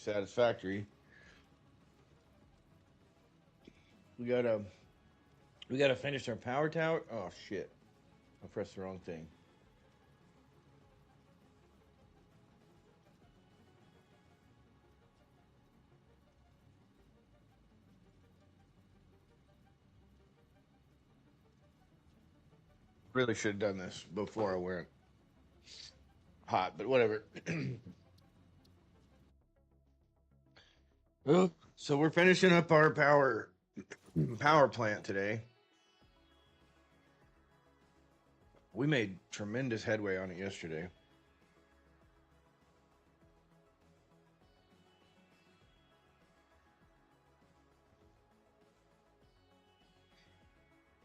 Satisfactory. We gotta we gotta finish our power tower. Oh shit! I pressed the wrong thing. Really should have done this before I went hot, but whatever. Well, so we're finishing up our power plant today. We made tremendous headway on it yesterday.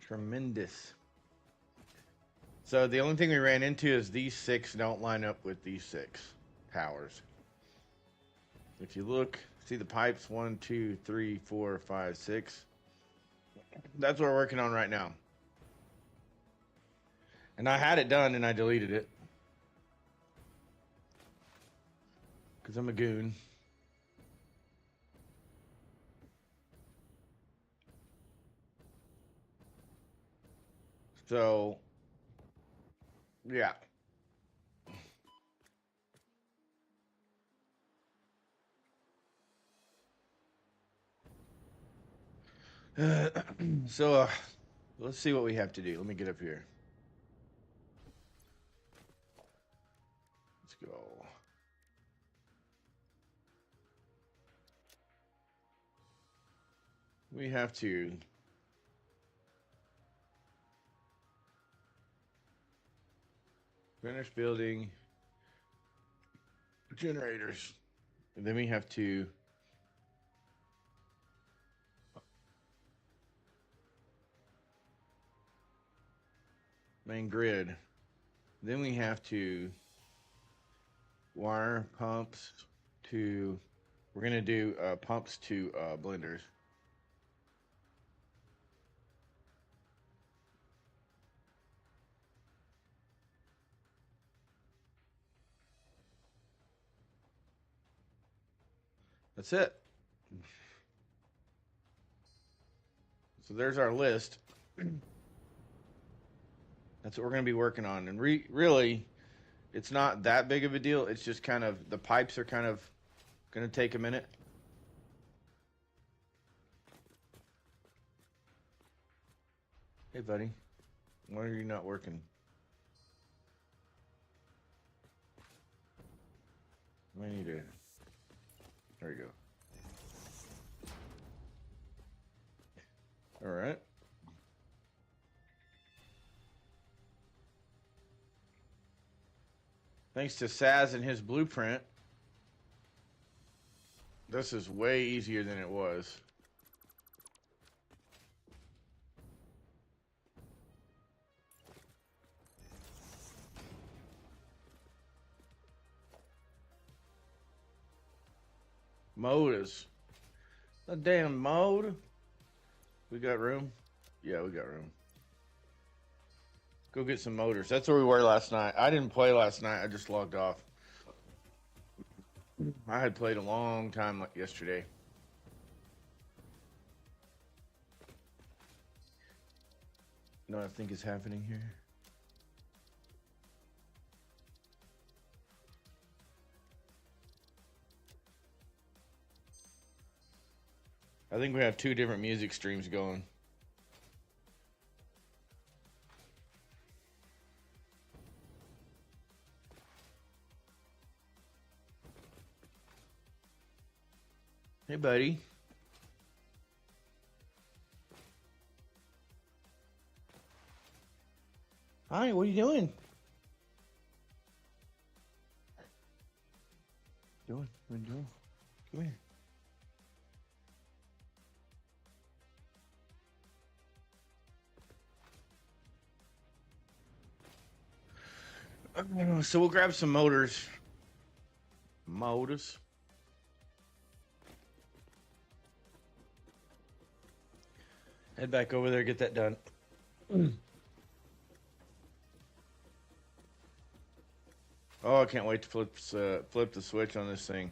Tremendous. So the only thing we ran into is these 6 don't line up with these 6 towers. If you look, see the pipes 1, 2, 3, 4, 5, 6. That's what we're working on right now. And I had it done and I deleted it. Because I'm a goon. So, yeah. So, let's see what we have to do. Let me get up here. Let's go. We have to finish building generators. And then we have to main grid. Then we have to wire pumps to, we're going to do pumps to blenders. That's it. So there's our list. That's what we're going to be working on. And really, it's not that big of a deal. It's just kind of, the pipes are kind of going to take a minute. Hey, buddy. Why are you not working? I need to. There you go. All right. Thanks to Saz and his blueprint, this is way easier than it was. Motors. The damn mode. We got room? Yeah, we got room. Go get some motors. That's where we were last night. I didn't play last night. I just logged off. I had played a long time like yesterday. You know what I think is happening here? I think we have 2 different music streams going. Hey, buddy. Hi, what are you doing? What are you doing? Come here. So we'll grab some motors. Motors. Head back over there, get that done. Oh, I can't wait to flip the switch on this thing.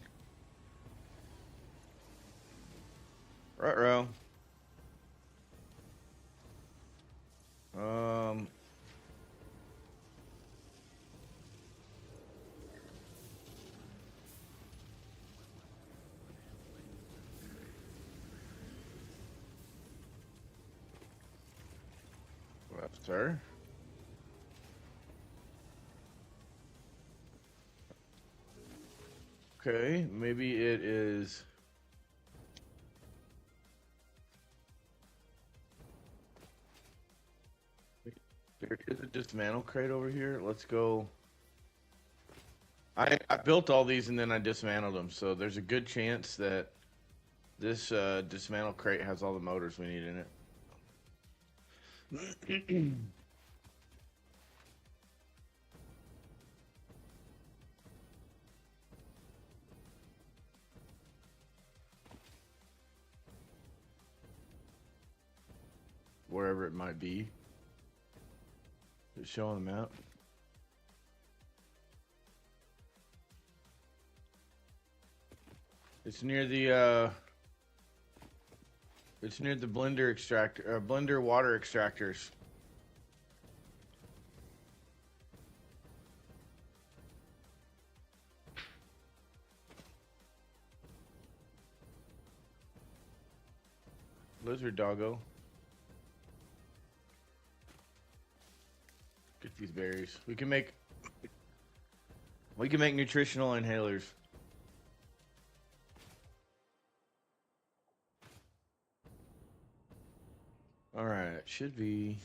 Ruh-roh. Um, well, sir. Okay, maybe it is. There is a dismantle crate over here. Let's go. I built all these and then I dismantled them, so there's a good chance that this dismantle crate has all the motors we need in it. Wherever it might be. It's showing the map. It's near the blender extractor, blender water extractors. Lizard doggo. Get these berries. We can make nutritional inhalers. All right, it should be.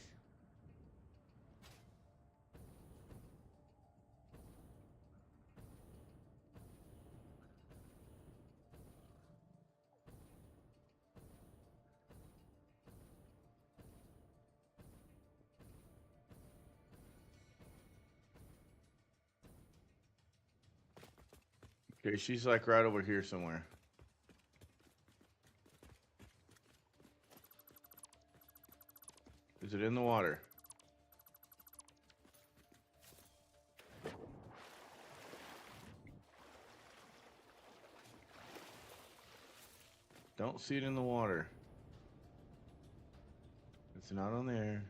Okay, she's like right over here somewhere. Is it in the water? Don't see it in the water. It's not on there.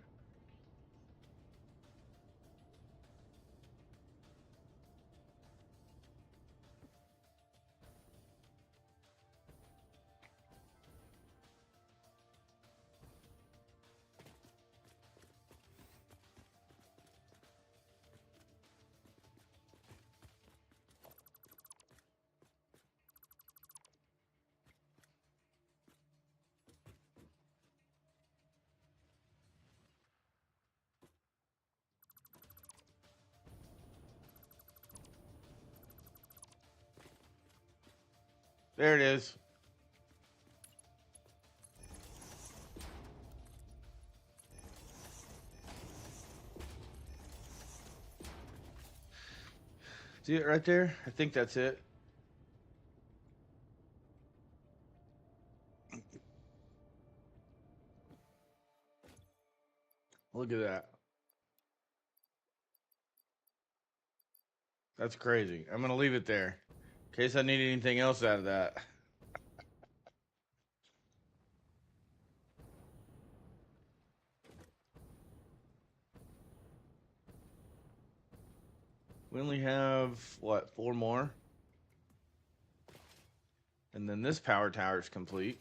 There it is. See it right there? I think that's it. Look at that. That's crazy. I'm going to leave it there in case I need anything else out of that. We only have, what, 4 more? And then this power tower is complete.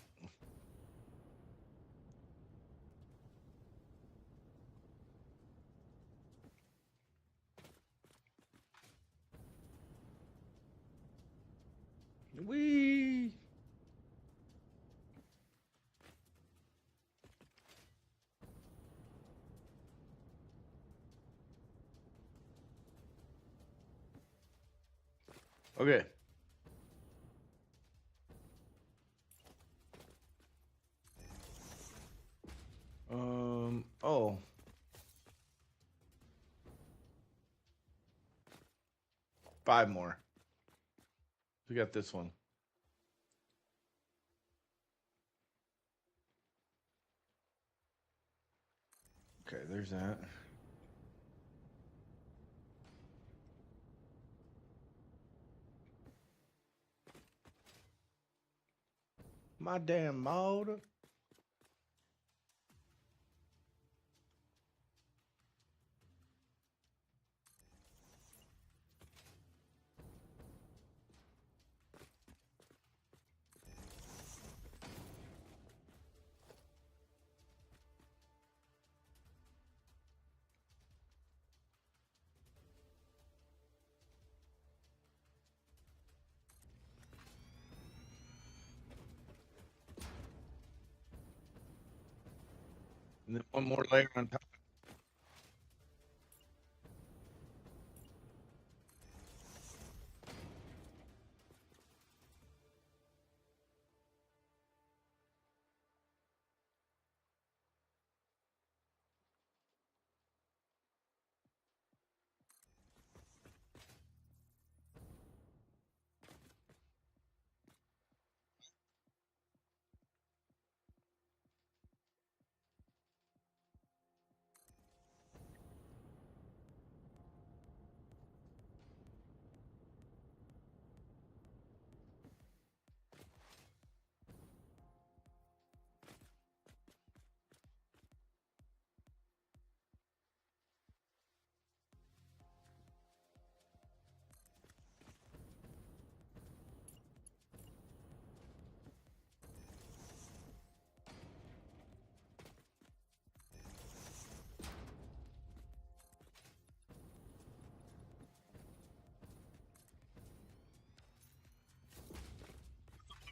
Whee! Okay. Oh. Five more. We got this one. Okay, there's that. Come my damn motor. And then one more layer on top.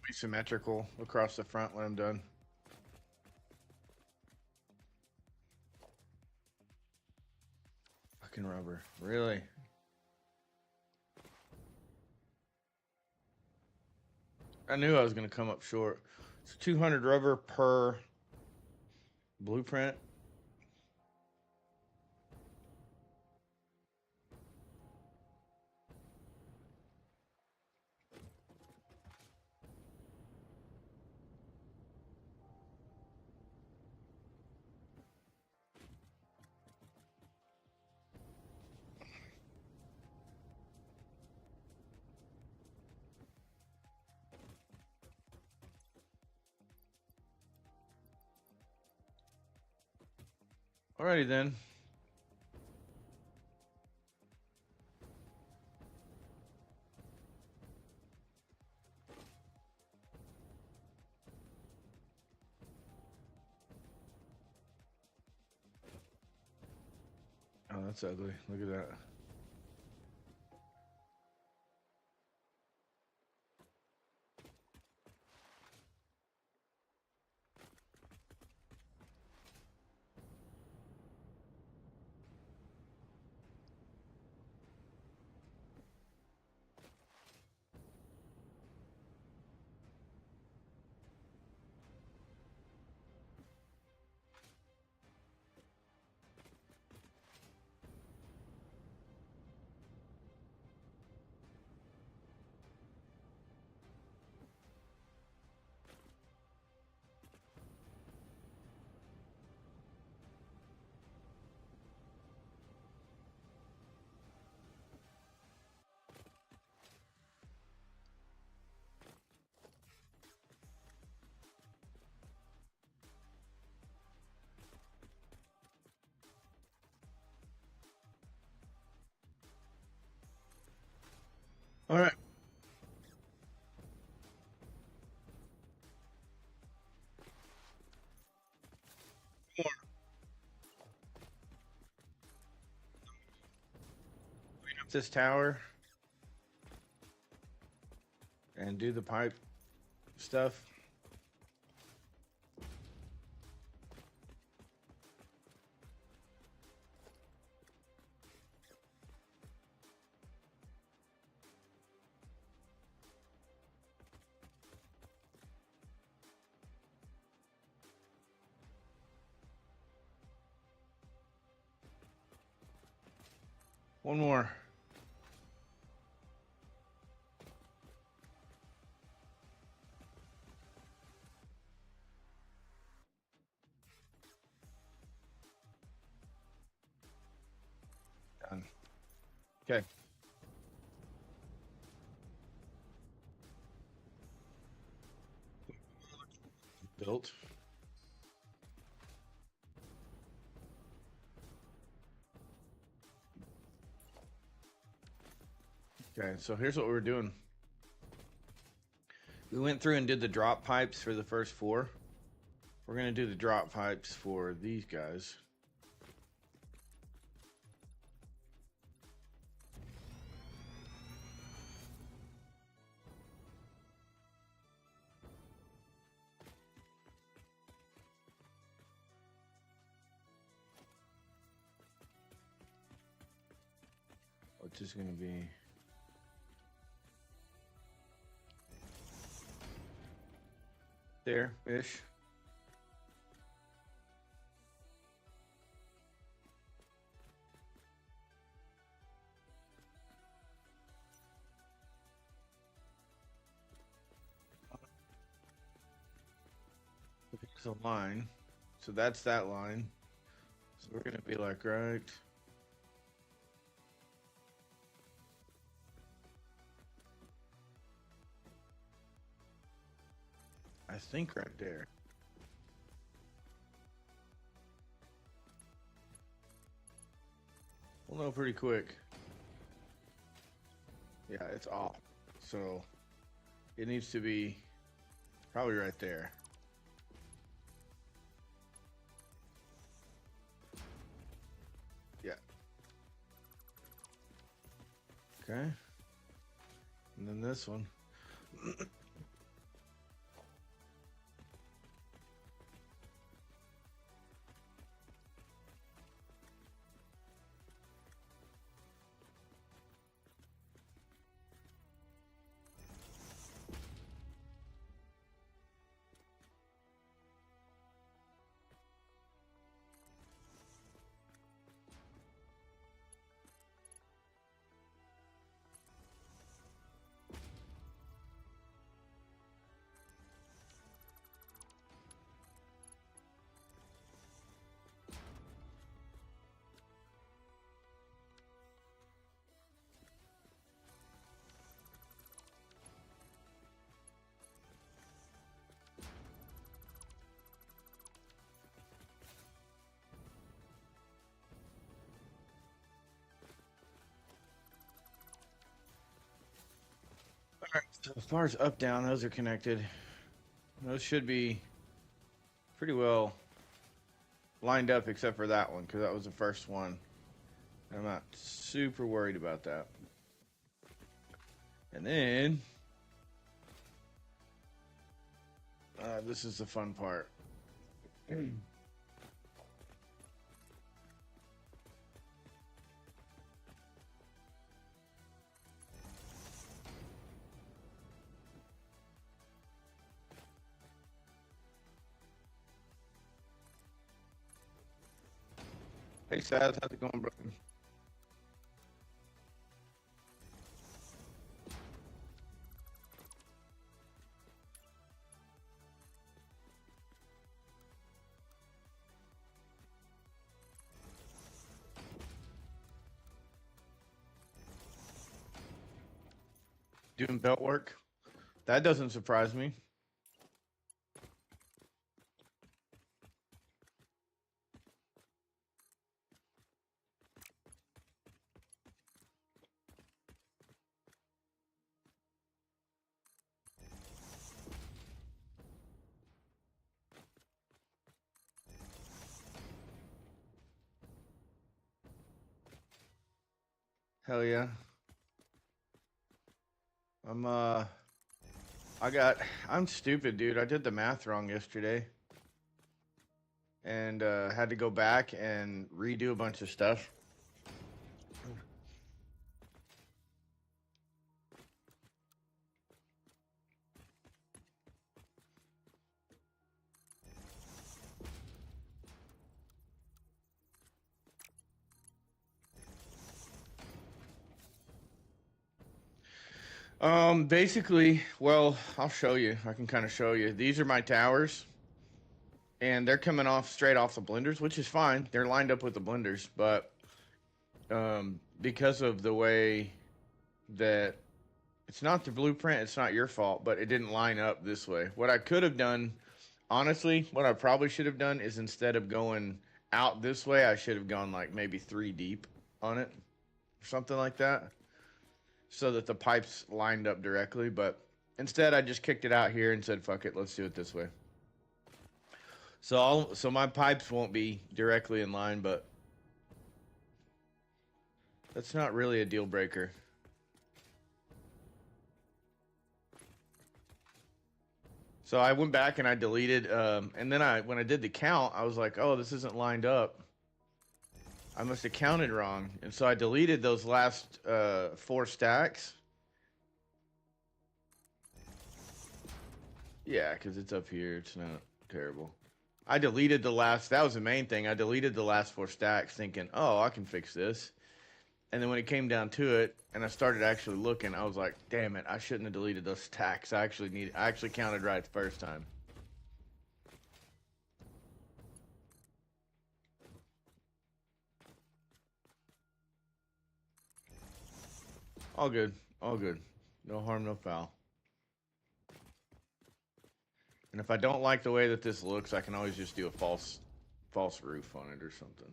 Be symmetrical across the front when I'm done. Fucking rubber. Really? I knew I was going to come up short. It's 200 rubber per blueprint. Alrighty then. Oh, that's ugly. Look at that. All right. More. Clean up this tower and do the pipe stuff. One more. Done. Okay. built. Okay, so here's what we're doing. We went through and did the drop pipes for the first 4. We're going to do the drop pipes for these guys. Which is going to be there-ish. It's a line. So that's that line. So we're going to be like, right. I think right there. We'll know pretty quick. Yeah, it's off. So it needs to be probably right there. Yeah. Okay. And then this one. Alright, so as far as up, down, those are connected. Those should be pretty well lined up except for that one, because that was the first one. I'm not super worried about that. And then, this is the fun part. Hey, Saz, how's it going, bro? Doing belt work? That doesn't surprise me. Hell yeah. I'm stupid, dude. I did the math wrong yesterday. And had to go back and redo a bunch of stuff. Basically, well, I'll show you. I can kind of show you. These are my towers. And they're coming off straight off the blenders, which is fine. They're lined up with the blenders, but because of the way that it's not the blueprint, it's not your fault, but it didn't line up this way. What I could have done, Honestly, what I probably should have done is instead of going out this way, I should have gone like maybe 3 deep on it, or something like that, so that the pipes lined up directly. But instead, I just kicked it out here and said, "Fuck it, let's do it this way." So my pipes won't be directly in line, but that's not really a deal breaker. So I went back and I deleted, and then when I did the count, I was like, "Oh, this isn't lined up. I must have counted wrong." And so I deleted those last 4 stacks. Yeah, because it's up here. It's not terrible. I deleted the last. That was the main thing. I deleted the last 4 stacks, thinking, "Oh, I can fix this." And then when it came down to it, and I started actually looking, I was like, "Damn it! I shouldn't have deleted those stacks. I actually counted right the first time." All good. All good. No harm, no foul. And if I don't like the way that this looks, I can always just do a false roof on it or something.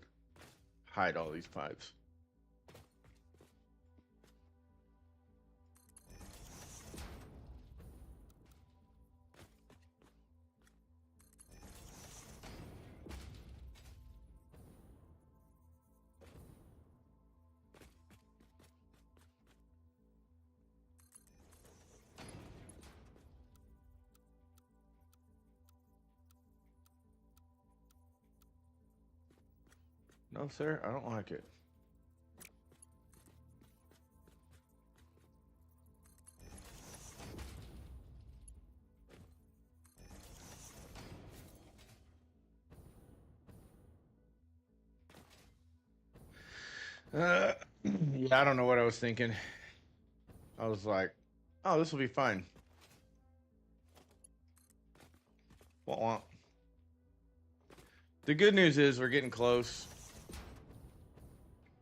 Hide all these pipes. No, sir, I don't like it. Uh, yeah, I don't know what I was thinking. I was like, "Oh, this will be fine." Wah. The good news is we're getting close.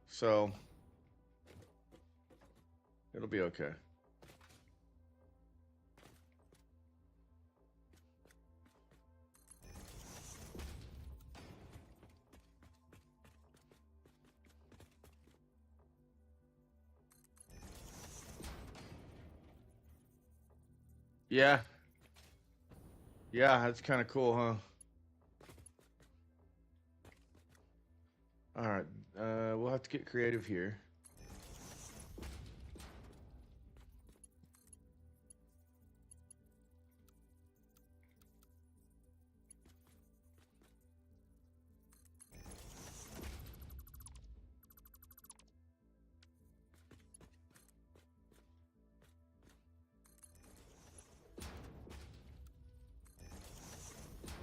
So it'll be okay. Yeah. Yeah, that's kind of cool, huh? All right. We'll have to get creative here.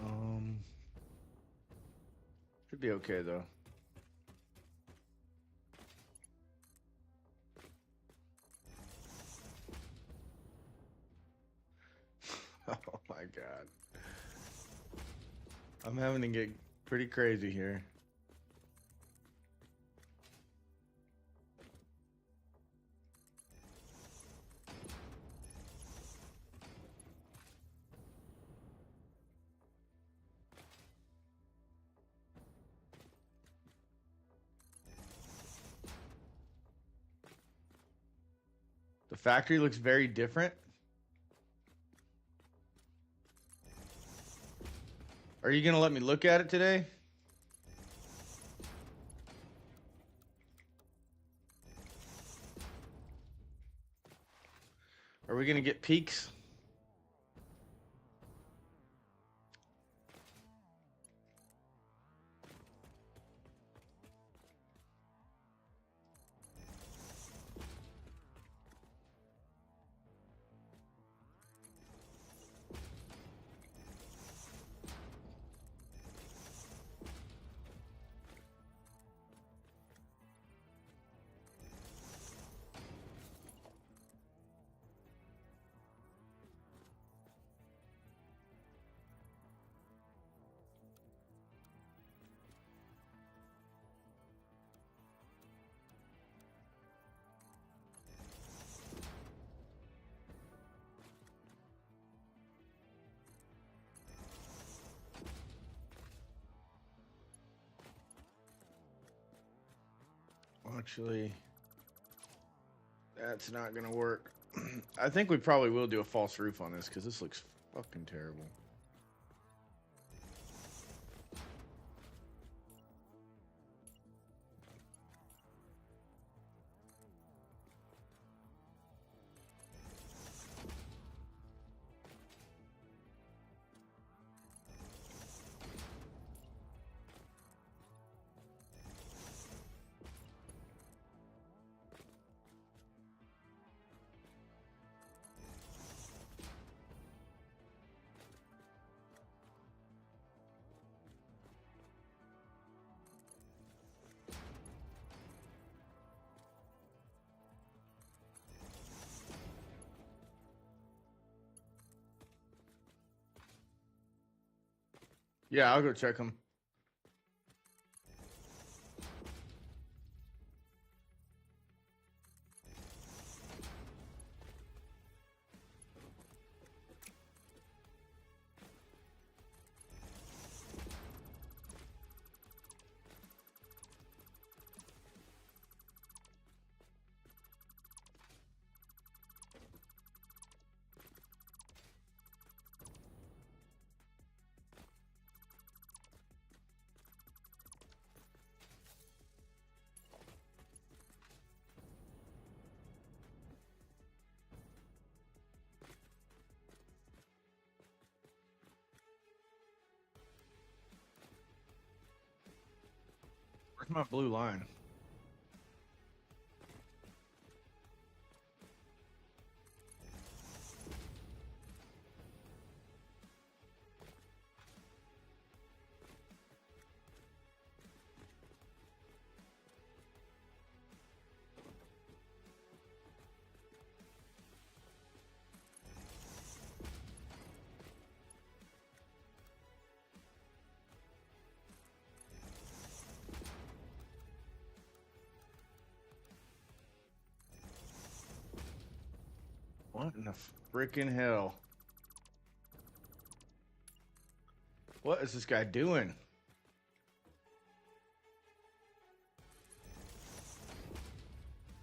Um, Should be okay though. Oh my god. I'm having to get pretty crazy here. The factory looks very different. Are you gonna let me look at it today? Are we gonna get peaks? Actually, that's not gonna work. I think we probably will do a false roof on this because this looks fucking terrible. Yeah, I'll go check them. Where's my blue line? What in the freaking hell? What is this guy doing?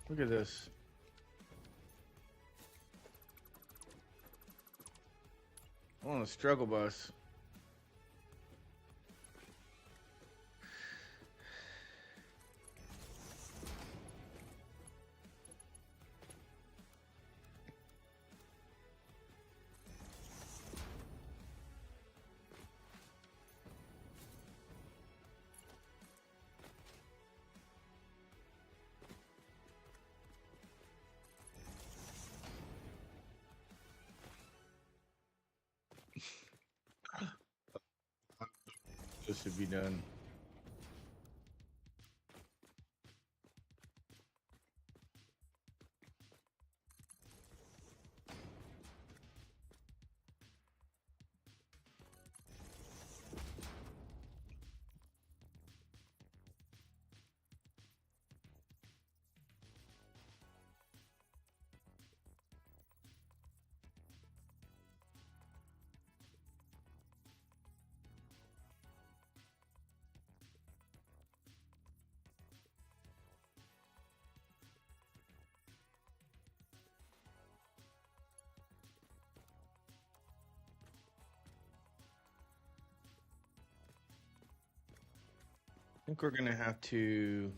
Look at this. I'm on a struggle bus. This should be done. I think we're gonna have to.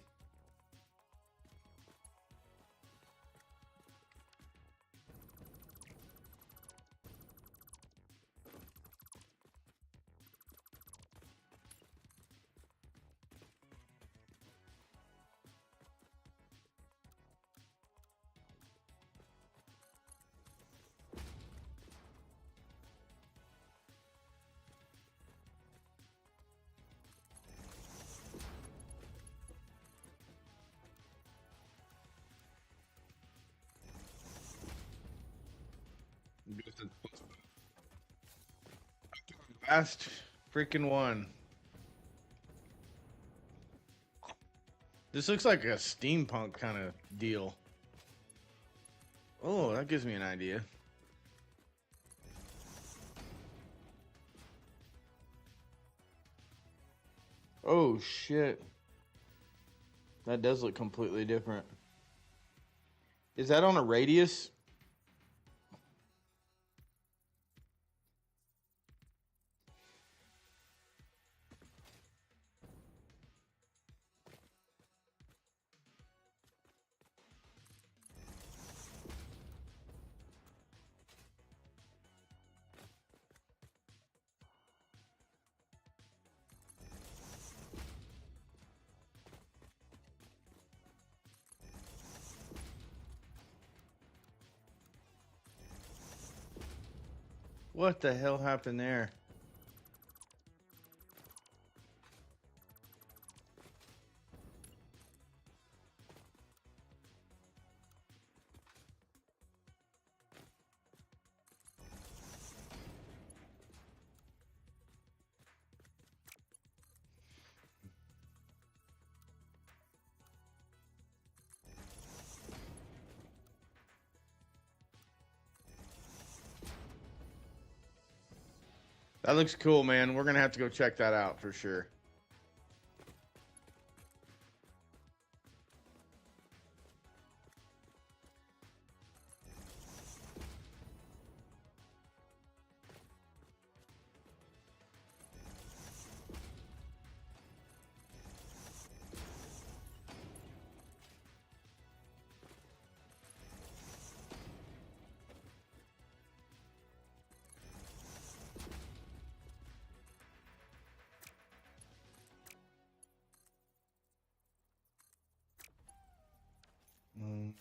Last freaking one. This looks like a steampunk kind of deal. Oh, that gives me an idea. Oh, shit. That does look completely different. Is that on a radius? What the hell happened there? That looks cool, man. We're gonna have to go check that out for sure. Mm.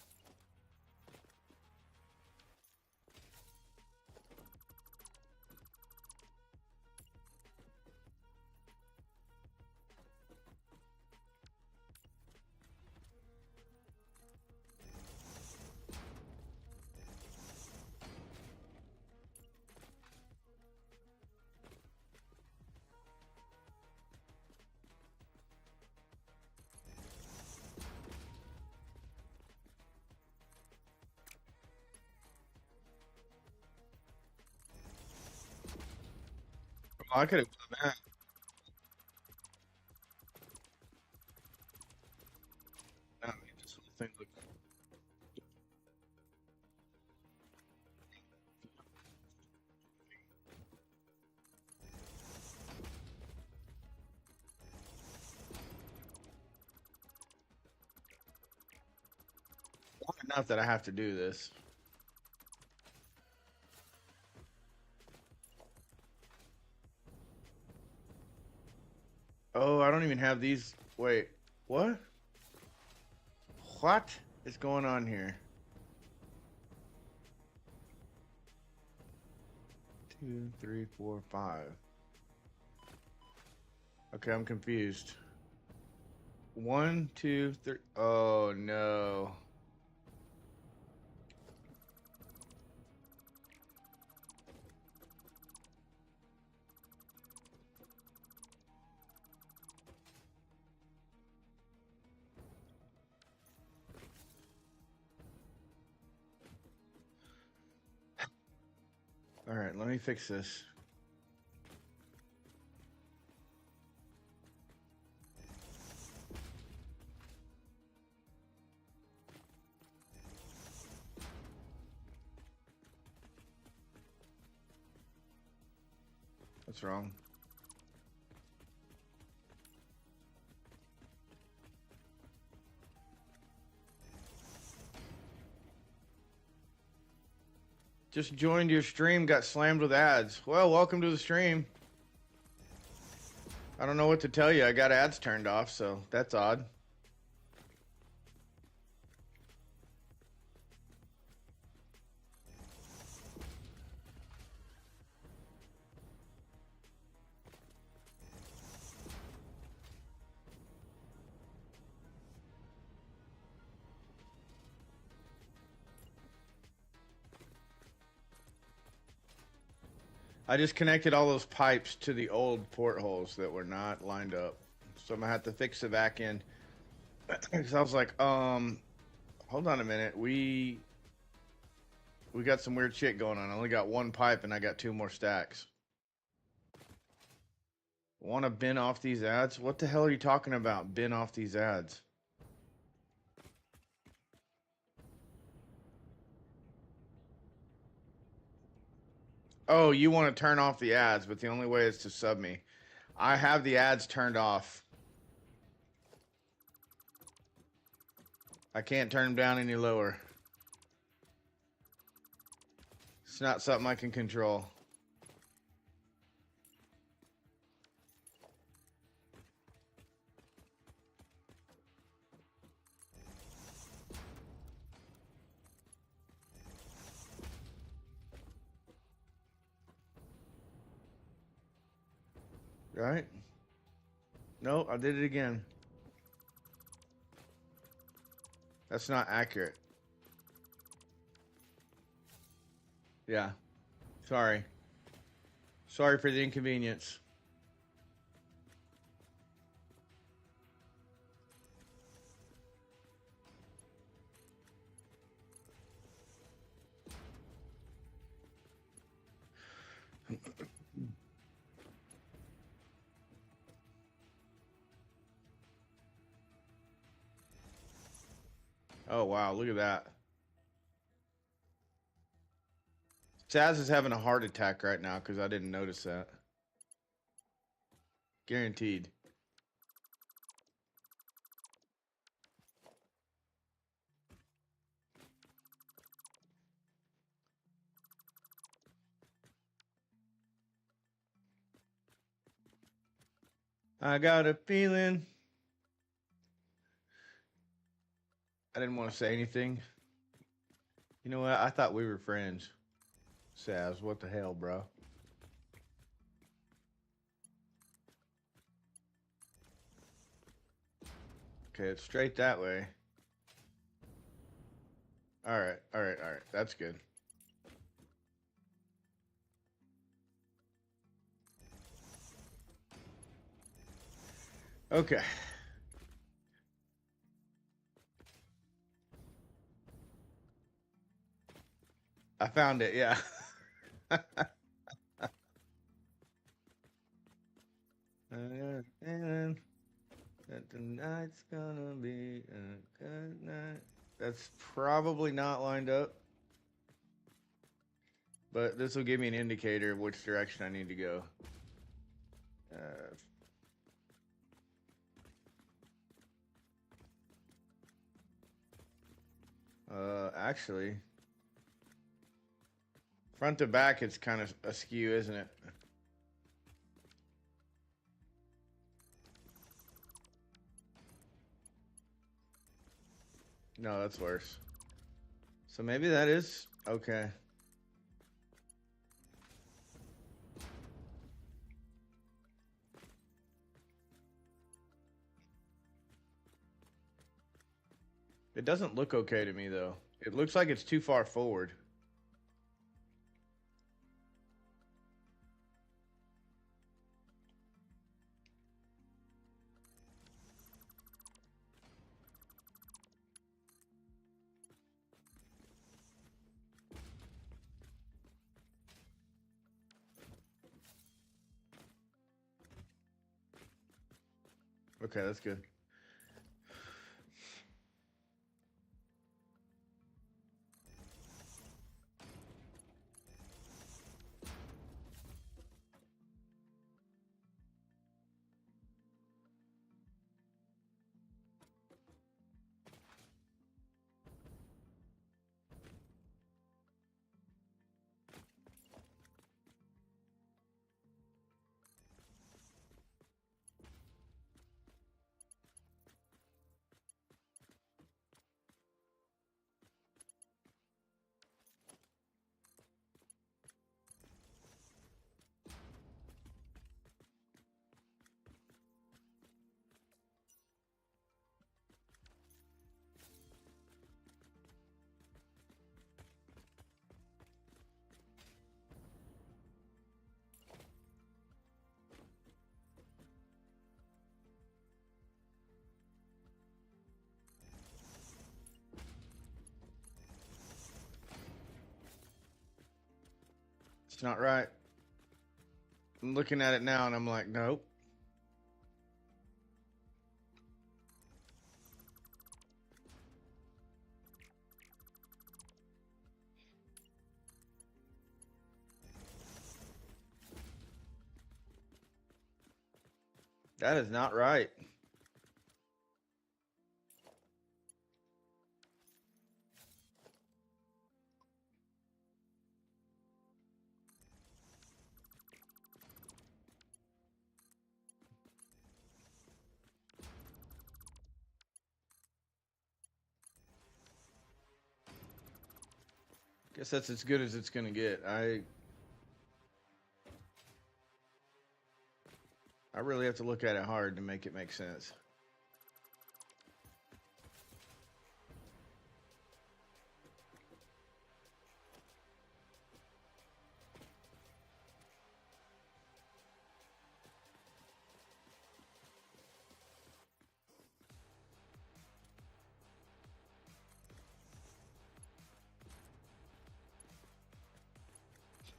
Oh, I could have done that. That made this whole thing look. Long enough that I have to do this. Oh, I don't even have these. Wait, what? What is going on here? 2, 3, 4, 5. Okay, I'm confused. 1, 2, 3. Oh no. All right, let me fix this. What's wrong? Just joined your stream, got slammed with ads. Well, welcome to the stream. I don't know what to tell you. I got ads turned off, so that's odd. I just connected all those pipes to the old portholes that were not lined up. So I'm gonna have to fix the back end. Because I was like, hold on a minute. We got some weird shit going on. I only got one pipe and I got 2 more stacks. Want to bin off these ads? What the hell are you talking about? Bin off these ads? Oh, you want to turn off the ads, but the only way is to sub me. I have the ads turned off. I can't turn them down any lower. It's not something I can control. Right? No, I did it again. That's not accurate. Yeah. Sorry. Sorry for the inconvenience. Oh, wow. Look at that. Taz is having a heart attack right now because I didn't notice that. Guaranteed. I got a feeling. I didn't want to say anything. You know what? I thought we were friends. Saz, what the hell, bro? Okay, it's straight that way. All right, all right, all right. That's good. Okay. I found it, yeah. And that tonight's gonna be a good night. That's probably not lined up. But this will give me an indicator of which direction I need to go. Actually, front to back, it's kind of askew, isn't it? No, that's worse. So maybe that is okay. It doesn't look okay to me, though. It looks like it's too far forward. Okay, that's good. It's not right. I'm looking at it now and I'm like, nope. That is not right. Guess that's as good as it's gonna get. I really have to look at it hard to make it make sense.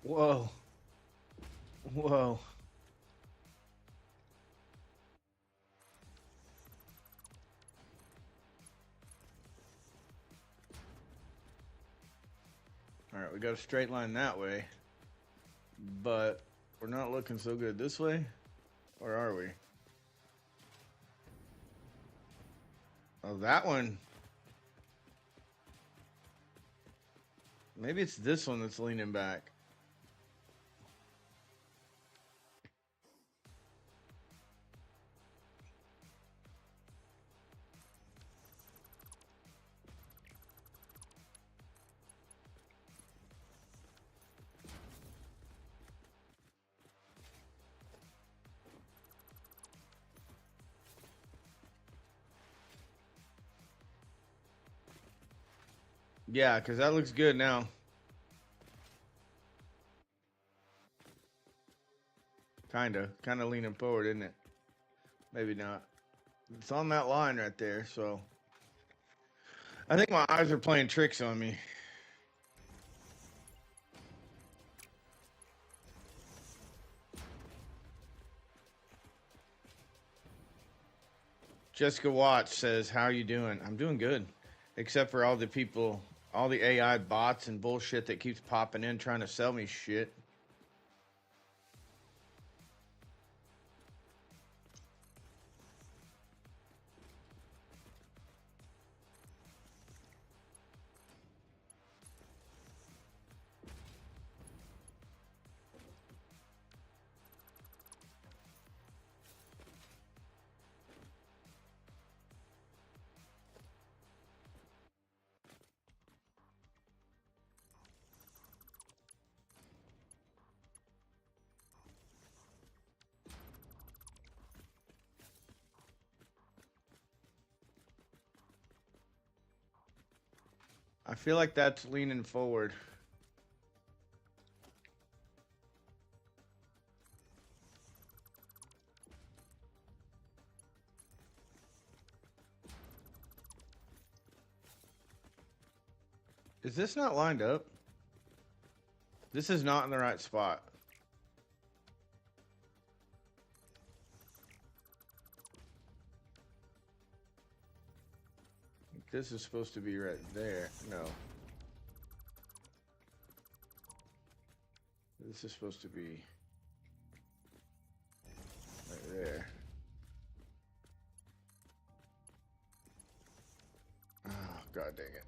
Whoa. Whoa. All right, we got a straight line that way, but we're not looking so good this way, or are we? Oh, that one. Maybe it's this one that's leaning back. Yeah, because that looks good now. Kind of leaning forward, isn't it? Maybe not. It's on that line right there, so I think my eyes are playing tricks on me. Jessica Watts says, "How are you doing?" I'm doing good, except for all the people, all the AI bots and bullshit that keeps popping in trying to sell me shit. I feel like that's leaning forward. Is this not lined up? This is not in the right spot. This is supposed to be right there. No. This is supposed to be right there. Oh, God dang it.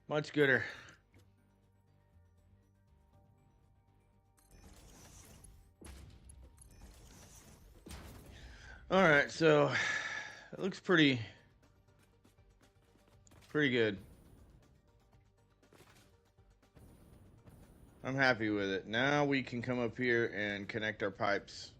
Much gooder. All right, so it looks pretty good. I'm happy with it. Now we can come up here and connect our pipes.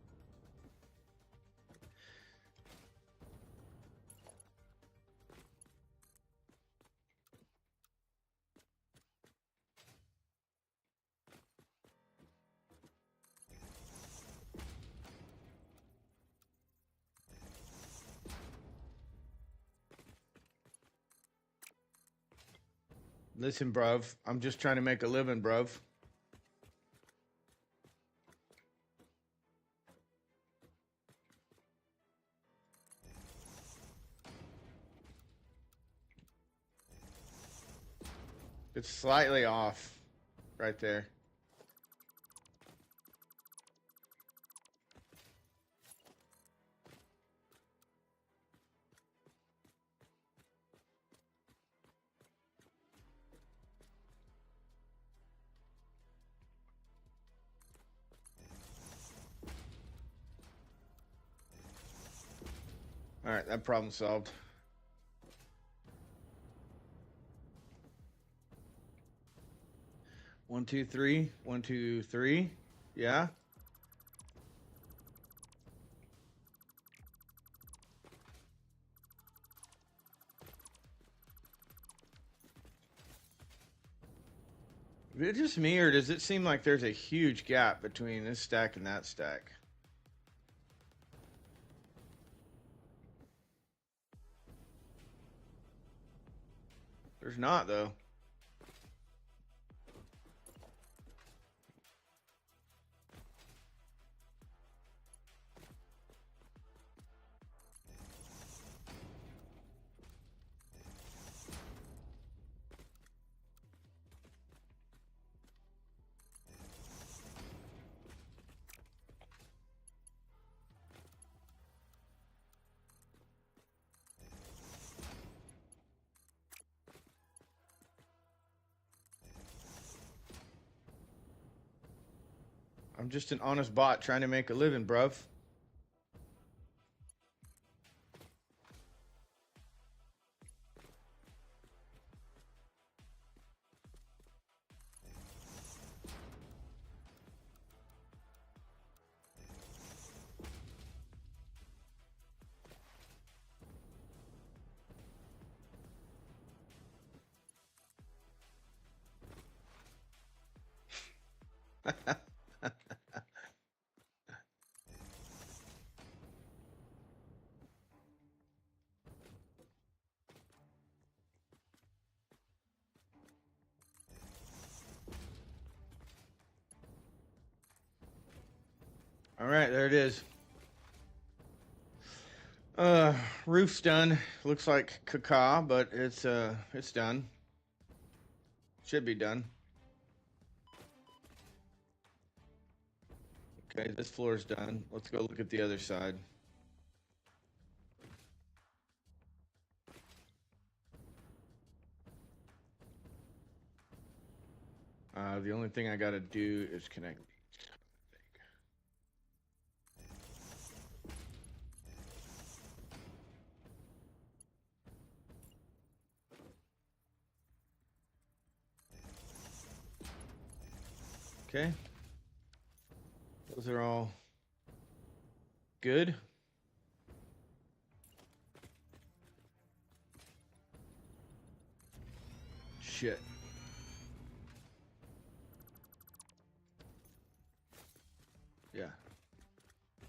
Listen, bruv, I'm just trying to make a living, bruv. It's slightly off right there. All right, that problem solved. One, two, three. 1, 2, 3. Yeah. Is it just me, or does it seem like there's a huge gap between this stack and that stack? There's not, though. I'm just an honest bot trying to make a living, bruv. All right, there it is. Roof's done. Looks like caca, but it's done. Should be done. Okay, this floor's done. Let's go look at the other side. The only thing I gotta do is connect. Okay. Those are all good. Shit. Yeah.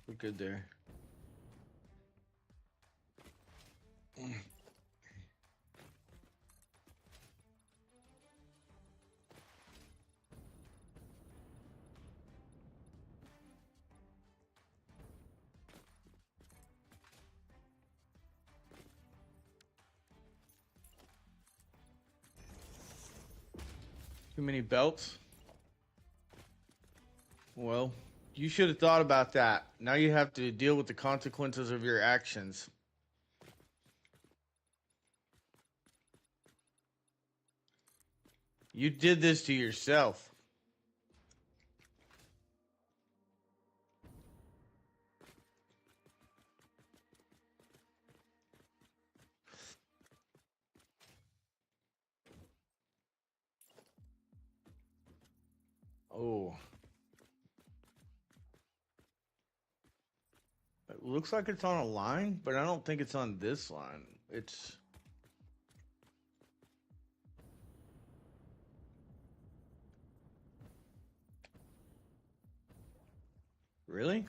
We're good there. Too many belts? Well, you should have thought about that. Now you have to deal with the consequences of your actions. You did this to yourself. Oh. It looks like it's on a line, but I don't think it's on this line. It's... Really?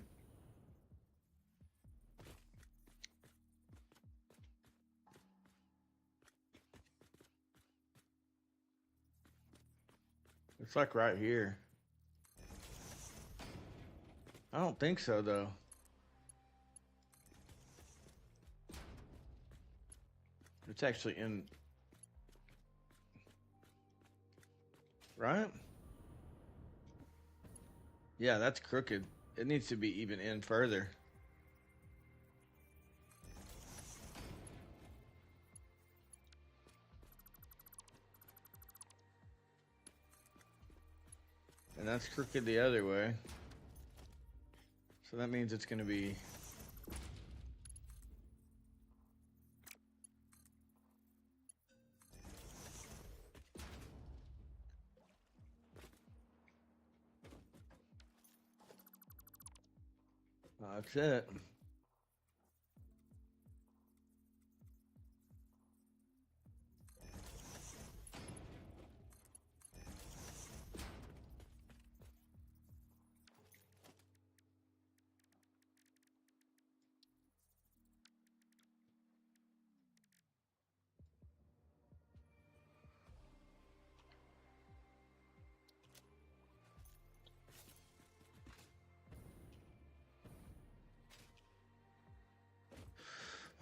It's like right here. I don't think so, though. It's actually in... right? Yeah, that's crooked. It needs to be even in further. And that's crooked the other way. So that means it's going to be... That's it.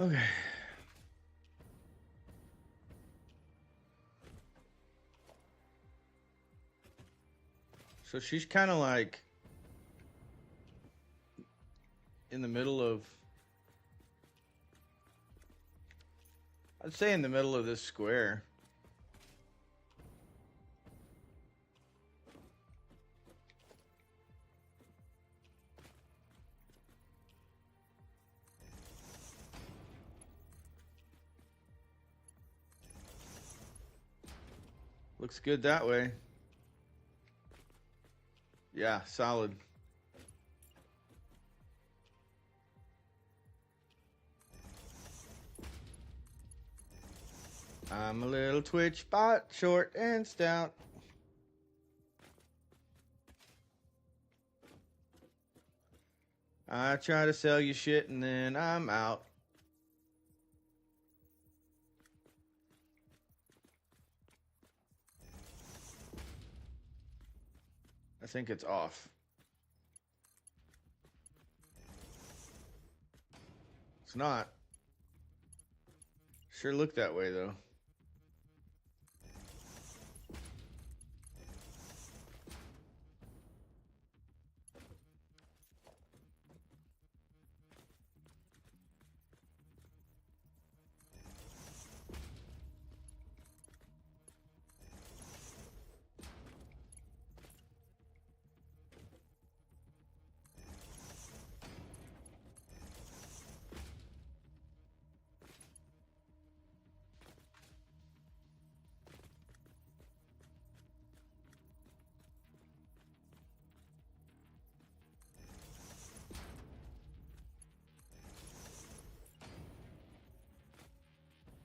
Okay. So she's kind of like in the middle of, I'd say in the middle of this square. Looks good that way. Yeah, solid. I'm a little twitch spot, short and stout. I try to sell you shit and then I'm out. I think it's off. It's not. Sure looked that way though.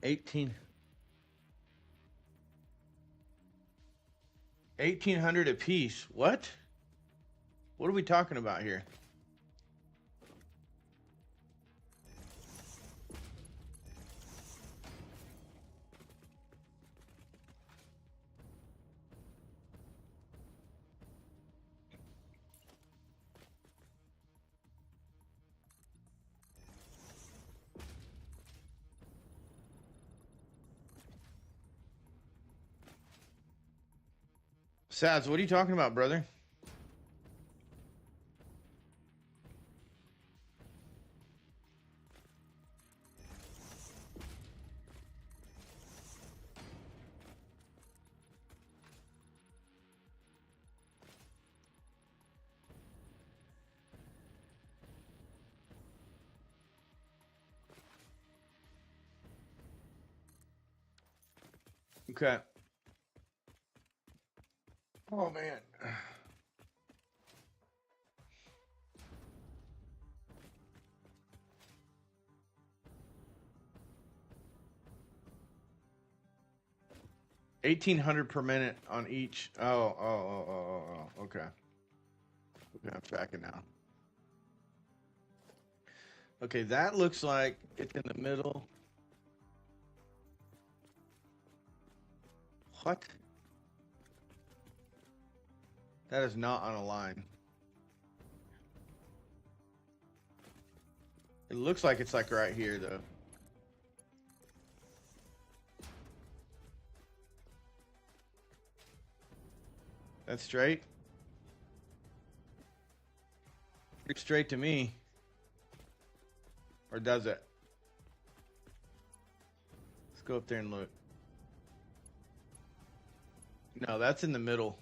$1,800 a piece. What? What are we talking about here? Sads, what are you talking about, brother? Okay. Oh man. $1,800 per minute on each. Oh. Okay. Okay, I'm tracking now. Okay, that looks like it's in the middle. What? That is not on a line. It looks like it's like right here though. That's straight. It's straight to me. Or does it? Let's go up there and look. No, that's in the middle.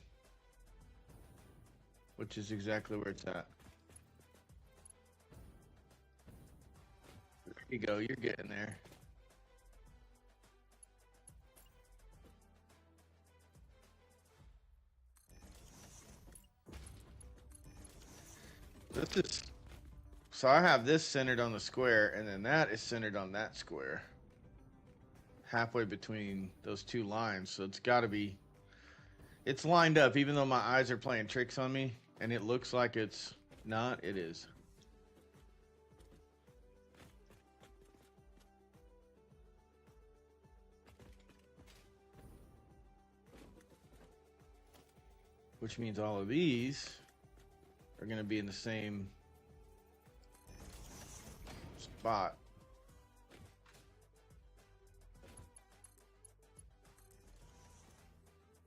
Which is exactly where it's at. There you go, you're getting there. This is, so I have this centered on the square, and then that is centered on that square. Halfway between those two lines, so it's got to be, it's lined up, even though my eyes are playing tricks on me, and it looks like it's not, it is. Which means all of these are going to be in the same spot.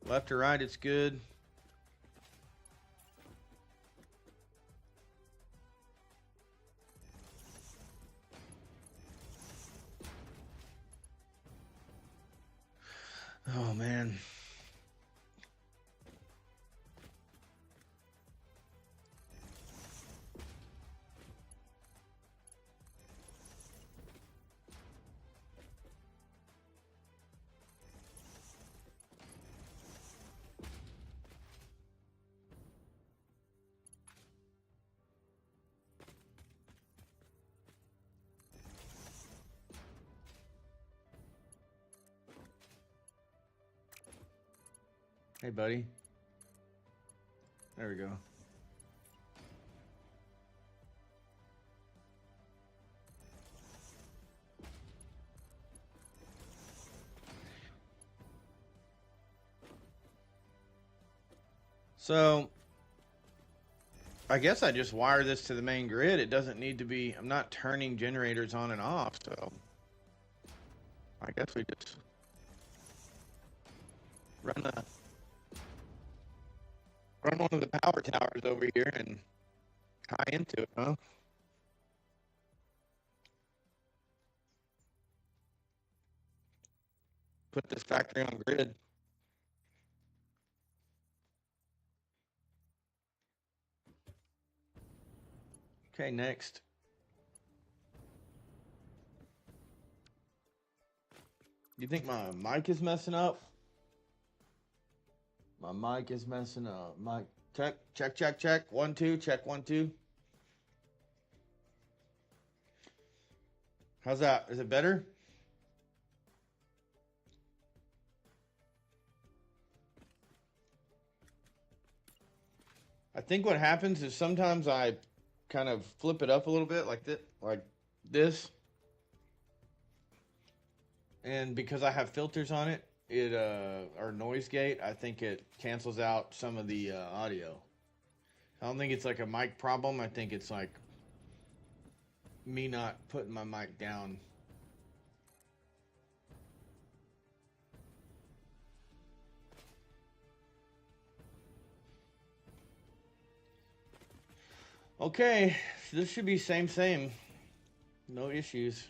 Left or right, it's good. Oh, man. Hey, buddy. There we go. So, I guess I just wire this to the main grid. It doesn't need to be, I'm not turning generators on and off, so I guess we just run one of the power towers over here and tie into it, huh? Put this factory on grid. Okay, next. You think my mic is messing up? My mic is messing up. Mic, check, check, check, check. 1, 2, check, 1, 2. How's that? Is it better? I think what happens is sometimes I kind of flip it up a little bit like this. And because I have filters on it, or noise gate, I think it cancels out some of the audio. I don't think it's like a mic problem. I think it's like me not putting my mic down. Okay, so this should be same. No issues.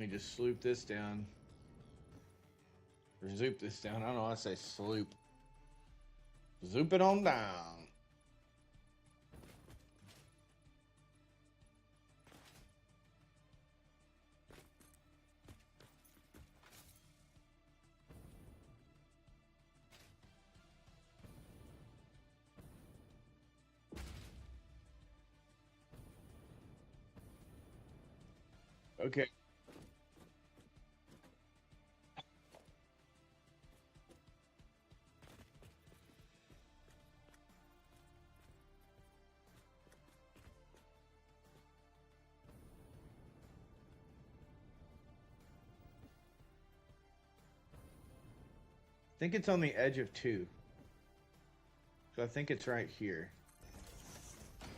Let me just sloop this down. Or zoop this down. I don't know why I say sloop. Zoop it on down. Okay. I think it's on the edge of 2. So I think it's right here.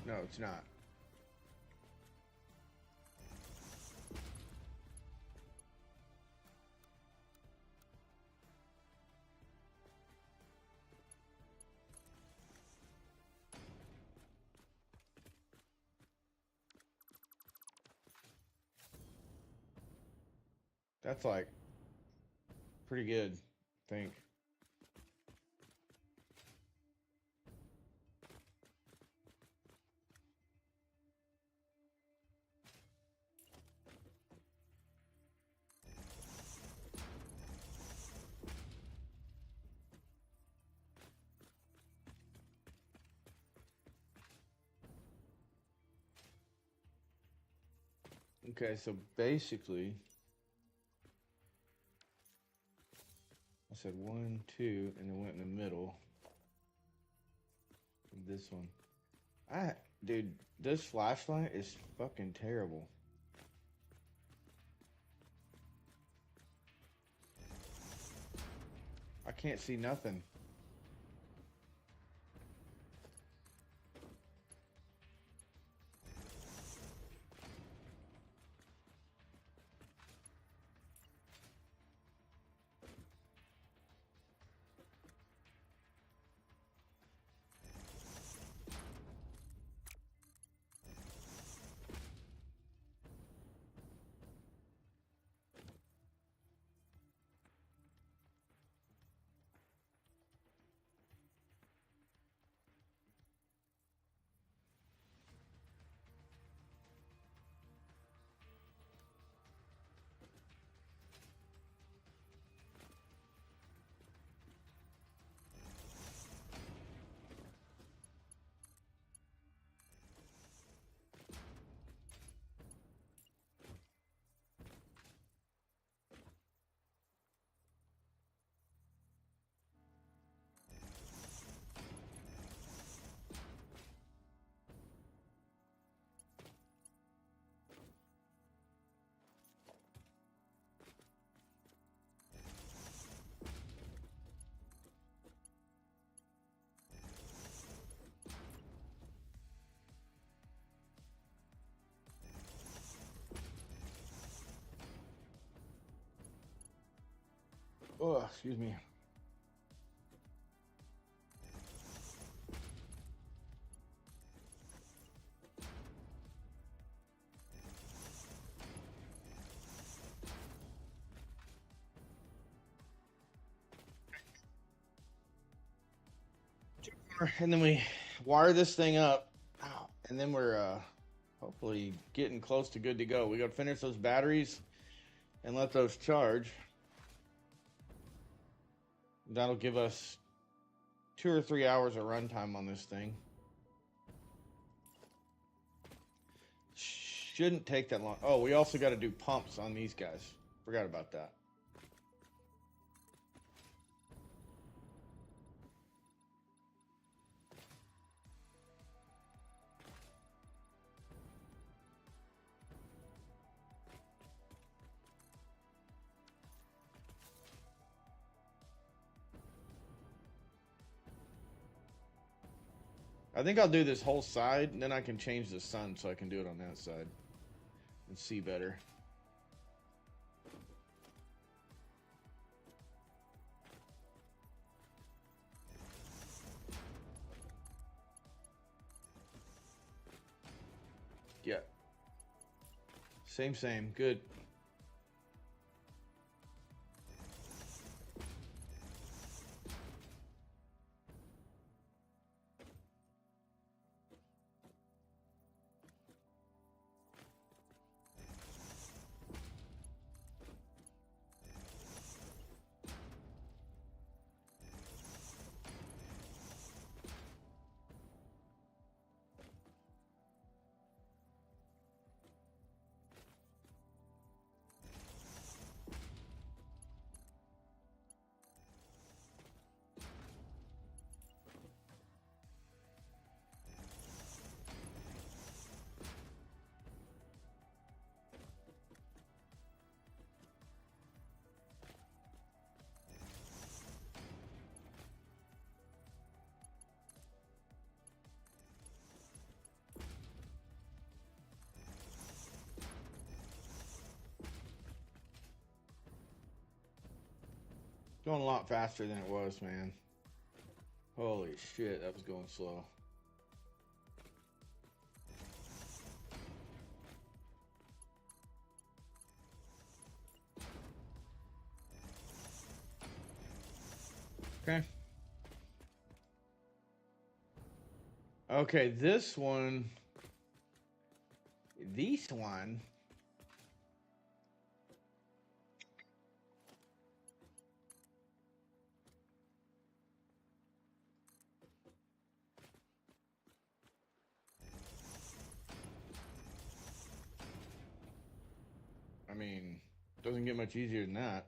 No, it's not. That's like pretty good, I think. Okay, so basically, I said 1, 2, and then went in the middle of this one. Dude, this flashlight is fucking terrible. I can't see nothing. Oh, excuse me. And then we wire this thing up. And then we're hopefully getting close to good to go. We got to finish those batteries and let those charge. That'll give us 2 or 3 hours of runtime on this thing. Shouldn't take that long. Oh, we also got to do pumps on these guys. Forgot about that. I think I'll do this whole side, and then I can change the sun so I can do it on that side and see better. Yeah. Same, good. Going a lot faster than it was, man. Holy shit, that was going slow. Okay. Okay, this one. I mean, doesn't get much easier than that.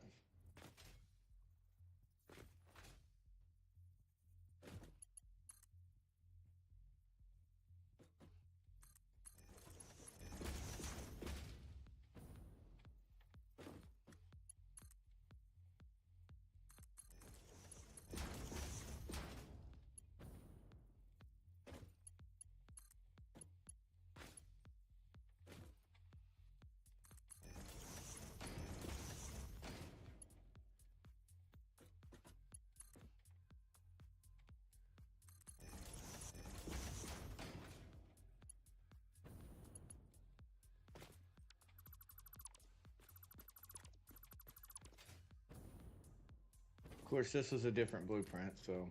Of course, this is a different blueprint, so.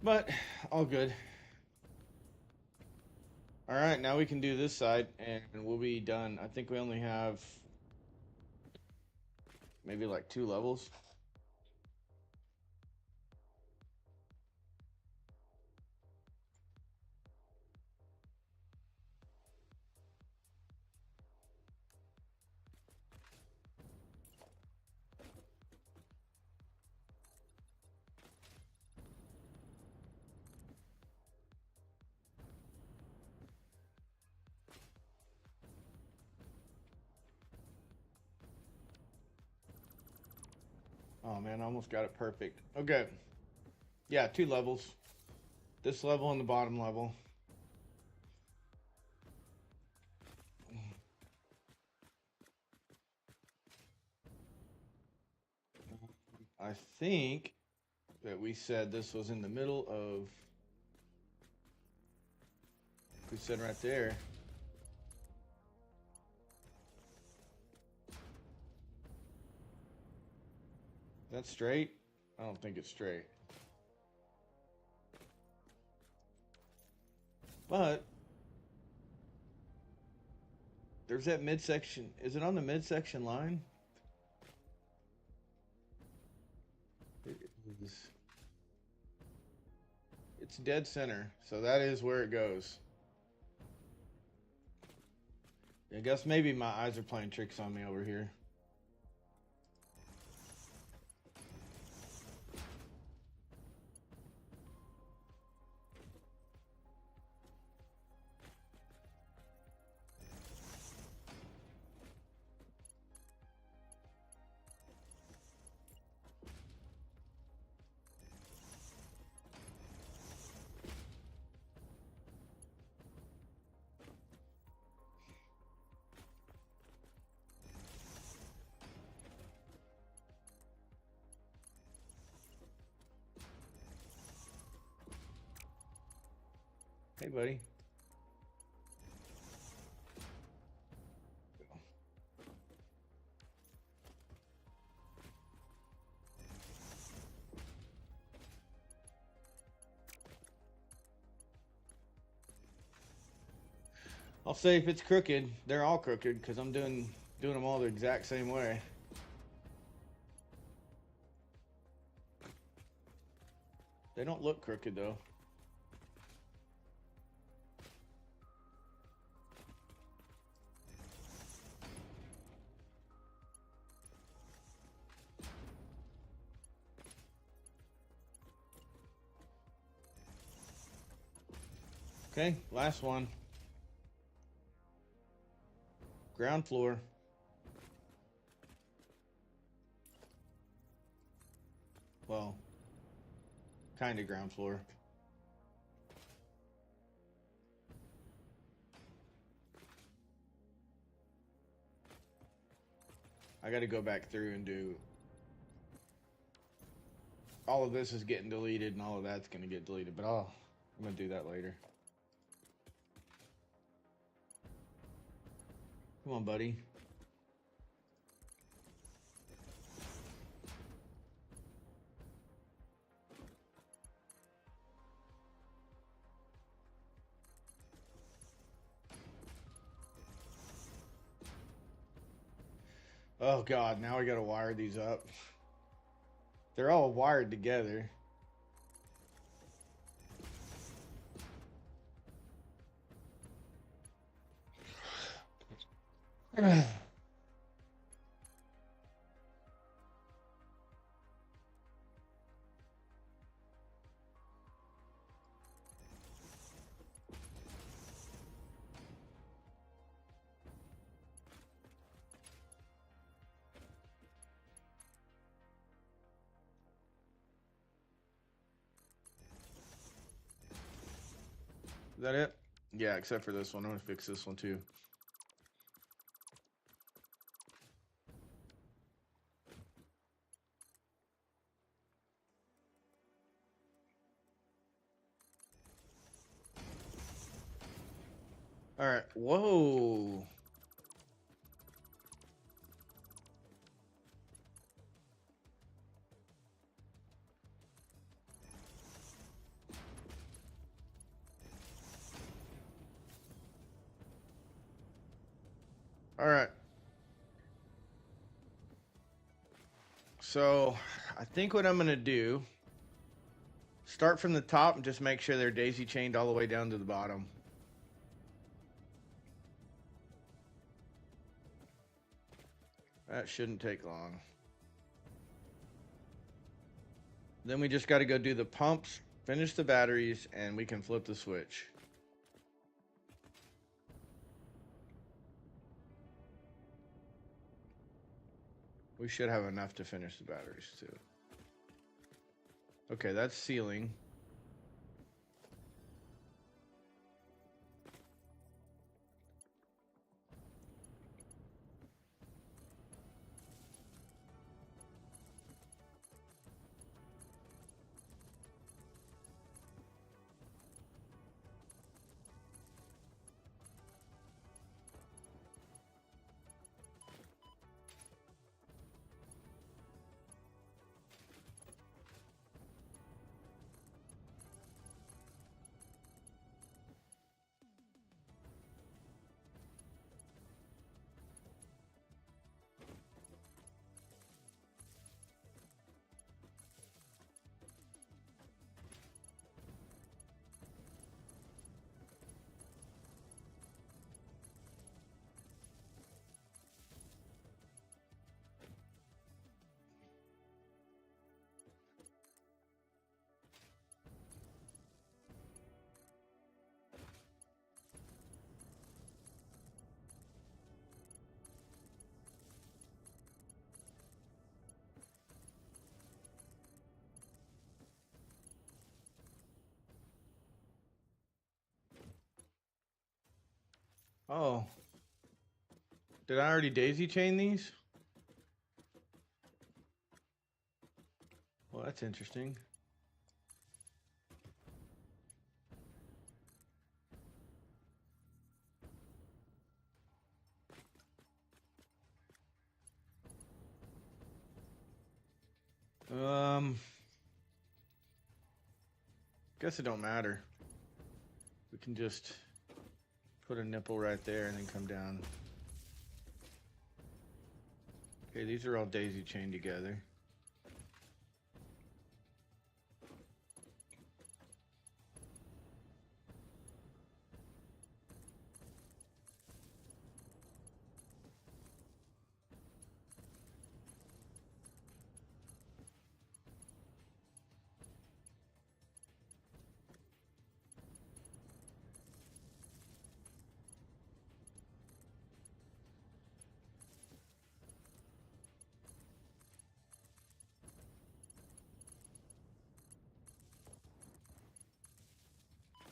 But, all good. Alright, now we can do this side, and we'll be done. I think we only have maybe like 2 levels. Oh man, I almost got it perfect. Okay. Yeah, 2 levels. This level and the bottom level. I think that we said this was in the middle of. We said right there. That's straight? I don't think it's straight. But there's that midsection. Is it on the midsection line? It is. It's dead center, so that is where it goes. I guess maybe my eyes are playing tricks on me over here. Hey, buddy. I'll say if it's crooked, they're all crooked because I'm doing them all the exact same way. They don't look crooked though. Okay, last one. Ground floor. Well, kind of ground floor. I got to go back through and do. All of this is getting deleted, and all of that's going to get deleted. But I'm going to do that later. Come on, buddy. Oh God, now we gotta wire these up. They're all wired together. Is that it? Yeah, except for this one. I'm gonna fix this one too. All right. Whoa. All right. So, I think what I'm gonna do, start from the top and just make sure they're daisy chained all the way down to the bottom. That shouldn't take long. Then we just got to go do the pumps, finish the batteries, and we can flip the switch. We should have enough to finish the batteries too. Okay, that's sealing. Oh. Did I already daisy chain these? Well, that's interesting. Guess it don't matter. We can just put a nipple right there and then come down. Okay, these are all daisy chained together.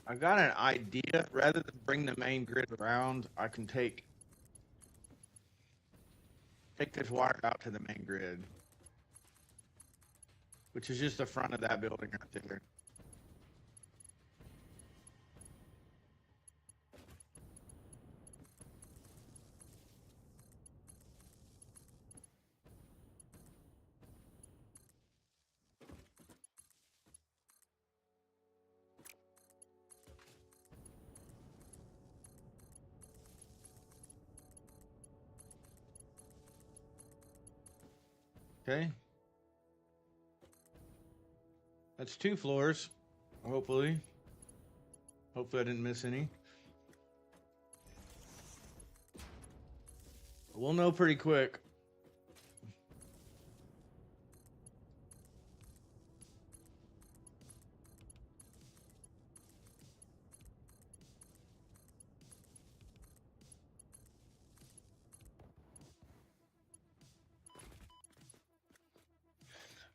I got an idea. Rather than bring the main grid around, I can take take this wire out to the main grid, which is just the front of that building right there. Okay. That's 2 floors, hopefully. Hopefully I didn't miss any. We'll know pretty quick.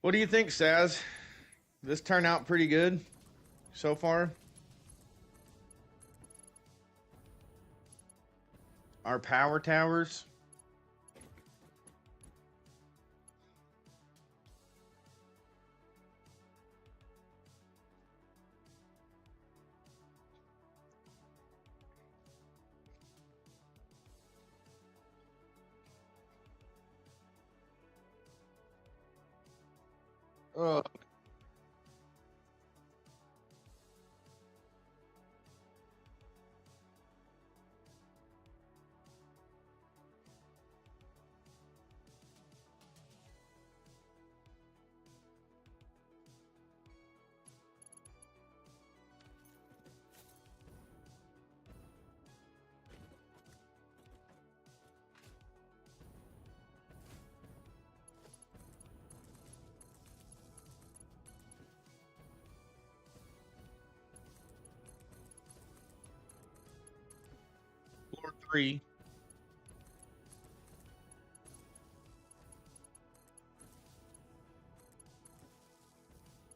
What do you think, Saz? This turned out pretty good so far. Our power towers. Oh. Floor 3.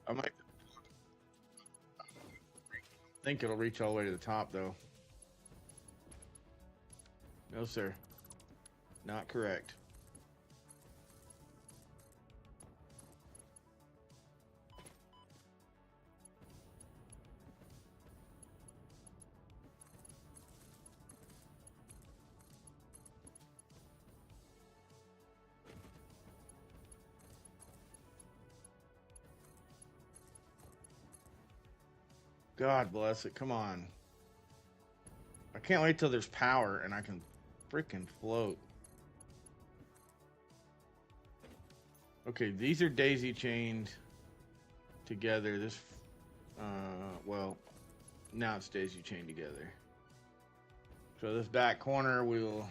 I might think it'll reach all the way to the top, though. No, sir. Not correct. God bless it. Come on. I can't wait till there's power and I can freaking float. Okay, these are daisy chained together. This, well, now it's daisy chained together. So this back corner we'll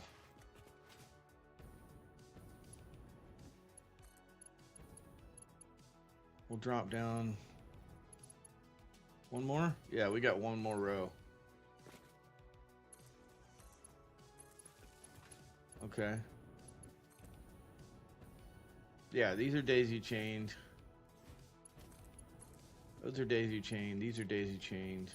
drop down one more. Yeah, we got one more row. Okay. Yeah, these are daisy chained. Those are daisy chained. These are daisy chained.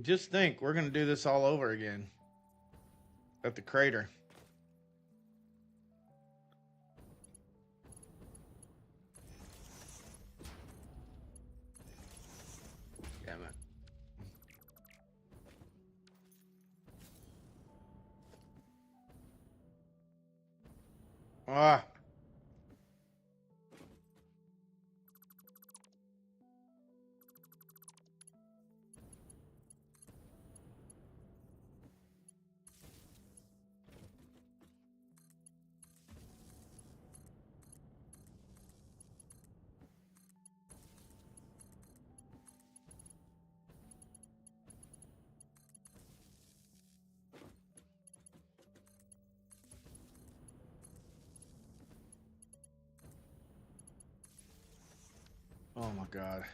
Just think, we're going to do this all over again at the crater. Damn it. Ah. Oh my god.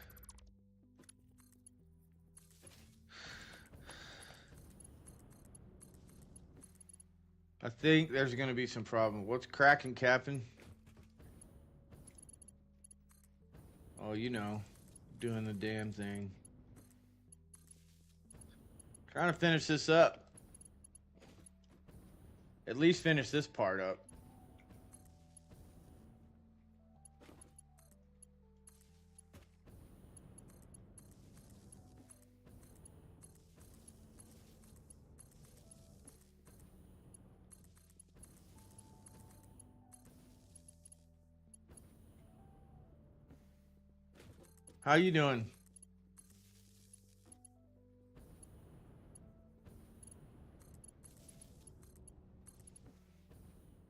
I think there's gonna be some problem. What's cracking, Captain? Oh, you know, doing the damn thing. Trying to finish this up. At least finish this part up. How you doing?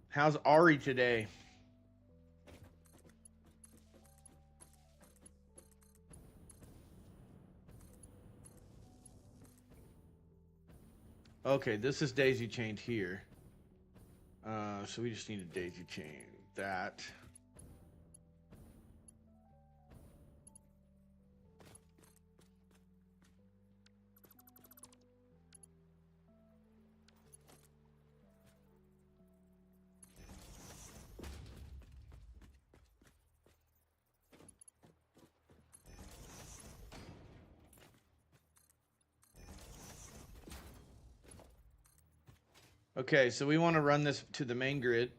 How's Ari today? Okay, this is daisy chained here. So we just need to daisy chain that. Okay, so we want to run this to the main grid.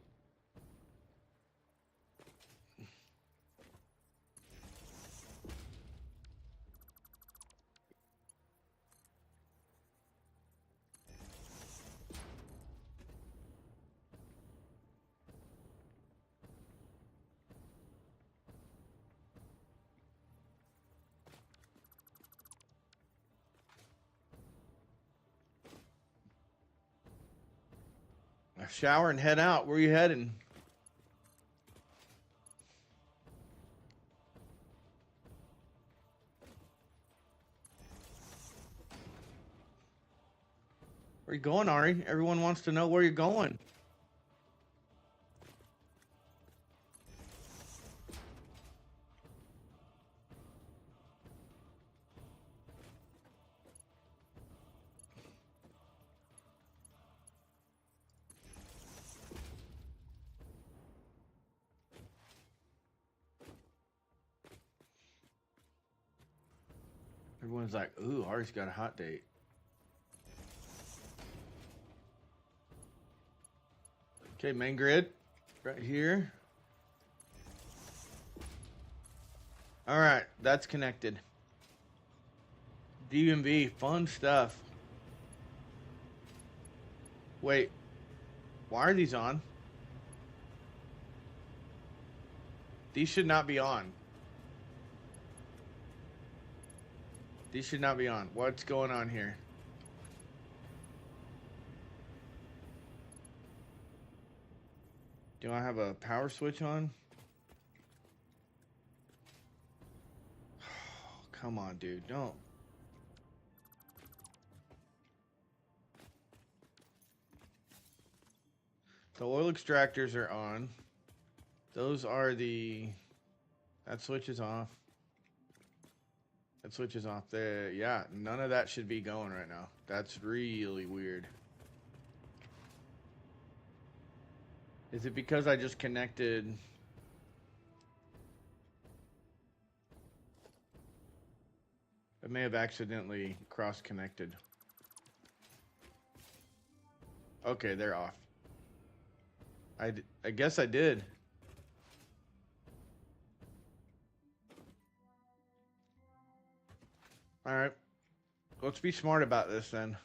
Shower and head out. Where are you heading? Where are you going, Ari? Everyone wants to know where you're going. Everyone's like, ooh, Ari's got a hot date. Okay, main grid. Right here. Alright, that's connected. DMV, fun stuff. Wait, why are these on? These should not be on. These should not be on. What's going on here? Do I have a power switch on? Oh, come on, dude. Don't. The oil extractors are on. Those are the... That switch is off. That switch is off there. Yeah, none of that should be going right now. That's really weird. Is it because I just connected... I may have accidentally cross-connected. Okay, they're off. I guess I did. Alright. Let's be smart about this then.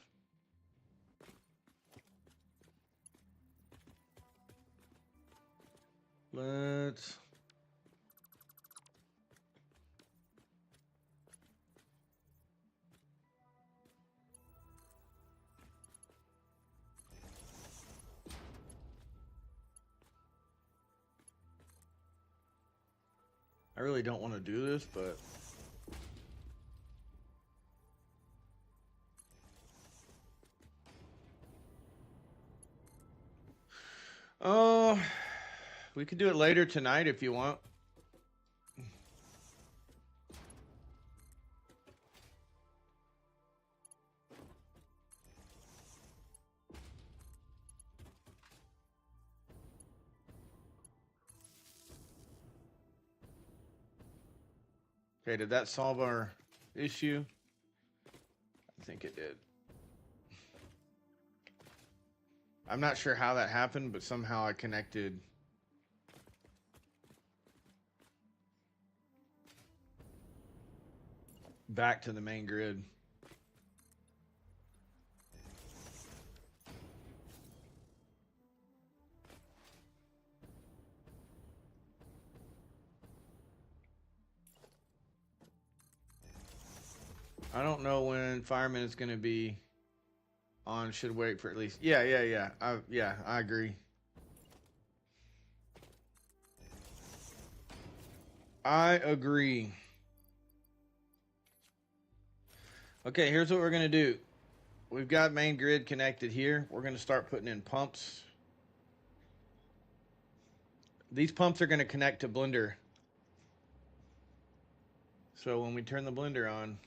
Let's... I really don't want to do this, but... Oh, we could do it later tonight if you want. Okay, did that solve our issue? I think it did. I'm not sure how that happened, but somehow I connected. Back to the main grid. I don't know when fireman is going to be on. Should wait for at least. Yeah. I agree. I agree. Okay, here's what we're going to do. We've got main grid connected here. We're going to start putting in pumps. These pumps are going to connect to blender. So when we turn the blender on,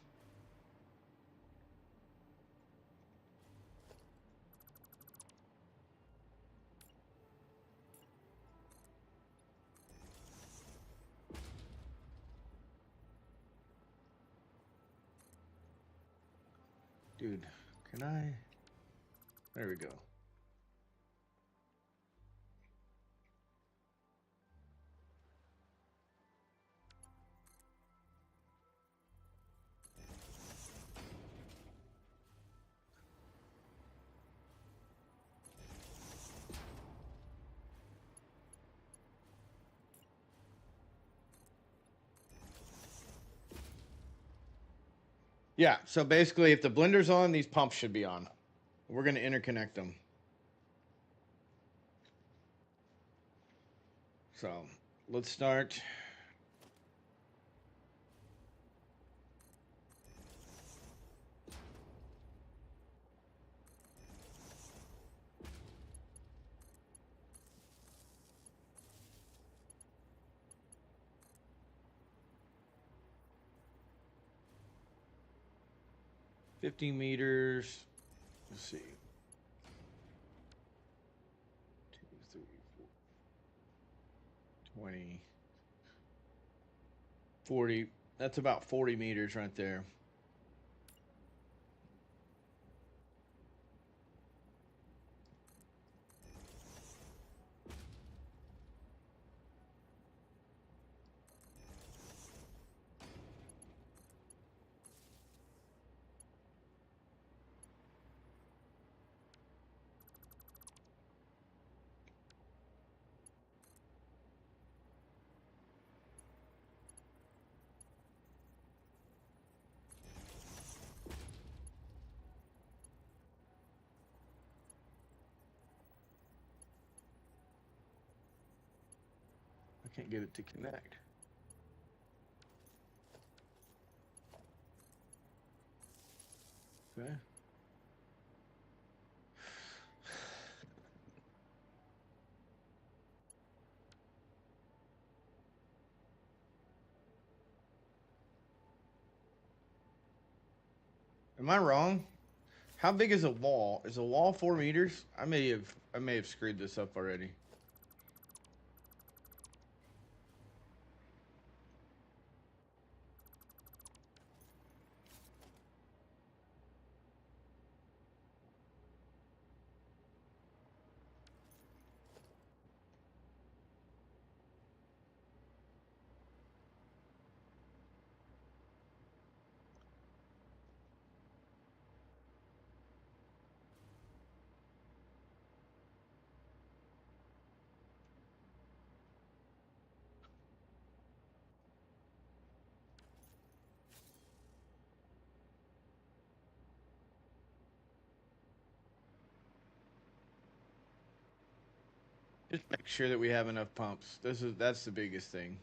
dude, can I? There we go. Yeah, so basically if the blender's on, these pumps should be on. We're going to interconnect them. So let's start. $50 meters. Let's see. 2, 3, 4, 20, 40. That's about 40 meters right there. I can't get it to connect. Okay. Am I wrong? How big is a wall? Is a wall 4 meters? I may have screwed this up already. Just make sure that we have enough pumps. That's the biggest thing.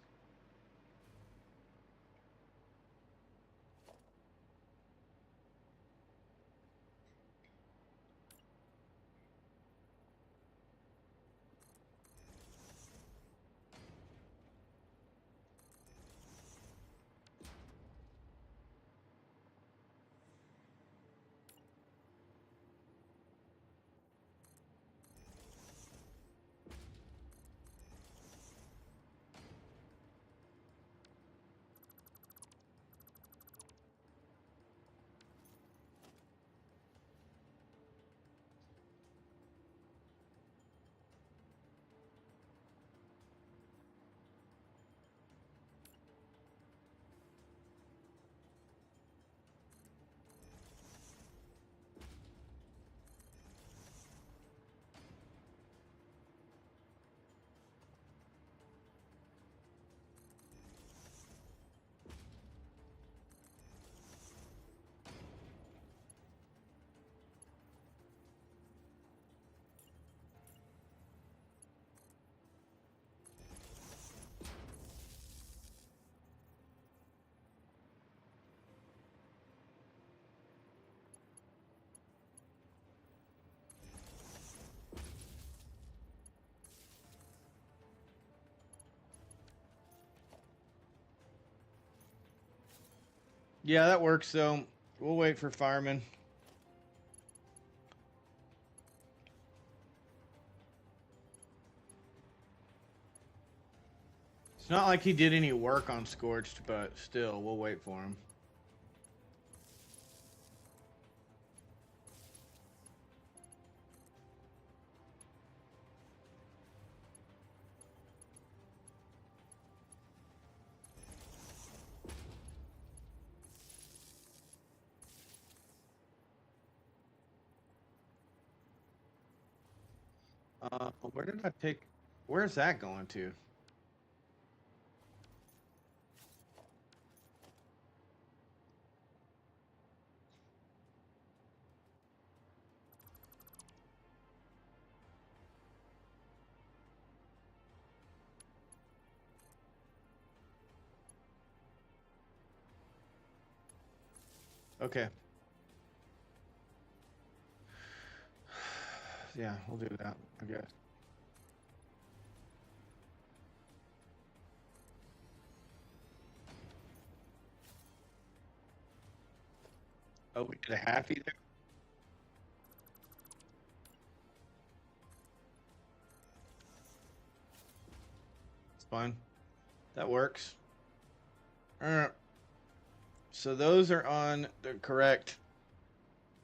Yeah, that works. So we'll wait for firemen. It's not like he did any work on Scorched, but still, we'll wait for him. Where did I take? Where's that going to? Okay. Yeah, we'll do that, I guess. Oh, we did a half either? It's fine. That works. Alright. So those are on the correct.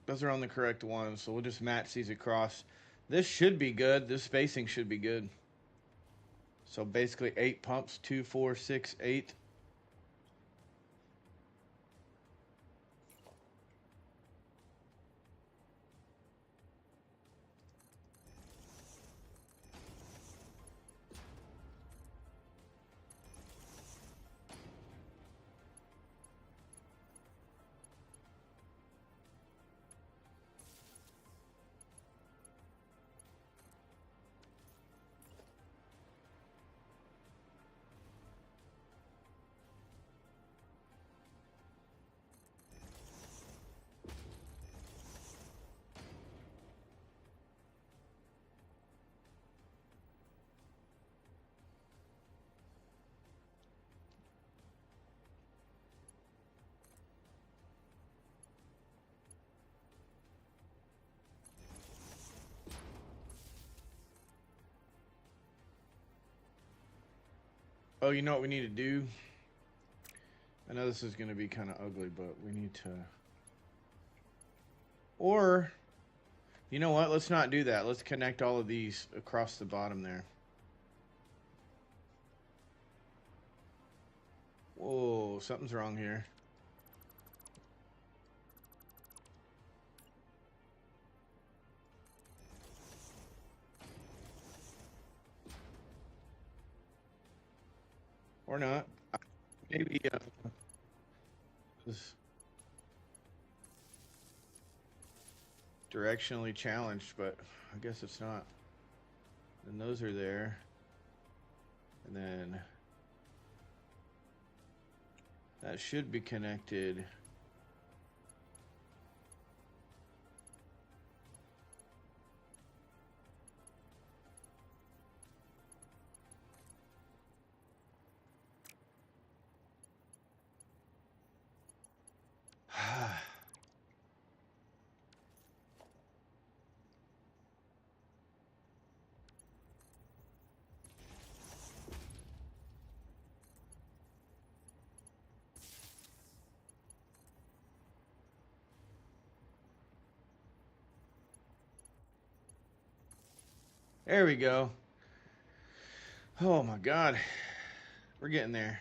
Those are on the correct ones. So we'll just match these across. This should be good. This spacing should be good. So basically 8 pumps, 2, 4, 6, 8. Oh, you know what we need to do? I know this is going to be kind of ugly, but we need to... Or, you know what? Let's not do that. Let's connect all of these across the bottom there. Whoa, something's wrong here. Or not. Maybe this directionally challenged, but I guess it's not. And those are there. And then that should be connected. There we go. Oh my God. We're getting there.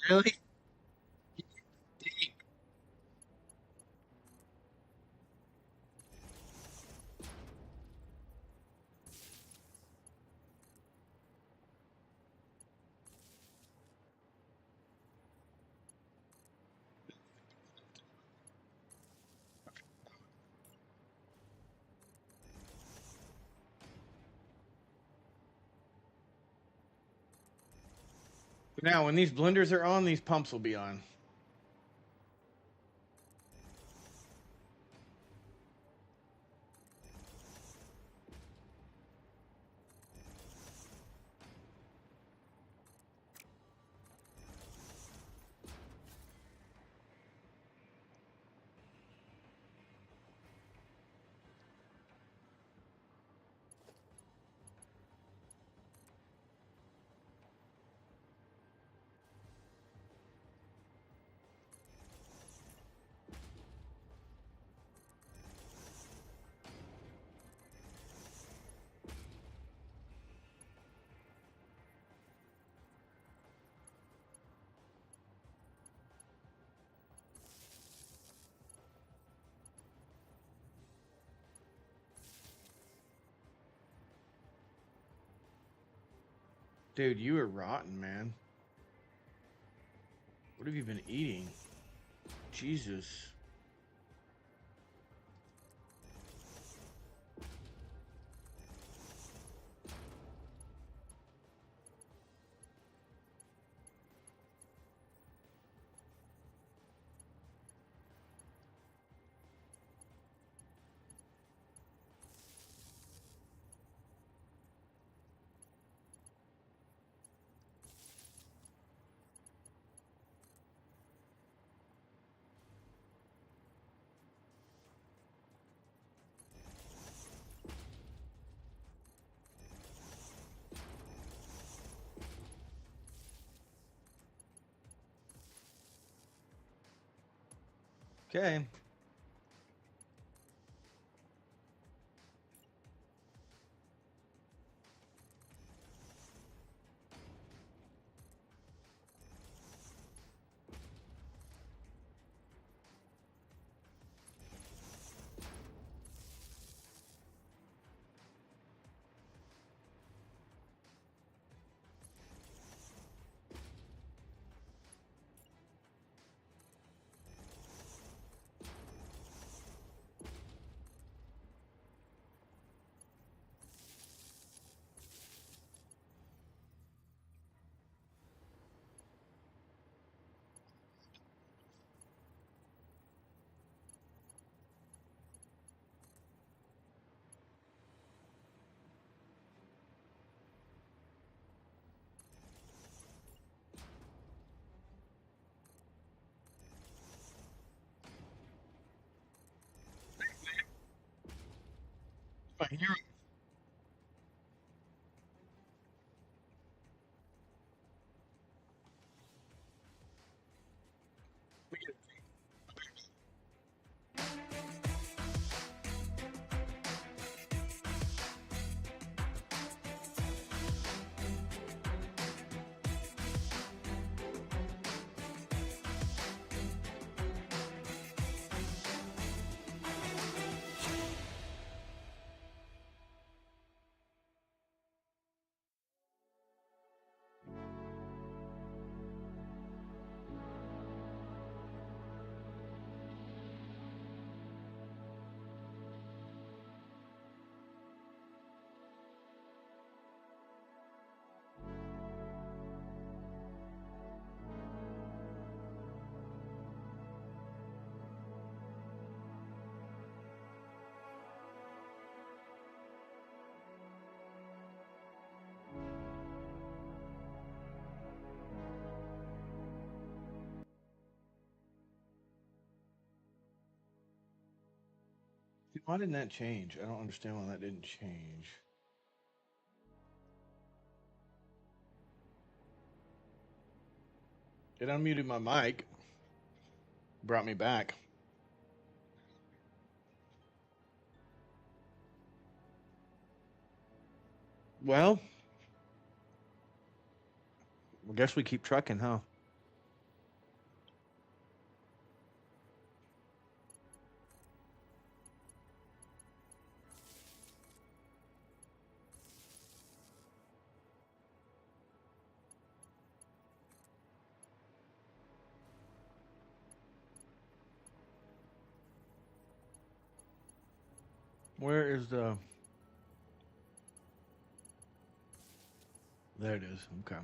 Really? Now, when these blenders are on, these pumps will be on. Dude, you are rotten, man. What have you been eating? Jesus. Okay. My hero. Why didn't that change? I don't understand why that didn't change. It unmuted my mic, brought me back. Well, I guess we keep trucking, huh? Where is the... There it is. Okay.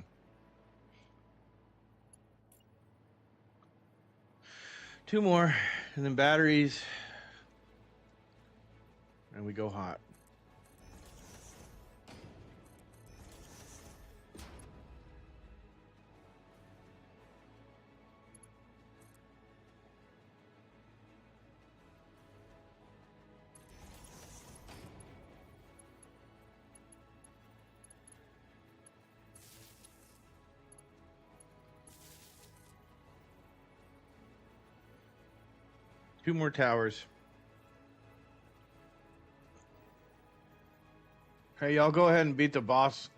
Two more, and then batteries, and we go hot. Two more towers. Hey, y'all go ahead and beat the boss.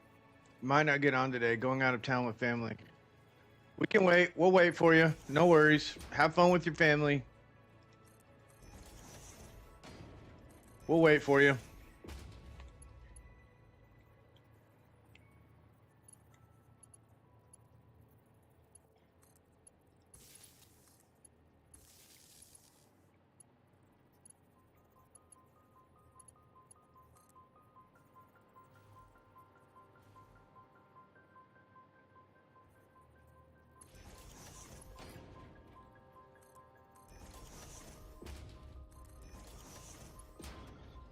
Might not get on today, going out of town with family. We can wait. We'll wait for you. No worries. Have fun with your family. We'll wait for you.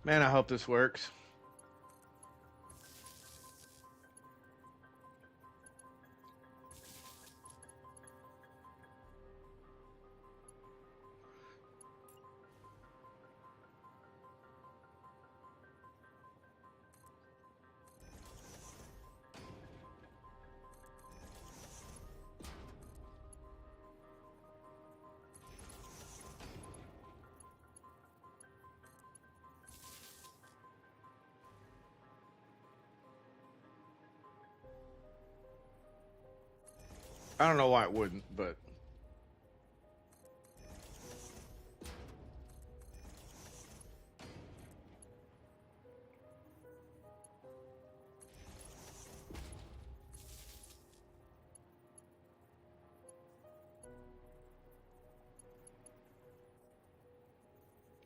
Man, I hope this works. I don't know why it wouldn't, but...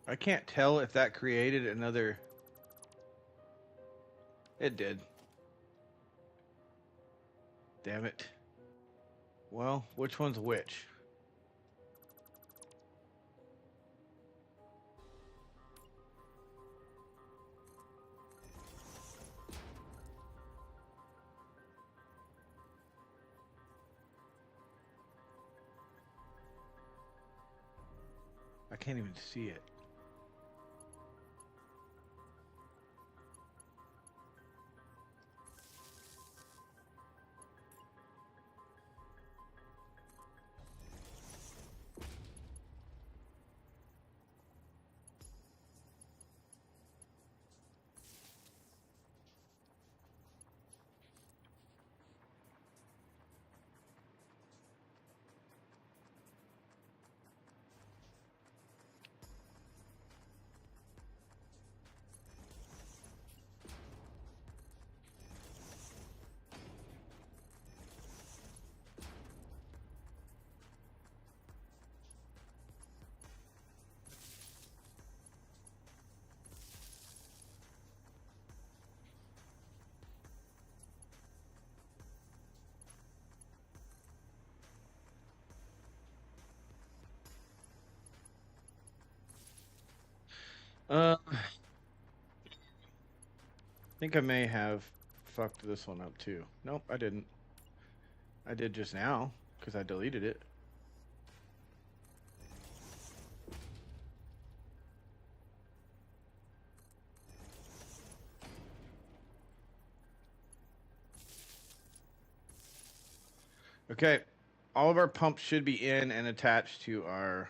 I can't tell if that created another... It did. Damn it. Well, which one's which? I can't even see it. I think I may have fucked this one up too. Nope, I didn't. I did just now, because I deleted it. Okay, all of our pumps should be in and attached to our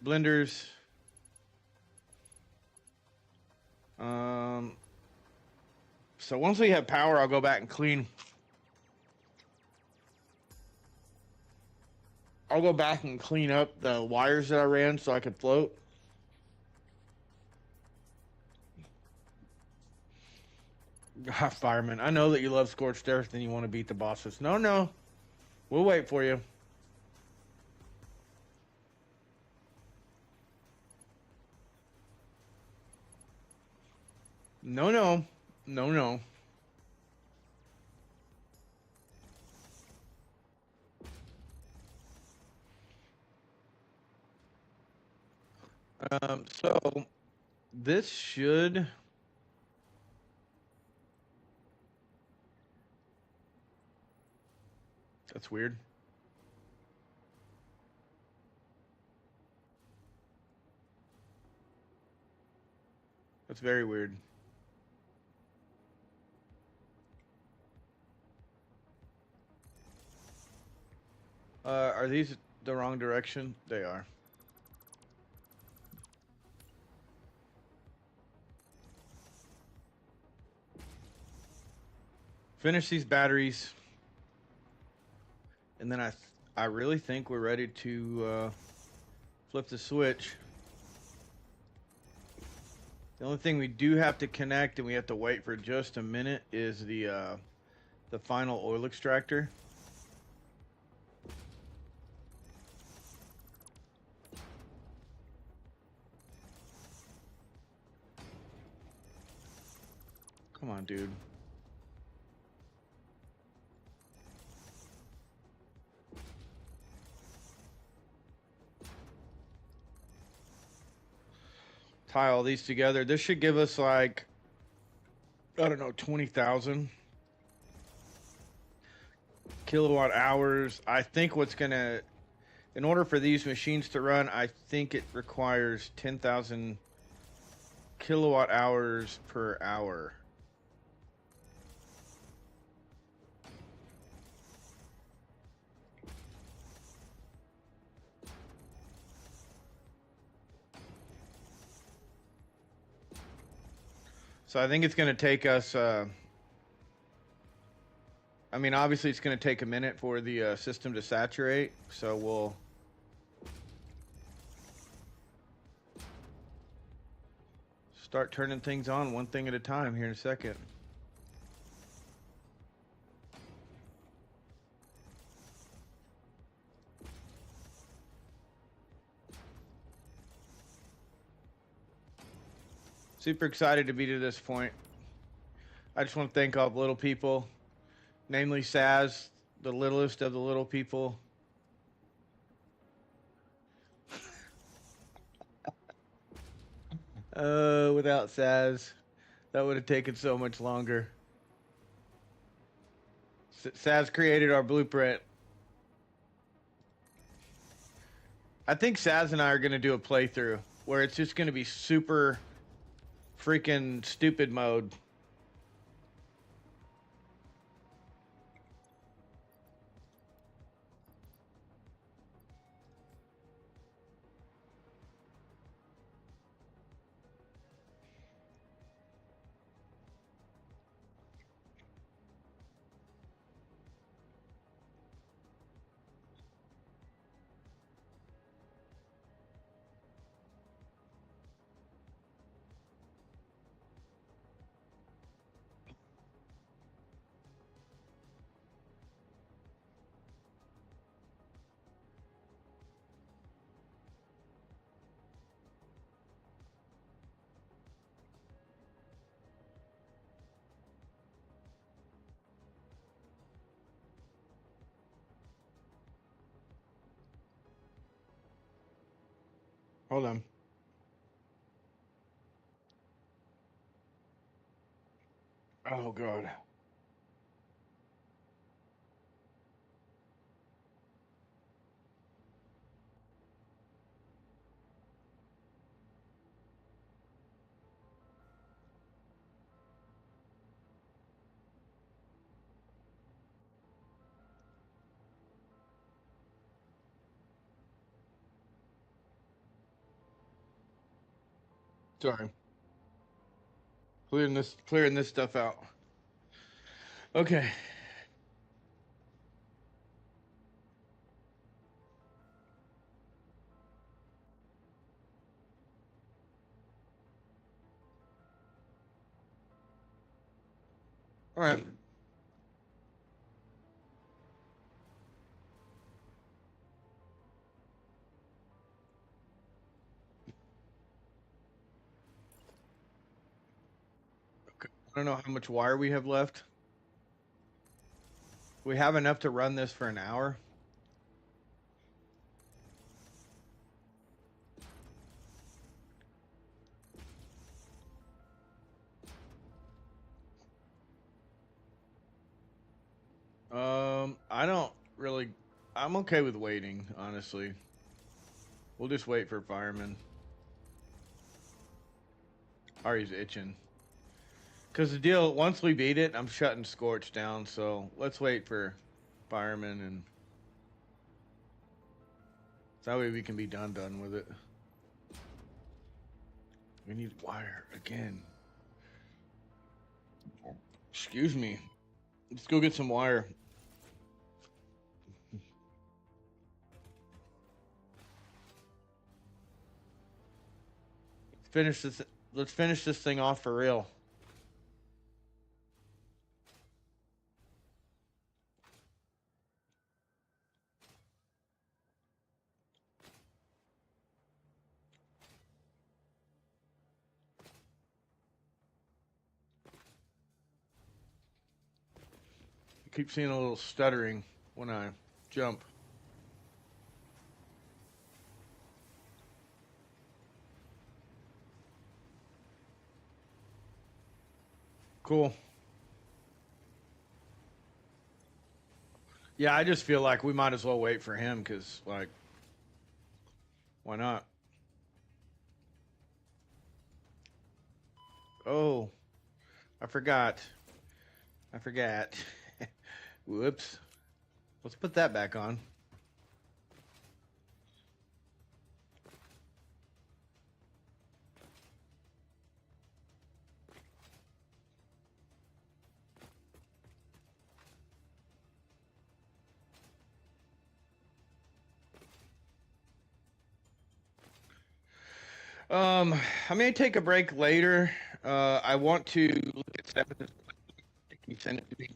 blenders. So once we have power, I'll go back and clean. I'll go back and clean up the wires that I ran so I could float. God, fireman, I know that you love scorched earth and you want to beat the bosses. No, no. We'll wait for you. No, no. No, no. So this should. That's weird. That's very weird. Are these the wrong direction? They are. Finish these batteries. And then I really think we're ready to flip the switch. The only thing we do have to connect, and we have to wait for just a minute, is the final oil extractor. Come on, dude. Tie all these together. This should give us like, I don't know, 20,000 kilowatt hours. I think what's gonna, in order for these machines to run, I think it requires 10,000 kilowatt hours per hour. So I think it's going to take us, I mean, obviously it's going to take a minute for the system to saturate. So we'll start turning things on one thing at a time here in a second. Super excited to be to this point. I just want to thank all the little people, namely Saz, the littlest of the little people. Without Saz, that would have taken so much longer. Saz created our blueprint. I think Saz and I are going to do a playthrough where it's just going to be super freaking stupid mode. Hold on. Oh, God. Sorry. Clearing this stuff out. Okay. All right. I don't know how much wire we have left. We have enough to run this for an hour. I don't really. I'm okay with waiting, honestly. We'll just wait for firemen. Ari's itching. Because the deal, once we beat it, I'm shutting Scorch down, so let's wait for firemen, and so that way we can be done with it. We need wire again. Excuse me. Let's go get some wire. Finish this. Let's finish this thing off for real. I keep seeing a little stuttering when I jump. Cool. Yeah, I just feel like we might as well wait for him because, like, why not? Oh, I forgot. I forgot. Whoops. Let's put that back on. I may take a break later. I want to look at stuff. He sent it to me.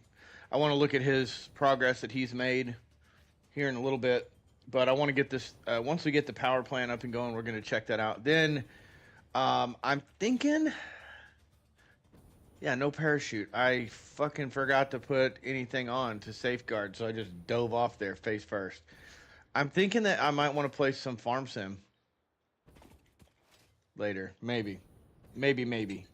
I want to look at his progress that he's made here in a little bit, but I want to get this. Once we get the power plant up and going, we're going to check that out. Then, I'm thinking. Yeah, no parachute. I fucking forgot to put anything on to safeguard, so I just dove off there face first. I'm thinking that I might want to play some farm sim later. Maybe. Maybe.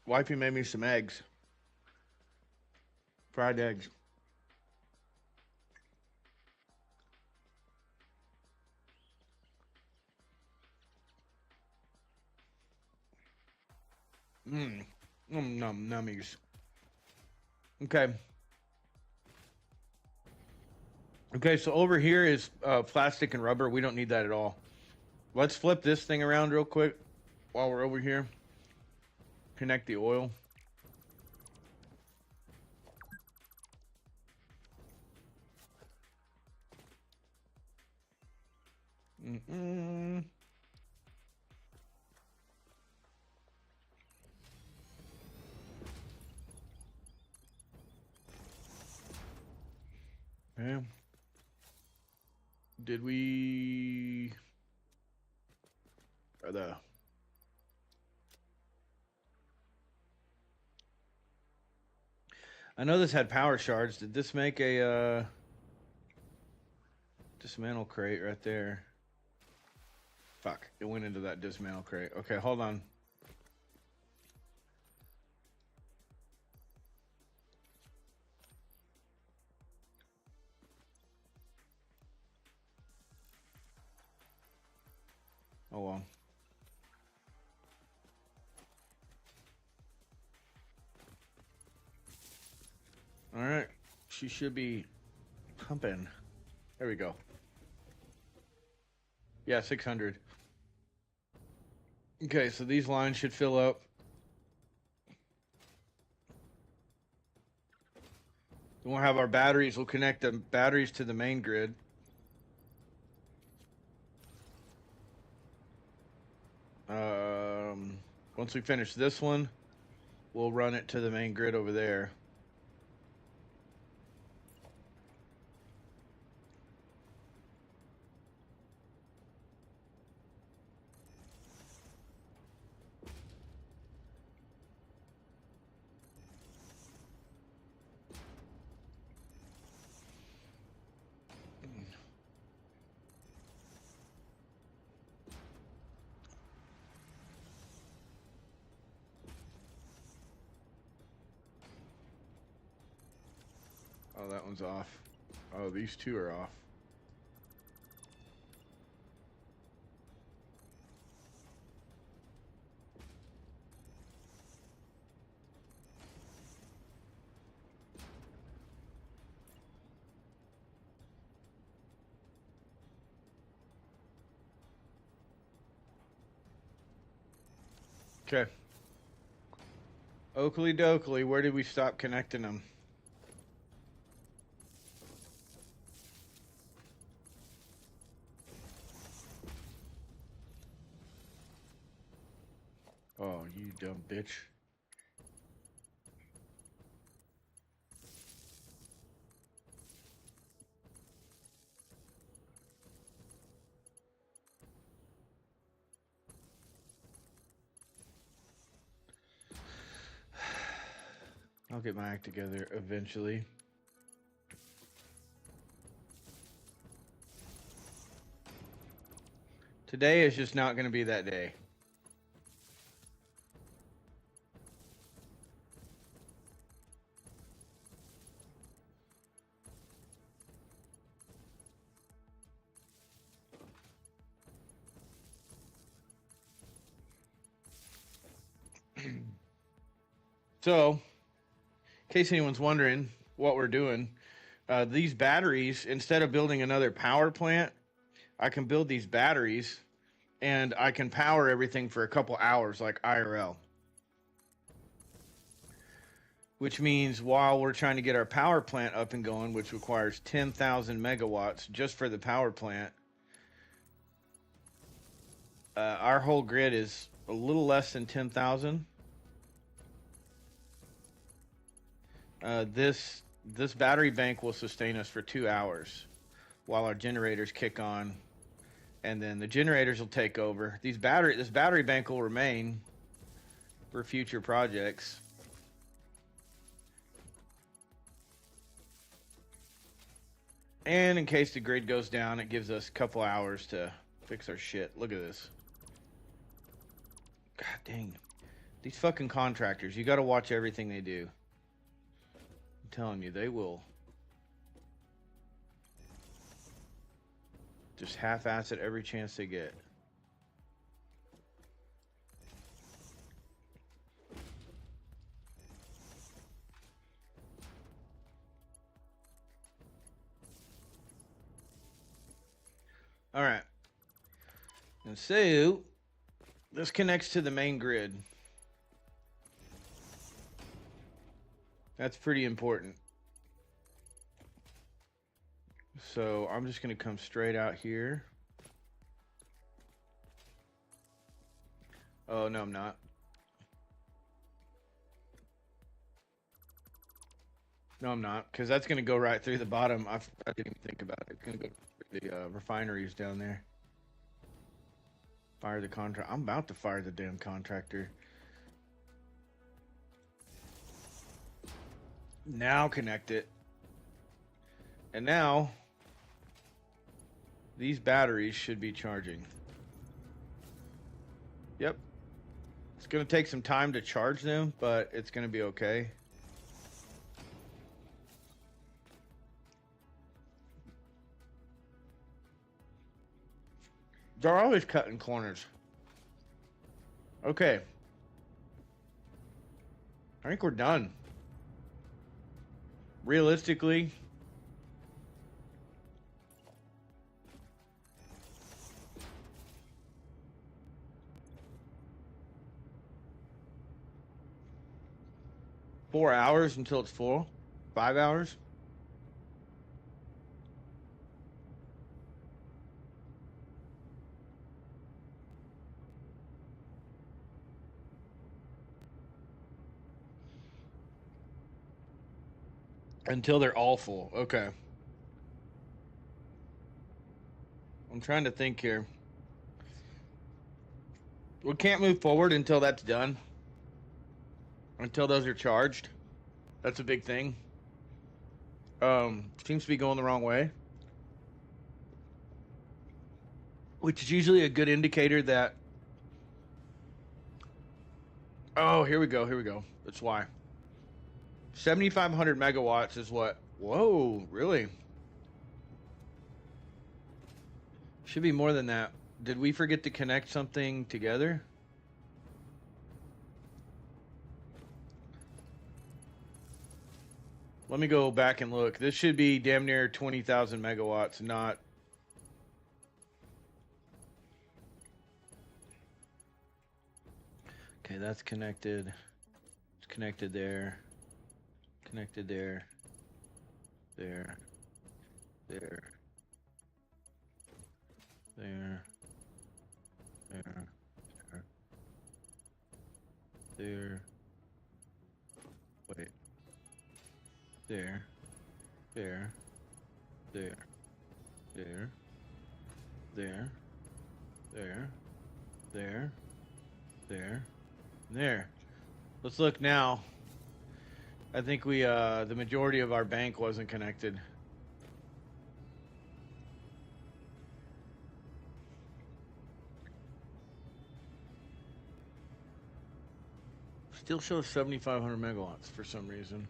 Wifey made me some eggs. Fried eggs. Mmm. Nummies. Okay. Okay, so over here is plastic and rubber. We don't need that at all. Let's flip this thing around real quick while we're over here. Connect the oil. Mm-mm. Yeah. Did we... Or the... I know this had power shards. Did this make a dismantle crate right there? Fuck, it went into that dismantle crate. Okay, hold on. Oh well. All right, she should be pumping. There we go. Yeah, 600. Okay, so these lines should fill up. Then we'll have our batteries. We'll connect the batteries to the main grid. Once we finish this one, we'll run it to the main grid over there. Oh, that one's off. Oh, these two are off. Okay. Oakley dokley, where did we stop connecting them? Oh, you dumb bitch. I'll get my act together eventually. Today is just not going to be that day. So, in case anyone's wondering what we're doing, these batteries, instead of building another power plant, I can build these batteries and I can power everything for a couple hours like IRL. Which means while we're trying to get our power plant up and going, which requires 10,000 megawatts just for the power plant, our whole grid is a little less than 10,000. This battery bank will sustain us for 2 hours while our generators kick on, and then the generators will take over. This battery bank will remain for future projects. And in case the grid goes down, it gives us a couple hours to fix our shit. Look at this. God dang. These fucking contractors, you gotta watch everything they do. I'm telling you, they will just half-ass it every chance they get. All right. And so, this connects to the main grid. That's pretty important. So, I'm just going to come straight out here. Oh, no, I'm not. No, I'm not, because that's going to go right through the bottom. I didn't even think about it. It's going to go through the refineries down there. Fire the contract. I'm about to fire the damn contractor. Now connect it. And now, these batteries should be charging. Yep. It's going to take some time to charge them, but it's going to be okay. They're always cutting corners. Okay. I think we're done. Realistically, $4 hours until it's full. 5 hours. Until they're all full. Okay. I'm trying to think here. We can't move forward until that's done. Until those are charged. That's a big thing. Seems to be going the wrong way. Which is usually a good indicator that... Oh, here we go. Here we go. That's why. 7,500 megawatts is what? Whoa, really? Should be more than that. Did we forget to connect something together? Let me go back and look. This should be damn near 20,000 megawatts, not... Okay, that's connected. It's connected there. Connected there. There. There. There. There. There. There. Wait. There. There. There. There. There. There. There. There. There. Let's look now. I think we, the majority of our bank wasn't connected. Still shows 7,500 megawatts for some reason.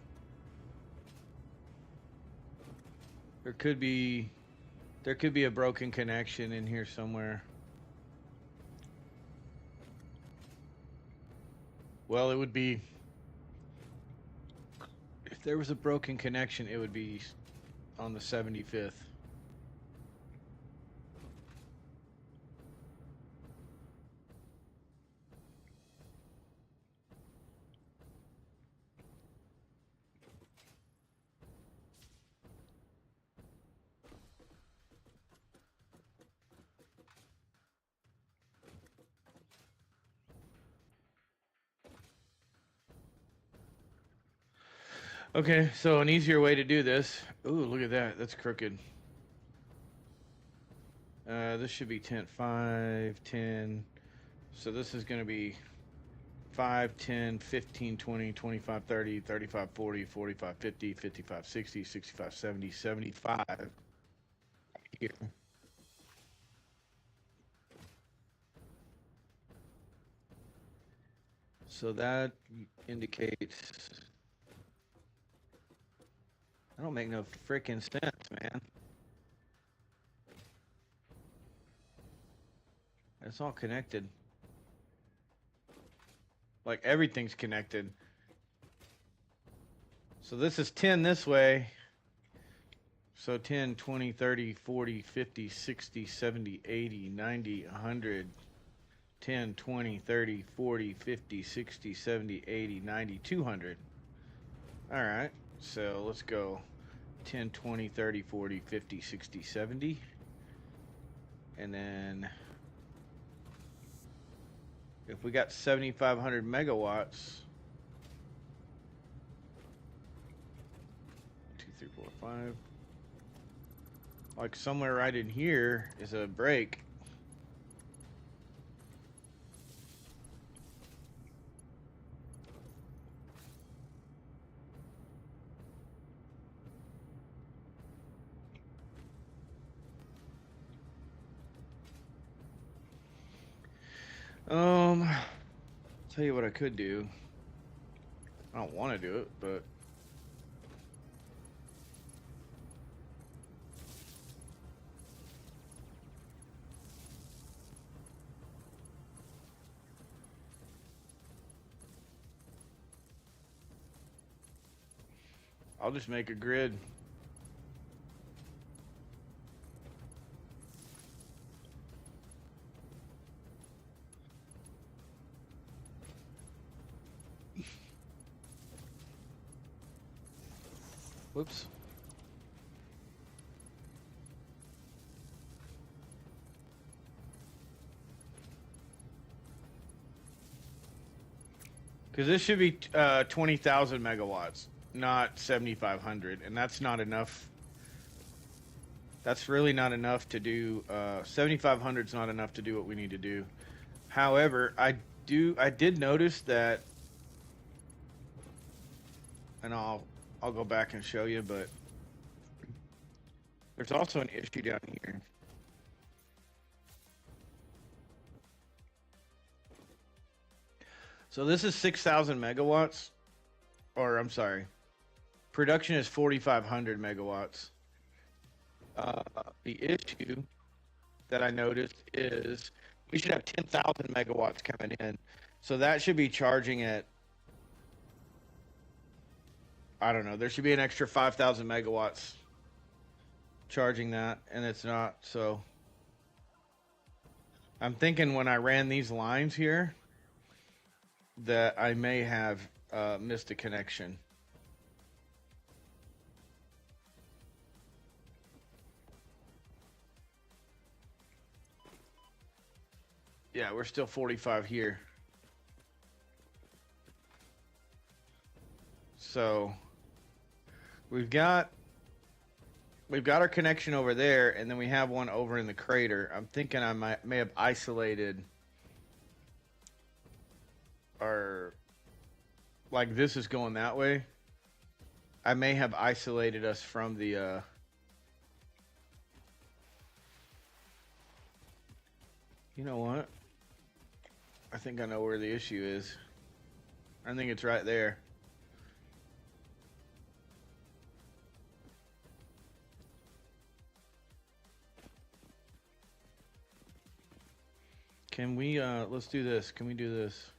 There could be a broken connection in here somewhere. Well, it would be, if there was a broken connection, it would be on the 75th. Okay, so an easier way to do this. Ooh, look at that. That's crooked. This should be 10, 5, 10. So this is going to be 5, 10, 15, 20, 25, 30, 35, 40, 45, 50, 55, 60, 65, 70, 75. Here. So that indicates... That don't make no freaking sense, man. It's all connected. Like everything's connected. So this is 10 this way. So 10, 20, 30, 40, 50, 60, 70, 80, 90, 100. 10, 20, 30, 40, 50, 60, 70, 80, 90, 200. All right. So let's go 10, 20, 30, 40, 50, 60, 70. And then if we got 7,500 megawatts, 2, 3, 4, 5. Like somewhere right in here is a break. Tell you what I could do. I don't want to do it, but I'll just make a grid. Whoops. Because this should be 20,000 megawatts. not 7,500, and that's not enough. That's really not enough to do. 7,500 is not enough to do what we need to do. However, I did notice that, and I'll go back and show you, but there's also an issue down here. So this is 6,000 megawatts, or I'm sorry, production is 4,500 megawatts. The issue that I noticed is we should have 10,000 megawatts coming in. So that should be charging at, I don't know, there should be an extra 5,000 megawatts charging that, and it's not. So I'm thinking when I ran these lines here that I may have missed a connection. Yeah, we're still 45 here. So we've got our connection over there, and then we have one over in the crater. I'm thinking I may have isolated our, like this is going that way. I may have isolated us from the you know what? I think I know where the issue is. I think it's right there. Can we, let's do this. Can we do this?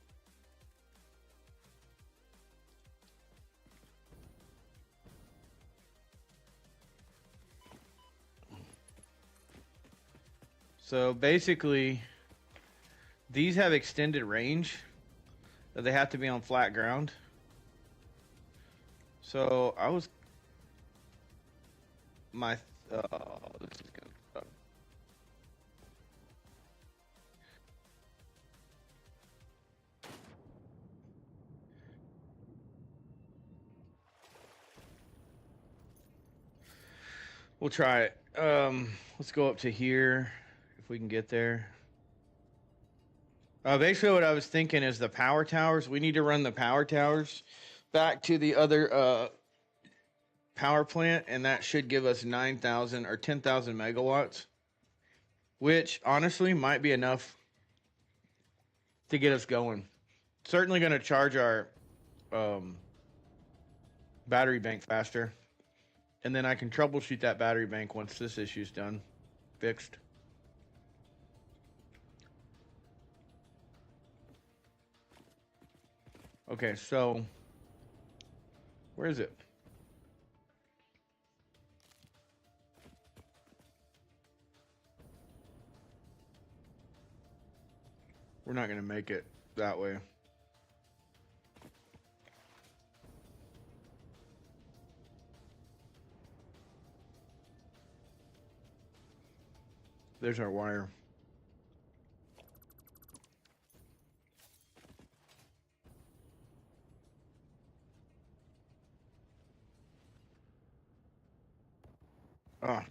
So basically, these have extended range, that they have to be on flat ground. So I was, this is gonna, we'll try it. Let's go up to here if we can get there. Basically, what I was thinking is the power towers. We need to run the power towers back to the other power plant, and that should give us 9,000 or 10,000 megawatts, which honestly might be enough to get us going. Certainly going to charge our battery bank faster, and then I can troubleshoot that battery bank once this issue's done, fixed. Okay, so where is it? We're not going to make it that way. There's our wire. Ah.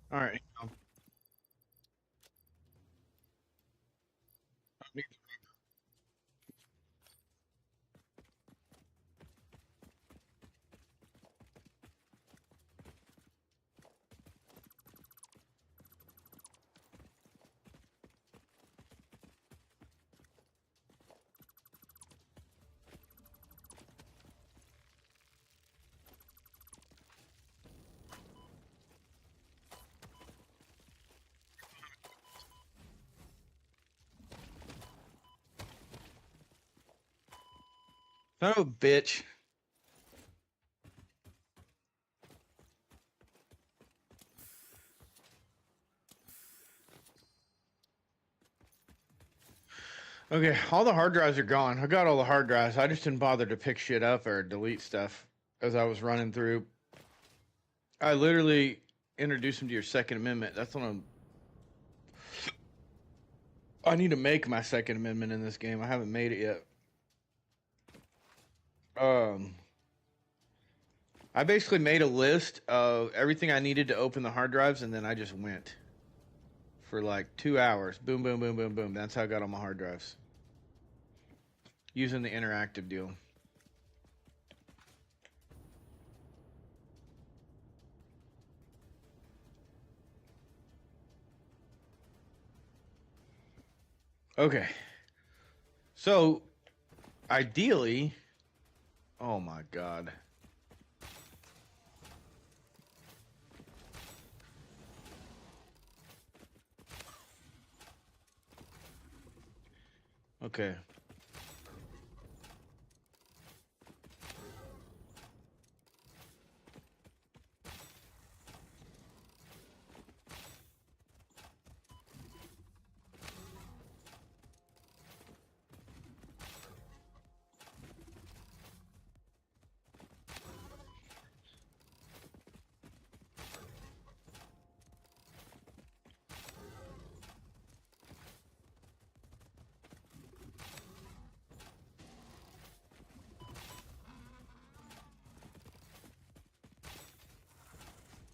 All right. Son of a bitch. Okay, all the hard drives are gone. I got all the hard drives. I just didn't bother to pick shit up or delete stuff as I was running through. I literally introduced him to your Second Amendment. That's what I need to make my Second Amendment in this game. I haven't made it yet. I basically made a list of everything I needed to open the hard drives, and then I just went for like 2 hours. Boom, boom, boom, boom, boom. That's how I got on my hard drives. Using the interactive deal. Okay. So, ideally, oh my God. Okay.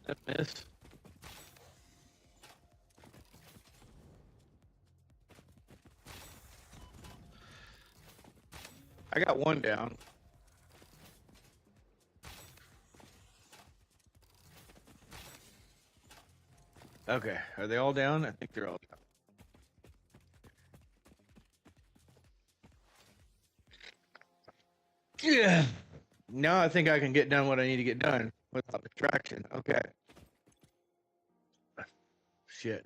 That missed. I got one down. Okay. Are they all down? I think they're all down. Yeah. Now I think I can get done what I need to get done without distraction. Okay. Shit.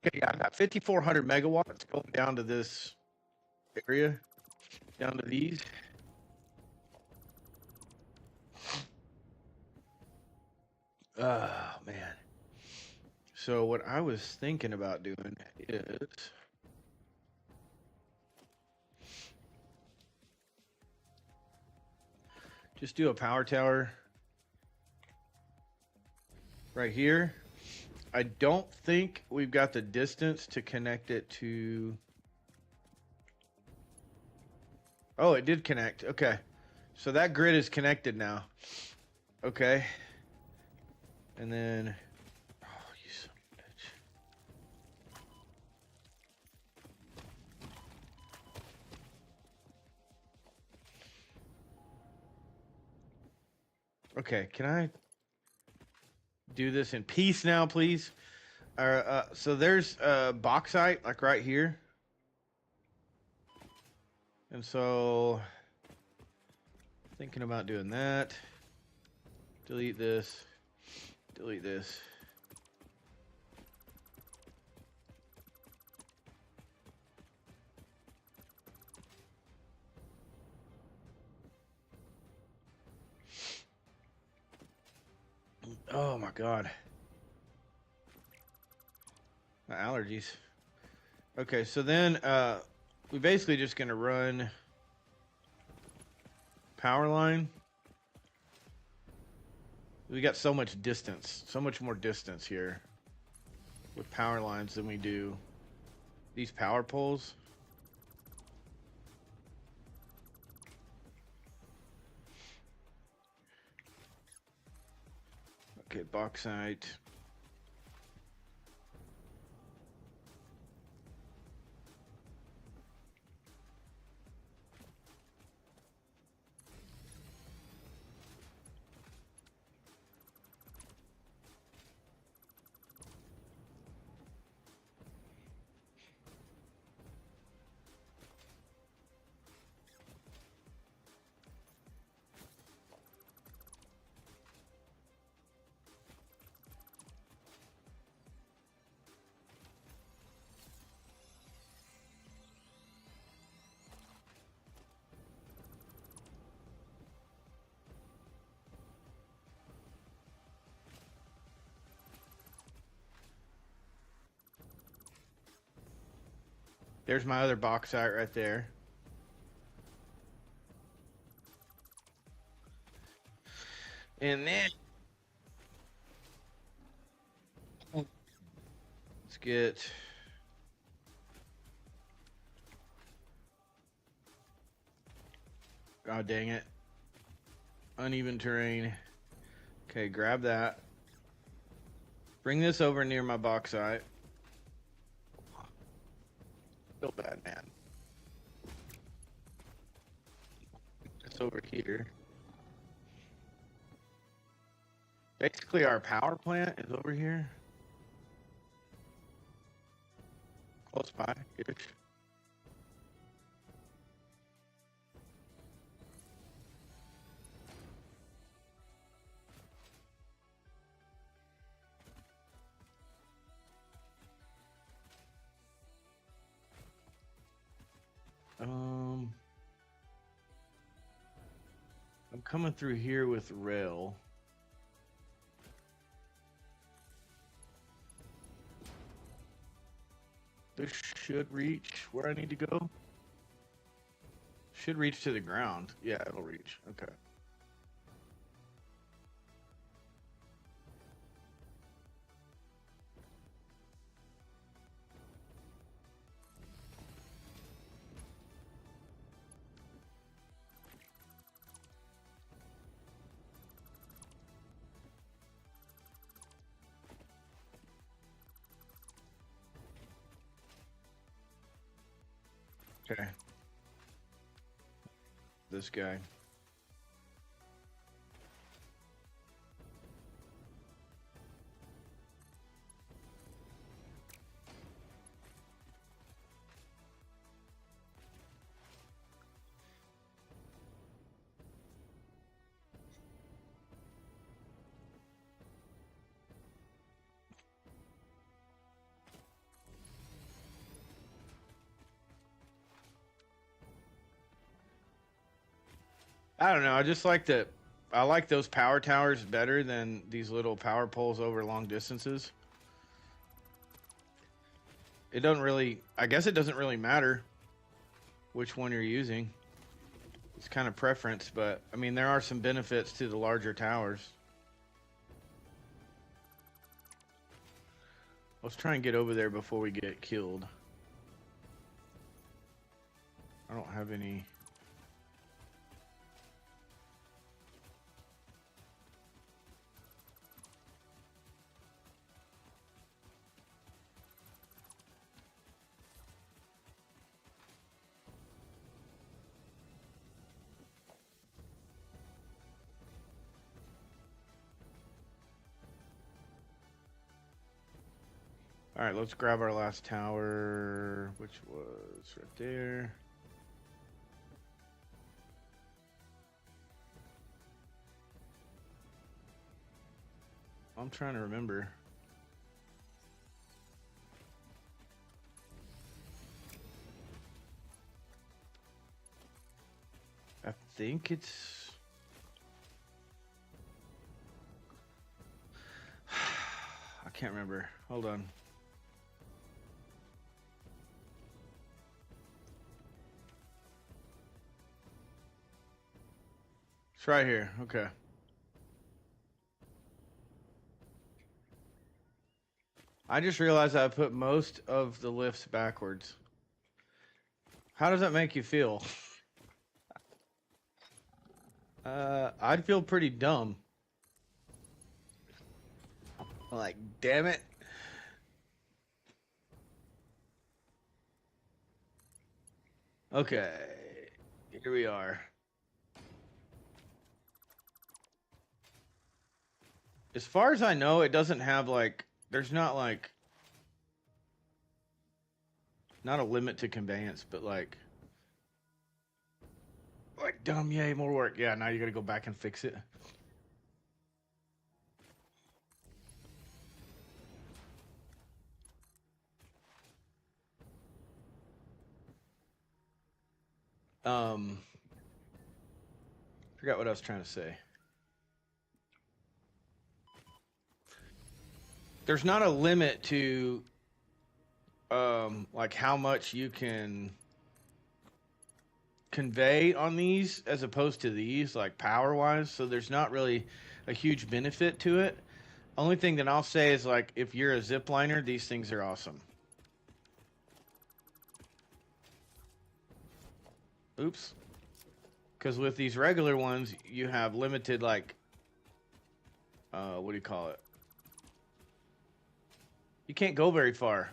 Okay, yeah, I got 5,400 megawatts going down to this area, down to these. Oh, man. So what I was thinking about doing is just do a power tower right here. I don't think we've got the distance to connect it to... Oh, it did connect. Okay. So that grid is connected now. Okay. And then... Oh, you son of a bitch. Okay, can I do this in peace now, please? So there's bauxite, like right here. And so, thinking about doing that. Delete this. Delete this. Oh my God. My allergies. Okay, so then we're basically just gonna run power line. We got so much distance, so much more distance here with power lines than we do these power poles. Okay, bauxite. There's my other bauxite right there. And then let's get oh dang it. Uneven terrain. Okay, grab that. Bring this over near my bauxite. Feel bad, man. It's over here. Basically, our power plant is over here. Close by. Ish. I'm coming through here with rail. This should reach where I need to go. Should reach to the ground. Yeah, it'll reach. Okay. Okay. This guy. I don't know. I just like that. I like those power towers better than these little power poles over long distances. It doesn't really, I guess it doesn't really matter which one you're using. It's kind of preference, but I mean, there are some benefits to the larger towers. Let's try and get over there before we get killed. I don't have any. All right, let's grab our last tower, which was right there. I'm trying to remember. I think it's... I can't remember. Hold on. It's right here. Okay. I just realized I put most of the lifts backwards. How does that make you feel? I'd feel pretty dumb. Like, damn it. Okay. Here we are. As far as I know, it doesn't have like, there's not like, not a limit to conveyance, but like dumb, yay, more work. Yeah, now you gotta go back and fix it. Forgot what I was trying to say. There's not a limit to like how much you can convey on these as opposed to these, like power wise. So there's not really a huge benefit to it. Only thing that I'll say is, like, if you're a zip liner, these things are awesome. Oops. Because with these regular ones, you have limited, like, what do you call it? You can't go very far.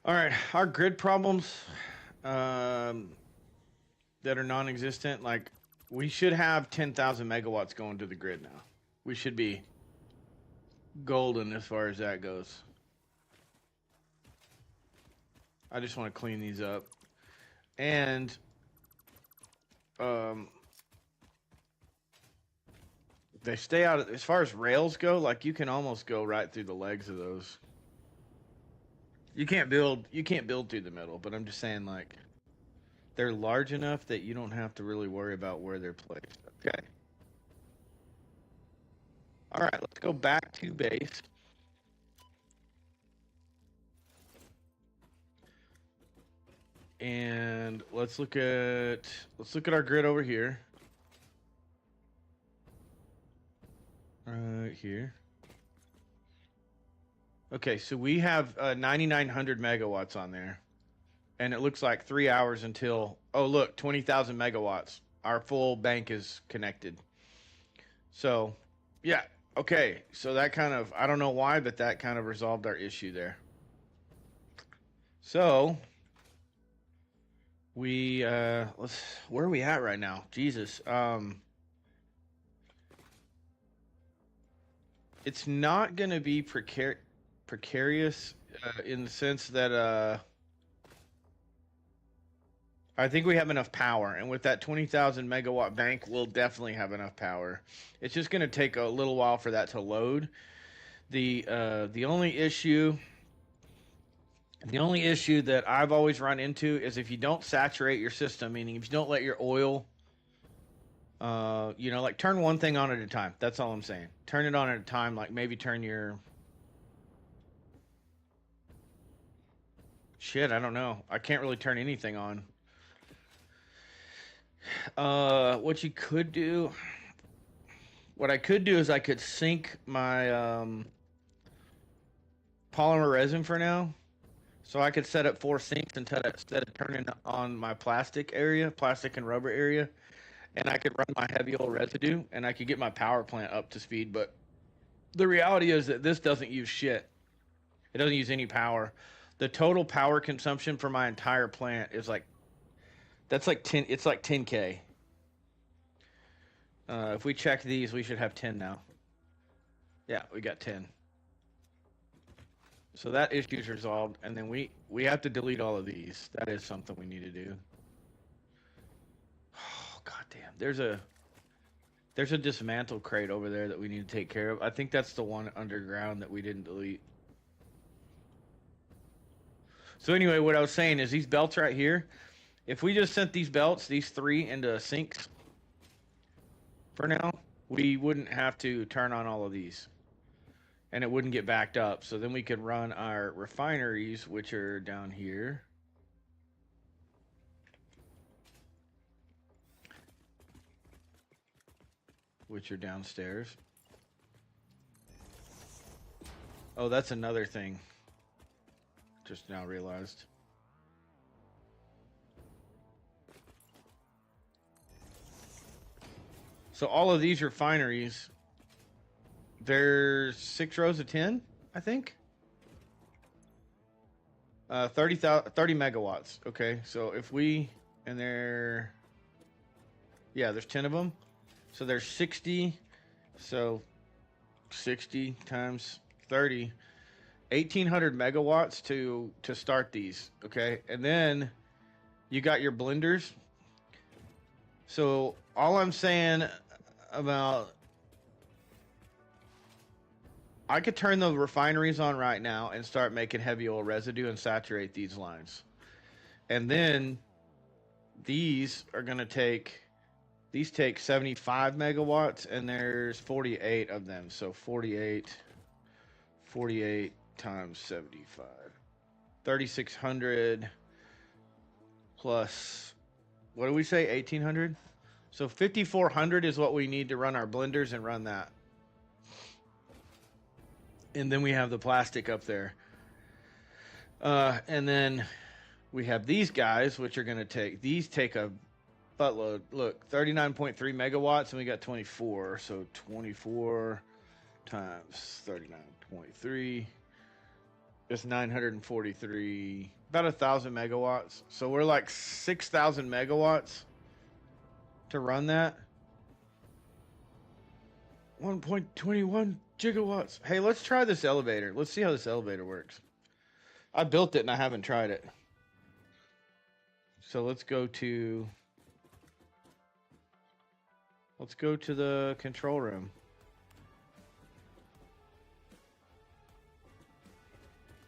All right, our grid problems that are non-existent, like, we should have 10,000 megawatts going to the grid now. We should be golden as far as that goes. I just want to clean these up. And they stay out as far as rails go, like, you can almost go right through the legs of those. You can't build through the middle, but I'm just saying, like, they're large enough that you don't have to really worry about where they're placed. Okay. All right, let's go back to base. And let's look at our grid over here. Right here. Okay, so we have 9,900 megawatts on there. And it looks like 3 hours until, oh, look, 20,000 megawatts. Our full bank is connected. So, yeah, okay. So that kind of, I don't know why, but that kind of resolved our issue there. So, we, where are we at right now? Jesus. It's not going to be precarious in the sense that, I think we have enough power, and with that 20,000 megawatt bank, we'll definitely have enough power. It's just going to take a little while for that to load. The only issue that I've always run into is if you don't saturate your system, meaning if you don't let your oil, like, turn one thing on at a time. That's all I'm saying. Turn it on at a time. Like, maybe turn your shit. I don't know. I can't really turn anything on. What I could do is I could sink my polymer resin for now. So I could set up 4 sinks instead of turning on my plastic and rubber area. And I could run my heavy oil residue, and I could get my power plant up to speed. But the reality is that this doesn't use shit. It doesn't use any power. The total power consumption for my entire plant is like, it's like 10K. If we check these, we should have 10 now. Yeah, we got 10. So that issue's resolved, and then we have to delete all of these. That is something we need to do. Oh, goddamn. There's a dismantle crate over there that we need to take care of. I think that's the one underground that we didn't delete. So anyway, what I was saying is these belts right here, if we just sent these belts, these 3, into sinks for now, we wouldn't have to turn on all of these. And it wouldn't get backed up. So then we could run our refineries, which are down here. Which are downstairs. Oh, that's another thing. Just now realized. So all of these refineries, there's 6 rows of 10, I think. 30 megawatts. Okay, so if we, and there, yeah, there's 10 of them. So there's 60. So 60 times 30 1,800 megawatts to start these. Okay, and then you got your blenders. So all I'm saying about, I could turn the refineries on right now and start making heavy oil residue and saturate these lines. And then these are going to take, these take 75 megawatts and there's 48 of them. So 48 times 75. 3,600 plus, what do we say, 1,800? So 5,400 is what we need to run our blenders and run that. And then we have the plastic up there. And then we have these guys, which are going to take, these take a buttload. Look, 39.3 megawatts, and we got 24. So 24 times 39.3 is 943, about 1,000 megawatts. So we're like 6,000 megawatts to run that. 1.21 gigawatts. Hey, let's try this elevator. Let's see how this elevator works. I built it and I haven't tried it. So let's go to the control room.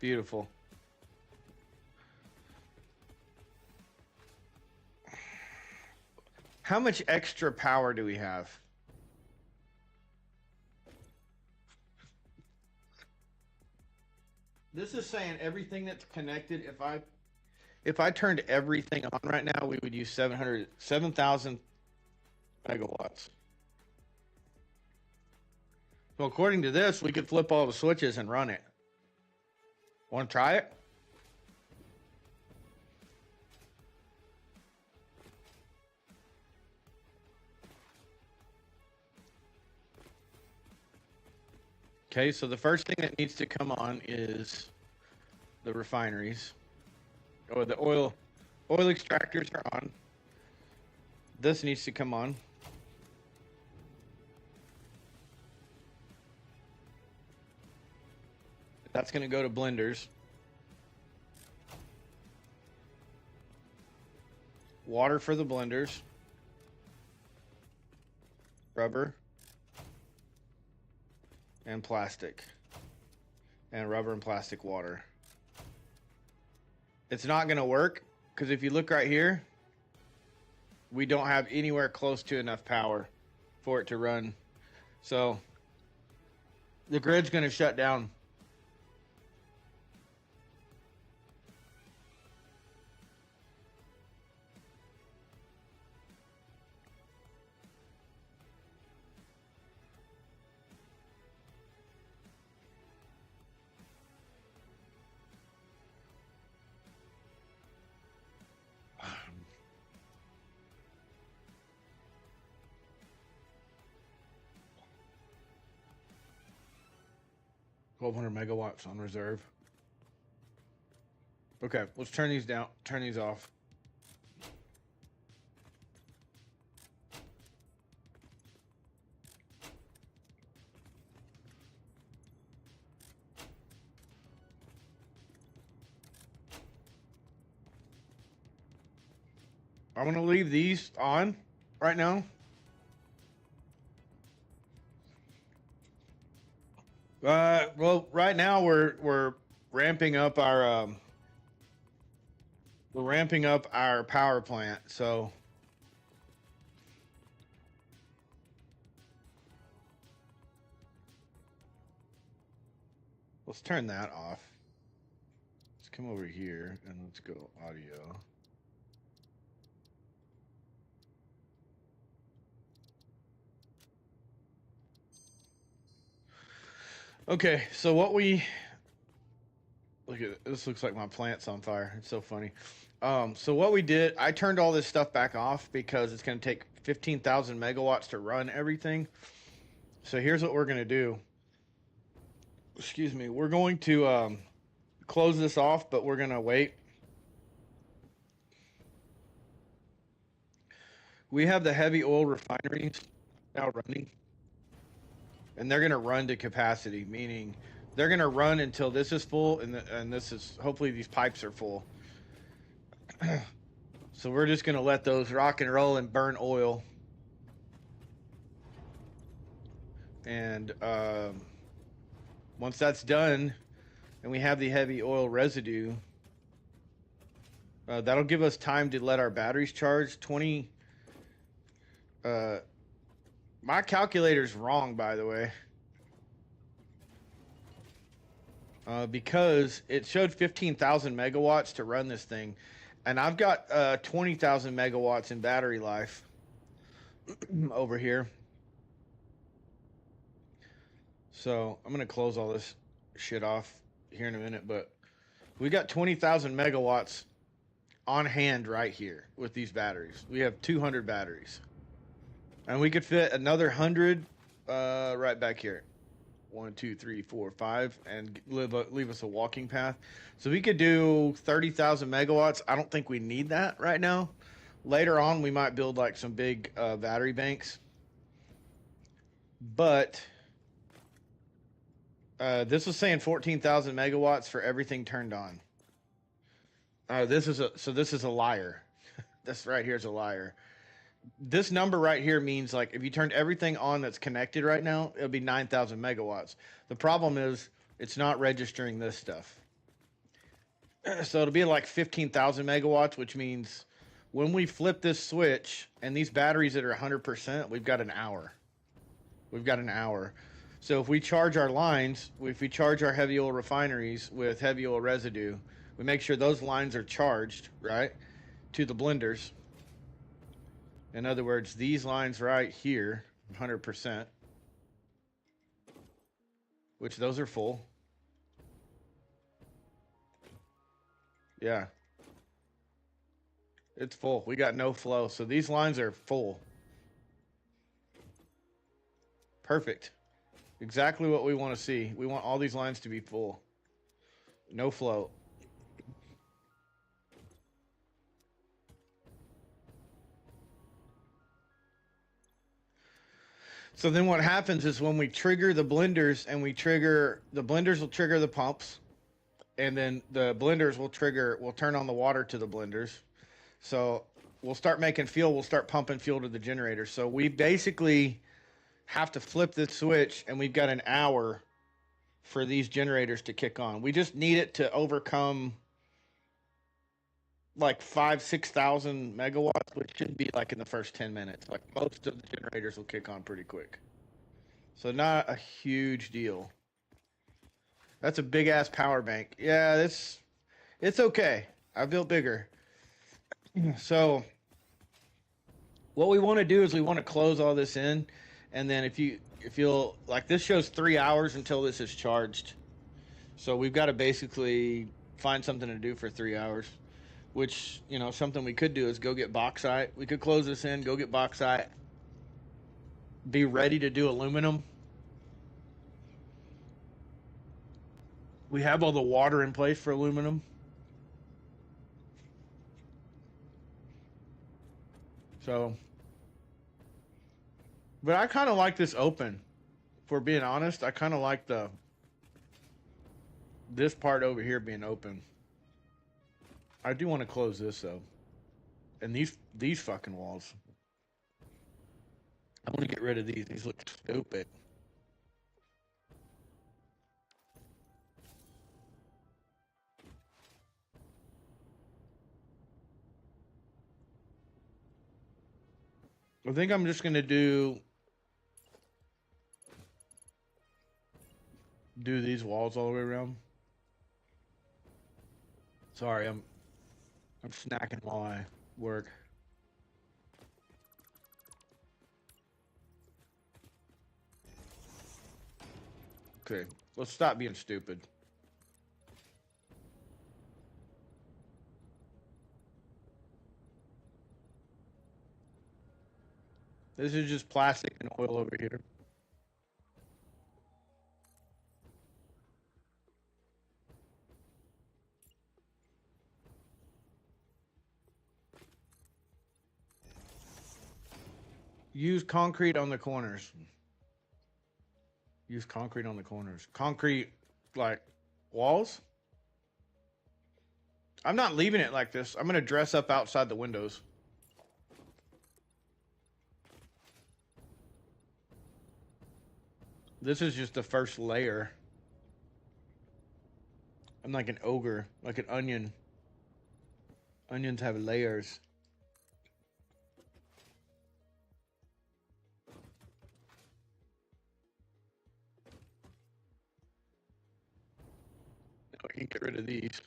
Beautiful. How much extra power do we have? This is saying everything that's connected. If I turned everything on right now, we would use 7,000 megawatts. So according to this, we could flip all the switches and run it. Want to try it? Okay, so the first thing that needs to come on is the refineries. Or the oil extractors are on. This needs to come on. That's going to go to blenders. Water for the blenders. Rubber. And plastic. And rubber and plastic water. It's not going to work because if you look right here, we don't have anywhere close to enough power for it to run. So the grid's going to shut down. $1,200 megawatts on reserve. Okay, let's turn these down. Turn these off. I'm gonna leave these on right now. Well, right now we're ramping up our power plant. So let's turn that off. Let's come over here and let's go audio. Okay, so what we look at this, looks like my plant's on fire. It's so funny. So what we did, I turned all this stuff back off because it's going to take 15,000 megawatts to run everything. So here's what we're going to do. Excuse me. We're going to close this off, but we're going to wait. We have the heavy oil refineries now running. And they're going to run to capacity, meaning they're gonna run until this is full, and this is hopefully these pipes are full. So we're just gonna let those rock and roll and burn oil. And once that's done, and we have the heavy oil residue, that'll give us time to let our batteries charge. 20. My calculator's wrong, by the way. Because it showed 15,000 megawatts to run this thing, and I've got 20,000 megawatts in battery life over here. So I'm gonna close all this shit off here in a minute, but we got 20,000 megawatts on hand right here with these batteries. We have 200 batteries, and we could fit another 100 right back here. 1, 2, 3, 4, 5, and leave us a walking path. So we could do 30,000 megawatts. I don't think we need that right now. Later on, we might build like some big battery banks. But this was saying 14,000 megawatts for everything turned on. This is a liar. This right here is a liar. This number right here means like if you turned everything on that's connected right now, it'll be 9,000 megawatts. The problem is it's not registering this stuff. So it'll be like 15,000 megawatts, which means when we flip this switch and these batteries that are 100%, we've got an hour. We've got an hour. So if we charge our lines, if we charge our heavy oil refineries with heavy oil residue, we make sure those lines are charged, right, to the blenders. In other words, these lines right here, 100%, which those are full. Yeah. It's full. We got no flow. So these lines are full. Perfect. Exactly what we want to see. We want all these lines to be full. No flow. So then what happens is when we trigger the blenders and the blenders will trigger the pumps, and then the blenders will turn on the water to the blenders. So we'll start making fuel. We'll start pumping fuel to the generator. So we basically have to flip this switch, and we've got an hour for these generators to kick on. We just need it to overcome like 6,000 megawatts, which should be like in the first 10 minutes. Like most of the generators will kick on pretty quick. So not a huge deal. That's a big ass power bank. Yeah, it's okay. I built bigger. So what we want to do is we want to close all this in, and then if you'll like, this shows 3 hours until this is charged. So we've got to basically find something to do for 3 hours. Which, you know, something we could do is go get bauxite. We could close this in, go get bauxite, be ready to do aluminum. We have all the water in place for aluminum. So, but I kind of like this open. For being honest, I kind of like this part over here being open. I do want to close this though. And these fucking walls. I want to get rid of these. These look stupid. I think I'm just going to do these walls all the way around. Sorry, I'm snacking while I work. Okay, let's stop being stupid. This is just plastic and oil over here. Use concrete on the corners. Use concrete on the corners. Concrete like walls. I'm not leaving it like this. I'm gonna dress up outside the windows. This is just the first layer. I'm like an ogre, like an onion. Onions have layers. I can get rid of these.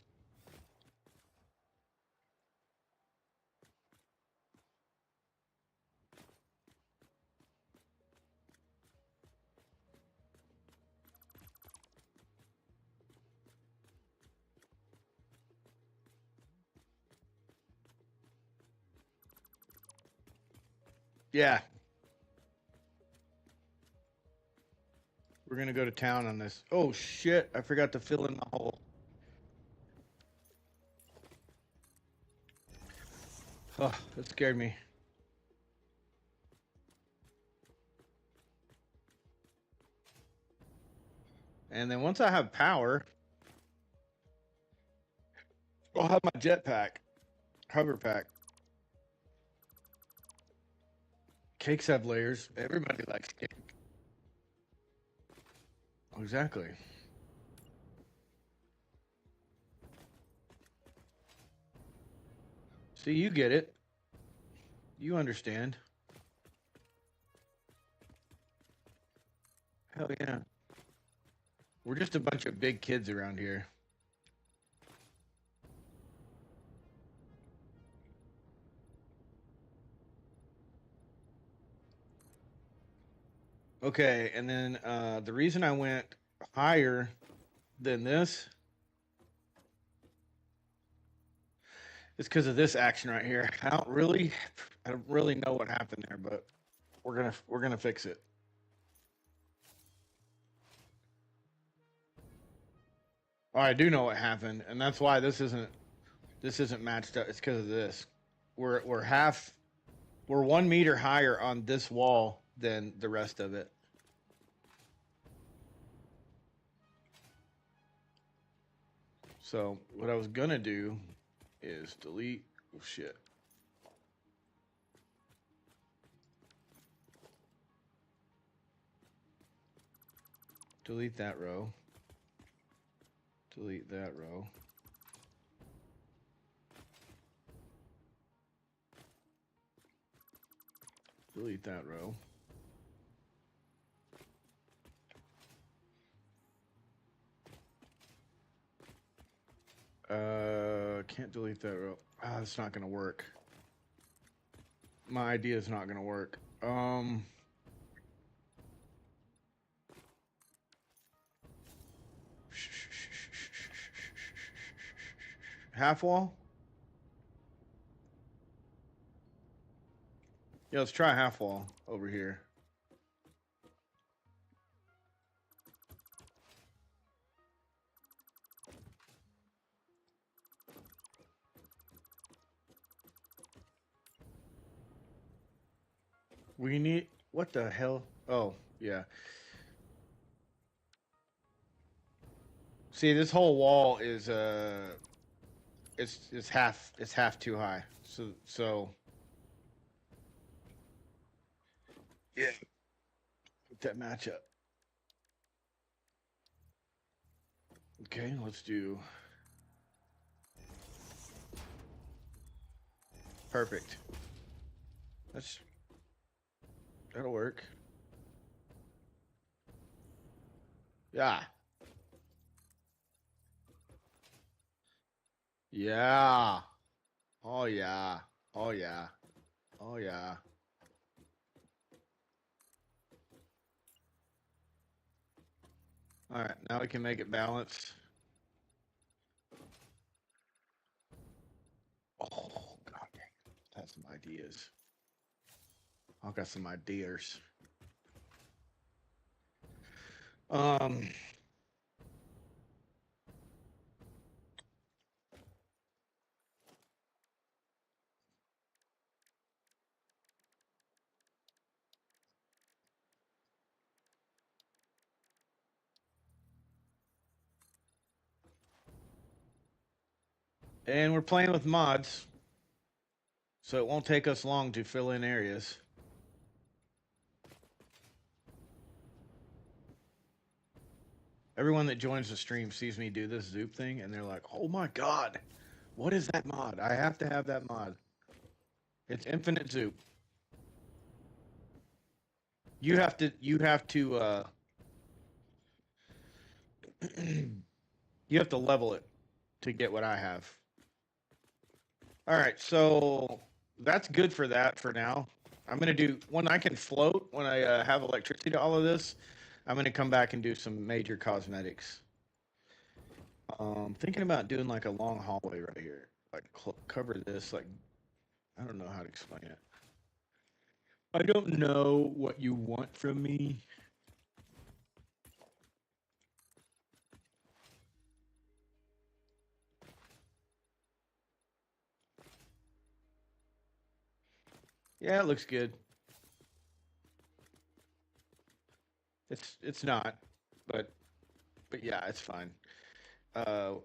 Yeah. We're gonna go to town on this. Oh shit, I forgot to fill in the hole. Oh, that scared me. And then once I have power, I'll have my jetpack, hover pack. Cakes have layers. Everybody likes cake. Exactly. See, you get it. You understand. Hell yeah. We're just a bunch of big kids around here. Okay, and then the reason I went higher than this is because of this action right here. I don't really know what happened there, but we're gonna fix it. Oh, I do know what happened, and that's why this isn't matched up. It's because of this. We're 1 meter higher on this wall than the rest of it. So what I was gonna do is delete. Oh shit. Delete that row. Delete that row. Delete that row. Can't delete that row. Ah, it's not gonna work. My idea is not gonna work. Half wall? Yeah, let's try half wall over here. We need, what the hell? Oh, yeah. See, this whole wall is it's half too high. So yeah, put that match up. Okay, let's do perfect. That'll work. Yeah. Yeah. Oh yeah. Oh yeah. Oh yeah. All right, now we can make it balanced. Oh god dang it. That's some ideas. I've got some ideas. Um And we're playing with mods, so it won't take us long to fill in areas. Everyone that joins the stream sees me do this Zoop thing, and they're like, "Oh my god, what is that mod? I have to have that mod." It's infinite Zoop. You have to you have to level it to get what I have. All right, so that's good for that for now. I'm gonna do when I can float, when I have electricity to all of this. I'm gonna come back and do some major cosmetics. Thinking about doing like a long hallway right here, like cover this. Like, I don't know how to explain it. I don't know what you want from me. Yeah, it looks good. It's not, but yeah, it's fine. Uh,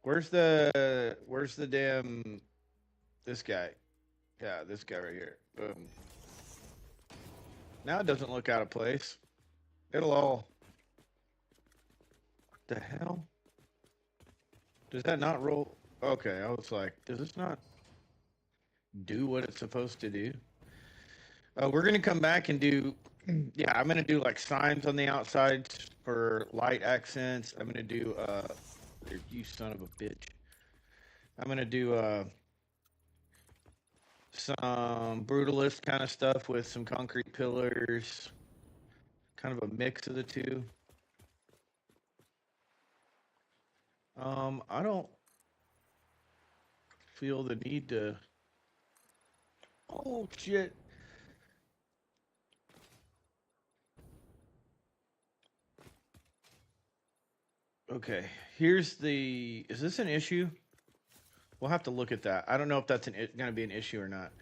where's the damn this guy? Yeah, this guy right here. Boom. Now it doesn't look out of place. It'll all. What the hell? Does that not roll? Okay, I was like, does this not do what it's supposed to do? We're gonna come back and do. Yeah, I'm gonna do like signs on the outside for light accents. I'm gonna do. You son of a bitch. I'm gonna do some brutalist kind of stuff with some concrete pillars. Kind of a mix of the two. I don't feel the need to. Oh shit. Okay, here's the. Is this an issue? We'll have to look at that. I don't know if that's going to be an issue or not.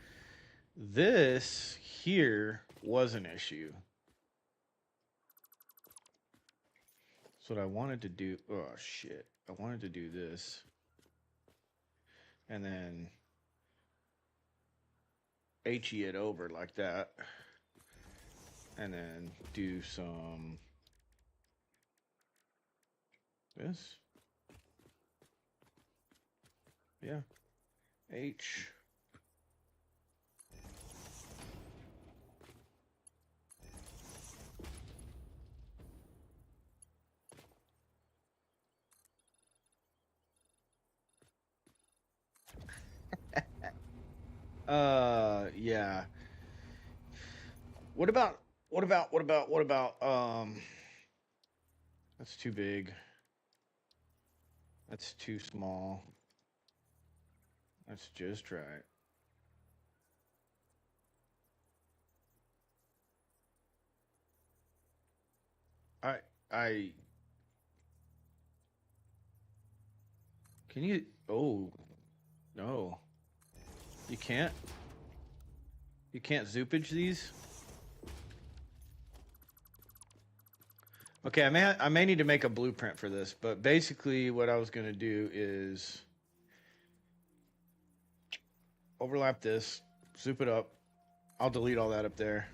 This here was an issue. That's what I wanted to do. Oh shit! I wanted to do this, and then HE it over like that, and then do some this. Yeah, H. Yeah. What about that's too big. That's too small. That's just right. I I can you oh no. You can't? You can't zoopage these? Okay, I may need to make a blueprint for this, but basically what I was going to do is overlap this, zoop it up. I'll delete all that up there.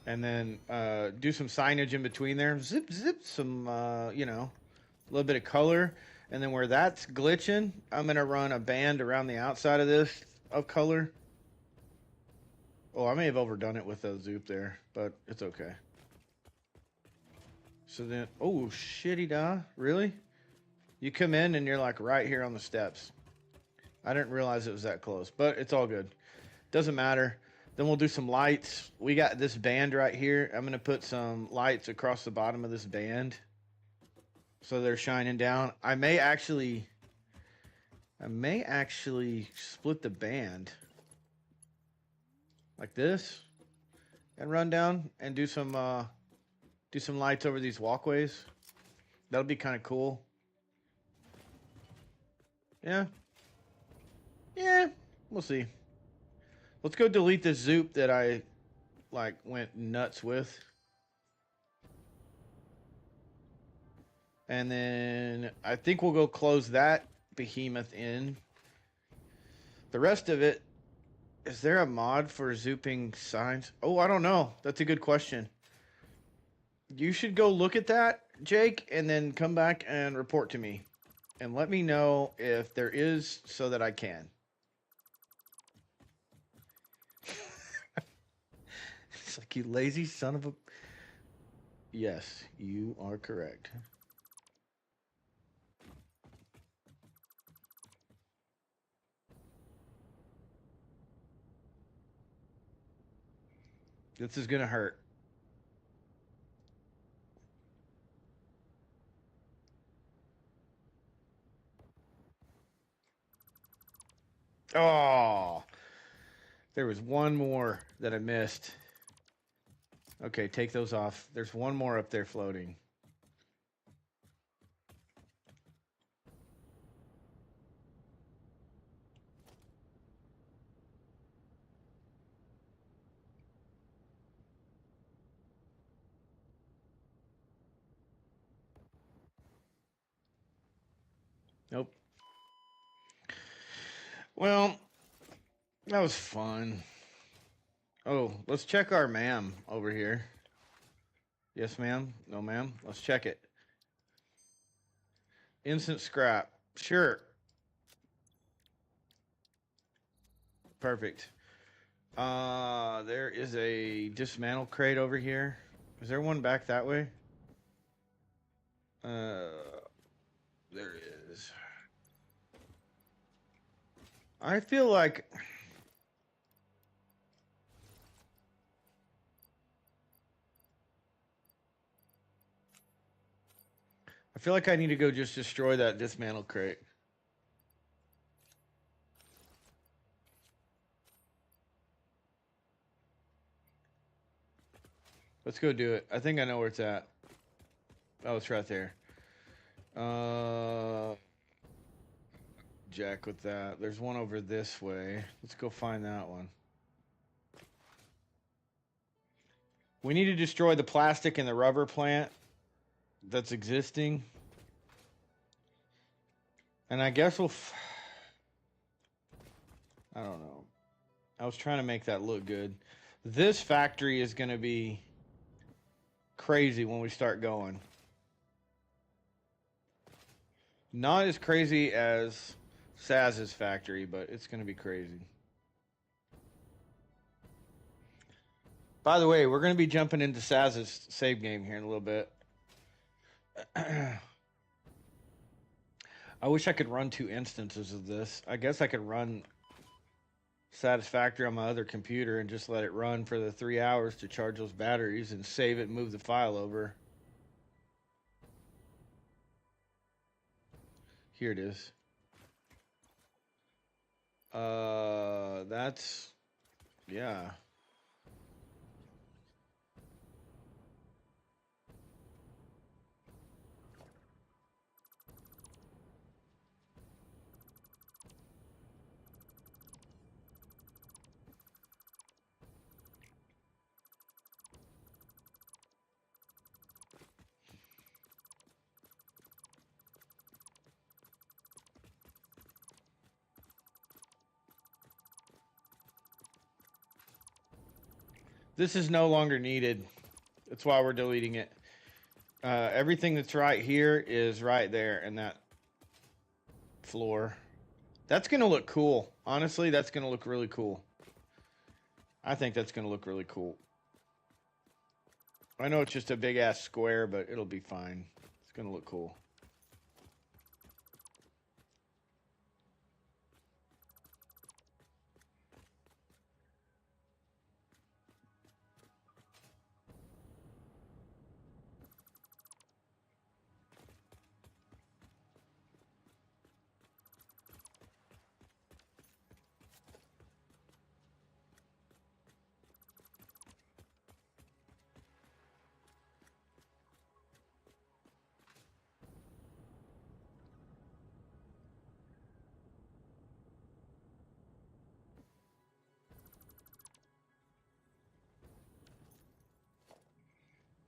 And then do some signage in between there. Zip, zip, some, you know, a little bit of color. And then where that's glitching, I'm going to run a band around the outside of this of color. Oh, I may have overdone it with a zoop there, but it's okay. So then, oh, shitty da. Really? You come in and you're like right here on the steps. I didn't realize it was that close, but it's all good. Doesn't matter. Then we'll do some lights. We got this band right here. I'm going to put some lights across the bottom of this band so they're shining down. I may actually split the band like this and run down and do some lights over these walkways. That'll be kind of cool. Yeah. Yeah. We'll see. Let's go delete this zoop that I like went nuts with. And then I think we'll go close that behemoth in. The rest of it, is there a mod for zooping signs? Oh, I don't know. That's a good question. You should go look at that, Jake, and then come back and report to me. And let me know if there is so that I can. It's like, you lazy son of a... Yes, you are correct. This is going to hurt. Oh, there was one more that I missed. Okay, take those off. There's one more up there floating. Nope. Well, that was fun. Oh, let's check our ma'am over here. Yes, ma'am. No, ma'am. Let's check it. Instant scrap. Sure. Perfect. There is a dismantle crate over here. Is there one back that way? There is. I feel like I need to go just destroy that dismantle crate. Let's go do it. I think I know where it's at. Oh, it's right there. Jack with that. There's one over this way. Let's go find that one. We need to destroy the plastic and the rubber plant that's existing. And I guess we'll... I don't know. I was trying to make that look good. This factory is going to be crazy when we start going. Not as crazy as Saz's factory, but it's going to be crazy. By the way, we're going to be jumping into Saz's save game here in a little bit. I wish I could run 2 instances of this. I guess I could run Satisfactory on my other computer and just let it run for the 3 hours to charge those batteries and save it and move the file over. Here it is. That's... yeah. This is no longer needed. That's why we're deleting it. Everything that's right here is right there in that floor. That's going to look cool. Honestly, that's going to look really cool. I think that's going to look really cool. I know it's just a big-ass square, but it'll be fine. It's going to look cool.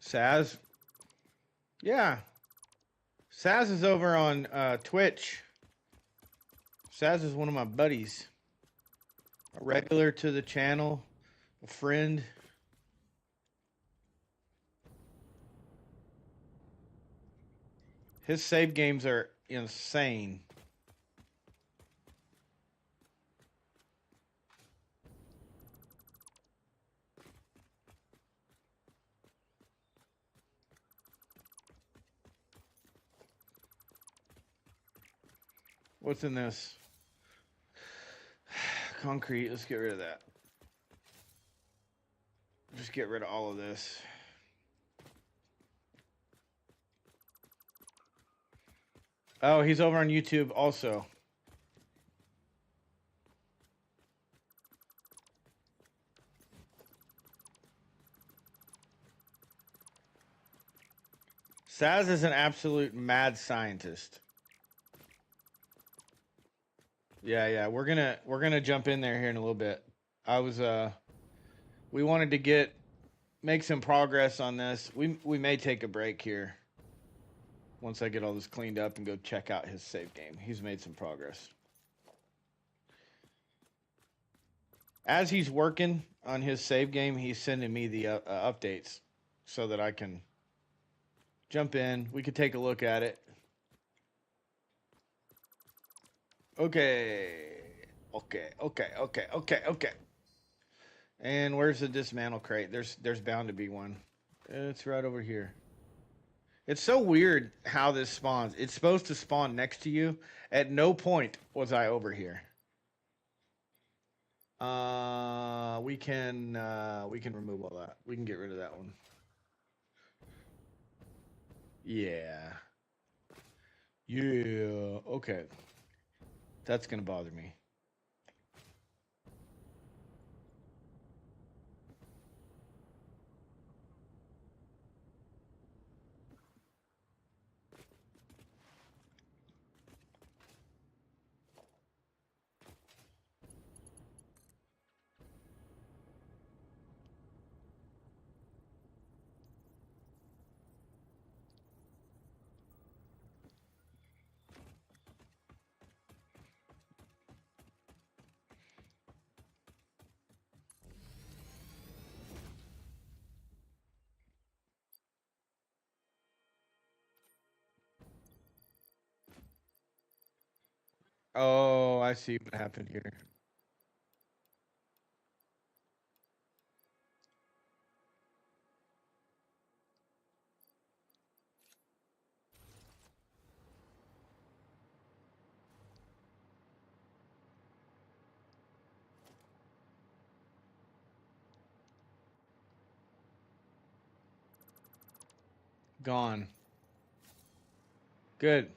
Saz. Yeah. Saz is over on Twitch. Saz is one of my buddies. A regular to the channel. A friend. His save games are insane. What's in this? Concrete. Let's get rid of that. Just get rid of all of this. Oh, he's over on YouTube also. Saz is an absolute mad scientist. Yeah, we're gonna jump in there here in a little bit. We wanted to make some progress on this. We may take a break here once I get all this cleaned up and go check out his save game. He's made some progress. As he's working on his save game, he's sending me the updates so that I can jump in. We could take a look at it. Okay. And where's the dismantle crate? There's bound to be one. It's right over here. It's so weird how this spawns. It's supposed to spawn next to you. At no point was I over here. We can remove all that. We can get rid of that one. Yeah. Yeah. Okay. That's gonna bother me. Oh, I see what happened here. Gone. Good.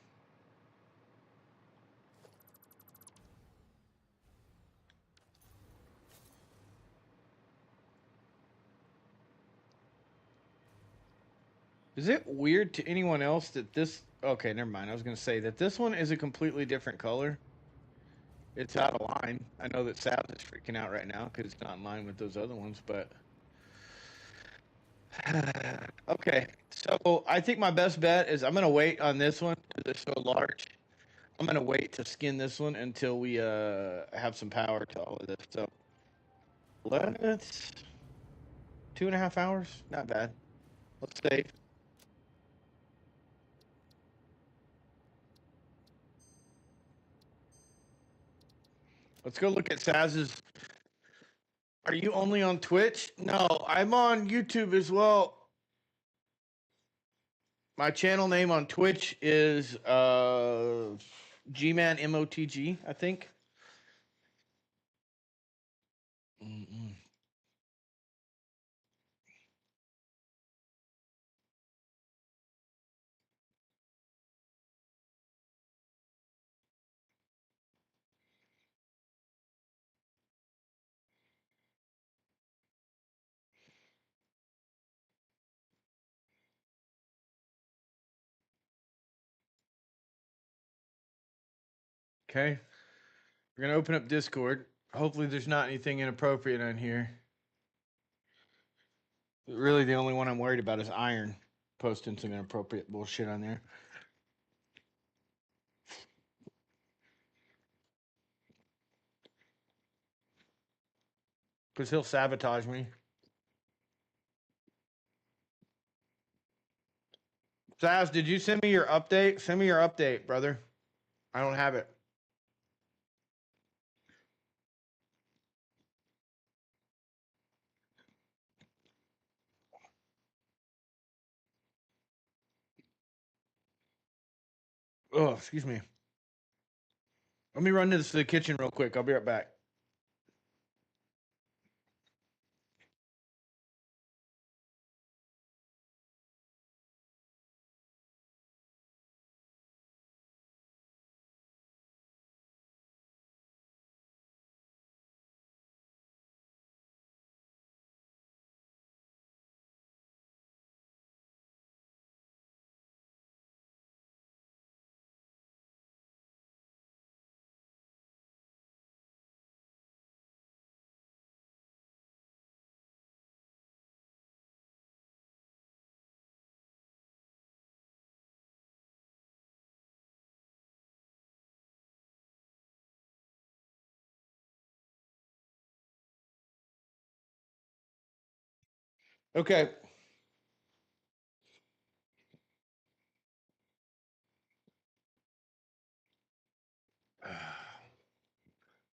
Is it weird to anyone else that this... Okay, never mind. I was going to say that this one is a completely different color. It's out of line. I know that Sal is freaking out right now because it's not in line with those other ones, but... Okay, so I think my best bet is I'm going to wait on this one because it's so large. I'm going to wait to skin this one until we have some power to all of this. So let's... 2.5 hours? Not bad. Let's save. Let's go look at Saz's. Are you only on Twitch? No, I'm on YouTube as well. My channel name on Twitch is G-Man MOTG, I think. Okay. We're going to open up Discord. Hopefully there's not anything inappropriate on here. Really, the only one I'm worried about is Iron posting some inappropriate bullshit on there. Because he'll sabotage me. Saz, did you send me your update? Send me your update, brother. I don't have it. Oh, excuse me. Let me run to the kitchen real quick. I'll be right back. Okay.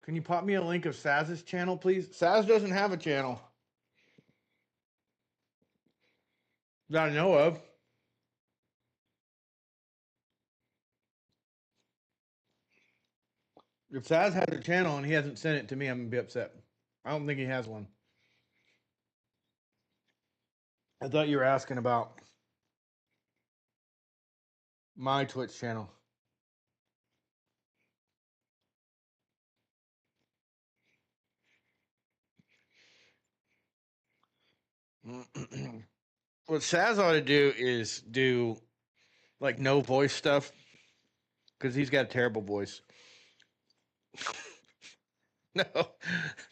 Can you pop me a link of Saz's channel, please? Saz doesn't have a channel that I know of. If Saz has a channel and he hasn't sent it to me, I'm gonna be upset. I don't think he has one. I thought you were asking about my Twitch channel. What Saz ought to do is do like no voice stuff because he's got a terrible voice. No,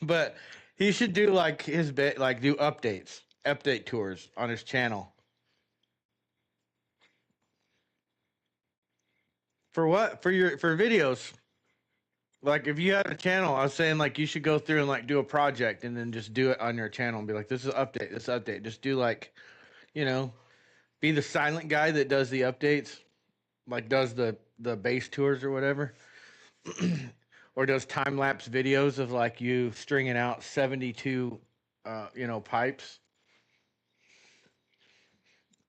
but he should do like his bit, like do update tours on his channel. For what? For videos. Like if you had a channel, I was saying like you should go through and like do a project and then just do it on your channel and be like, this is update, this update. Just do like, you know, be the silent guy that does the updates, like does the base tours or whatever. Or does time lapse videos of like you stringing out 72 pipes.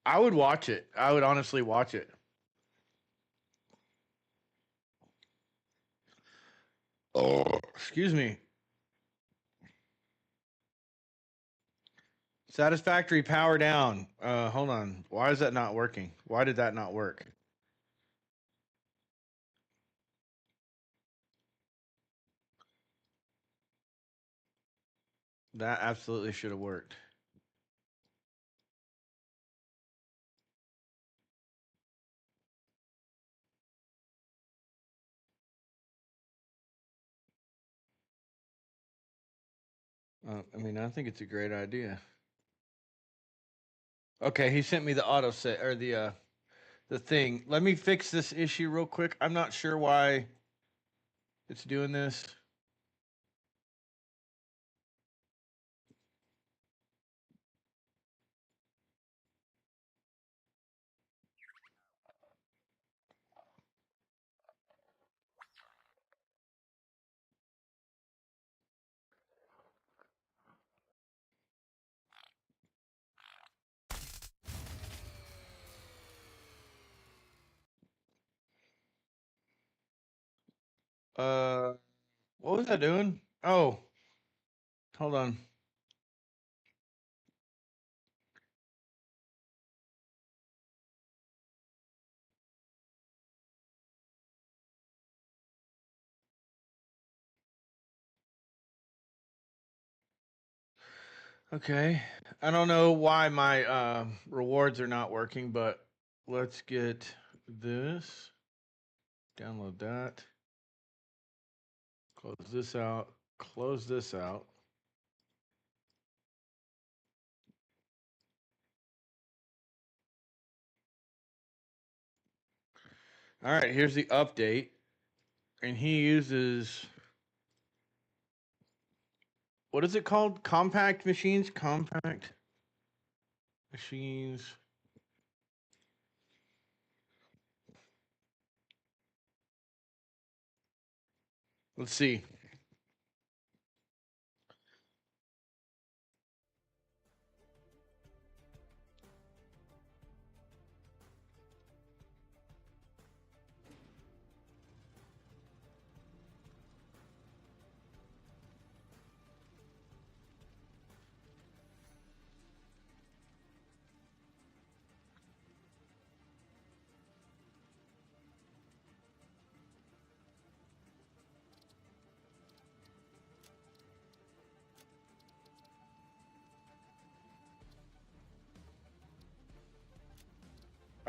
I would watch it. I would honestly watch it. Oh, excuse me. Satisfactory power down. Hold on. Why is that not working? Why did that not work? That absolutely should have worked. I mean, I think it's a great idea. Okay, he sent me the auto set or the thing. Let me fix this issue real quick. I'm not sure why it's doing this. Uh, what was that doing? Oh, hold on. Okay. I don't know why my rewards are not working, but let's get this. Download that. Close this out. Close this out. All right, here's the update. And he uses, what is it called? Compact machines? Compact machines. Let's see.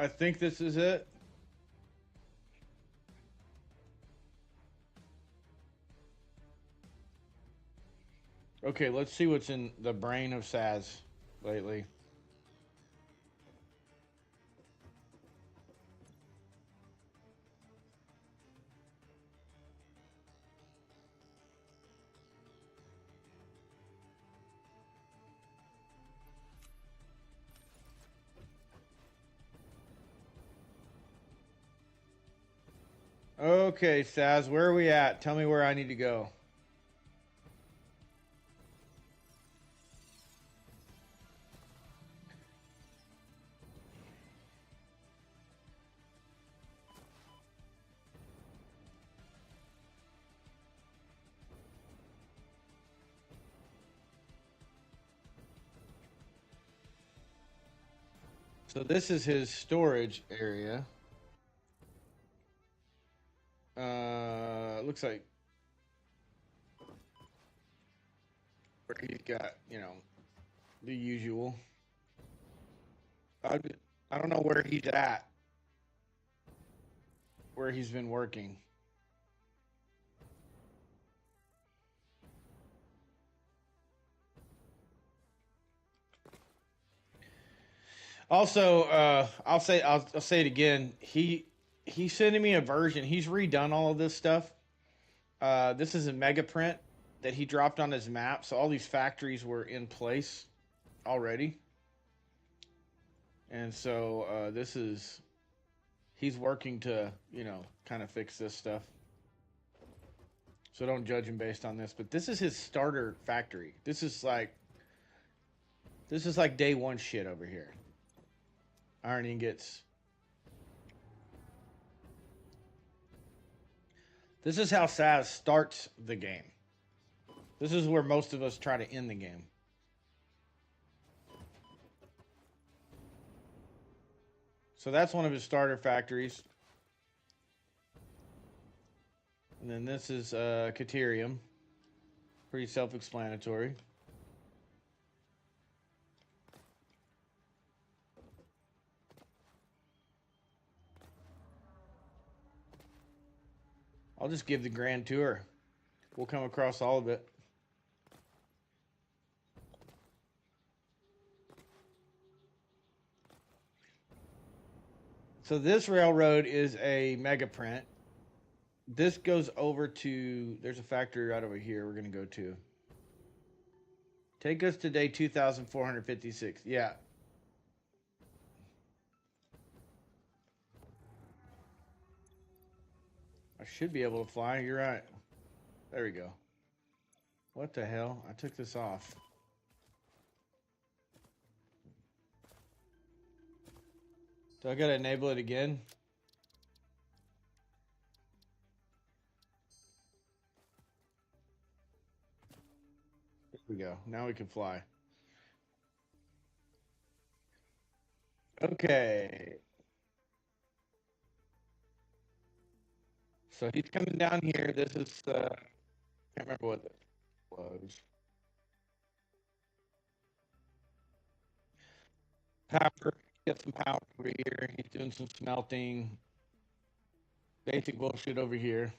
I think this is it. Okay, let's see what's in the brain of Saz lately. Okay, Saz, where are we at? Tell me where I need to go. So this is his storage area. Looks like where he's got, the usual. I, I don't know where he's at, where he's been working. Also, I'll say it again. He's sending me a version. He's redone all of this stuff. This is a mega print that he dropped on his map, so all these factories were in place already. And so this is he's working to kind of fix this stuff. So don't judge him based on this. But this is his starter factory. This is like day one shit over here. Iron ingots. This is how Saz starts the game. This is where most of us try to end the game. So that's one of his starter factories. And then this is Caterium. Pretty self-explanatory. I'll just give the grand tour. We'll come across all of it. So this railroad is a mega print. This goes over to, there's a factory right over here we're going to go to. Take us to day 2456. Yeah. I should be able to fly. You're right. There we go. What the hell? I took this off. So I gotta enable it again. There we go. Now we can fly. Okay. So he's coming down here. This is, can't remember what this was. Power. Get some power over here. He's doing some smelting. Basic bullshit over here.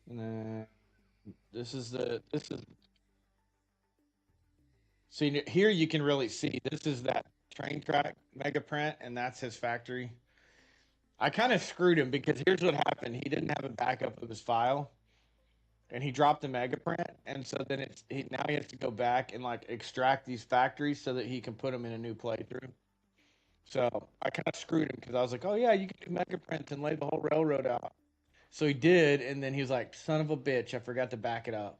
And then this is See, here you can really see this is that train track mega print, and that's his factory. I kind of screwed him because here's what happened. He didn't have a backup of his file, and he dropped the mega print, and so then now he has to go back and like extract these factories so that he can put them in a new playthrough. So I kind of screwed him because I was like, oh yeah, you can do mega print and lay the whole railroad out. So he did, and then he was like, son of a bitch, I forgot to back it up.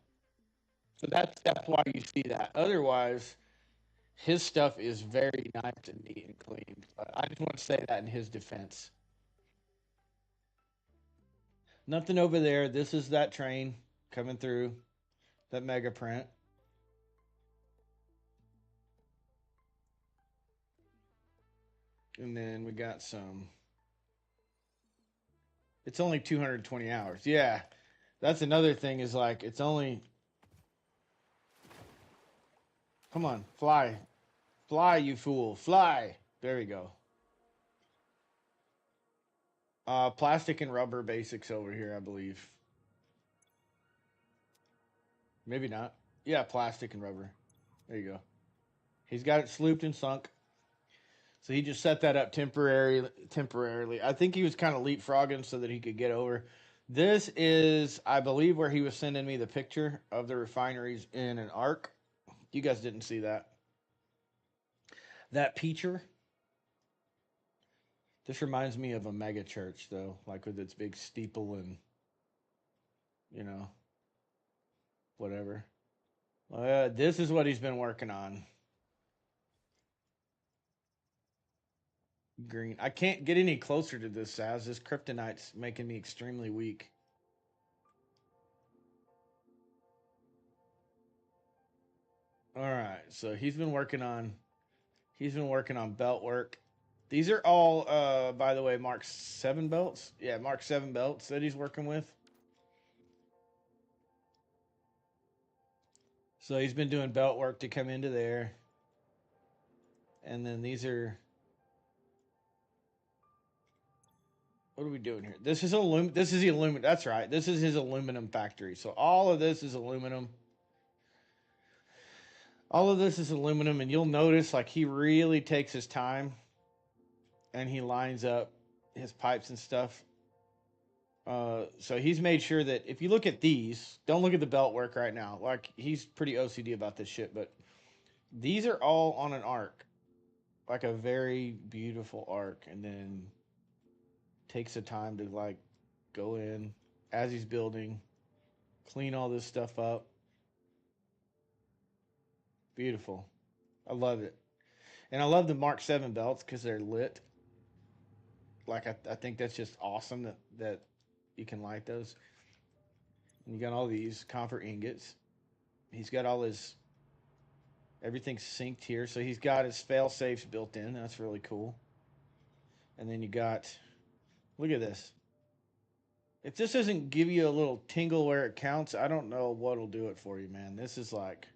So that's why you see that. Otherwise, his stuff is very nice and neat and clean. But I just want to say that in his defense. Nothing over there. This is that train coming through that mega print. And then we got some. It's only 220 hours. Yeah. That's another thing is like, it's only. Come on, fly. Fly, you fool. Fly. There we go. Plastic and rubber basics over here, I believe. Maybe not. Yeah, plastic and rubber. There you go. He's got it slooped and sunk. So he just set that up temporarily. I think he was kind of leapfrogging so that he could get over. This is, I believe, where he was sending me the picture of the refineries in an arc. You guys didn't see that. That picture. This reminds me of a mega church, though, like with its big steeple and, you know, whatever. This is what he's been working on. Green. I can't get any closer to this, Saz. This kryptonite's making me extremely weak. All right, so he's been working on belt work. These are all, by the way, Mark 7 belts. Yeah, Mark 7 belts that he's working with. So he's been doing belt work to come into there. And then these are. What are we doing here? This is This is the aluminum. That's right. This is his aluminum factory. So all of this is aluminum. All of this is aluminum, and you'll notice like he really takes his time, and he lines up his pipes and stuff. So he's made sure that if you look at these, don't look at the belt work right now. Like he's pretty OCD about this shit, but these are all on an arc, like a very beautiful arc, and then takes the time to like go in as he's building, clean all this stuff up. Beautiful. I love it. And I love the Mark 7 belts because they're lit. Like, I think that's just awesome that you can light those. And you got all these copper ingots. He's got all his, everything synced here. So he's got his fail safes built in. That's really cool. And then you got, look at this. If this doesn't give you a little tingle where it counts, I don't know what'll do it for you, man. This is like,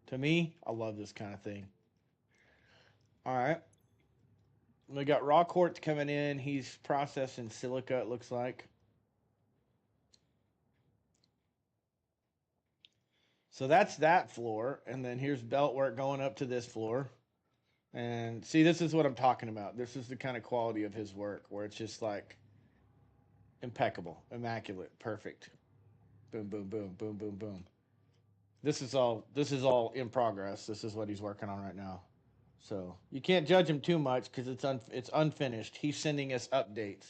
to me, I love this kind of thing. All right. We got raw quartz coming in. He's processing silica, it looks like. So that's that floor. And then here's belt work going up to this floor. And see, this is what I'm talking about. This is the kind of quality of his work where it's just like impeccable, immaculate, perfect. Boom, boom, boom, boom, boom, boom. This is all in progress. This is what he's working on right now. So you can't judge him too much because it's unfinished. He's sending us updates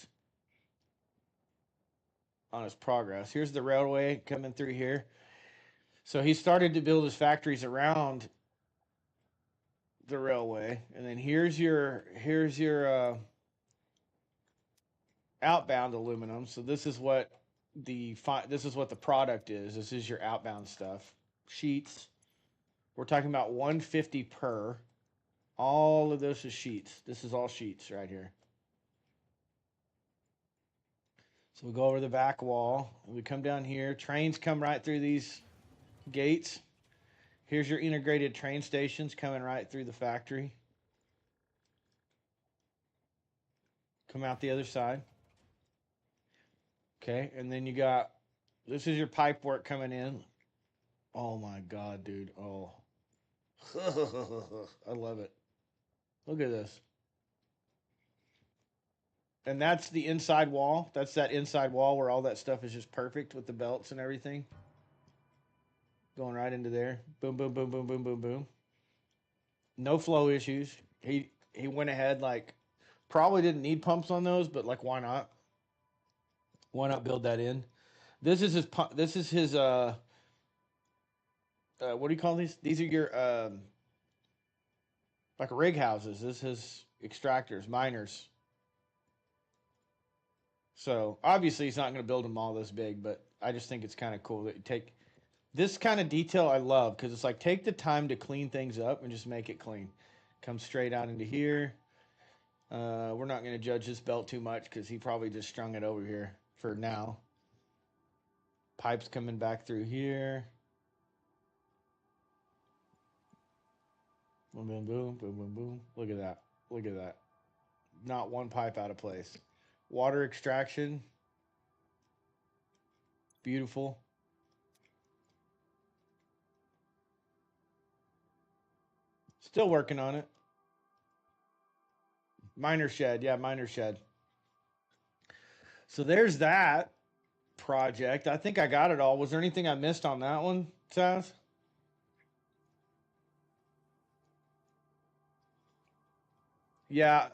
on his progress. Here's the railway coming through here. So he started to build his factories around the railway, and then here's your outbound aluminum. So this is what the product is. This is your outbound stuff. Sheets. We're talking about 150 per. All of this is sheets. This is all sheets right here. So we go over the back wall, and we come down here. Trains come right through these gates. Here's your integrated train stations coming right through the factory. Come out the other side. Okay, and then this is your pipe work coming in. Oh my God, dude. Oh. I love it. Look at this. And that's the inside wall. That's that inside wall where all that stuff is just perfect with the belts and everything. Going right into there. Boom, boom, boom, boom, boom, boom, boom. No flow issues. He went ahead like probably didn't need pumps on those, but like why not? Why not build that in? This is his what do you call these? These are your like rig houses. This is extractors, miners. So obviously he's not going to build them all this big, but I just think it's kind of cool that you take this kind of detail. I love because it's like take the time to clean things up and just make it clean. Come straight out into here. We're not going to judge this belt too much because he probably just strung it over here for now. Pipes coming back through here. Boom, boom, boom, boom, boom, boom. Look at that. Look at that. Not one pipe out of place. Water extraction. Beautiful. Still working on it. Miner shed. Yeah, miner shed. So there's that project. I think I got it all. Was there anything I missed on that one, Saz? Yeah,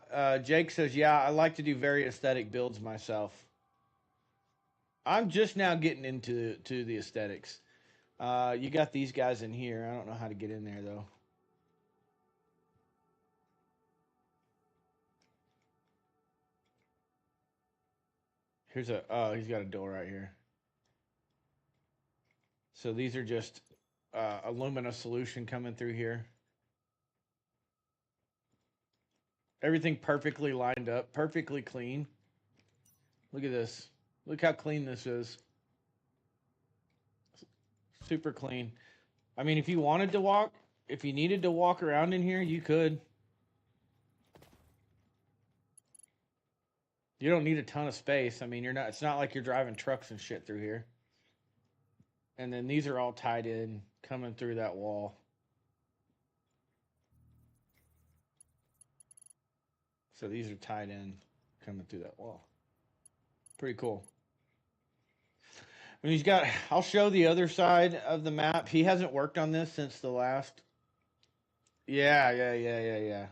Jake says, yeah, I like to do very aesthetic builds myself. I'm just now getting into the aesthetics. You got these guys in here. I don't know how to get in there though. Here's a he's got a door right here. So these are just alumina solution coming through here. Everything perfectly lined up, perfectly clean. Look at this. Look how clean this is. Super clean. I mean, if you wanted to walk, if you needed to walk around in here, you could. You don't need a ton of space. I mean, you're not. It's not like you're driving trucks and shit through here. And then these are all tied in, coming through that wall. So these are tied in, coming through that wall. Pretty cool. And he's got. I'll show the other side of the map. He hasn't worked on this since the last. Yeah.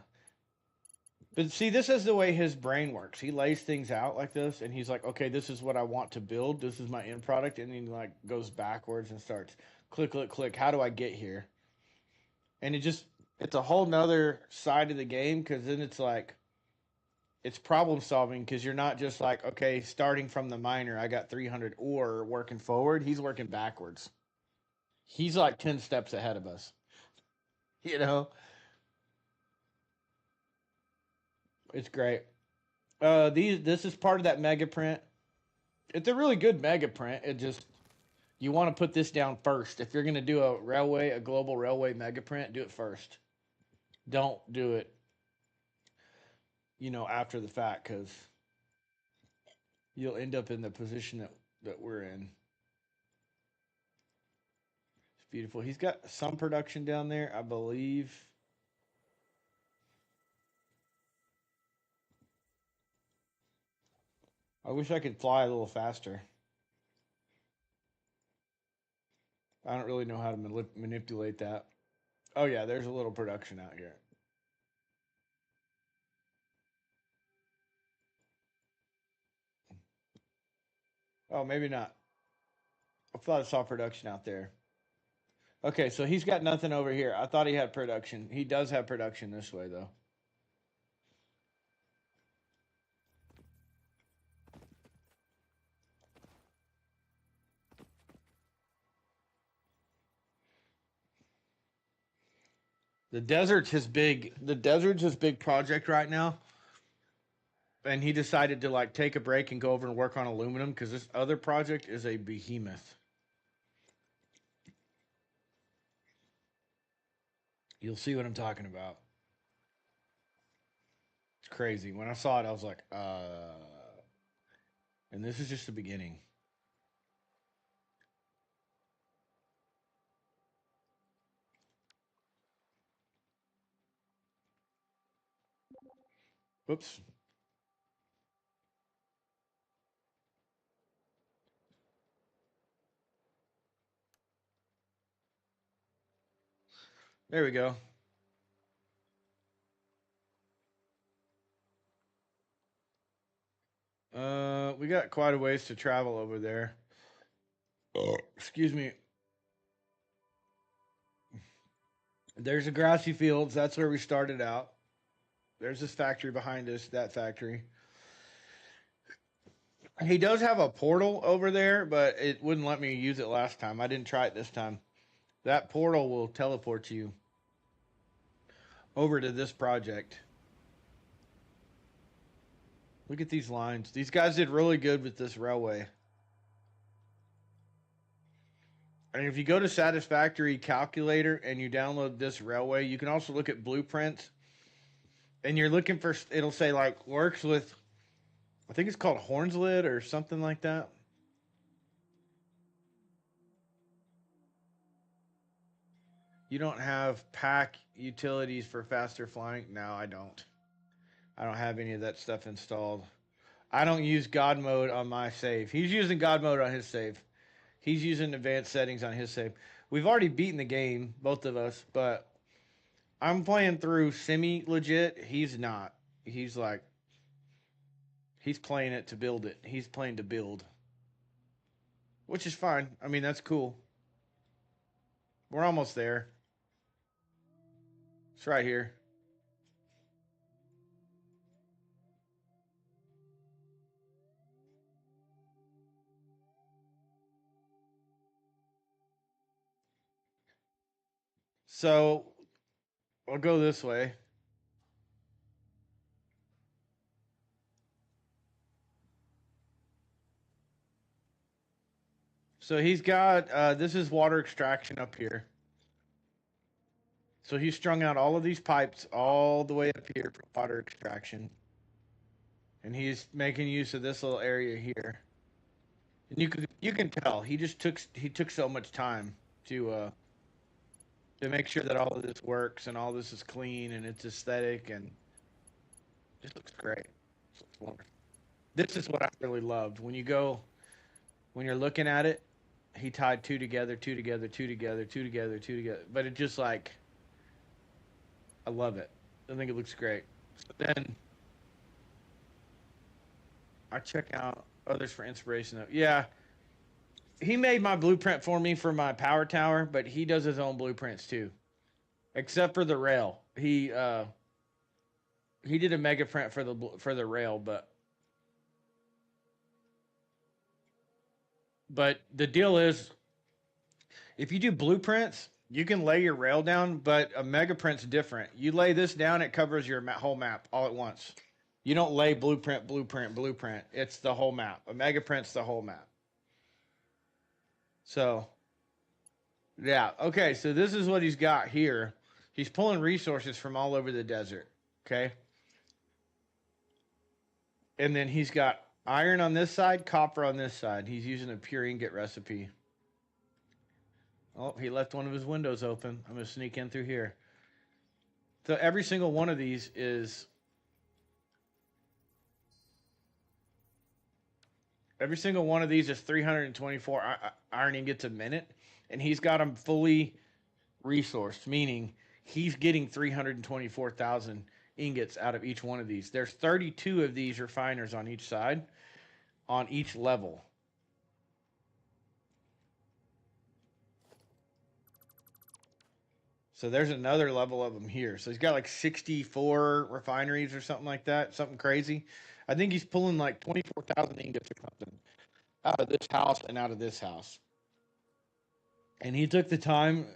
But see, this is the way his brain works. He lays things out like this, and he's like, "Okay, this is what I want to build. This is my end product," and he like goes backwards and starts click, click, click. How do I get here? And it's a whole nother side of the game because then it's like it's problem solving because you're not just like, okay, starting from the miner, I got 300 ore working forward. He's working backwards. He's like 10 steps ahead of us. You know, it's great. This is part of that mega print. It's a really good mega print. It just you want to put this down first. If you're going to do a global railway mega print, do it first. Don't do it, after the fact because you'll end up in the position that we're in. It's beautiful. He's got some production down there, I believe. I wish I could fly a little faster. I don't really know how to manipulate that. Oh yeah, there's a little production out here. Oh, maybe not. I thought I saw production out there. Okay, so he's got nothing over here. I thought he had production. He does have production this way though. The desert's his big project right now. And he decided to like take a break and go over and work on aluminum because this other project is a behemoth. You'll see what I'm talking about. It's crazy. When I saw it, I was like, and this is just the beginning. Whoops. There we go. We got quite a ways to travel over there. Oh, excuse me. There's the grassy fields. That's where we started out. There's this factory behind us, that factory. He does have a portal over there, but it wouldn't let me use it last time. I didn't try it this time. That portal will teleport you over to this project. Look at these lines. These guys did really good with this railway. And if you go to Satisfactory calculator and you download this railway, you can also look at blueprints. And you're looking for, it'll say like works with, I think it's called Hornslet or something like that. You don't have pack utilities for faster flying? No, I don't. I don't have any of that stuff installed. I don't use God mode on my save. He's using God mode on his save. He's using advanced settings on his save. We've already beaten the game, both of us, but I'm playing through semi legit. He's not. He's like, he's playing it to build it. He's playing to build, which is fine. I mean, that's cool. We're almost there. It's right here. So I'll go this way. So he's got, this is water extraction up here. So he's strung out all of these pipes all the way up here for water extraction. And he's making use of this little area here. And you can tell he took so much time to make sure that all of this works and all this is clean and it's aesthetic and just looks great. Looks wonderful. This is what I really loved. When you're looking at it, he tied two together, two together, two together, two together, two together. But it just like, I love it. I think it looks great. So then I check out others for inspiration though. Yeah, he made my blueprint for me for my power tower, but he does his own blueprints too, except for the rail. He did a mega print for the rail, but the deal is, if you do blueprints, you can lay your rail down, but a mega print's different. You lay this down, it covers your whole map all at once. You don't lay blueprint, blueprint, blueprint. It's the whole map. A mega print's the whole map. So, yeah. Okay, so this is what he's got here. He's pulling resources from all over the desert. Okay. And then he's got iron on this side, copper on this side. He's using a pure ingot recipe. Oh, he left one of his windows open. I'm going to sneak in through here. So every single one of these is... Every single one of these is 324 iron ingots a minute. And he's got them fully resourced, meaning he's getting 324,000 ingots out of each one of these. There's 32 of these refiners on each side, on each level. So there's another level of them here. So he's got like 64 refineries or something like that, something crazy. I think he's pulling like 24,000 ingots or something out of this house and out of this house. And he took the time.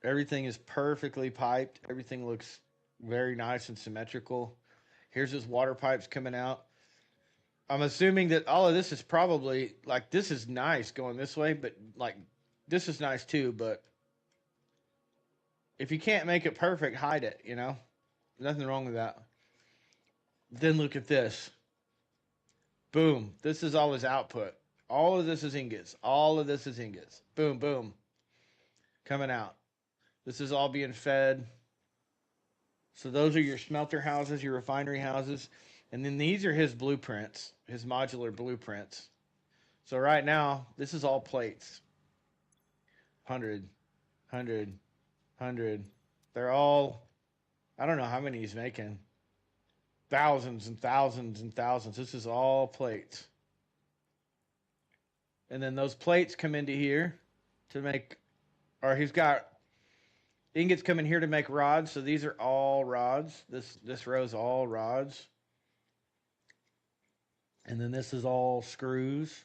Everything is perfectly piped. Everything looks very nice and symmetrical. Here's his water pipes coming out. I'm assuming that all of this is probably, like, this is nice going this way, but, like, this is nice too, but if you can't make it perfect, hide it, you know? Nothing wrong with that. Then look at this. Boom. This is all his output. All of this is ingots. All of this is ingots. Boom, boom. Coming out. This is all being fed. So those are your smelter houses, your refinery houses, and then these are his blueprints, his modular blueprints. So right now, this is all plates. 100, 100. They're all, I don't know how many he's making. Thousands and thousands and thousands. This is all plates. And then those plates come into here to make, or he's got ingots come in here to make rods. So these are all rods. This row is all rods. And then this is all screws.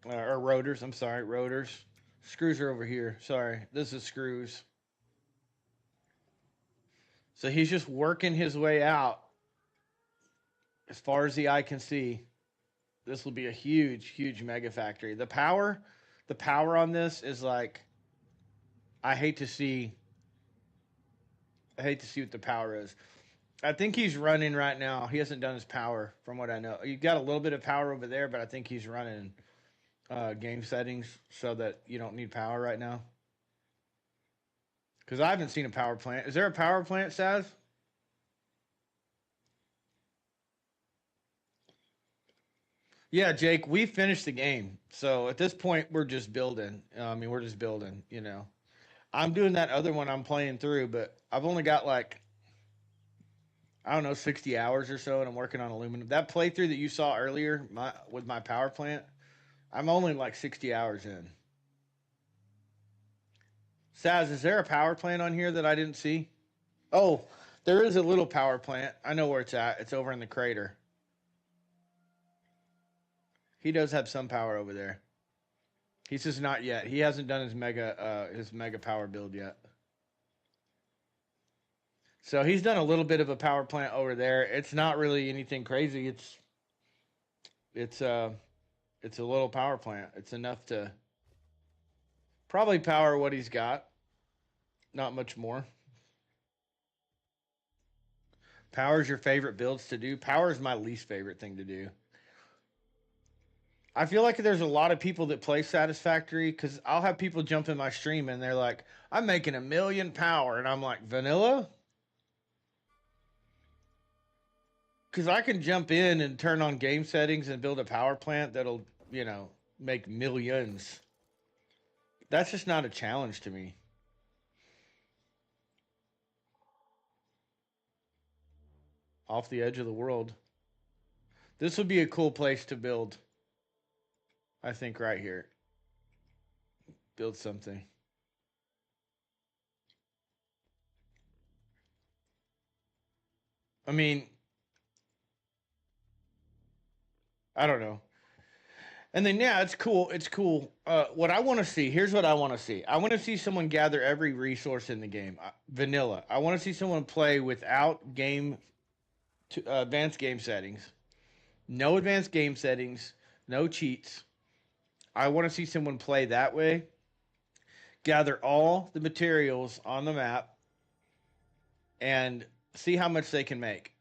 Or rotors. I'm sorry, rotors. Screws are over here. Sorry, this is screws. So he's just working his way out as far as the eye can see. This will be a huge, huge mega factory. The power on this is like, I hate to see what the power is. I think he's running right now. He hasn't done his power from what I know. You got a little bit of power over there, but I think he's running game settings so that you don't need power right now. Because I haven't seen a power plant. Is there a power plant, Saz? Yeah, Jake, we finished the game. So at this point, we're just building. We're just building, you know. I'm doing that other one I'm playing through, but I've only got like, I don't know, 60 hours or so, and I'm working on aluminum. That playthrough that you saw earlier with my power plant, I'm only like 60 hours in. Saz, is there a power plant on here that I didn't see? Oh, there is a little power plant. I know where it's at. It's over in the crater. He does have some power over there. He says not yet. He hasn't done his mega power build yet. So he's done a little bit of a power plant over there. It's not really anything crazy. It's a little power plant. It's enough to probably power what he's got. Not much more. Power is your favorite builds to do. Power is my least favorite thing to do. I feel like there's a lot of people that play Satisfactory because I'll have people jump in my stream and they're like, I'm making 1,000,000 power. And I'm like, vanilla? Because I can jump in and turn on game settings and build a power plant that'll, make millions. That's just not a challenge to me. Off the edge of the world. This would be a cool place to build. I think right here. Build something. I mean, I don't know. And then yeah, it's cool. It's cool. What I want to see, here's what I want to see. I want to see someone gather every resource in the game. Vanilla. I want to see someone play without advanced game settings. No advanced game settings. No cheats. I want to see someone play that way. Gather all the materials on the map and see how much they can make.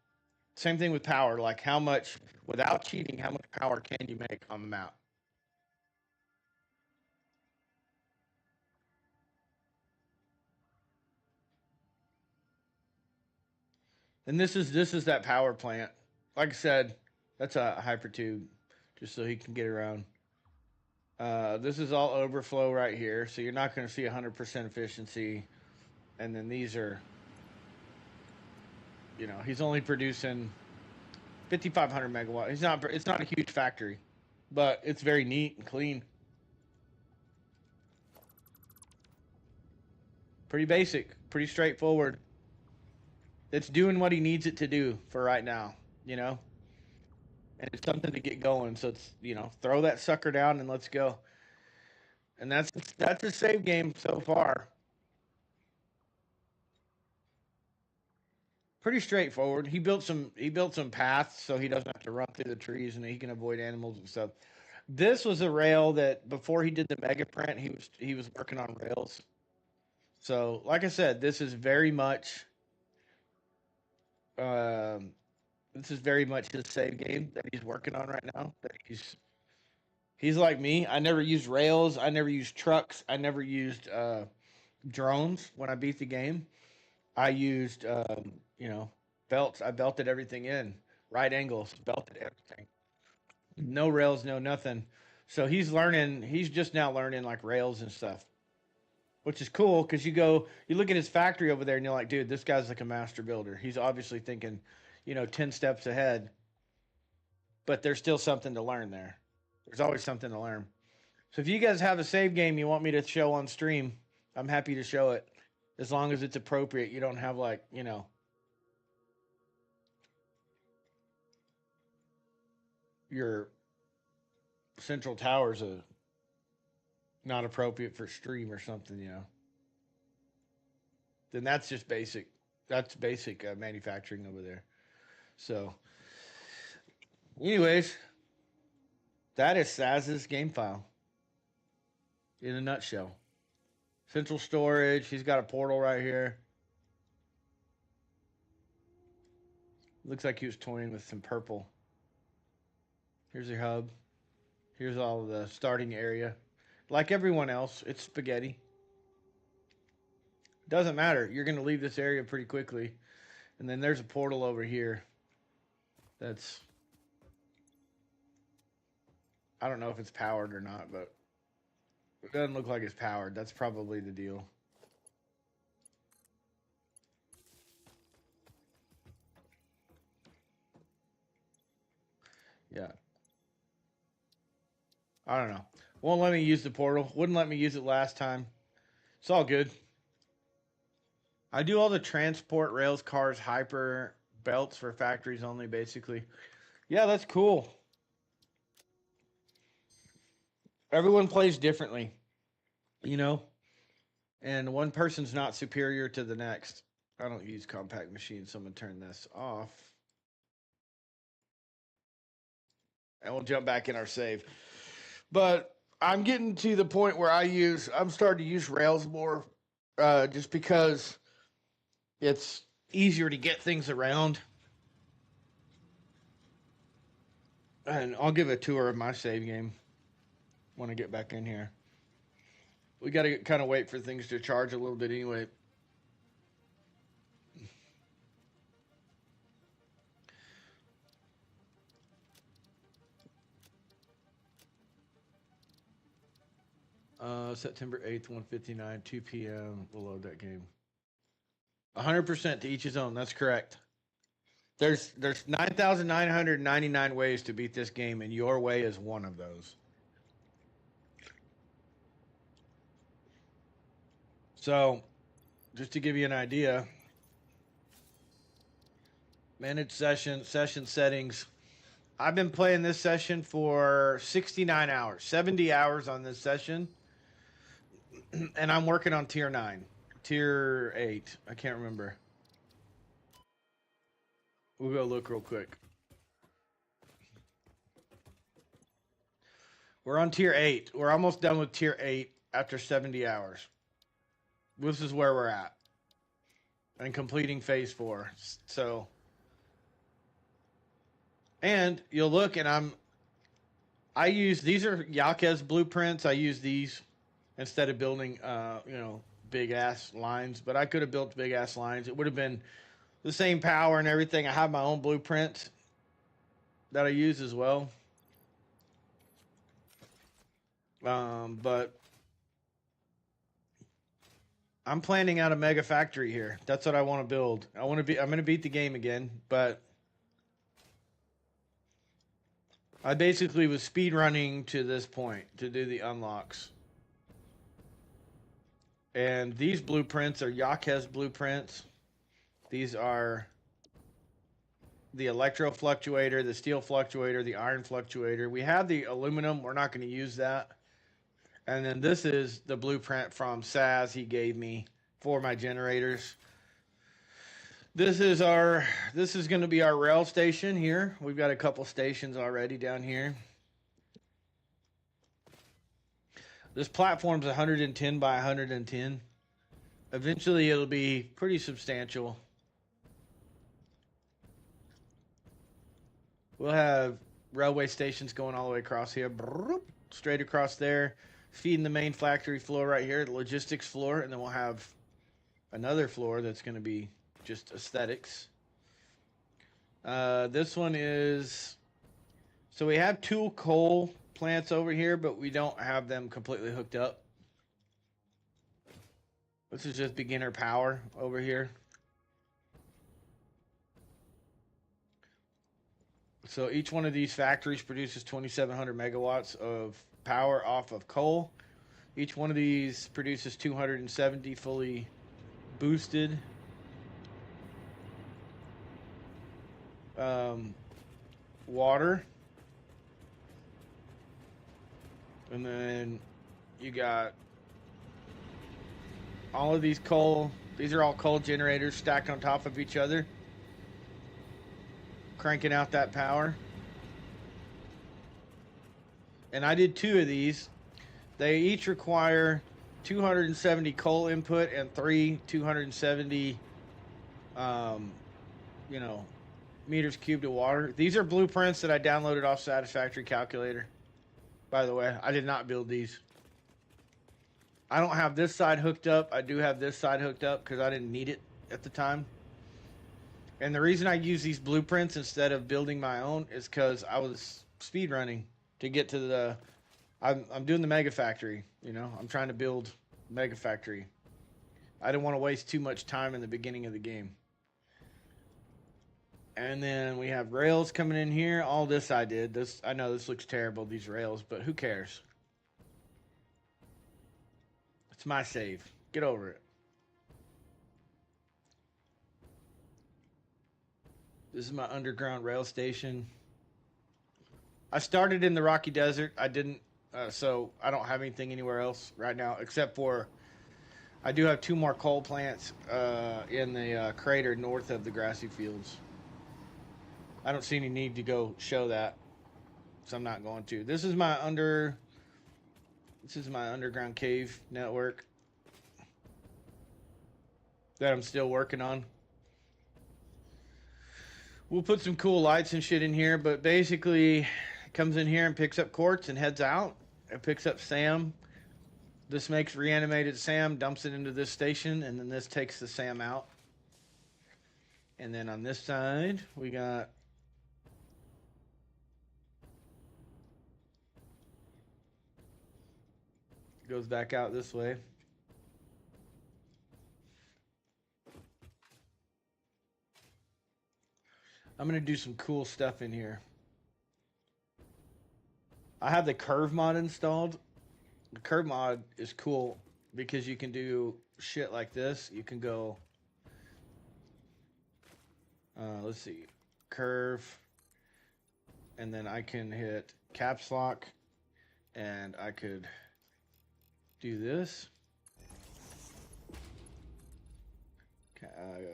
Same thing with power. Like how much, without cheating, how much power can you make on the map? And this is that power plant. Like I said, that's a hypertube, just so he can get around. This is all overflow right here, so you're not going to see 100% efficiency. And then these are, he's only producing 5,500 megawatt. It's not a huge factory, but it's very neat and clean. Pretty basic, pretty straightforward. It's doing what he needs it to do for right now, and it's something to get going. So it's, throw that sucker down and let's go. And that's a save game so far. Pretty straightforward. He built some paths so he doesn't have to run through the trees and he can avoid animals and stuff. This was a rail that before he did the mega print, he was working on rails. So, like I said, this is very much his save game that he's working on right now. That he's like me. I never used rails. I never used trucks. I never used drones when I beat the game. I used, you know, belts. I belted everything in, right angles, belted everything. No rails, no nothing. So he's learning. He's just now learning like rails and stuff, which is cool because you look at his factory over there, and you're like, dude, this guy's like a master builder. He's obviously thinking, 10 steps ahead. But there's still something to learn there. There's always something to learn. So if you guys have a save game you want me to show on stream, I'm happy to show it. As long as it's appropriate. You don't have like, your central towers not appropriate for stream or something. Then that's just basic. That's basic manufacturing over there. So, anyways, that is Saz's game file in a nutshell. Central storage. He's got a portal right here. Looks like he was toying with some purple. Here's your hub. Here's all the starting area. Like everyone else, it's spaghetti. Doesn't matter. You're going to leave this area pretty quickly. And then there's a portal over here. That's... I don't know if it's powered or not, but it doesn't look like it's powered. That's probably the deal. Yeah. I don't know. Won't let me use the portal. Wouldn't let me use it last time. It's all good. I do all the transport, rails, cars, hyper, belts for factories only, basically. Yeah, that's cool. Everyone plays differently, and one person's not superior to the next. I don't use compact machines, so I'm going to turn this off. And we'll jump back in our save. But I'm getting to the point where I'm starting to use rails more, just because it's easier to get things around. And I'll give a tour of my save game when I get back in here. We got to kind of wait for things to charge a little bit anyway. September 8th, 1:59, 2 p.m. We'll load that game. 100% to each his own. That's correct. There's 9,999 ways to beat this game, and your way is one of those. So, just to give you an idea, manage session settings. I've been playing this session for 69 hours, 70 hours on this session, and I'm working on tier 9, tier 8. I can't remember. We'll go look real quick. We're on tier 8. We're almost done with tier 8 after 70 hours. This is where we're at. And completing phase 4. So, and you'll look, and these are Yaquez blueprints. I use these instead of building, big ass lines. But I could have built big ass lines. It would have been the same power and everything. I have my own blueprints that I use as well. But I'm planning out a Megafactory here. That's what I want to build. I'm going to beat the game again, but I basically was speed running to this point to do the unlocks. And these blueprints are Yaquez blueprints. These are the electro fluctuator, the steel fluctuator, the iron fluctuator. We have the aluminum. We're not going to use that. And then this is the blueprint from Saz he gave me for my generators. This is going to be our rail station here. We've got a couple stations already down here. This platform's 110 by 110. Eventually it'll be pretty substantial. We'll have railway stations going all the way across here. Straight across there. Feeding the main factory floor right here, the logistics floor, and then we'll have another floor that's going to be just aesthetics. This one is, so we have two coal plants over here, but we don't have them completely hooked up. This is just beginner power over here. So each one of these factories produces 2,700 megawatts of power off of coal. Each one of these produces 270 fully boosted water. And then you got all of these coal. These are all coal generators stacked on top of each other, cranking out that power. And I did 2 of these. They each require 270 coal input and 3 270 meters cubed of water. These are blueprints that I downloaded off Satisfactory calculator. By the way, I did not build these. I don't have this side hooked up. I do have this side hooked up because I didn't need it at the time. And the reason I use these blueprints instead of building my own is because I was speed running to get to the... I'm doing the Megafactory, you know. I'm trying to build Megafactory. I didn't want to waste too much time in the beginning of the game. And then we have rails coming in here. All this I did. This, I know this looks terrible, these rails, but who cares? It's my save. Get over it. This is my underground rail station. I started in the Rocky Desert. I didn't, so I don't have anything anywhere else right now, except for I do have 2 more coal plants in the crater north of the grassy fields. I don't see any need to go show that, so I'm not going to. This is my underground cave network that I'm still working on. We'll put some cool lights and shit in here, but basically it comes in here and picks up quartz and heads out. It picks up SAM. This makes reanimated SAM, dumps it into this station, and then this takes the SAM out. And then on this side, we got goes back out this way. I'm going to do some cool stuff in here. I have the curve mod installed. The curve mod is cool because you can do shit like this. You can go, let's see, curve, and then I can hit caps lock, and I could do this.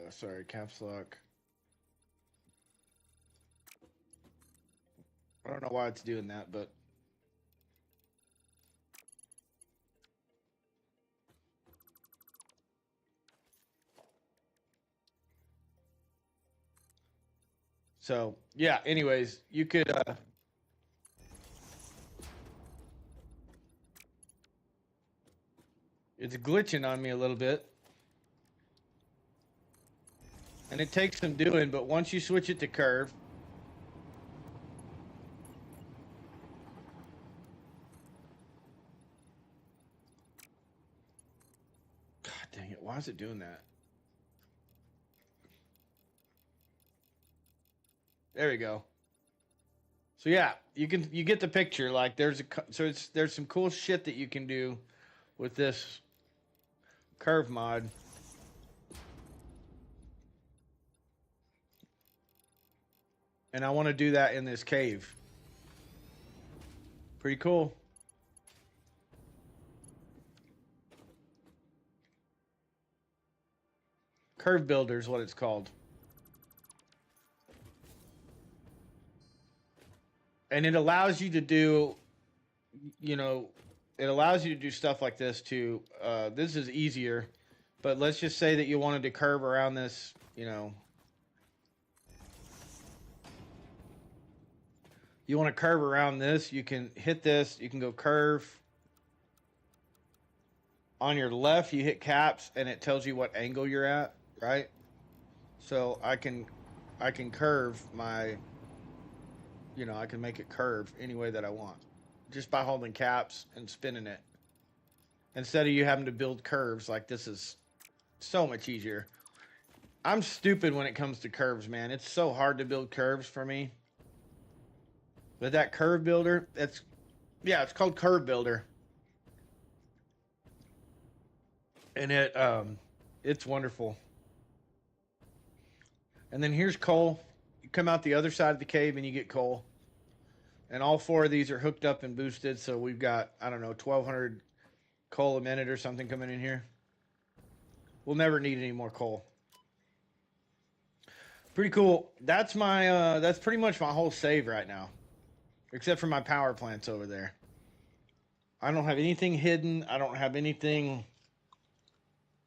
Sorry, caps lock. I don't know why it's doing that, but so yeah, anyways, you could it's glitching on me a little bit. And it takes some doing, but once you switch it to curve, God dang it, why is it doing that? There we go. So yeah, you get the picture. Like there's some cool shit that you can do with this curve mod. And I want to do that in this cave. Pretty cool. Curve Builder is what it's called. And it allows you to do, you know, it allows you to do stuff like this too. This is easier, but let's just say that you wanted to curve around this, you know. You want to curve around this, you can hit this, you can go curve. on your left, you hit caps, and it tells you what angle you're at, right? So I can curve my, I can make it curve any way that I want, just by holding caps and spinning it. Instead of you having to build curves, like this is so much easier. I'm stupid when it comes to curves, man. It's so hard to build curves for me. But that curve builder, it's called Curve Builder. And it's wonderful. And then here's coal. You come out the other side of the cave and you get coal. And all 4 of these are hooked up and boosted, so we've got, I don't know, 1,200 coal a minute or something coming in here. We'll never need any more coal. Pretty cool. That's my that's pretty much my whole save right now. Except for my power plants over there. I don't have anything hidden. I don't have anything,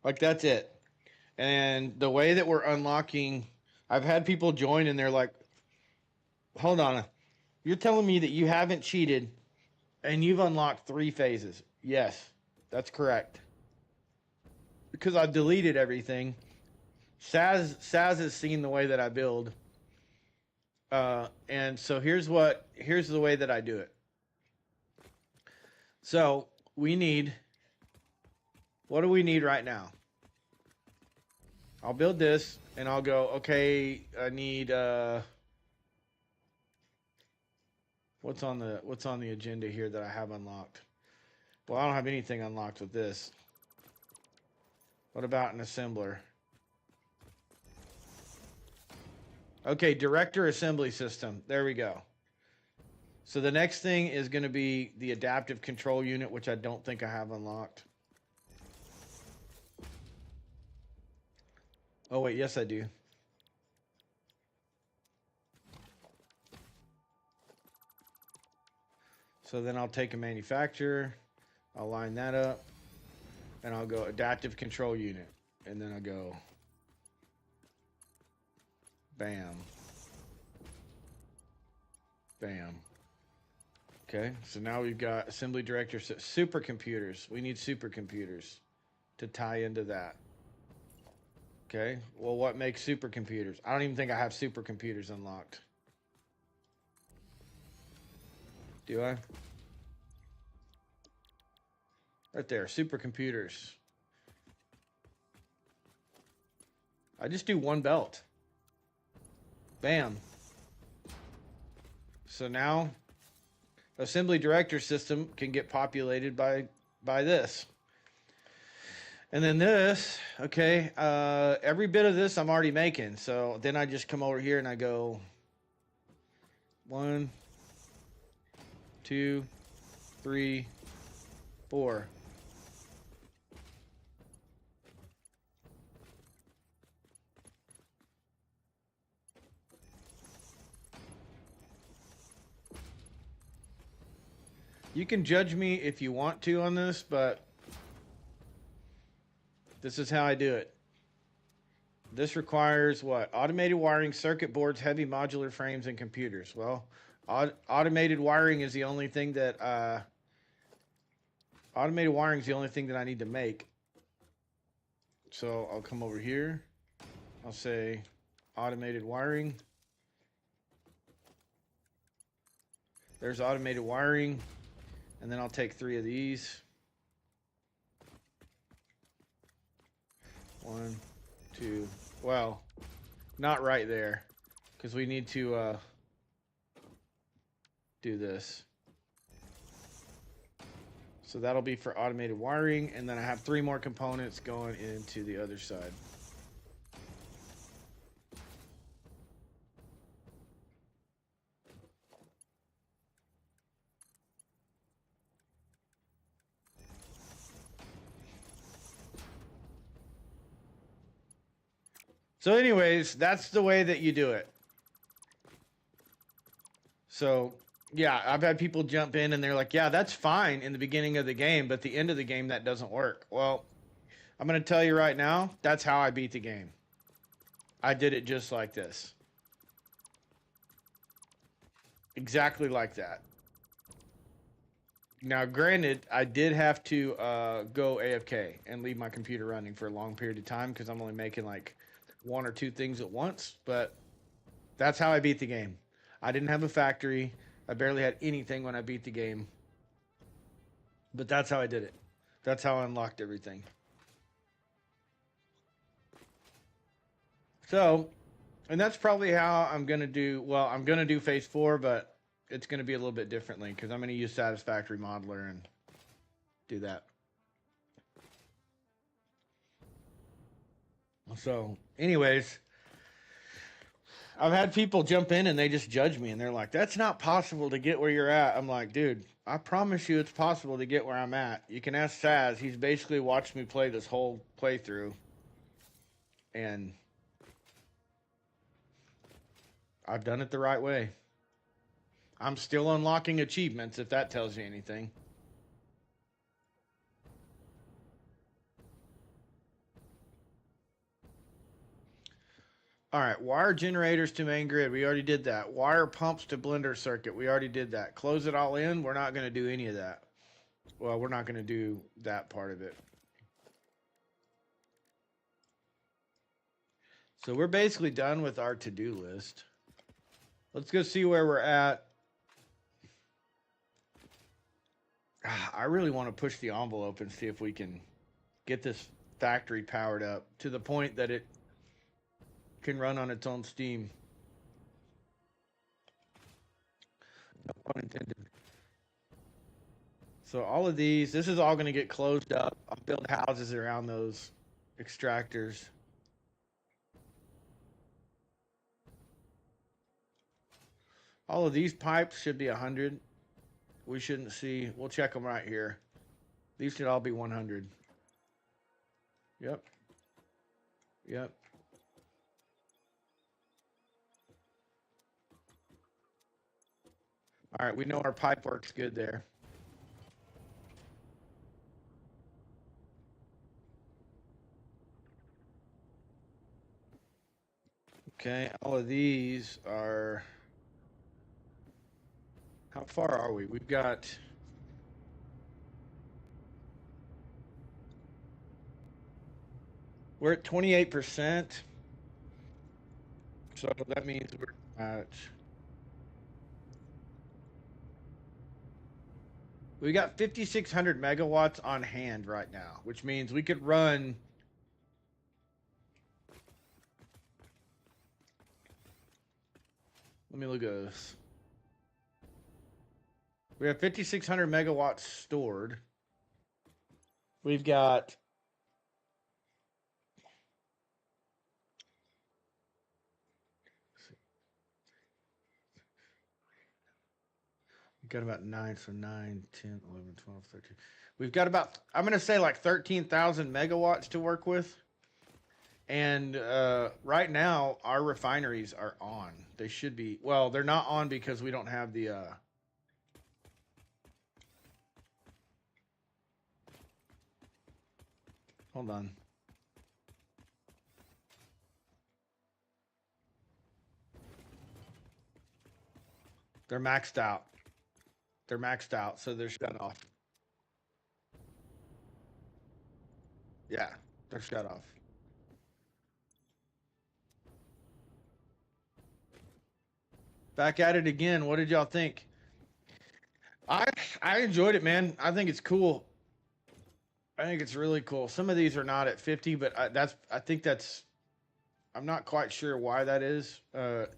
like, that's it. And the way that we're unlocking, I've had people join and they're like, hold on, you're telling me that you haven't cheated and you've unlocked 3 phases? Yes, that's correct. Because I've deleted everything. Saz has seen the way that I build. And so here's the way that I do it. So we need, what do we need right now? I'll build this and I'll go, okay, I need, what's on the agenda here that I have unlocked? Well, I don't have anything unlocked with this. What about an assembler? Okay, director assembly system. There we go. So the next thing is going to be the adaptive control unit, which I don't think I have unlocked. Oh, wait, yes, I do. So then I'll take a manufacturer, I'll line that up, and I'll go adaptive control unit. And then I'll go bam. Bam. Okay, so now we've got assembly director, supercomputers. We need supercomputers to tie into that. Okay, well, what makes supercomputers? I don't even think I have supercomputers unlocked. Do I? Right there, supercomputers. I just do 1 belt. Bam. So now assembly director system can get populated by this. And then this, okay, every bit of this I'm already making. So then I just come over here and I go 1, 2, 3, 4. You can judge me if you want to on this, but this is how I do it. This requires what? Automated wiring, circuit boards, heavy modular frames, and computers. Well, automated wiring is the only thing that I need to make. So I'll come over here. I'll say automated wiring. There's automated wiring. And then I'll take 3 of these. 1, 2. Well, not right there, because we need to do this. So that'll be for automated wiring, and then I have 3 more components going into the other side. So anyways, that's the way that you do it. So, yeah, I've had people jump in and they're like, yeah, that's fine in the beginning of the game, but at the end of the game, that doesn't work. Well, I'm going to tell you right now, that's how I beat the game. I did it just like this. Exactly like that. Now, granted, I did have to go AFK and leave my computer running for a long period of time because I'm only making like one or two things at once. But that's how I beat the game. I didn't have a factory. I barely had anything when I beat the game. But that's how I did it. That's how I unlocked everything. So, and that's probably how I'm going to do. Well, I'm going to do phase 4, but it's going to be a little bit differently because I'm going to use Satisfactory Modeler and do that. So, anyways, I've had people jump in and they just judge me and they're like, that's not possible to get where you're at. I'm like, dude, I promise you it's possible to get where I'm at. You can ask Saz. He's basically watched me play this whole playthrough. And I've done it the right way. I'm still unlocking achievements, if that tells you anything. All right, wire generators to main grid. We already did that. Wire pumps to blender circuit. We already did that. Close it all in. We're not going to do any of that. Well, we're not going to do that part of it. So we're basically done with our to-do list. Let's go see where we're at. I really want to push the envelope and see if we can get this factory powered up to the point that it can run on its own steam. No pun intended. So all of these, this is all going to get closed up. I'll build houses around those extractors. All of these pipes should be 100. We shouldn't see. We'll check them right here. These should all be 100. Yep. Yep. All right, we know our pipe works good there. Okay, all of these are... How far are we? We've got... We're at 28%. So that means we're at... We got 5,600 megawatts on hand right now, which means we could run... Let me look at this. We have 5,600 megawatts stored. We've got... We've got about 9, so 9, 10, 11, 12, 13. We've got about, I'm going to say like 13,000 megawatts to work with. And right now, our refineries are on. They should be, well, they're not on because we don't have the... Hold on. They're maxed out. They're maxed out, so they're shut off. Yeah, they're shut off. Back at it again. What did y'all think? I enjoyed it, man. I think it's cool. I think it's really cool. Some of these are not at 50, but I think that's... I'm not quite sure why that is.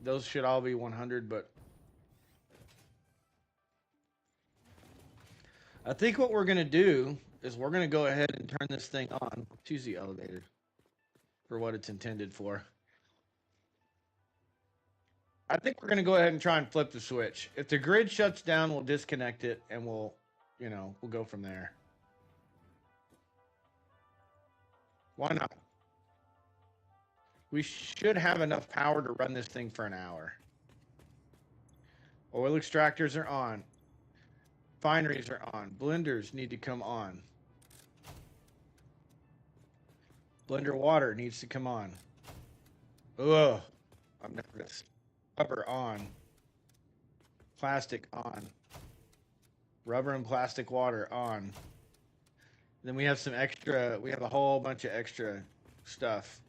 Those should all be 100, but... I think what we're going to do is we're going to go ahead and turn this thing on. Choose the elevator for what it's intended for. I think we're going to go ahead and try and flip the switch. If the grid shuts down, we'll disconnect it and we'll go from there. Why not? We should have enough power to run this thing for an hour. Oil extractors are on. Refineries are on. Blenders need to come on. Blender water needs to come on. Ugh, I'm nervous. Rubber on. Plastic on. Rubber and plastic water on. Then we have some extra, we have a whole bunch of extra stuff.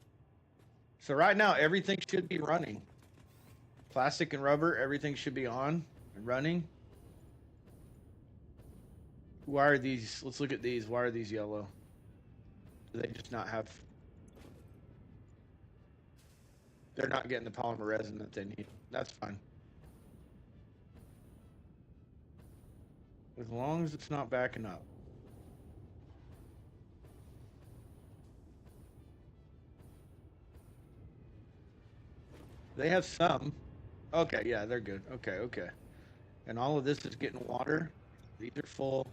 So right now, everything should be running. Plastic and rubber, everything should be on and running. Why are these, let's look at these. Why are these yellow? Do they just not have, they're not getting the polymer resin that they need. That's fine. As long as it's not backing up. They have some. Okay, yeah, they're good. Okay, okay. And all of this is getting water. These are full.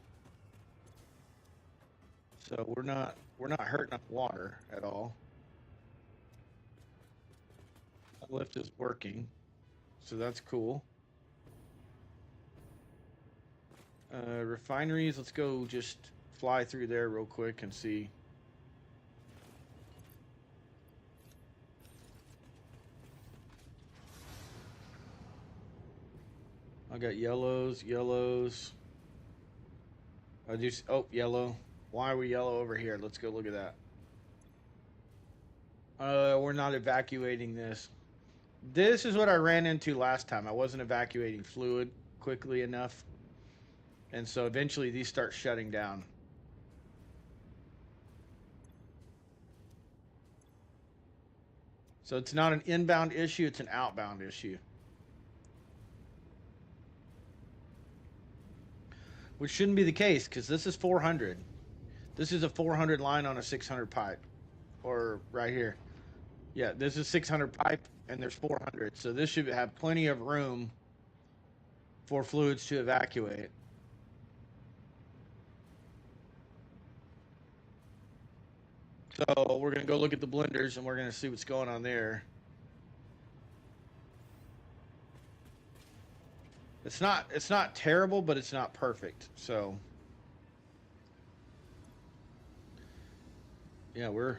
So we're not hurting up water at all. The lift is working. So that's cool. Refineries, let's go just fly through there real quick and see. I got yellows. I just, oh, yellow. Why are we yellow over here? Let's go look at that. We're not evacuating this. This is what I ran into last time. I wasn't evacuating fluid quickly enough. And so eventually these start shutting down. So it's not an inbound issue, it's an outbound issue. Which shouldn't be the case because this is 400. This is a 400 line on a 600 pipe. Or right here. Yeah, this is 600 pipe and there's 400. So this should have plenty of room for fluids to evacuate. So we're going to go look at the blenders and we're going to see what's going on there. It's not terrible, but it's not perfect. So yeah, we're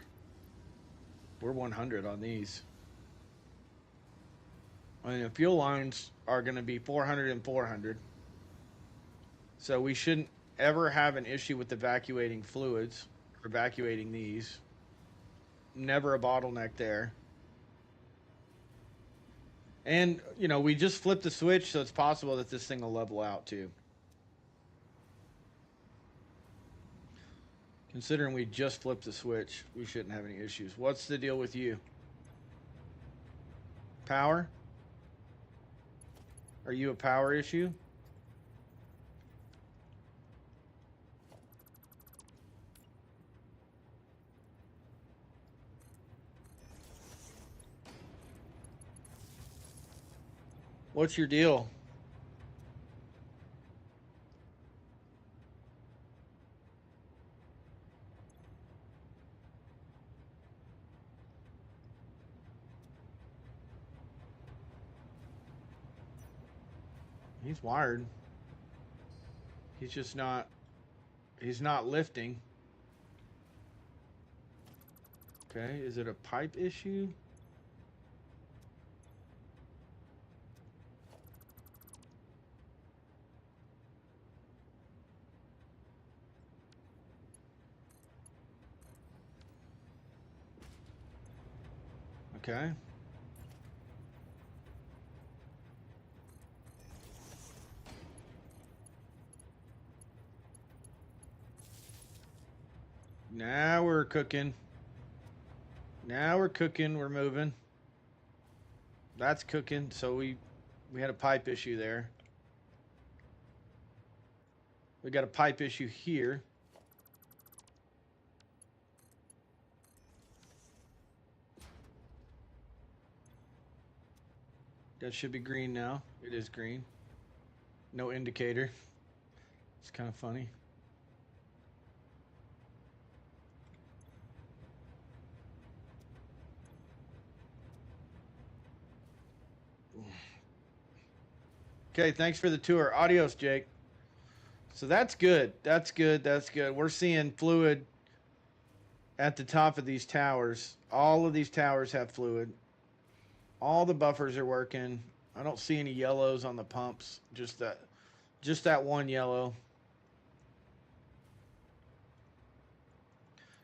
100 on these. I mean, the fuel lines are going to be 400 and 400. So we shouldn't ever have an issue with evacuating fluids, or evacuating these. Never a bottleneck there. And, you know, we just flipped the switch, so it's possible that this thing will level out too. Considering we just flipped the switch, we shouldn't have any issues. What's the deal with you? Power? Are you a power issue? What's your deal? He's wired. He's just not, he's not lifting. Okay, is it a pipe issue? Okay. Now we're cooking. Now we're cooking. We're moving. That's cooking. So we had a pipe issue there. We got a pipe issue here. That should be green now. It is green. No indicator. It's kind of funny. Okay, thanks for the tour. Adios, Jake. So that's good. That's good. That's good. We're seeing fluid at the top of these towers. All of these towers have fluid. All the buffers are working. I don't see any yellows on the pumps. Just that one yellow.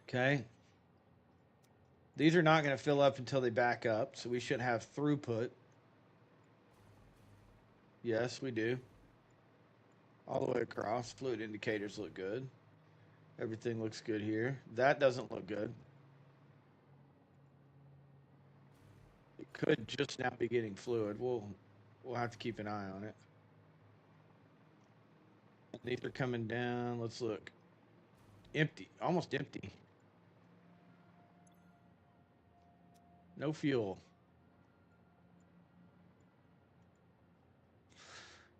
Okay. These are not going to fill up until they back up, so we should have throughput. Yes, we do. All the way across. Fluid indicators look good. Everything looks good here. That doesn't look good. It could just now be getting fluid. We'll have to keep an eye on it. These are coming down. Let's look. Empty. Almost empty. No fuel.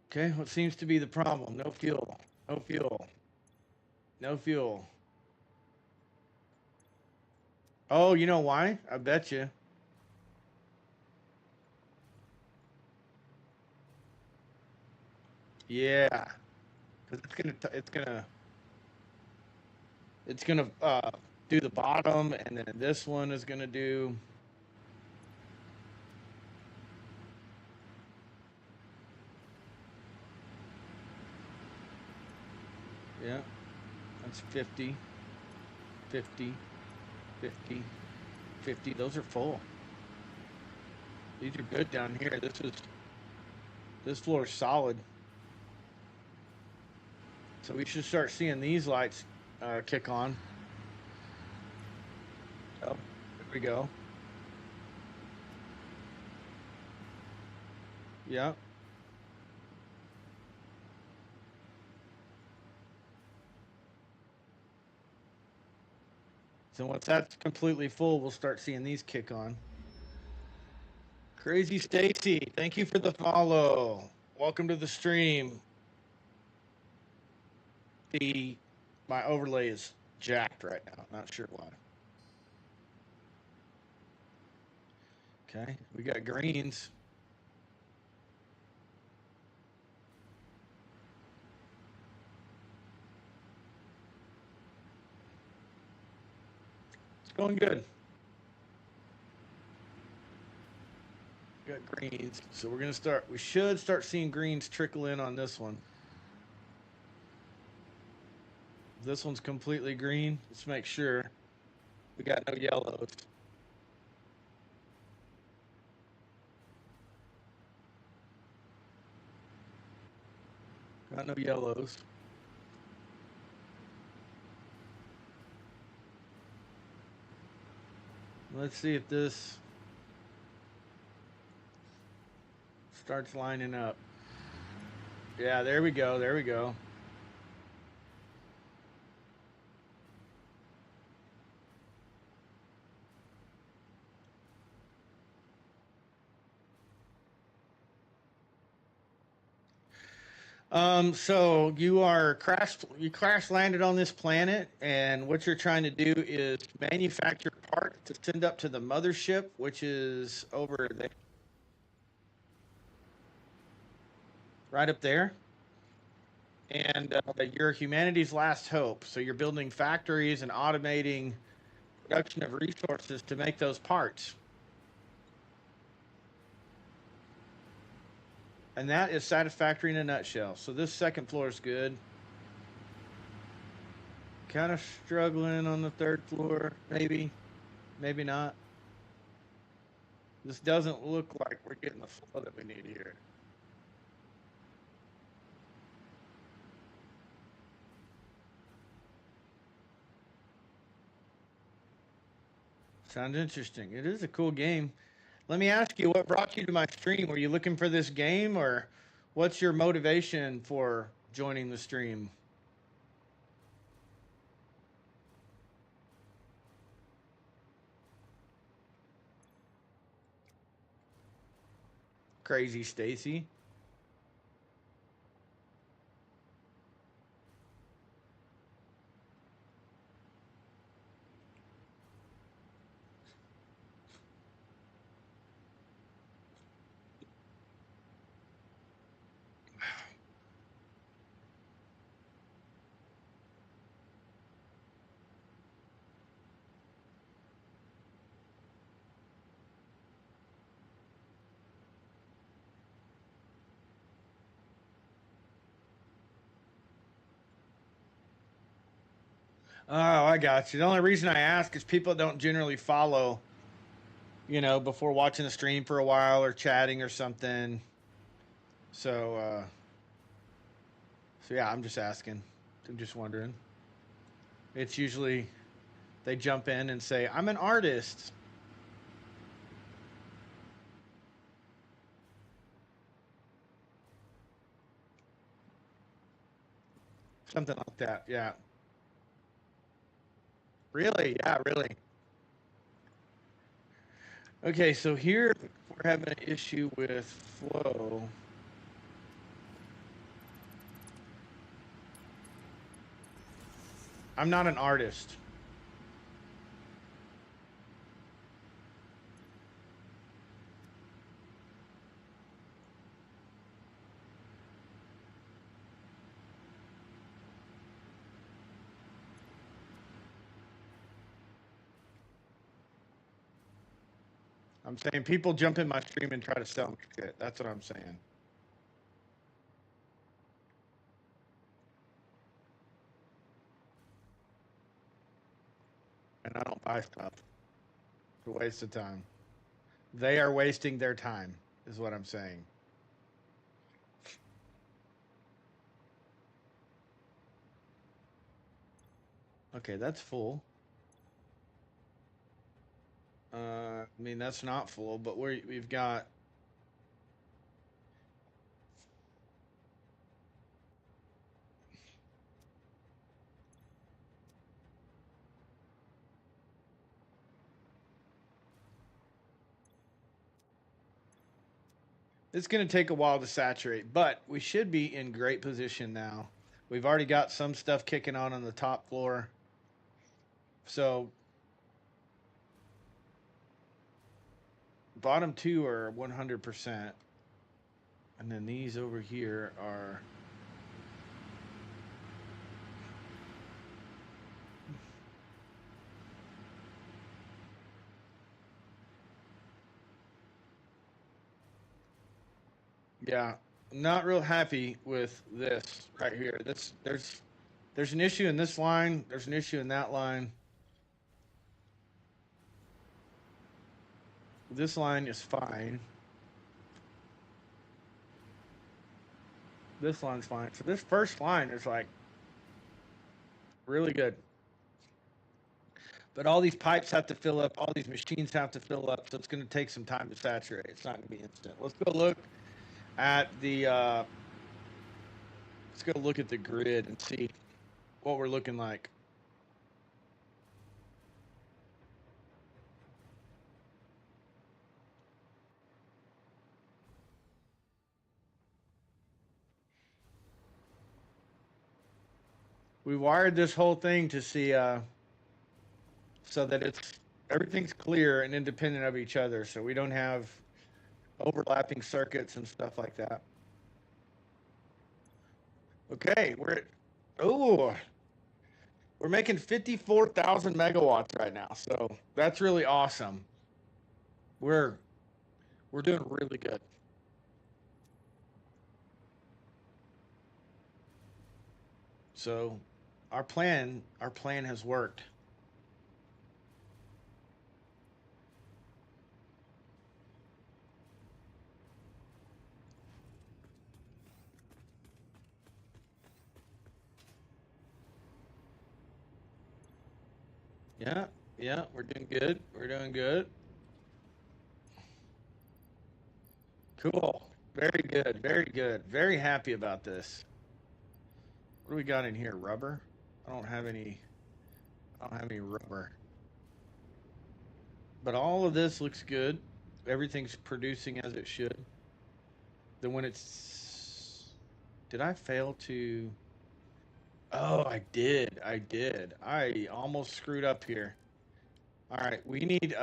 Okay, what seems to be the problem? No fuel. No fuel. No fuel. Oh, you know why? I bet you. Yeah, because it's gonna do the bottom, and then this one is gonna do. Yeah, that's 50, 50, 50, 50. Those are full. These are good down here. This floor is solid. So we should start seeing these lights kick on. Oh, there we go. Yeah. So once that's completely full, we'll start seeing these kick on. Crazy Stacy, thank you for the follow. Welcome to the stream. My overlay is jacked right now. Not sure why. Okay, we got greens. It's going good. We got greens. So we're gonna start. We should start seeing greens trickle in on this one. This one's completely green. Let's make sure we got no yellows. Got no yellows. Let's see if this starts lining up. Yeah, there we go. There we go. So you crash landed on this planet, and what you're trying to do is manufacture parts to send up to the mothership, which is over there, right up there. And you're humanity's last hope. So you're building factories and automating production of resources to make those parts. And that is Satisfactory in a nutshell. So this second floor is good. Kind of struggling on the third floor, maybe, maybe not. This doesn't look like we're getting the flow that we need here. Sounds interesting. It is a cool game. Let me ask you, what brought you to my stream? Were you looking for this game, or what's your motivation for joining the stream? Crazy Stacy. Oh, I got you. The only reason I ask is people don't generally follow, before watching the stream for a while or chatting or something. So yeah, I'm just asking. I'm just wondering. It's usually they jump in and say, "I'm an artist." Something like that. Yeah. Really? Yeah, really. Okay, so here we're having an issue with flow. I'm not an artist. I'm saying people jump in my stream and try to sell me shit. That's what I'm saying. And I don't buy stuff. It's a waste of time. They are wasting their time, is what I'm saying. Okay, that's full. I mean, that's not full, but we've got. It's going to take a while to saturate, but we should be in great position now. We've already got some stuff kicking on the top floor. So bottom two are 100%. And then these over here are. Yeah, not real happy with this right here. There's an issue in this line. There's an issue in that line. This line is fine. This line's fine. So this first line is like really good. But all these pipes have to fill up. All these machines have to fill up. So it's going to take some time to saturate. It's not going to be instant. Let's go look at the. Let's go look at the grid and see what we're looking like. We wired this whole thing to see so that everything's clear and independent of each other, so we don't have overlapping circuits and stuff like that. Okay, we're making 54,000 megawatts right now, so that's really awesome. We're doing really good. So our plan has worked. Yeah, yeah, we're doing good. We're doing good. Cool. Very good. Very good. Very happy about this. What do we got in here? Rubber? I don't have any rubber. But all of this looks good. Everything's producing as it should. Then when it's did I fail to Oh, I did. I did. I almost screwed up here. All right, we need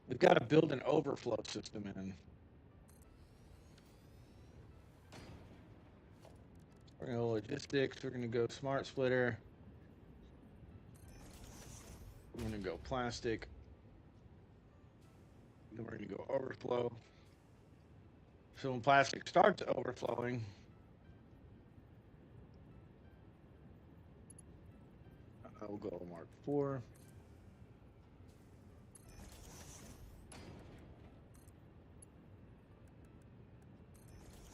we've got to build an overflow system in. We're going to go logistics, we're going to go smart splitter. We're going to go plastic. Then we're going to go overflow. So when plastic starts overflowing, I will go Mark 4.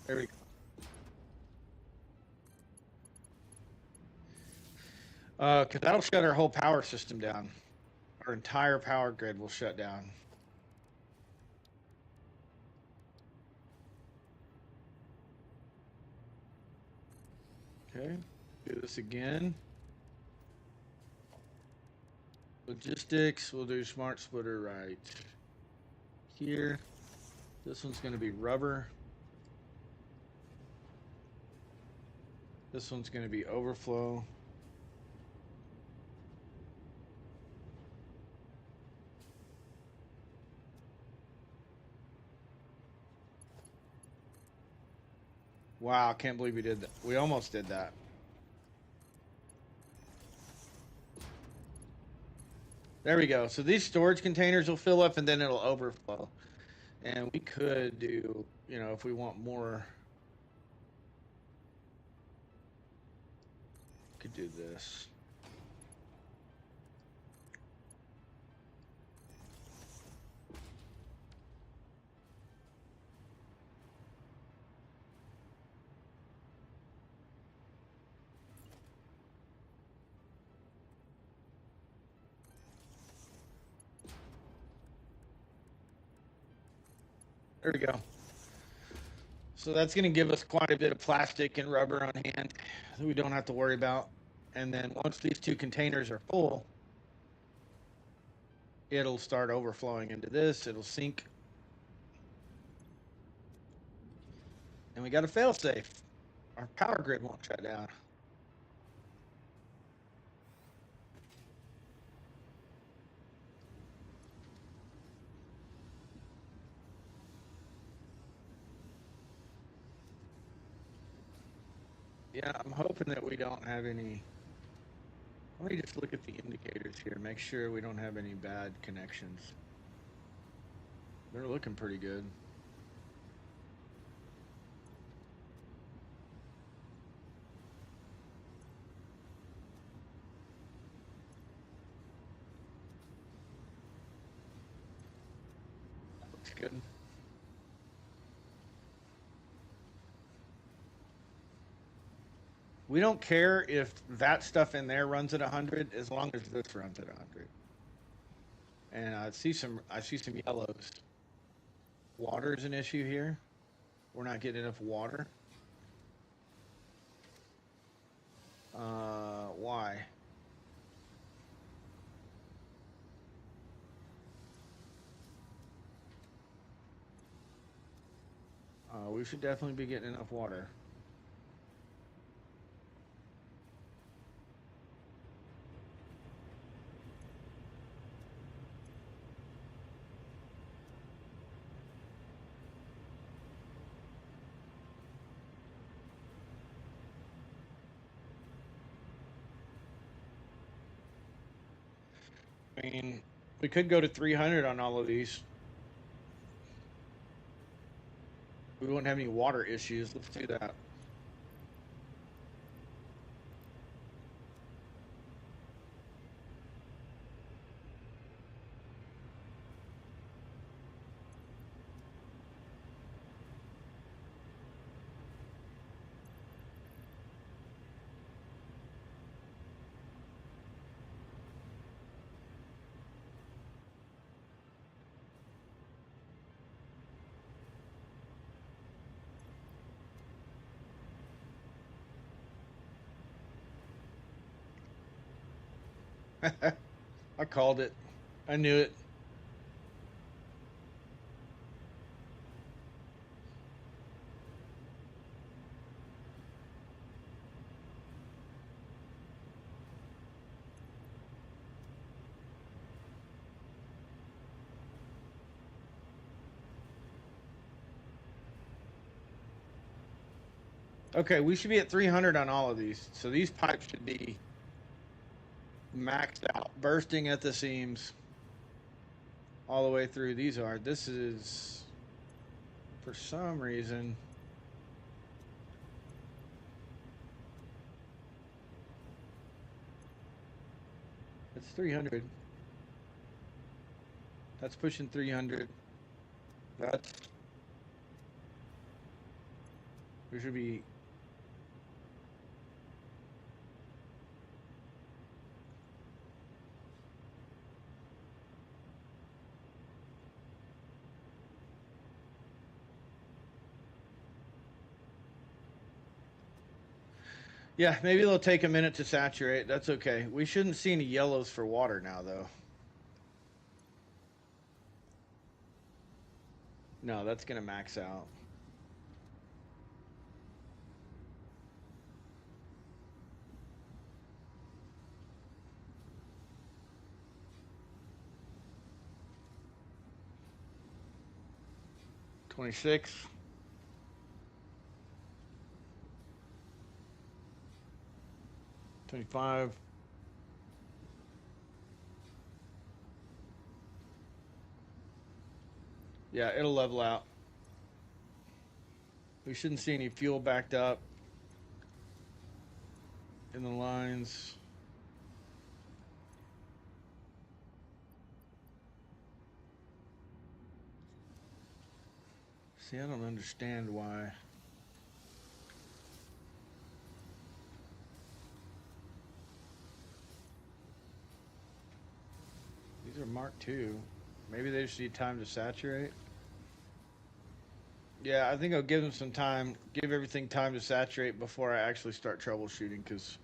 There we go. Because that'll shut our whole power system down. Our entire power grid will shut down. Okay, do this again. Logistics, we'll do smart splitter right here. This one's going to be rubber. This one's going to be overflow. Wow, I can't believe we did that. We almost did that. There we go. So these storage containers will fill up and then it'll overflow. And we could do, you know, if we want more, could do this. There we go. So that's going to give us quite a bit of plastic and rubber on hand that we don't have to worry about. And then once these two containers are full, it'll start overflowing into this. It'll sink. And we got a fail safe. Our power grid won't shut down. Yeah, I'm hoping that we don't have any. Let me just look at the indicators here, make sure we don't have any bad connections. They're looking pretty good. Looks good. We don't care if that stuff in there runs at 100 as long as this runs at 100. And I see some yellows. Water is an issue here. We're not getting enough water. Why? We should definitely be getting enough water. I mean, we could go to 300 on all of these. We won't have any water issues. Let's do that. I called it. I knew it. Okay, we should be at 300 on all of these. So these pipes should be maxed out, bursting at the seams all the way through. This is, for some reason, That's 300. That's pushing 300. That's... There should be... Yeah, maybe they'll take a minute to saturate. That's okay. We shouldn't see any yellows for water now, though. No, that's going to max out. $26. $25. Yeah, it'll level out. We shouldn't see any fuel backed up in the lines. See, I don't understand why. These are Mark II. Maybe they just need time to saturate. Yeah, I think I'll give them some time, give everything time to saturate before I actually start troubleshooting, because...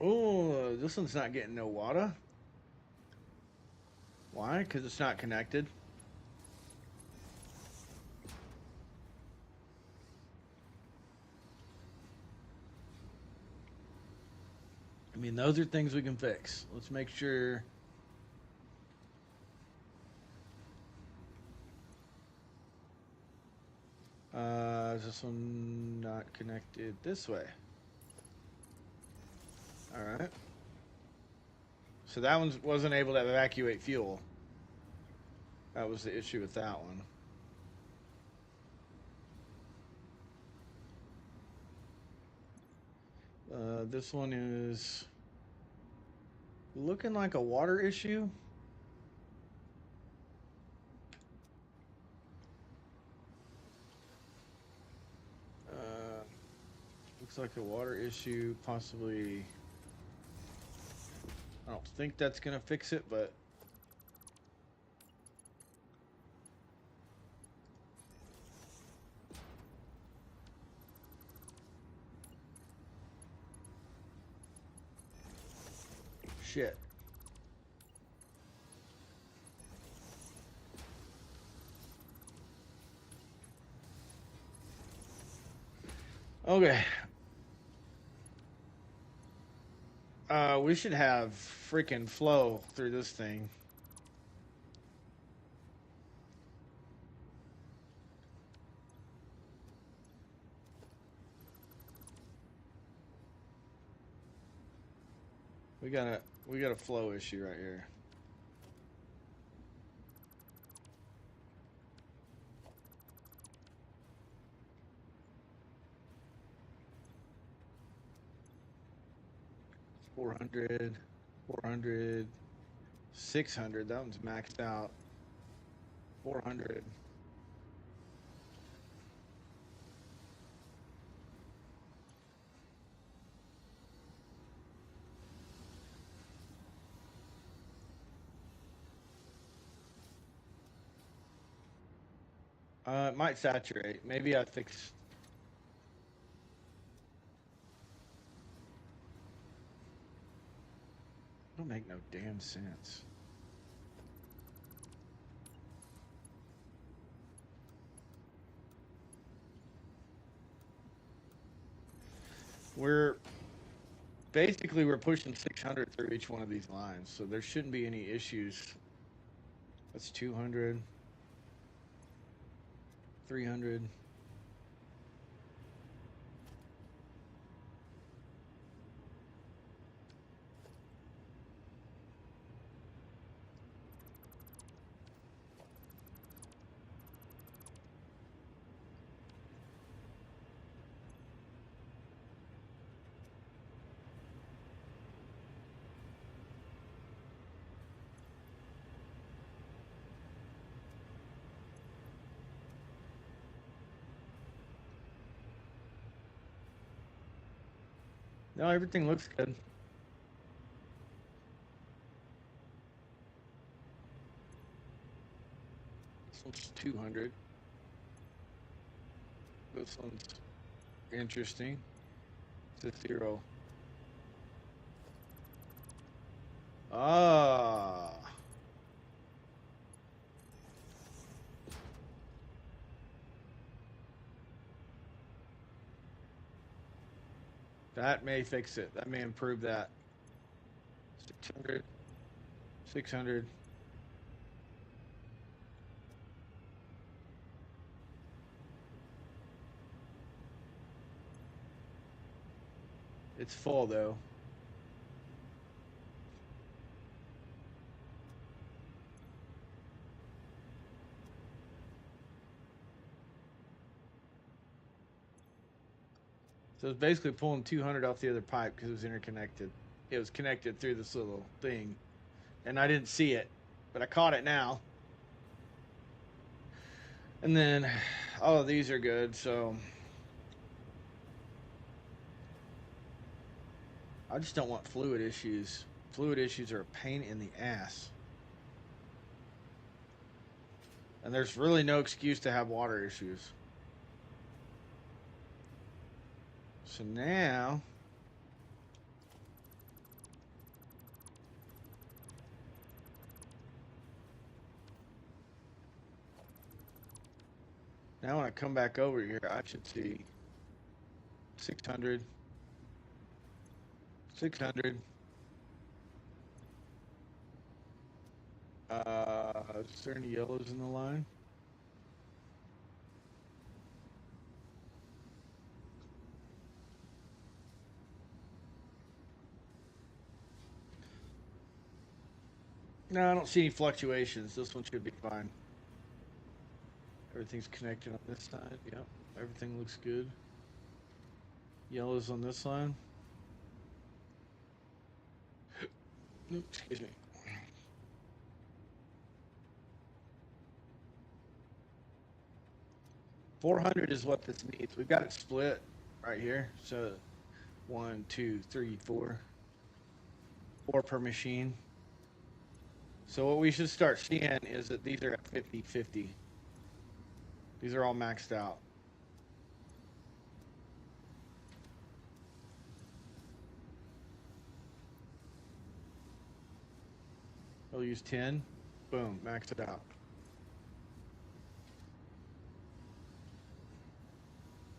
Oh, this one's not getting no water. Why? Because it's not connected. I mean, those are things we can fix. Let's make sure... is this one not connected this way? All right. So that one wasn't able to evacuate fuel. That was the issue with that one. This one is looking like a water issue. Looks like a water issue, possibly. I don't think that's gonna fix it, but shit. Okay. We should have freaking flow through this thing. We got a flow issue right here. It's 400, 400, 600. That one's maxed out. 400. It might saturate. Maybe I fix. Don't make no damn sense. We're pushing 600 through each one of these lines, so there shouldn't be any issues. That's 200, 300. No, everything looks good. This one's 200. This one's interesting. It's a 0. Ah. That may fix it. That may improve that. 600. 600. It's full though. So it's basically pulling 200 off the other pipe because it was interconnected. It was connected through this little thing. And I didn't see it, but I caught it now. And then all of these are good, so I just don't want fluid issues. Fluid issues are a pain in the ass. And there's really no excuse to have water issues. So now when I come back over here, I should see 600. 600. Is there any yellows in the line? No, I don't see any fluctuations. This one should be fine. Everything's connected on this side. Yep. Everything looks good. Yellows on this line. Excuse me. $400 is what this needs. We've got it split right here. So 1, 2, 3, 4. 4 per machine. So what we should start seeing is that these are at 50-50. These are all maxed out. We'll use 10. Boom, max it out.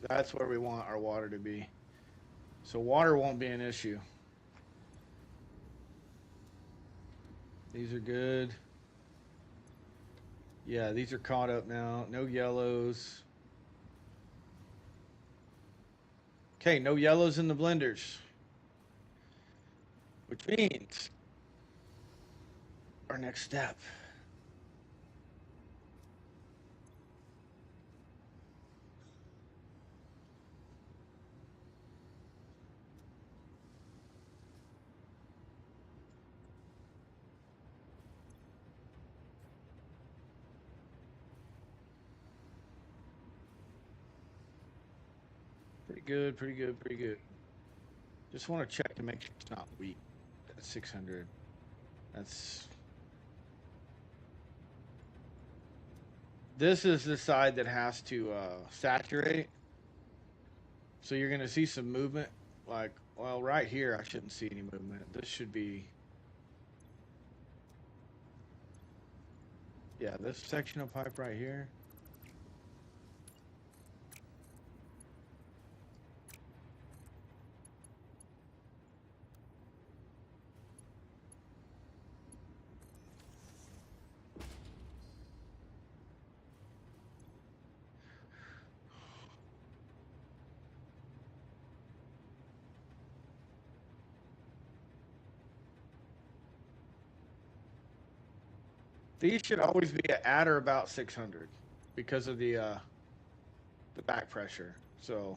That's where we want our water to be. So water won't be an issue. These are good. Yeah, these are caught up now. No yellows. Okay, no yellows in the blenders. Which means our next step. Pretty good, pretty good, pretty good. Just want to check to make sure it's not weak. That's 600. This is the side that has to saturate. So you're going to see some movement. Like, well, right here, I shouldn't see any movement. This should be... Yeah, this section of pipe right here. These should always be at or about 600 because of the back pressure. So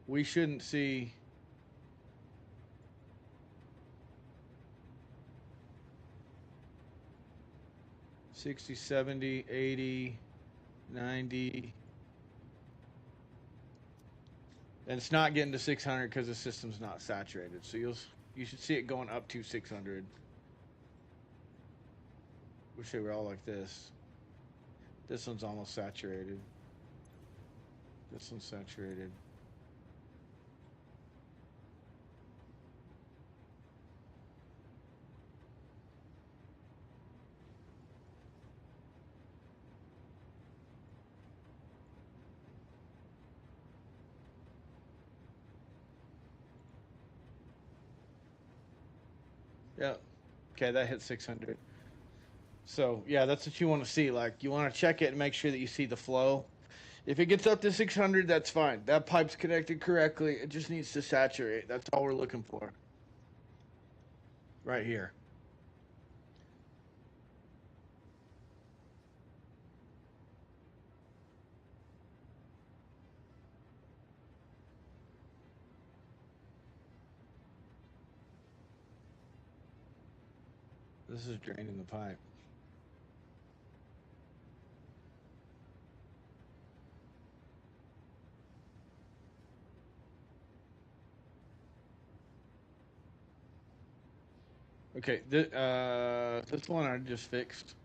we shouldn't see... $60, $70, $80, $90. And it's not getting to 600 because the system's not saturated. So you should see it going up to 600. Wish they were all like this. This one's almost saturated. This one's saturated. Yeah. Okay, that hit 600. So, yeah, that's what you want to see. Like, you want to check it and make sure that you see the flow. If it gets up to 600, that's fine. That pipe's connected correctly. It just needs to saturate. That's all we're looking for. Right here. This is draining the pipe. Okay, this one I just fixed.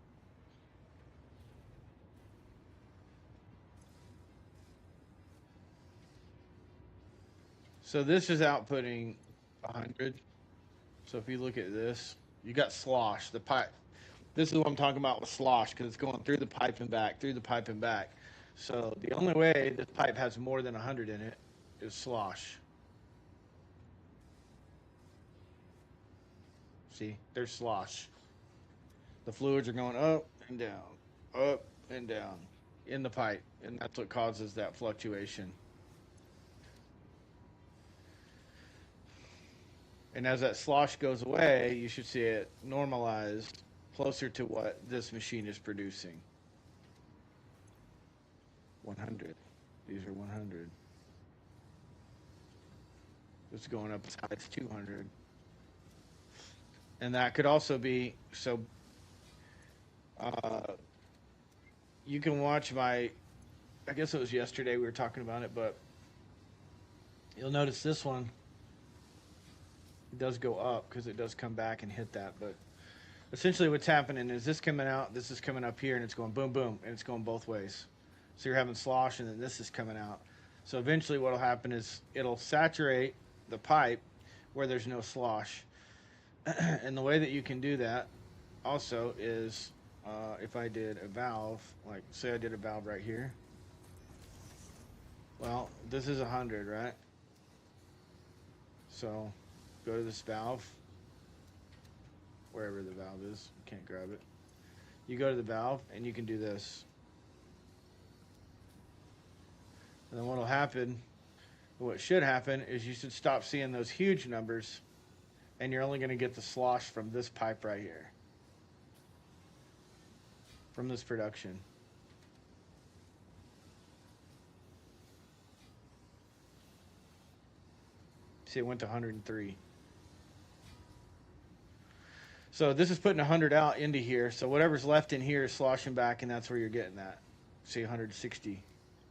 So this is outputting 100. So if you look at this, you got slosh. The pipe. This is what I'm talking about with slosh because it's going through the pipe and back, through the pipe and back. So the only way this pipe has more than 100 in it is slosh. See, there's slosh. The fluids are going up and down in the pipe, and that's what causes that fluctuation. And as that slosh goes away, you should see it normalized closer to what this machine is producing. 100. These are 100. It's going up as high as 200. And that could also be, so you can watch my, I guess it was yesterday we were talking about it, but you'll notice this one does go up because it does come back and hit that. But essentially what's happening is this coming out, this is coming up here, and it's going boom, boom, and it's going both ways. So you're having slosh, and then this is coming out. So eventually what will happen is it'll saturate the pipe where there's no slosh. And the way that you can do that also is if I did a valve, like say I did a valve right here. Well, this is 100, right? So go to this valve, wherever the valve is, you can't grab it. You go to the valve and you can do this. And then what will happen, what should happen is you should stop seeing those huge numbers, and you're only going to get the slosh from this pipe right here, from this production. See, it went to 103. So this is putting 100 out into here. So whatever's left in here is sloshing back, and that's where you're getting that. See, 160.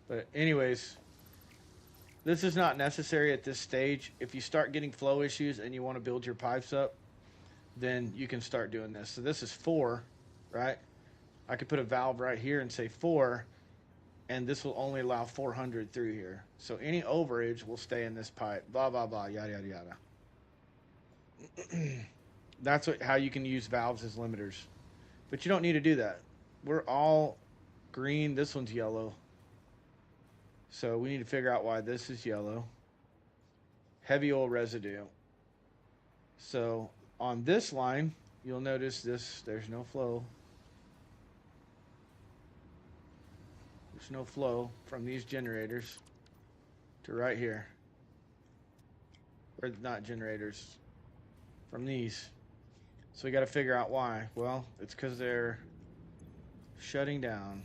But anyways, this is not necessary at this stage. If you start getting flow issues and you want to build your pipes up, then you can start doing this. So this is 4, right? I could put a valve right here and say 4, and this will only allow 400 through here. So any overage will stay in this pipe, blah, blah, blah, yada, yada, yada. That's how you can use valves as limiters. But you don't need to do that. We're all green. This one's yellow. So we need to figure out why this is yellow. Heavy oil residue. So on this line, you'll notice there's no flow. There's no flow from these generators to right here. Or not generators, from these. So we got to figure out why. Well, it's because they're shutting down.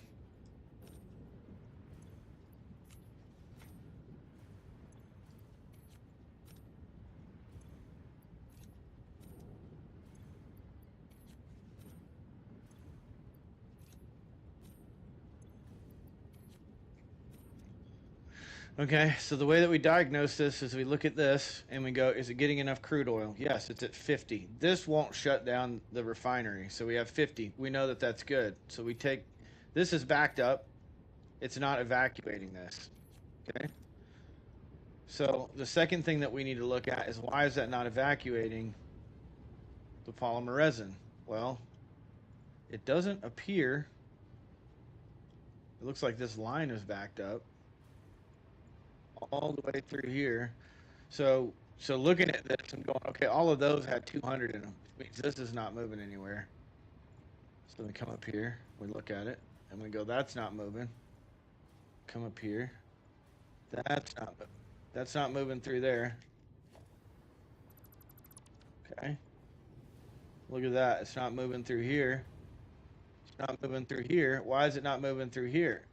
Okay, so the way that we diagnose this is we look at this and we go, is it getting enough crude oil? Yes, it's at 50. This won't shut down the refinery. So we have 50. We know that that's good. So we take, this is backed up. It's not evacuating this. Okay. So the second thing that we need to look at is why is that not evacuating the polymer resin? Well, it doesn't appear, it looks like this line is backed up all the way through here. So looking at this and going, okay, all of those had 200 in them. Which means this is not moving anywhere. So we come up here, we look at it, and we go, that's not moving. Come up here, that's not moving through there. Okay. Look at that. It's not moving through here. It's not moving through here. Why is it not moving through here?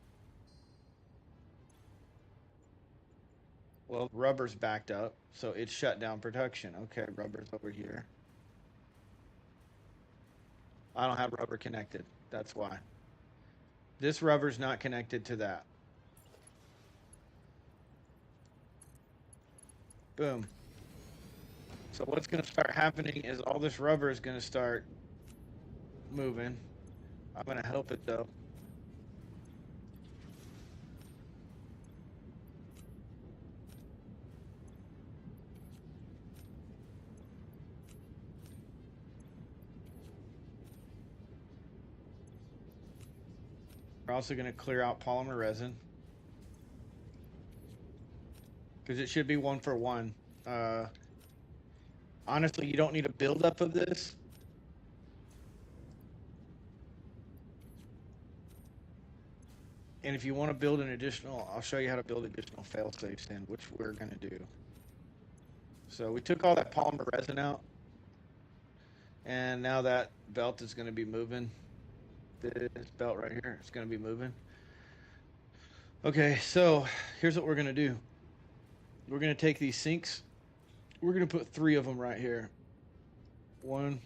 Well, rubber's backed up, so it shut down production. Okay, rubber's over here. I don't have rubber connected. That's why. This rubber's not connected to that. Boom. So what's going to start happening is all this rubber is going to start moving. I'm going to help it though. We're also going to clear out polymer resin because it should be 1 for 1. Honestly, you don't need a buildup of this. And if you want to build an additional, I'll show you how to build additional fail safes in, which we're going to do. So we took all that polymer resin out, and now that belt is going to be moving. This belt right here is going to be moving. Okay, so here's what we're going to do. We're going to take these sinks. We're going to put 3 of them right here. 1.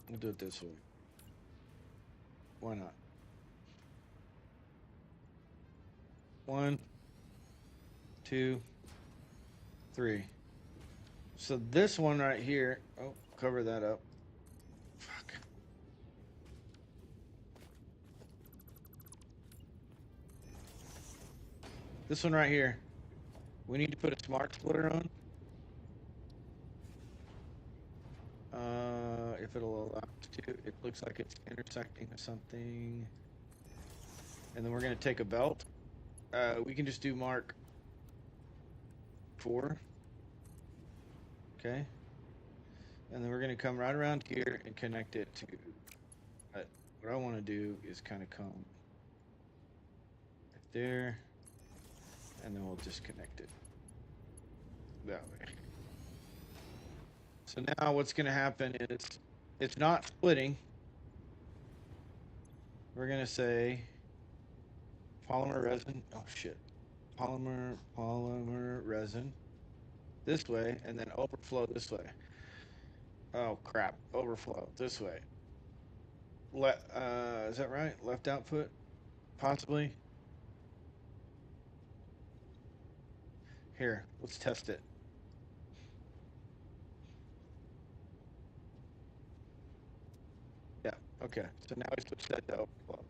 We'll do it this way. Why not? 1, 2, 3. So this one right here, oh, cover that up. Fuck. This one right here, we need to put a smart splitter on. If it'll allow us to. It looks like it's intersecting with something. And then we're going to take a belt. We can just do mark 4. Okay. And then we're going to come right around here and connect it to. What I want to do is kind of come right there. And then we'll disconnect it that way. So now what's going to happen is it's not splitting. We're going to say polymer resin. Oh, shit. Polymer resin this way, and then overflow this way. Oh, crap. Overflow this way. Is that right? Left output? Possibly. Here, let's test it. Yeah, okay. So now we switch that to overflow.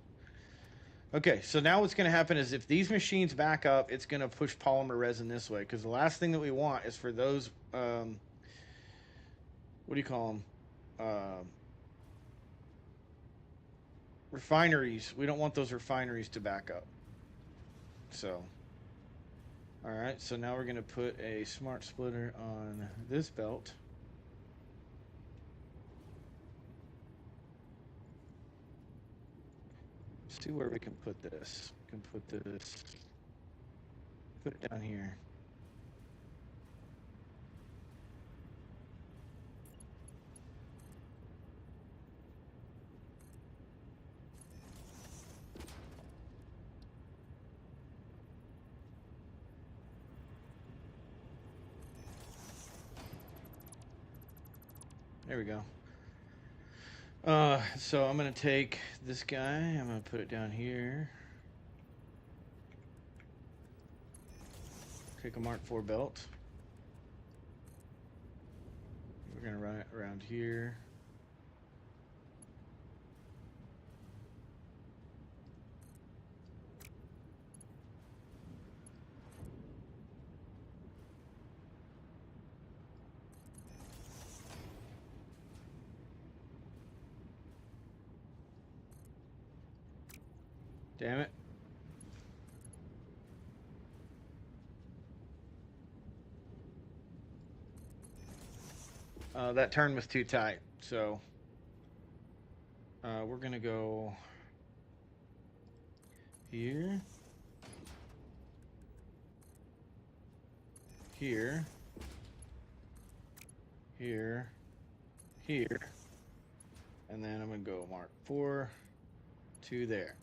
Okay, so now what's going to happen is if these machines back up, it's going to push polymer resin this way, because the last thing that we want is for those, what do you call them? Refineries. We don't want those refineries to back up. So, all right, so now we're going to put a smart splitter on this belt. See where we can put this. We can put this, put it down here. There we go. So I'm going to take this guy, I'm going to put it down here. Pick a Mark IV belt. We're going to run it around here. Damn it. That turn was too tight, so we're going to go here, here, here, here, and then I'm going to go Mark IV to there.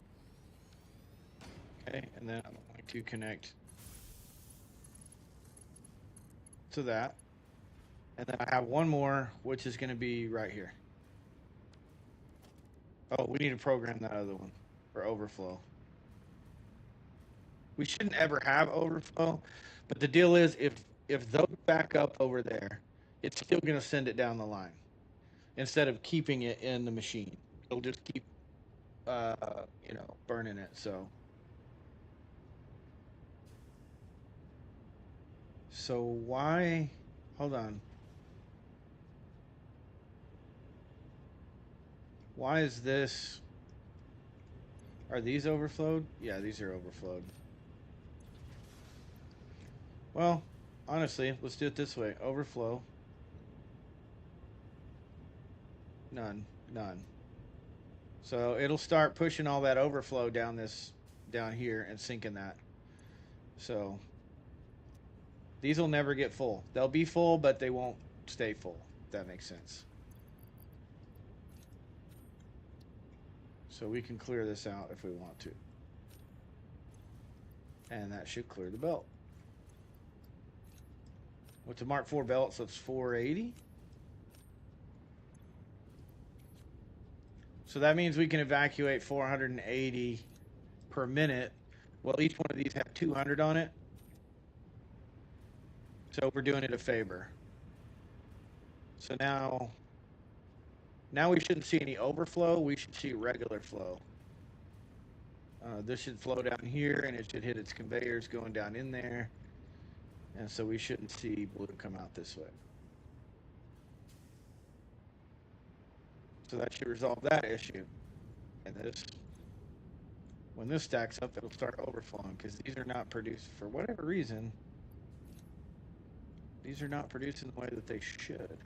Okay, and then I'm going to connect to that. And then I have one more, which is going to be right here. Oh, we need to program that other one for overflow. We shouldn't ever have overflow, but the deal is if those back up over there, it's still going to send it down the line instead of keeping it in the machine. It'll just keep, burning it. So why? Hold on. Why is this? Are these overflowed? Yeah, these are overflowed. Well, honestly, let's do it this way. Overflow. None. So it'll start pushing all that overflow down here and sinking that. So these will never get full. They'll be full, but they won't stay full. If that makes sense. So we can clear this out if we want to. And that should clear the belt. What's a Mark IV belt? So it's 480. So that means we can evacuate 480 per minute. Well, each one of these have 200 on it. So we're doing it a favor. So now we shouldn't see any overflow. We should see regular flow. This should flow down here, and it should hit its conveyors going down in there. And so we shouldn't see blue come out this way. So that should resolve that issue. And when this stacks up, it'll start overflowing because these are not produced for whatever reason. These are not produced in the way that they should.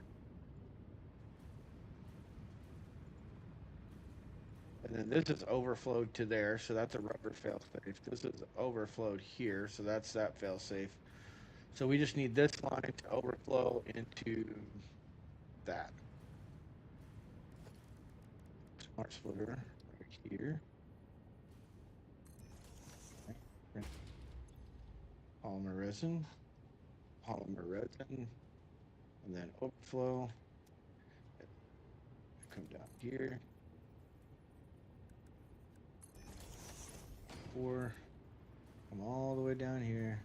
And then this is overflowed to there, so that's a rubber failsafe. This is overflowed here, so that's that failsafe. So we just need this line to overflow into that. Smart splitter right here. Polymer resin, and then overflow. Come down here. Come all the way down here.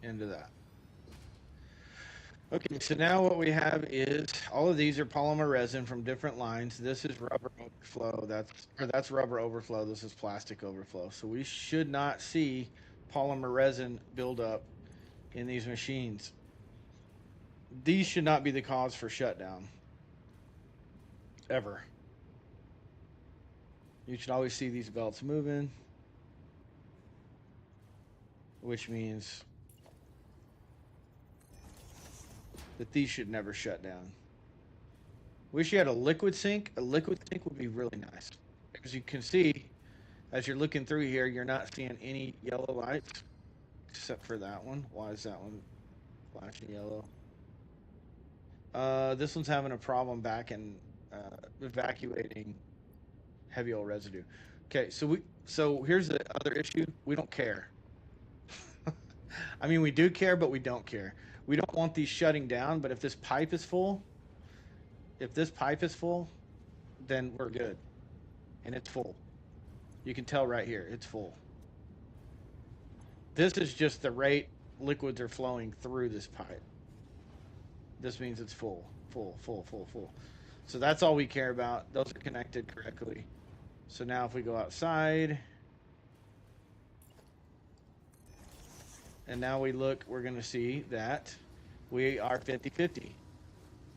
Into that. Okay, so now what we have is all of these are polymer resin from different lines. This is rubber overflow. That's rubber overflow. This is plastic overflow. So we should not see polymer resin buildup in these machines. These should not be the cause for shutdown. Ever. You should always see these belts moving, which means that these should never shut down. Wish you had a liquid sink. A liquid sink would be really nice. As you can see, as you're looking through here, you're not seeing any yellow lights, except for that one. Why is that one flashing yellow? This one's having a problem back in evacuating heavy oil residue. Okay, so here's the other issue. We don't care. I mean, we do care, but we don't care. We don't want these shutting down, but if this pipe is full, then we're good. And it's full. You can tell right here, it's full. This is just the rate liquids are flowing through this pipe. This means it's full, full, full, full, full. So that's all we care about. Those are connected correctly. So now if we go outside, and now we look, we're going to see that we are 50-50,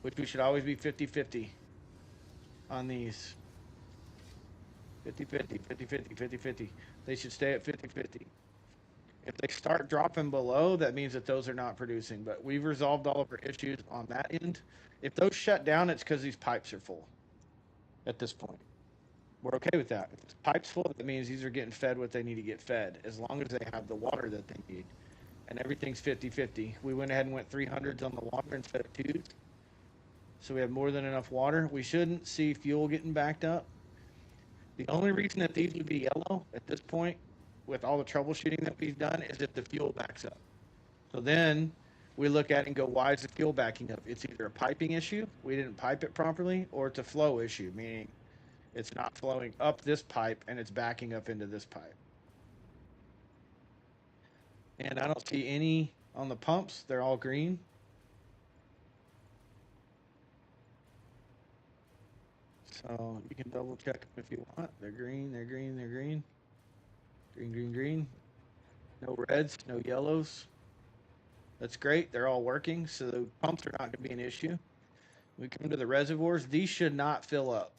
which we should always be 50-50 on these. 50-50, 50-50, 50-50. They should stay at 50-50. If they start dropping below, that means that those are not producing. But we've resolved all of our issues on that end. If those shut down, it's because these pipes are full at this point. We're okay with that. If the pipe's full, that means these are getting fed what they need to get fed, as long as they have the water that they need. And everything's 50-50. We went ahead and went 300s on the water instead of 2s. So we have more than enough water. We shouldn't see fuel getting backed up. The only reason that these would be yellow at this point, with all the troubleshooting that we've done, is if the fuel backs up. So then we look at it and go, why is the fuel backing up? It's either a piping issue, we didn't pipe it properly, or it's a flow issue, meaning it's not flowing up this pipe and it's backing up into this pipe. And I don't see any on the pumps. They're all green. So you can double check them if you want. They're green, they're green, they're green. Green, green, green. No reds, no yellows. That's great. They're all working, so the pumps are not going to be an issue. We come to the reservoirs. These should not fill up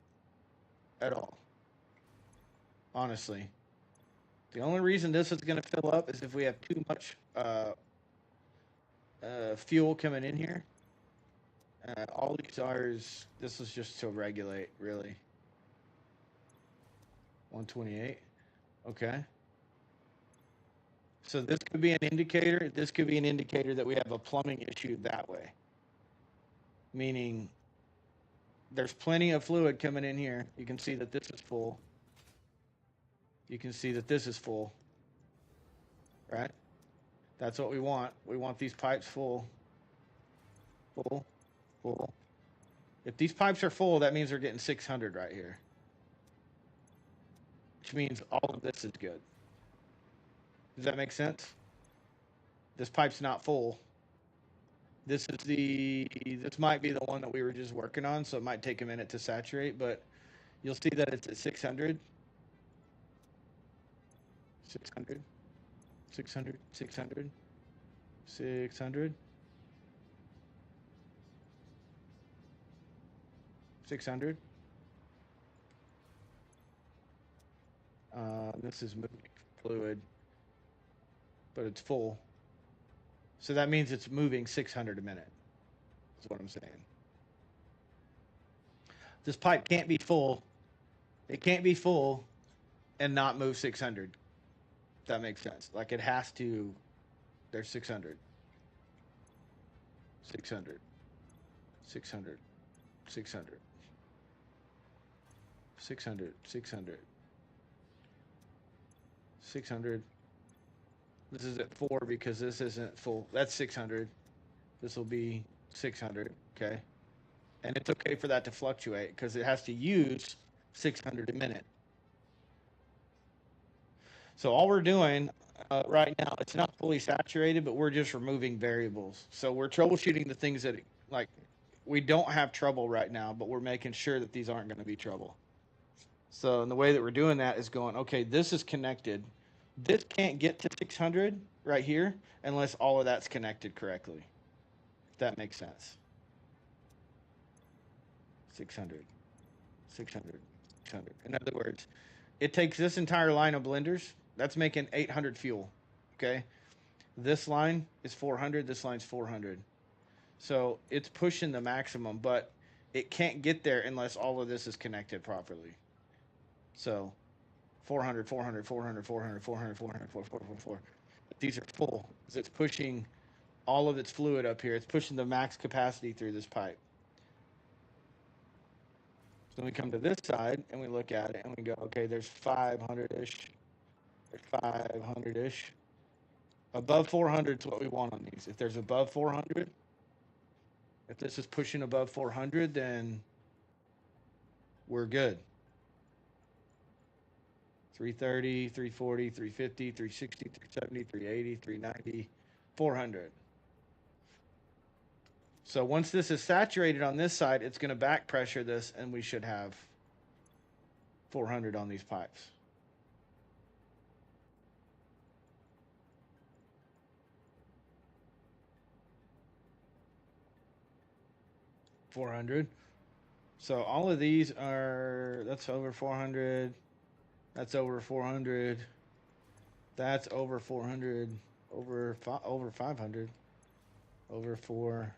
at all, honestly. The only reason this is going to fill up is if we have too much fuel coming in here. All these are this is just to regulate, really. 128. Okay. So this could be an indicator. This could be an indicator that we have a plumbing issue that way. Meaning there's plenty of fluid coming in here. You can see that this is full. You can see that this is full. Right? That's what we want. We want these pipes full. Full. Full. If these pipes are full, that means they're getting 600 right here. Which means all of this is good. Does that make sense? This pipe's not full. This might be the one that we were just working on, so it might take a minute to saturate, but you'll see that it's at 600. 600. 600. 600. 600. 600. This is moving fluid, but it's full. So that means it's moving 600 a minute. That's what I'm saying. This pipe can't be full. It can't be full and not move 600. If that makes sense. Like it has to. There's 600. 600. 600. 600. 600. 600. 600. This is at 4 because this isn't full. That's 600. This will be 600. Okay. And it's okay for that to fluctuate because it has to use 600 a minute. So all we're doing right now, it's not fully saturated, but we're just removing variables. So we're troubleshooting the things that, like, we don't have trouble right now, but we're making sure that these aren't going to be trouble. So and the way that we're doing that is going, okay, this is connected. This can't get to 600 right here unless all of that's connected correctly. If that makes sense. 600, 600, 600. In other words, it takes this entire line of blenders. That's making 800 fuel, okay? This line is 400. This line's 400. So it's pushing the maximum, but it can't get there unless all of this is connected properly. So 400, 400, 400, 400, 400, 400, 400, 400. These are full because it's pushing all of its fluid up here. It's pushing the max capacity through this pipe. So we come to this side and we look at it and we go, okay, there's 500-ish. There's 500-ish. Above 400 is what we want on these. If there's above 400, if this is pushing above 400, then we're good. 330, 340, 350, 360, 370, 380, 390, 400. So once this is saturated on this side, it's going to back pressure this, and we should have 400 on these pipes. $400. So all of these are, that's over 400. That's over 400. That's over 400. Over 500. Over 4.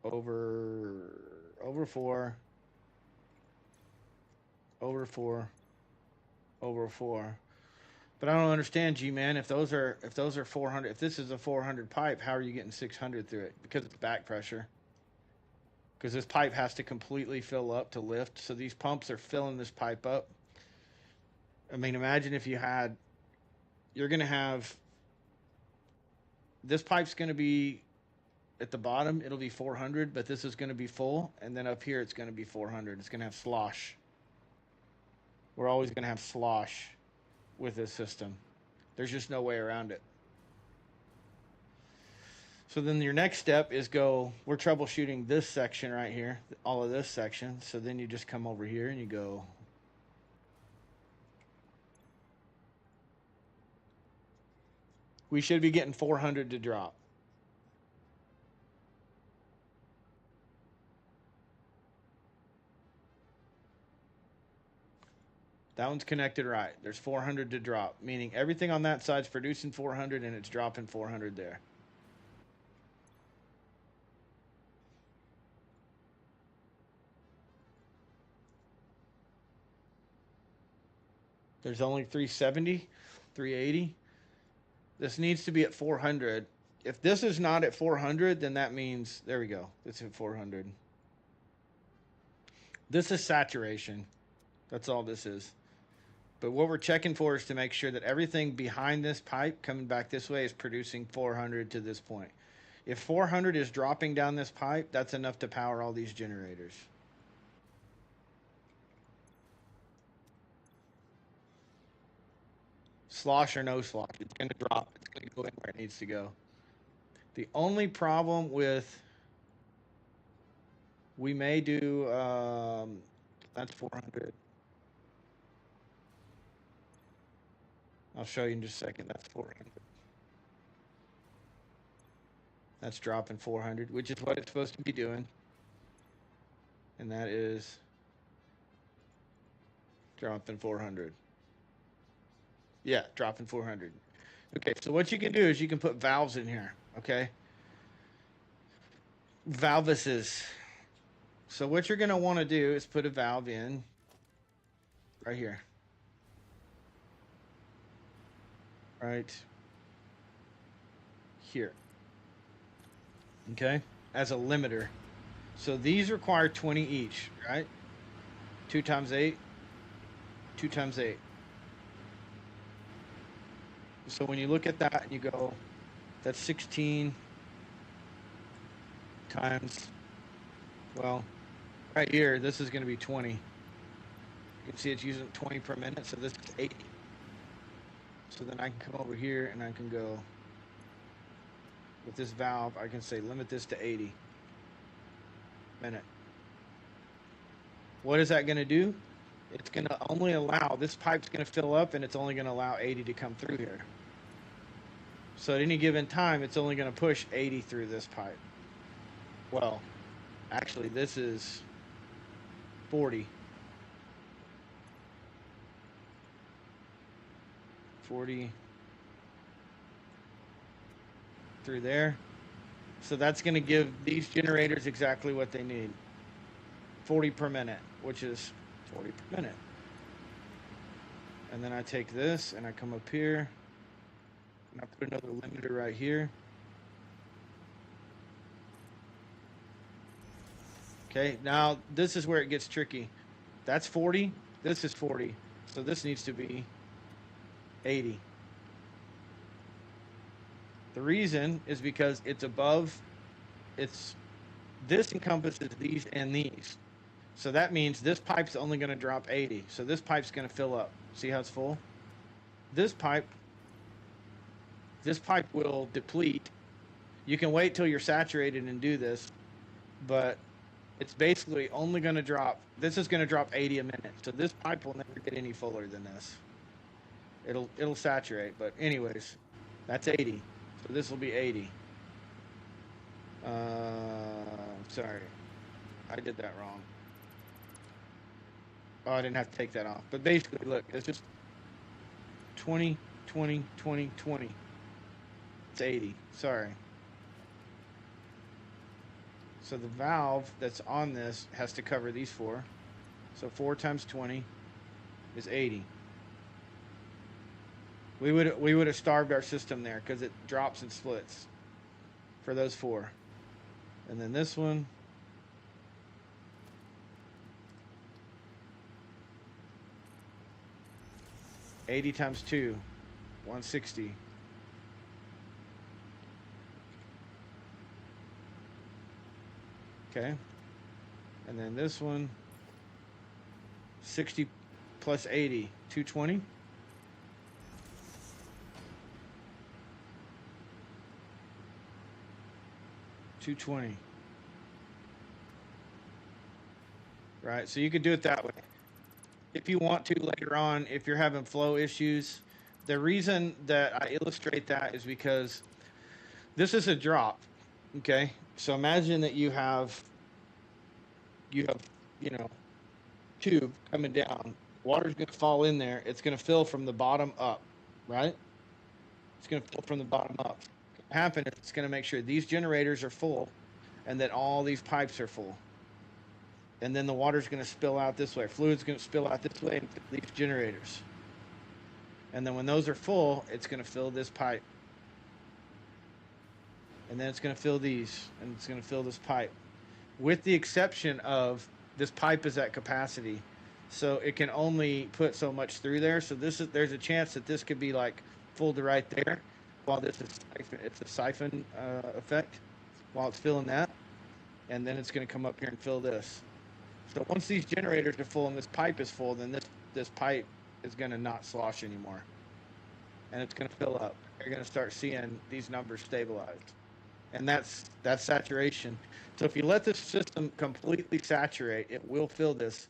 Over 4. Over 4. Over 4. But I don't understand, G-Man. If those are 400, if this is a 400 pipe, how are you getting 600 through it? Because it's back pressure. Because this pipe has to completely fill up to lift. So these pumps are filling this pipe up. I mean, imagine if you had, you're going to have, this pipe's going to be at the bottom, it'll be 400, but this is going to be full. And then up here, it's going to be 400. It's going to have slosh. We're always going to have slosh with this system. There's just no way around it. So then your next step is we're troubleshooting this section right here, all of this section. So then you just come over here and you go, we should be getting 400 to drop. That one's connected right. There's 400 to drop, meaning everything on that side's producing 400 and it's dropping 400 there. There's only 370, 380. This needs to be at 400. If this is not at 400, then that means, there we go. It's at 400. This is saturation. That's all this is. But what we're checking for is to make sure that everything behind this pipe coming back this way is producing 400 to this point. If 400 is dropping down this pipe, that's enough to power all these generators. Slosh or no slosh, it's going to drop. It's going to go in where it needs to go. The only problem with, we may do, that's 400. I'll show you in just a second. That's 400. That's dropping 400, which is what it's supposed to be doing. And that is dropping 400. Yeah, dropping 400. Okay, so what you can do is you can put valves in here, okay? Valvuses. So what you're going to want to do is put a valve in right here. Right here. Okay? As a limiter. So these require 20 each, right? 2 times 8. 2 times 8. So when you look at that and you go, that's 16 times, well, right here, this is going to be 20. You can see it's using 20 per minute, so this is 80. So then I can come over here and I can go, with this valve, I can say limit this to 80 minute. What is that going to do? It's going to only allow, this pipe's going to fill up and it's only going to allow 80 to come through here. So at any given time, it's only going to push 80 through this pipe. Well, actually, this is 40. 40 through there. So that's going to give these generators exactly what they need. 40 per minute, which is 40 per minute. And then I take this and I come up here and I put another limiter right here. Okay, now this is where it gets tricky. That's 40, this is 40. So this needs to be 80. The reason is because it's above, this encompasses these and these. So that means this pipe's only going to drop 80. So this pipe's going to fill up. See how it's full? This pipe will deplete. You can wait till you're saturated and do this, but it's basically only going to drop. This is going to drop 80 a minute. So this pipe will never get any fuller than this. It'll saturate, but anyways, that's 80. So this will be 80. Sorry, I did that wrong. Oh, I didn't have to take that off. But basically, look, it's just 20, 20, 20, 20. It's 80. Sorry. So the valve that's on this has to cover these four. So 4 times 20 is 80. We would have starved our system there because it drops and splits for those four. And then this one, $80 times 2, $160. Okay. And then this one, 60 plus 80, 220. $220. Right, so you could do it that way. If you want to later on, if you're having flow issues, the reason that I illustrate that is because this is a drop, okay? So imagine that you have, you know, tube coming down. Water's going to fall in there. It's going to fill from the bottom up, right? It's going to fill from the bottom up. What happens is it's going to make sure these generators are full and that all these pipes are full. And then the water's going to spill out this way. Fluid's going to spill out this way and fill these generators. And then when those are full, it's going to fill this pipe. And then it's going to fill these, and it's going to fill this pipe. With the exception of this pipe is at capacity. So it can only put so much through there. So there's a chance that this could be like full to right there while this is it's a siphon effect while it's filling that. And then it's going to come up here and fill this. So once these generators are full and this pipe is full, then this pipe is going to not slosh anymore. And it's going to fill up. You're going to start seeing these numbers stabilize. And that's saturation. So if you let this system completely saturate, it will fill this.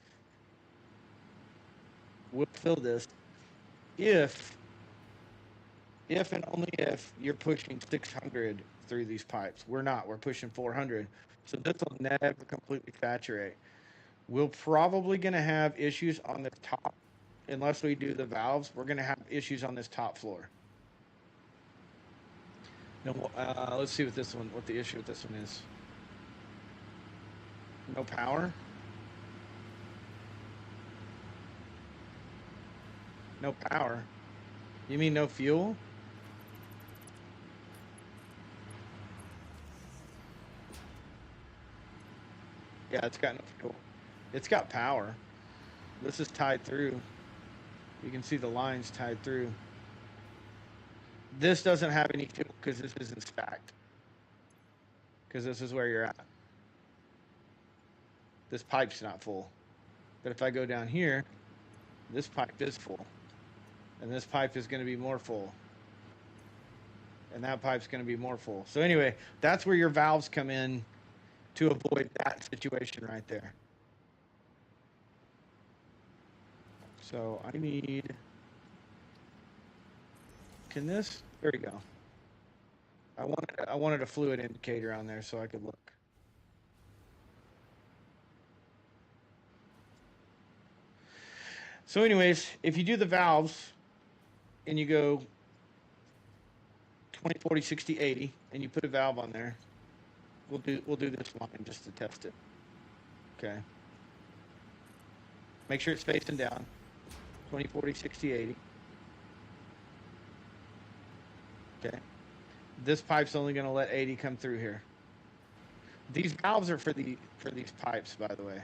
Will fill this if and only if you're pushing 600 through these pipes. We're not. We're pushing 400. So this will never completely saturate. We're probably going to have issues on the top. Unless we do the valves, we're going to have issues on this top floor. Now, let's see what the issue with this one is. No power. No power. You mean no fuel? Yeah, it's got no fuel. It's got power. This is tied through. You can see the lines tied through. This doesn't have any fuel because this isn't stacked. Because this is where you're at. This pipe's not full. But if I go down here, this pipe is full. And this pipe is going to be more full. And that pipe's going to be more full. So anyway, that's where your valves come in to avoid that situation right there. So I need, there we go. I wanted a fluid indicator on there so I could look. So anyways, if you do the valves and you go 20, 40, 60, 80, and you put a valve on there, we'll do this line just to test it. Okay. Make sure it's facing down. 20, 40, 60, 80. Okay. This pipe's only going to let 80 come through here. These valves are for these pipes, by the way.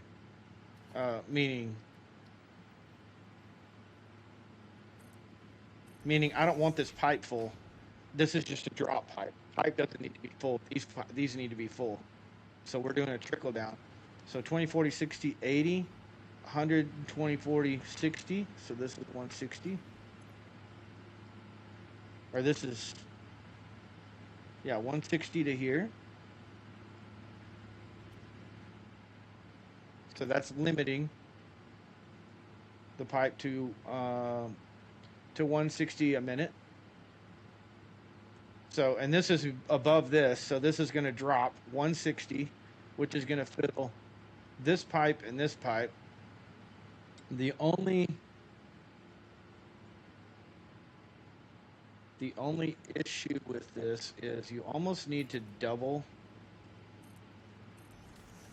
Meaning I don't want this pipe full. This is just a drop pipe. Pipe doesn't need to be full. These need to be full. So we're doing a trickle down. So 20, 40, 60, 80, 120, 40, 60. So this is 160. Or this is, yeah, 160 to here. So that's limiting the pipe to 160 a minute. So, and this is above this, so this is going to drop 160, which is going to fill this pipe and this pipe. The only issue with this is you almost need to double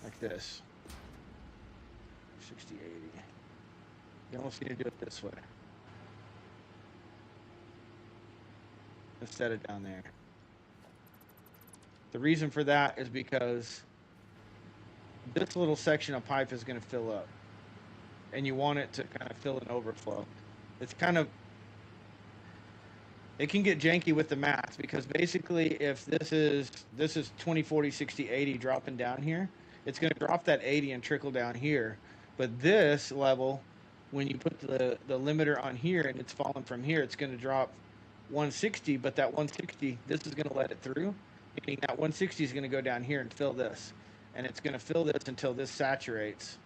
like this. 60, 80. You almost need to do it this way. Let's set it down there. The reason for that is because this little section of pipe is going to fill up, and you want it to kind of fill and overflow. It's kind of, it can get janky with the math, because basically if this is 20, 40, 60, 80 dropping down here, it's going to drop that 80 and trickle down here. But this level, when you put the limiter on here and it's falling from here, it's going to drop 160, but that 160, this is going to let it through, meaning that 160 is going to go down here and fill this, and it's going to fill this until this saturates,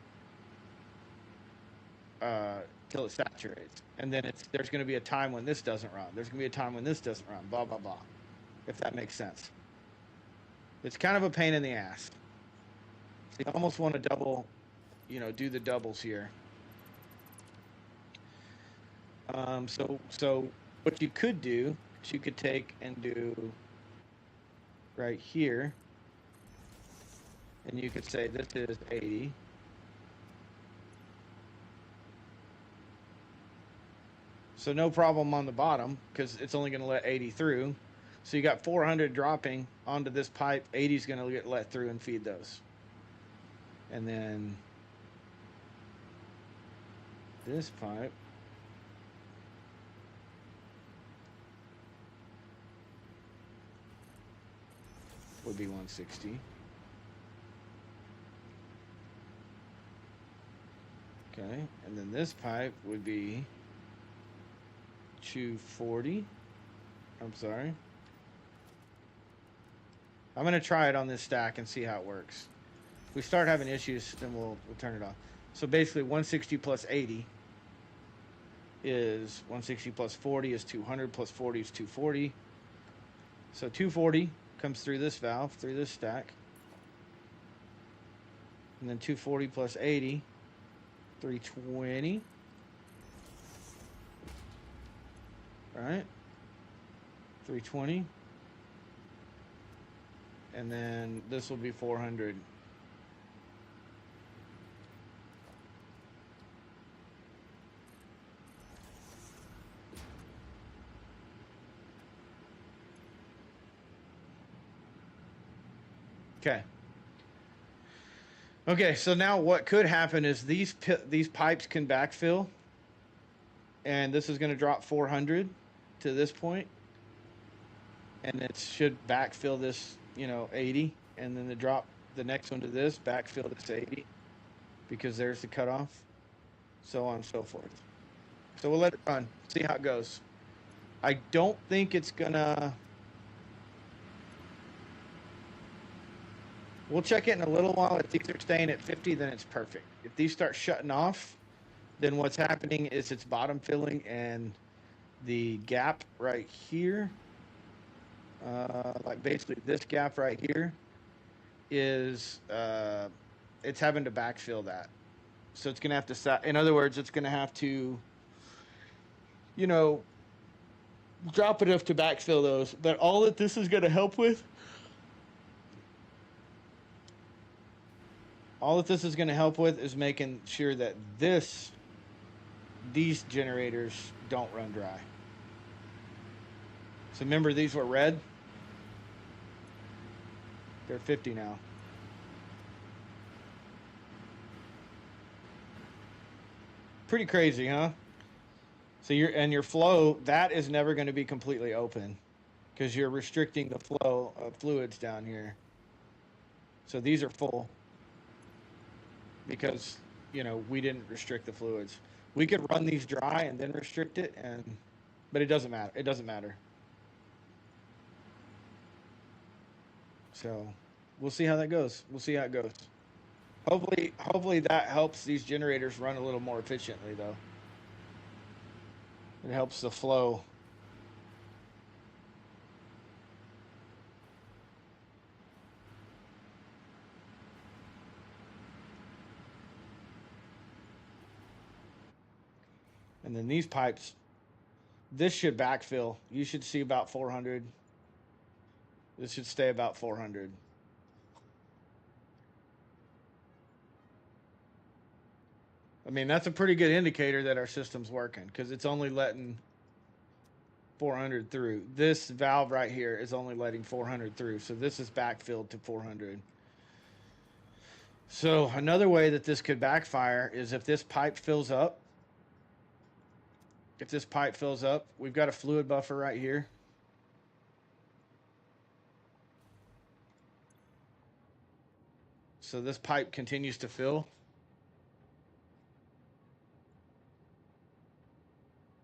till it saturates, and then there's going to be a time when this doesn't run, there's going to be a time when this doesn't run, blah blah blah, if that makes sense. It's kind of a pain in the ass. So you almost want to double, do the doubles here. So what you could do is you could take and do right here, and you could say this is 80. So no problem on the bottom, because it's only going to let 80 through. So you got 400 dropping onto this pipe. 80 is going to get let through and feed those. And then this pipe would be 160. Okay, and then this pipe would be 240. I'm sorry. I'm going to try it on this stack and see how it works. If we start having issues, then we'll turn it off. So basically 160 plus 80 is 160 plus 40 is 200 plus 40 is 240. So 240 comes through this valve, through this stack. And then 240 plus 80, 320. Right? 320. And then this will be 400. Okay. Okay, so now what could happen is these pipes can backfill, and this is going to drop 400 to this point, and it should backfill this, 80, and then the next one to this, backfill this 80, because there's the cutoff, so on and so forth. So we'll let it run, see how it goes. I don't think it's gonna... We'll check it in a little while. If these are staying at 50, then it's perfect. If these start shutting off, then what's happening is it's bottom filling, and the gap right here, like basically this gap right here, is it's having to backfill that. So it's going to have to, in other words, it's going to have to, drop enough to backfill those. But all that this is going to help with, is making sure that these generators don't run dry. So remember, these were red. They're 50 now. Pretty crazy, huh? So your flow, that is never going to be completely open, because you're restricting the flow of fluids down here. So these are full, because you know, we didn't restrict the fluids. We could run these dry and then restrict it, but it doesn't matter. It doesn't matter. So we'll see how that goes. We'll see how it goes. Hopefully that helps these generators run a little more efficiently, though. It helps the flow. And then these pipes, this should backfill. You should see about 400. This should stay about 400. I mean, that's a pretty good indicator that our system's working because it's only letting 400 through. This valve right here is only letting 400 through. So this is backfilled to 400. So another way that this could backfire is if this pipe fills up. If this pipe fills up, we've got a fluid buffer right here. So this pipe continues to fill.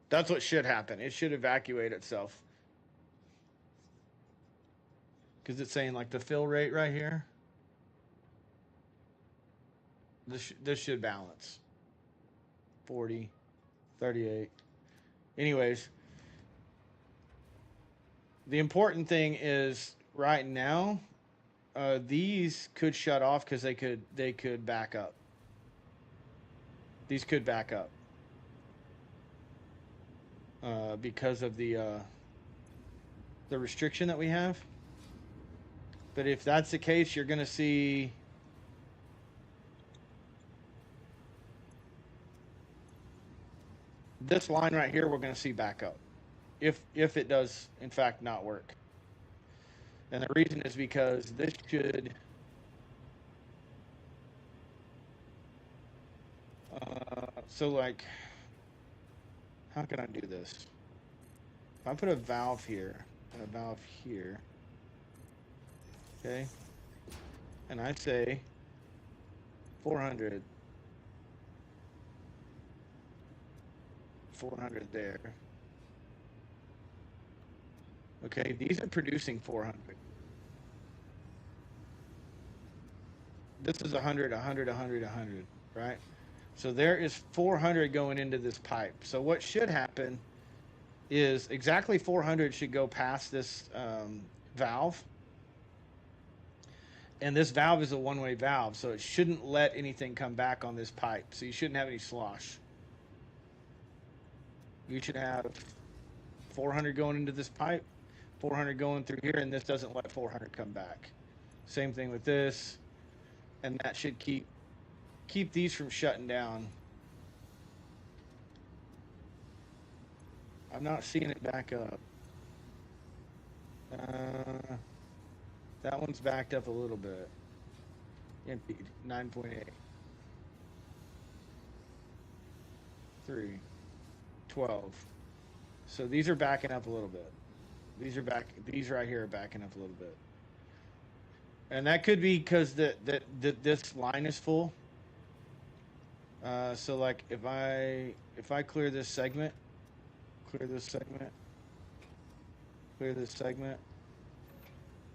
That's what should happen. It should evacuate itself. Because it's saying like the fill rate right here. This should balance. 40, 38. Anyways, the important thing is right now, these could shut off because they could back up. These could back up because of the restriction that we have. But if that's the case, you're going to see this line right here. We're going to see back up if it does in fact not work. And the reason is because this should so like, how can I do this? If I put a valve here and a valve here, okay, and I say 400 there. Okay, these are producing 400. This is 100, 100, 100, 100, right? So there is 400 going into this pipe. So what should happen is exactly 400 should go past this valve. And this valve is a one-way valve, so it shouldn't let anything come back on this pipe. So you shouldn't have any slosh. You should have 400 going into this pipe, 400 going through here, and this doesn't let 400 come back. Same thing with this, and that should keep these from shutting down. I'm not seeing it back up. That one's backed up a little bit. Emptied, 9.8. 3. 12. So these are backing up a little bit. These right here are backing up a little bit. And that could be because this line is full. So like if I clear this segment,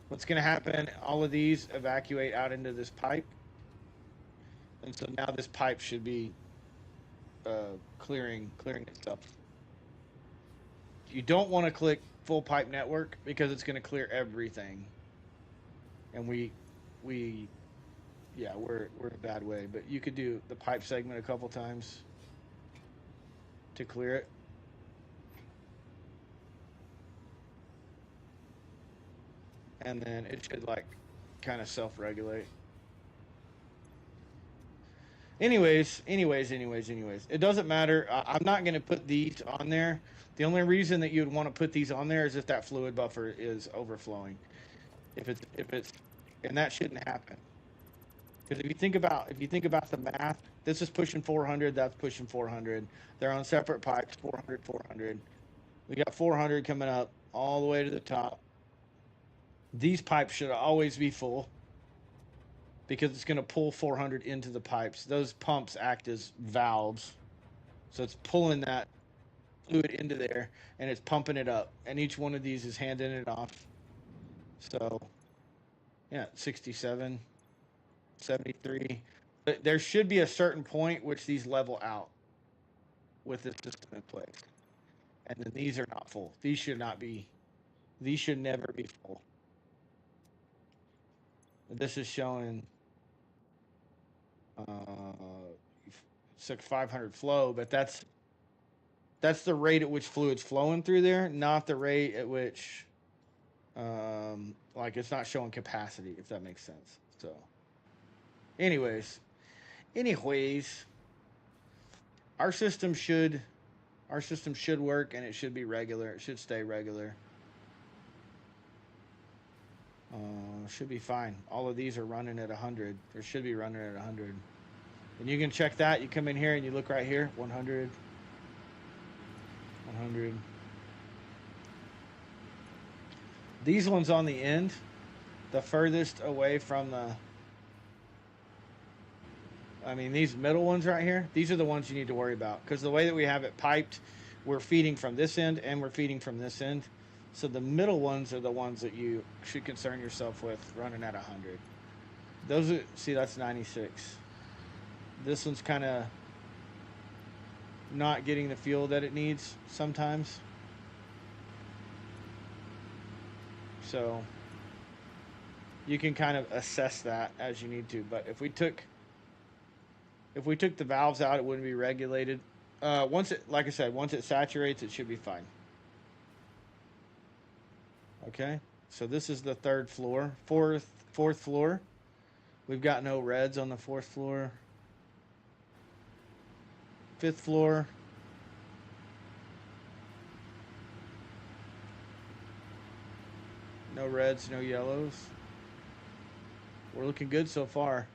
what's going to happen? All of these evacuate out into this pipe. And so now this pipe should be clearing itself. You don't want to click full pipe network because it's going to clear everything. And we're in a bad way. But you could do the pipe segment a couple times to clear it. And then it should like kind of self-regulate. Anyways, it doesn't matter. I'm not going to put these on there. The only reason that you'd want to put these on there is if that fluid buffer is overflowing. If it's, and that shouldn't happen. Because if you think about the math, this is pushing 400, that's pushing 400. They're on separate pipes, 400, 400. We got 400 coming up all the way to the top. These pipes should always be full. because it's going to pull 400 into the pipes. Those pumps act as valves. So it's pulling that fluid into there and it's pumping it up. And each one of these is handing it off. So, yeah, 67, 73. But there should be a certain point which these level out with this system in place. And then these are not full. These should never be full. This is showing it's like 500 flow, but that's the rate at which fluid's flowing through there, not the rate at which like it's not showing capacity, if that makes sense. So anyways, our system should work, and it should be regular. It should stay regular. Should be fine. All of these are running at 100. Or should be running at 100. And you can check that. You come in here and you look right here. 100. 100. These ones on the end, the furthest away from these middle ones right here, these are the ones you need to worry about. Because the way that we have it piped, we're feeding from this end and we're feeding from this end. So the middle ones are the ones that you should concern yourself with running at 100. See, that's 96. This one's kind of not getting the fuel that it needs sometimes. So you can kind of assess that as you need to. But if we took the valves out, it wouldn't be regulated. Like I said, once it saturates, it should be fine. Okay, so this is the third floor. Fourth floor. We've got no reds on the fourth floor. Fifth floor. No reds, no yellows. We're looking good so far.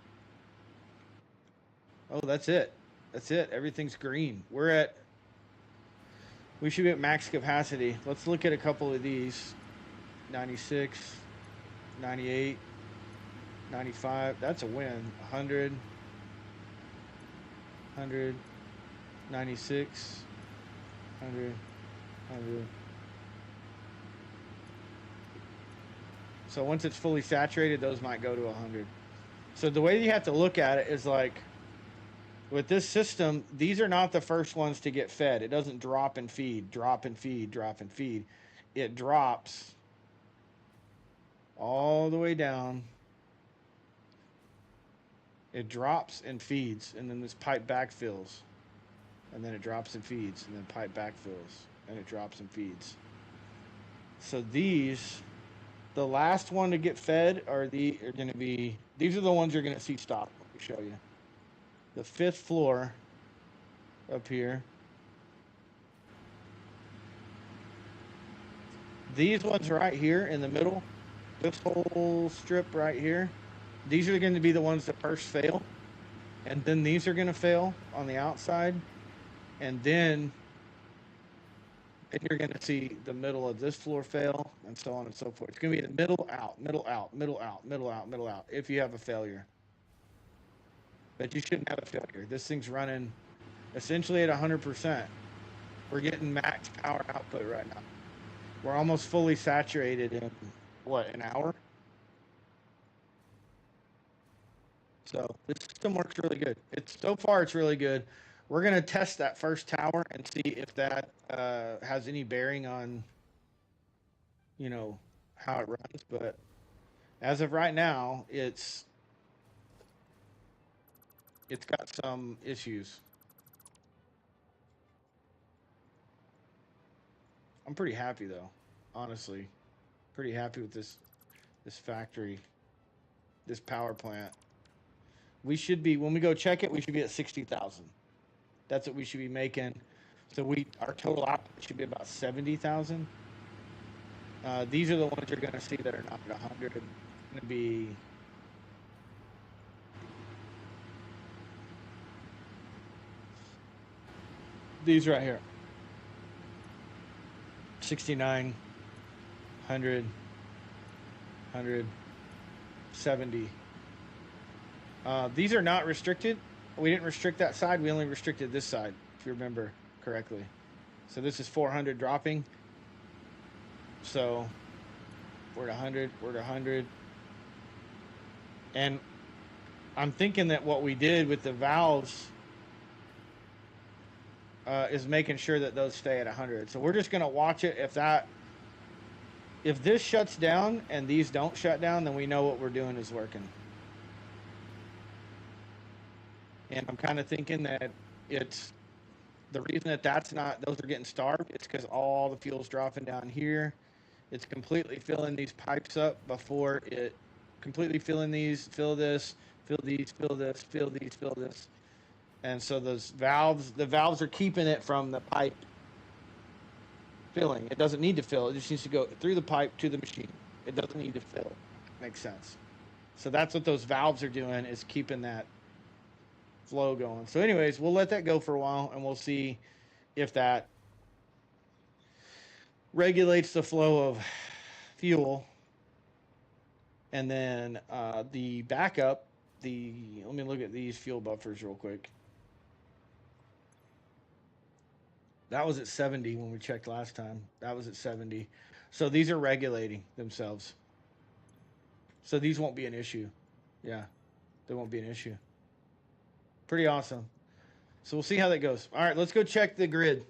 Oh, that's it. That's it. Everything's green. We should be at max capacity. Let's look at a couple of these. 96, 98, 95. That's a win. 100, 100, 96, 100, 100. So once it's fully saturated, those might go to 100. So the way you have to look at it is like, with this system, these are not the first ones to get fed. It doesn't drop and feed, drop and feed, drop and feed. It drops all the way down. It drops and feeds, and then this pipe backfills. And then it drops and feeds, and then pipe backfills, and it drops and feeds. So these, the last one to get fed are these are the ones you're going to see stop. Let me show you. The fifth floor up here. These ones right here in the middle, this whole strip right here, these are going to be the ones that first fail. And then these are going to fail on the outside. And then you're going to see the middle of this floor fail, and so on and so forth. It's going to be the middle out, middle out, middle out, middle out, middle out, if you have a failure. But you shouldn't have a failure. This thing's running essentially at 100%. We're getting max power output right now. We're almost fully saturated in, an hour? So this system works really good. So far it's really good. We're going to test that first tower and see if that has any bearing on, how it runs. But as of right now, it's got some issues. I'm pretty happy though, honestly. Pretty happy with this factory, this power plant. We should be, when we go check it, we should be at 60,000. That's what we should be making. So our total output should be about 70,000. These are the ones you're going to see that are not at 100. It's going to be these right here. 69, 100, 100, 70, These are not restricted. We didn't restrict that side. We only restricted this side, if you remember correctly. So this is 400 dropping. So we're at 100. We're at 100. And I'm thinking that what we did with the valves is making sure that those stay at 100. So we're just going to watch it. If this shuts down and these don't shut down, then we know what we're doing is working. And I'm kind of thinking that it's the reason that those are getting starved. It's because all the fuel's dropping down here. It's completely filling these pipes up before it completely filling these, fill this, fill these, fill this, fill these, fill this. And so the valves are keeping it from the pipe filling. It doesn't need to fill. It just needs to go through the pipe to the machine. It doesn't need to fill. Makes sense. So that's what those valves are doing, is keeping that flow going. So anyways, we'll let that go for a while and we'll see if that regulates the flow of fuel. And then the backup, let me look at these fuel buffers real quick. That was at 70 when we checked last time. That was at 70. So these are regulating themselves. So these won't be an issue. Yeah, they won't be an issue. Pretty awesome. So we'll see how that goes. All right, let's go check the grid.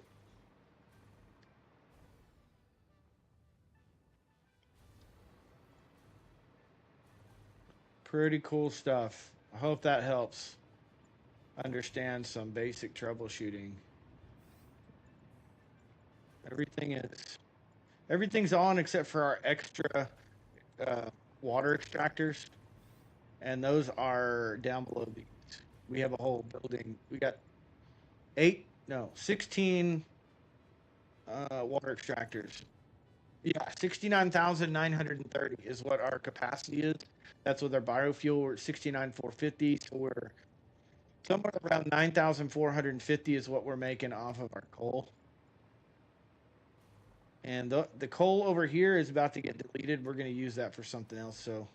Pretty cool stuff. I hope that helps understand some basic troubleshooting. Everything's on except for our extra water extractors, and those are down below these. We have a whole building. We got 16 water extractors. Yeah, 69,930 is what our capacity is. That's with our biofuel. We're at 69,450, so we're somewhere around 9,450 is what we're making off of our coal. And the coal over here is about to get deleted. We're going to use that for something else. So,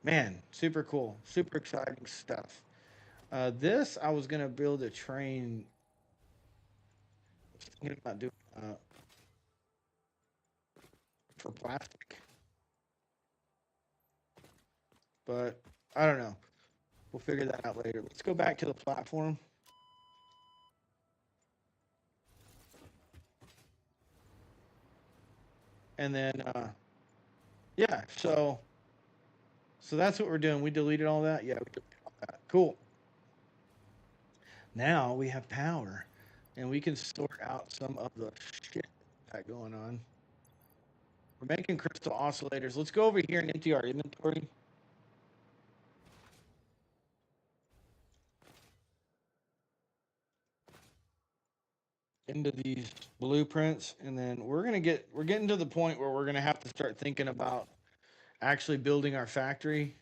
man, super cool. Super exciting stuff. This, I was going to build a train. I was thinking about doing for plastic. But I don't know. We'll figure that out later. Let's go back to the platform. And then, yeah, so that's what we're doing. We deleted all that. Yeah, we deleted all that. Cool. Now we have power, and we can sort out some of the shit that going on. We're making crystal oscillators. Let's go over here and empty our inventory. Into these blueprints, and then we're getting to the point where we're gonna have to start thinking about actually building our factory.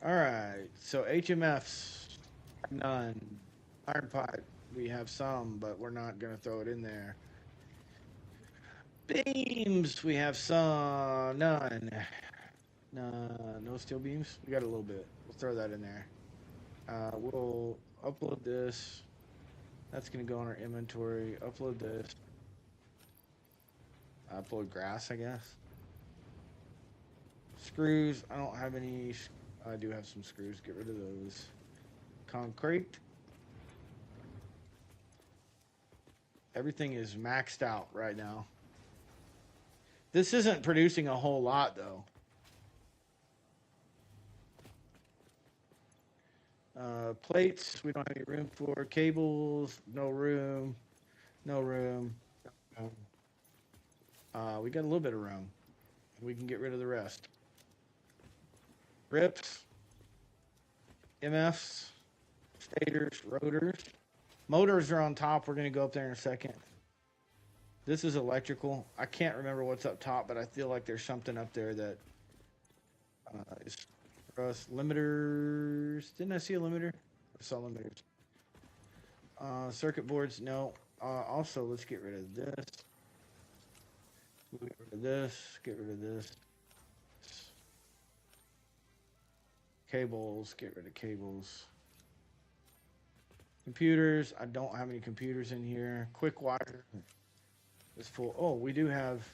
All right, so HMFs, none. Iron pipe, we have some, but we're not gonna throw it in there. Beams, we have some, none. No steel beams. We got a little bit. We'll throw that in there. We'll upload this. That's gonna go in our inventory. Upload this. Upload grass, I guess. Screws. I don't have any. I do have some screws. Get rid of those. Concrete. Everything is maxed out right now. This isn't producing a whole lot, though. Plates, we don't have any room for. Cables, no room. No room. We got a little bit of room. We can get rid of the rest. Rips, MFs, stators, rotors. Motors are on top. We're going to go up there in a second. This is electrical. I can't remember what's up top, but I feel like there's something up there that is for us. Limiters. Didn't I see a limiter? I saw limiters. Circuit boards, no. Also, let's get rid of this. Get rid of this. Get rid of this. Cables. Get rid of cables. Computers. I don't have any computers in here. Quick wire is full. Oh, we do have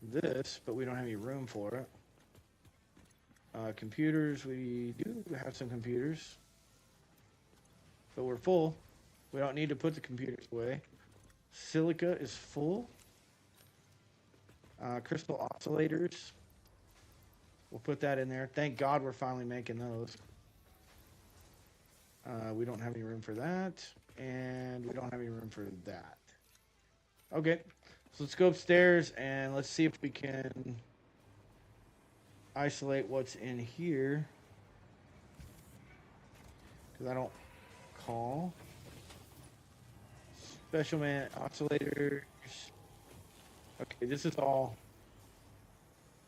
this, but we don't have any room for it. Computers. We do have some computers, but we're full. We don't need to put the computers away. Silica is full. Crystal oscillators. We'll put that in there. Thank God we're finally making those. We don't have any room for that. And we don't have any room for that. Okay. So let's go upstairs and let's see if we can isolate what's in here. Because I don't call. Special man oscillators. Okay, this is all.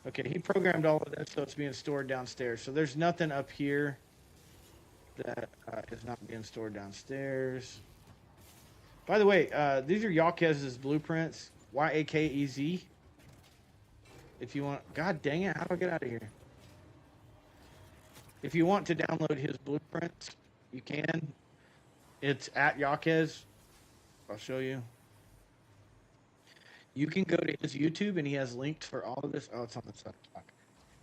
Okay, he programmed all of this, so it's being stored downstairs. So there's nothing up here that is not being stored downstairs. By the way, these are Yaquez's blueprints. Y-A-K-E-Z. If you want... God dang it, how do I get out of here? If you want to download his blueprints, you can. It's at Yaquez. I'll show you. You can go to his YouTube, and he has links for all of this. Oh, it's on the side.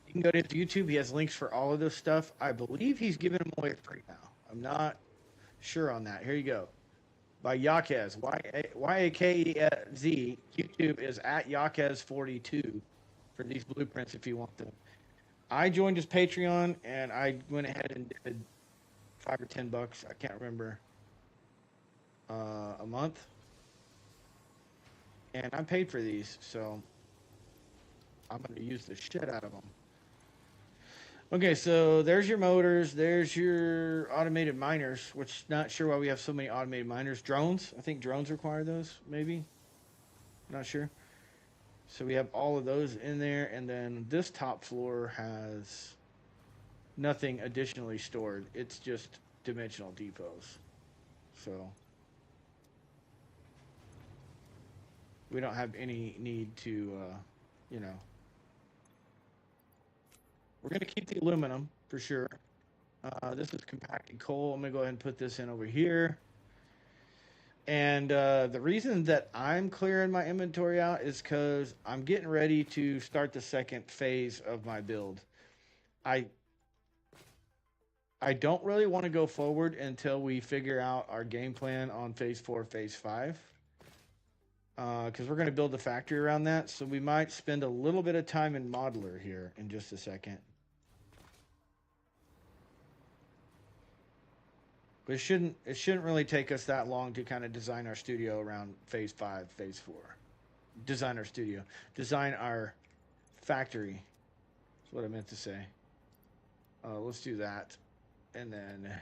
You can go to his YouTube. He has links for all of this stuff. I believe he's giving them away free now. I'm not sure on that. Here you go. By Yaquez. Y-A-K-E-Z. YouTube is at Yaquez42 for these blueprints if you want them. I joined his Patreon, and I went ahead and did $5 or $10. I can't remember. A month. And I'm paid for these, so I'm going to use the shit out of them. Okay, so there's your motors. There's your automated miners, which not sure why we have so many automated miners. Drones. I think drones require those, maybe. Not sure. So we have all of those in there. And then this top floor has nothing additionally stored. It's just dimensional depots. So... we don't have any need to, you know. We're going to keep the aluminum for sure. This is compacted coal. I'm going to go ahead and put this in over here. And the reason that I'm clearing my inventory out is because I'm getting ready to start the second phase of my build. I don't really want to go forward until we figure out our game plan on phase 4, phase 5. Because we're going to build the factory around that, so we might spend a little bit of time in modeler here in just a second. But it shouldn't really take us that long to kind of design our studio around phase 5, phase 4. Design our studio. Design our factory. That's what I meant to say. Let's do that. And then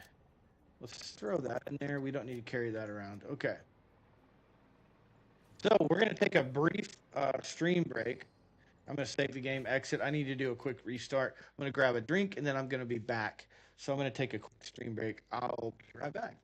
let's throw that in there. We don't need to carry that around. Okay. So we're going to take a brief stream break. I'm going to save the game, exit. I need to do a quick restart. I'm going to grab a drink, and then I'm going to be back. So I'm going to take a quick stream break. I'll be right back.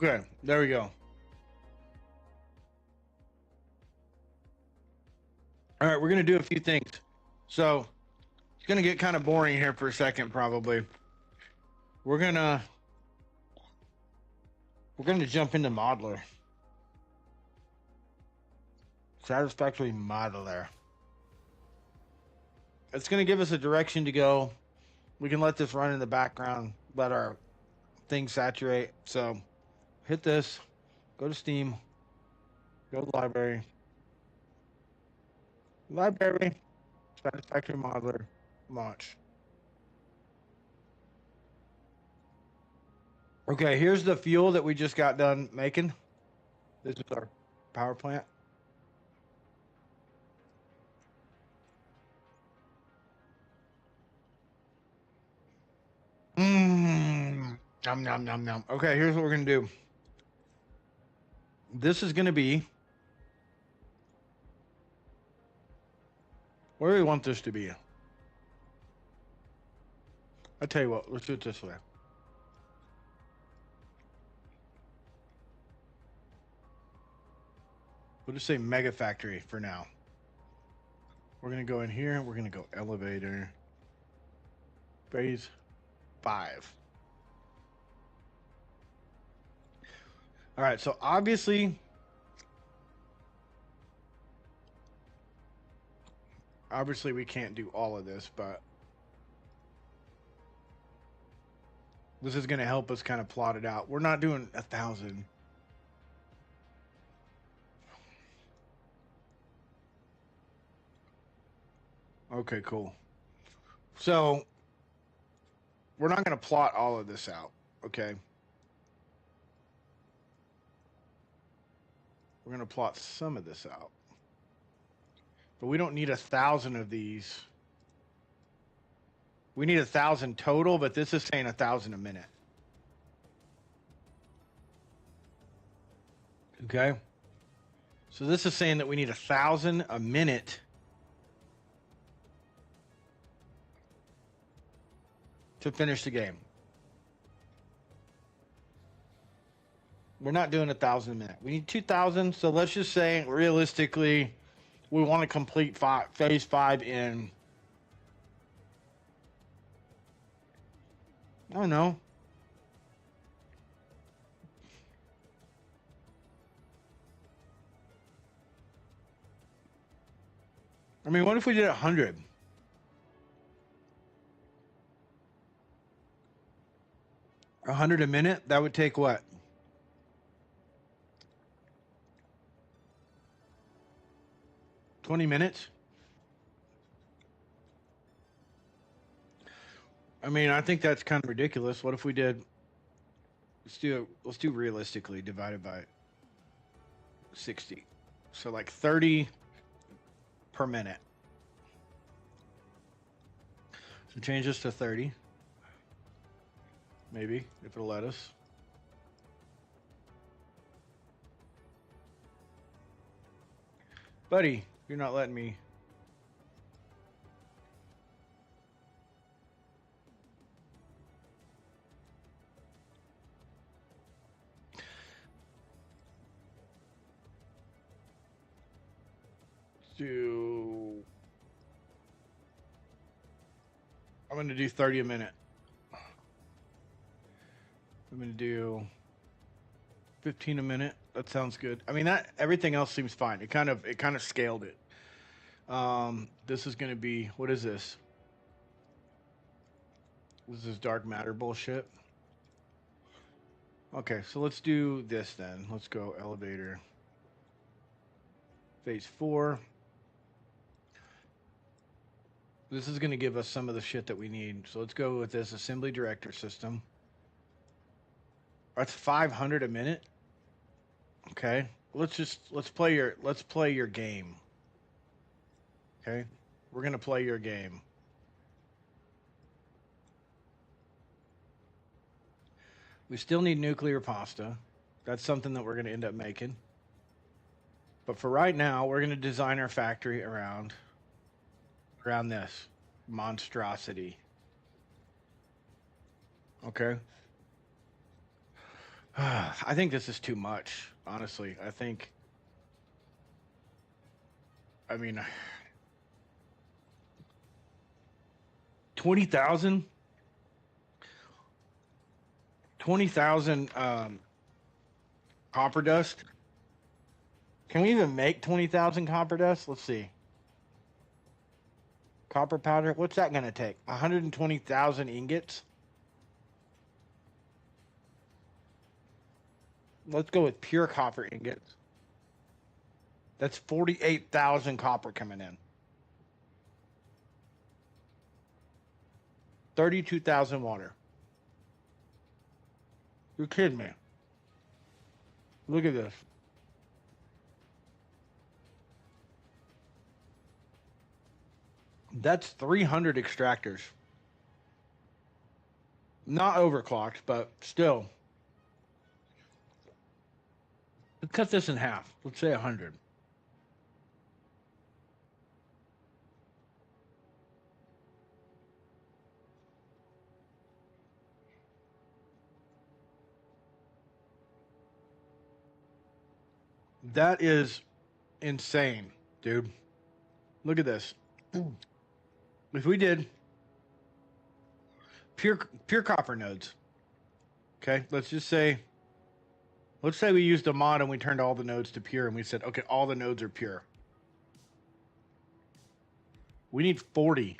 Okay, there we go. All right, we're gonna do a few things. So it's gonna get kind of boring here for a second, probably. We're gonna jump into modeler. Satisfactory modeler. It's gonna give us a direction to go. We can let this run in the background, let our thing saturate. So hit this, go to Steam, go to library, Satisfactory modeler, launch. Okay, here's the fuel that we just got done making. This is our power plant. Nom, nom, nom, nom. Okay, here's what we're going to do. This is going to be... Where do we want this to be? I'll tell you what, let's do it this way. We'll just say Megafactory for now. We're going to go in here. We're going to go elevator. Phase 5. All right, so obviously we can't do all of this, but this is going to help us kind of plot it out. We're not doing 1,000. Okay, cool. So we're not going to plot all of this out, okay? We're going to plot some of this out. But we don't need 1,000 of these. We need 1,000 total, but this is saying 1,000 a minute. Okay? So this is saying that we need 1,000 a minute to finish the game. We're not doing 1,000 a minute. We need 2,000. So let's just say, realistically, we want to complete phase 5 in, I don't know, I mean, what if we did 100? $100 a minute? That would take what? 20 minutes? I mean, I think that's kind of ridiculous. What if we did, let's do realistically divided by 60. So like 30 per minute. So change this to 30. Maybe, if it'll let us. Buddy, you're not letting me. I'm going to do 30 a minute. I'm going to do 15 a minute. That sounds good. I mean, that everything else seems fine. It kind of scaled it. This is going to be, what is this? This is dark matter bullshit. Okay, so let's do this then. Let's go elevator. Phase 4. This is going to give us some of the shit that we need. So let's go with this assembly director system. That's 500 a minute. Okay. Let's play your game. Okay? We're going to play your game. We still need nuclear pasta. That's something that we're going to end up making. But for right now, we're going to design our factory around this monstrosity. Okay? I think this is too much, honestly. I mean, 20,000? 20,000 copper dust? Can we even make 20,000 copper dust? Let's see. Copper powder, what's that going to take? 120,000 ingots? Let's go with pure copper ingots. That's 48,000 copper coming in. 32,000 water. You're kidding me. Look at this. That's 300 extractors. Not overclocked, but still. Let's cut this in half. Let's say 100. That is insane, dude. Look at this. If we did pure copper nodes, okay, let's say we used a mod and we turned all the nodes to pure and we said, okay, all the nodes are pure. We need 40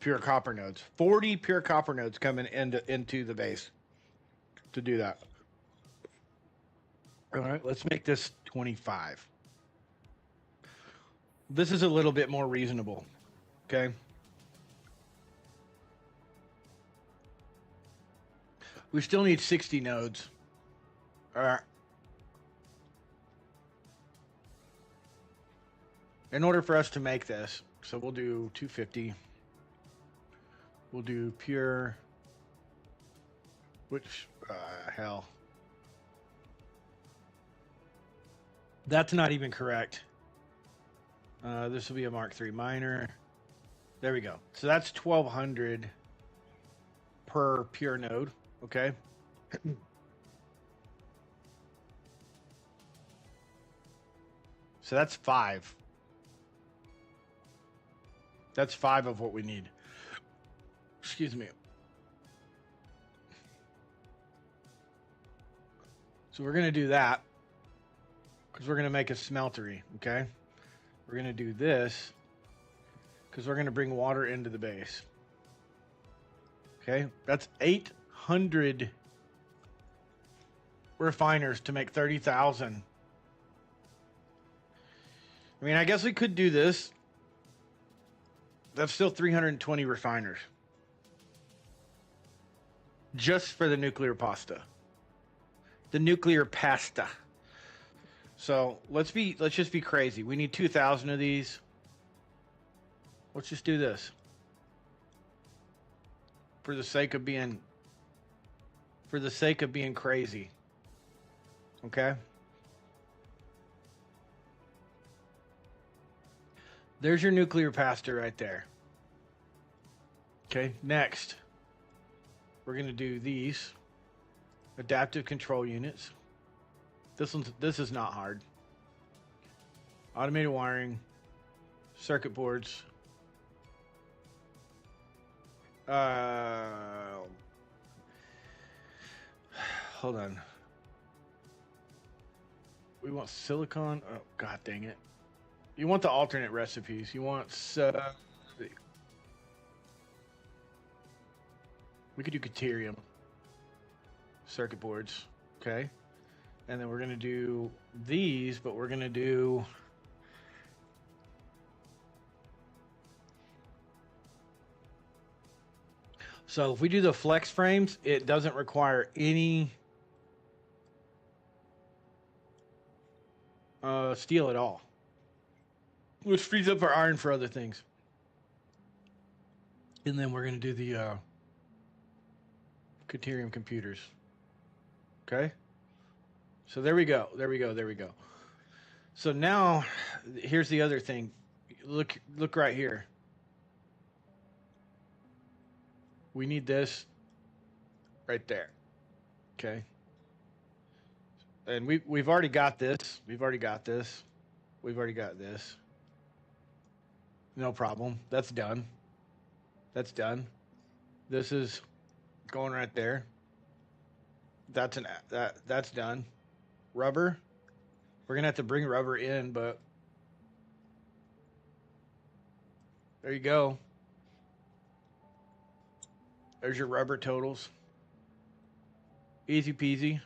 pure copper nodes. 40 pure copper nodes coming into the base to do that. All right, let's make this 25. This is a little bit more reasonable, okay? We still need 60 nodes. All right. In order for us to make this, so we'll do 250. We'll do pure, which, hell. That's not even correct. This will be a Mark III miner. There we go. So that's 1,200 per pure node. Okay. So that's 5. That's 5 of what we need. Excuse me. So we're going to do that because we're going to make a smeltery. Okay. We're going to do this because we're going to bring water into the base. Okay. That's 800 refiners to make 30,000. I mean, I guess we could do this. That's still 320 refiners. Just for the nuclear pasta. The nuclear pasta. So let's just be crazy. We need 2,000 of these. Let's just do this. For the sake of being crazy. Okay? There's your nuclear pasta right there. Okay, next. We're going to do these adaptive control units. This is not hard. Automated wiring, circuit boards. Hold on. We want silicon. Oh, god dang it. You want the alternate recipes. You want we could do deuterium circuit boards, okay? And then we're gonna do these, but we're gonna do so if we do the flex frames, it doesn't require any steel at all, which frees up our iron for other things. And then we're gonna do the deuterium computers. Okay. So there we go. So now, here's the other thing. Look right here. We need this right there. Okay. And we've already got this. We've already got this. We've already got this. No problem. That's done. That's done. This is going right there. That's done. Rubber. We're gonna have to bring rubber in, but there you go. There's your rubber totals. Easy peasy.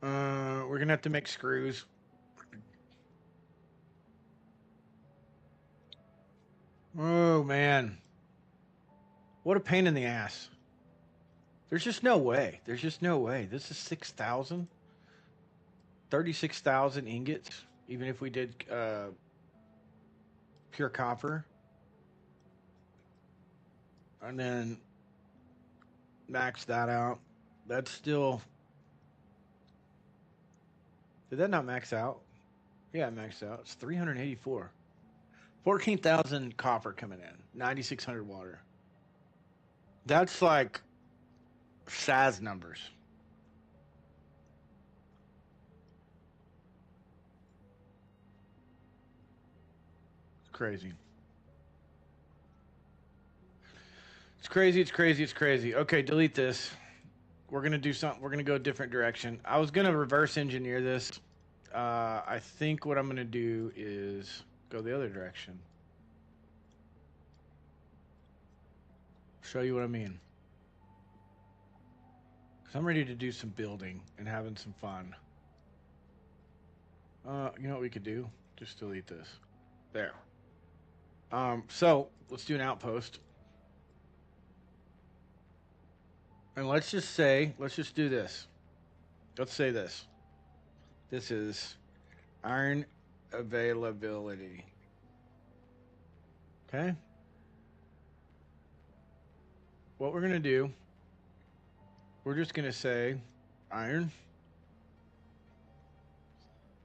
We're gonna have to make screws. Oh man, what a pain in the ass. There's just no way. There's just no way. This is 6,000, 36,000 ingots. Even if we did pure copper, and then max that out. That's still. Did that not max out? Yeah, it maxed out. It's 384. 14,000 copper coming in. 9,600 water. That's like SAS numbers. It's crazy. It's crazy. It's crazy. It's crazy. Okay, delete this. We're gonna do something. We're gonna go a different direction. I was gonna reverse engineer this. I think what I'm gonna do is go the other direction. Show you what I mean. Cause I'm ready to do some building and having some fun. You know what we could do? Just delete this. There. So let's do an outpost. And let's just do this. Let's say this. This is iron availability. Okay? What we're going to do, we're just going to say iron.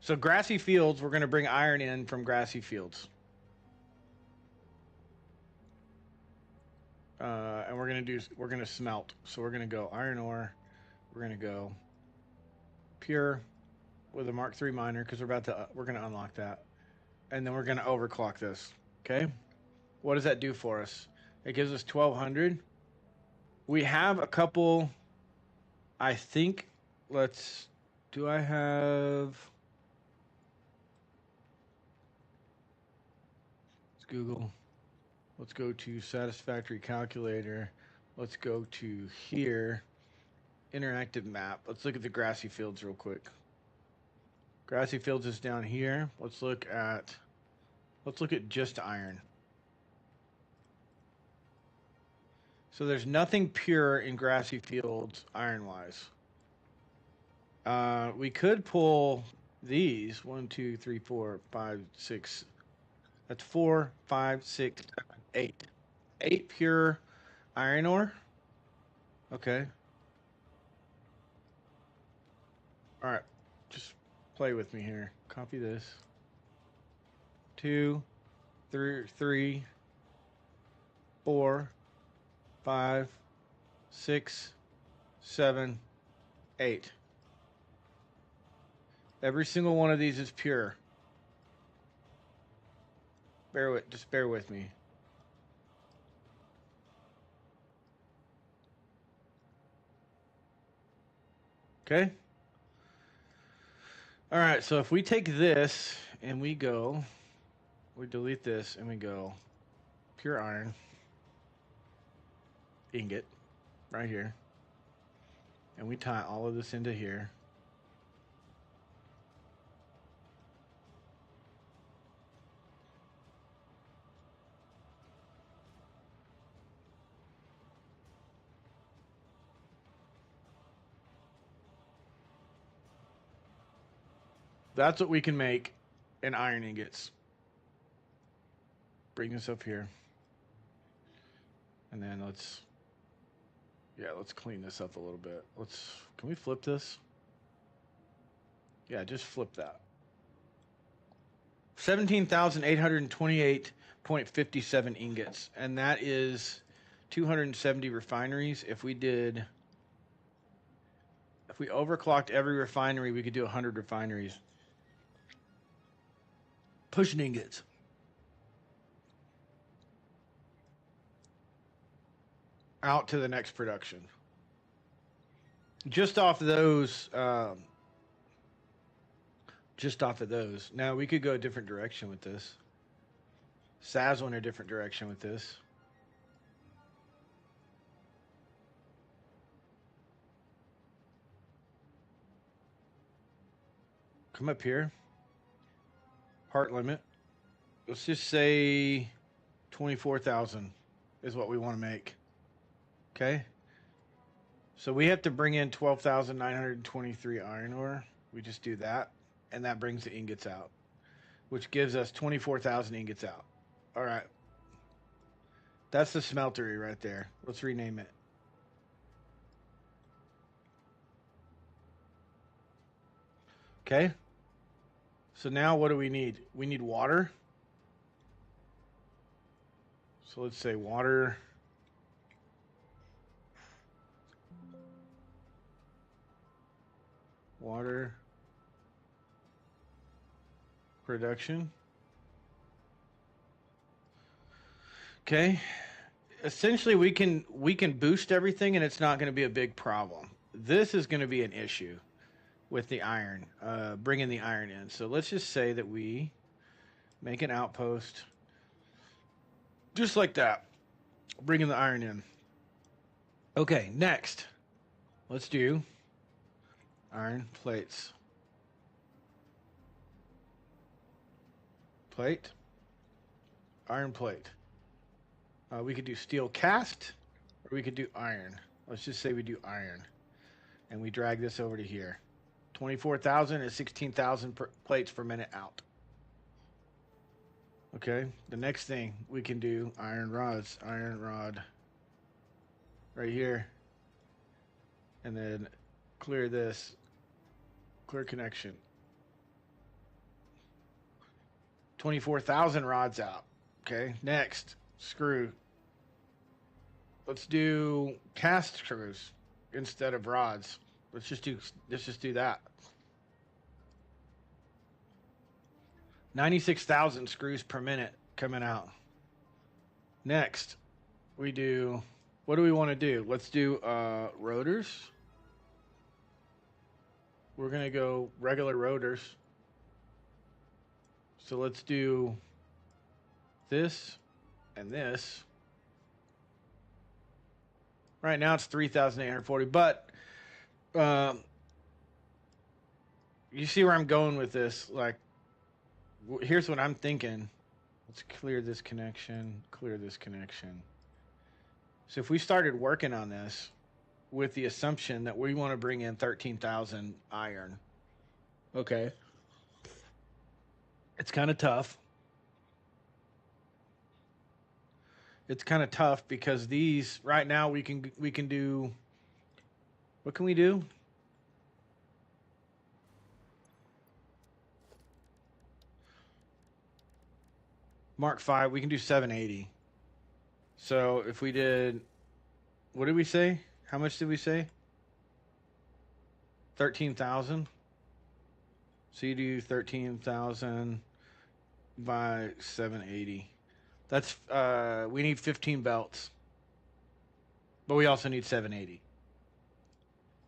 So grassy fields, we're going to bring iron in from grassy fields. And we're going to smelt. So we're going to go iron ore. We're going to go pure with a Mark III miner because we're going to unlock that. And then we're going to overclock this. Okay? What does that do for us? It gives us 1,200. We have a couple, I think, let's Google. Let's go to Satisfactory calculator. Let's go to here. Interactive map. Let's look at the grassy fields real quick. Grassy fields is down here. Let's look at just iron. So there's nothing pure in grassy fields iron-wise. We could pull these 1, 2, 3, 4, 5, 6. That's 4, 5, 6, 7, 8. 8 pure iron ore. Okay. All right. Just play with me here. Copy this. 2, 3, 4, 5, 6, 7, 8. Every single one of these is pure. Just bear with me. Okay. All right. So if we take this and we delete this and we go pure iron ingot right here, and we tie all of this into here. That's what we can make in iron ingots. Bring this up here. And then let's clean this up a little bit. Can we flip this? Yeah, just flip that. 17,828.57 ingots. And that is 270 refineries. If we did If we overclocked every refinery, we could do 100 refineries. Pushing ingots. Out to the next production. Just off those, just off of those. Now we could go a different direction with this. SAS went a different direction with this. Come up here. Heart limit. Let's just say 24,000 is what we want to make. Okay. So we have to bring in 12,923 iron ore. We just do that. And that brings the ingots out, which gives us 24,000 ingots out. All right. That's the smeltery right there. Let's rename it. Okay. So now what do we need? We need water. So let's say water. Water production. Okay. Essentially we can boost everything and it's not going to be a big problem. This is going to be an issue with the iron, bringing the iron in. So let's just say that we make an outpost just like that, bringing the iron in. Okay, next, let's do iron plates. Plate, iron plate. We could do steel cast, or we could do iron. Let's just say we do iron, and we drag this over to here. 24,000 is 16,000 plates per minute out. Okay, the next thing we can do, iron rods, iron rod right here. And then clear this, clear connection. 24,000 rods out. Okay, next, screw. Let's do cast screws instead of rods. Let's just do that. 96,000 screws per minute coming out. Next, we do, what do we want to do? Let's do rotors. We're going to go regular rotors. So let's do this and this. Right now it's 3,840, but you see where I'm going with this. Like, here's what I'm thinking. Let's clear this connection, clear this connection. So if we started working on this with the assumption that we want to bring in 13,000 iron, okay, it's kind of tough. It's kind of tough because these right now we can do, what can we do? Mark 5, we can do 780. So if we did, what did we say? How much did we say? 13,000. So you do 13,000 by 780. That's, we need 15 belts. But we also need 780.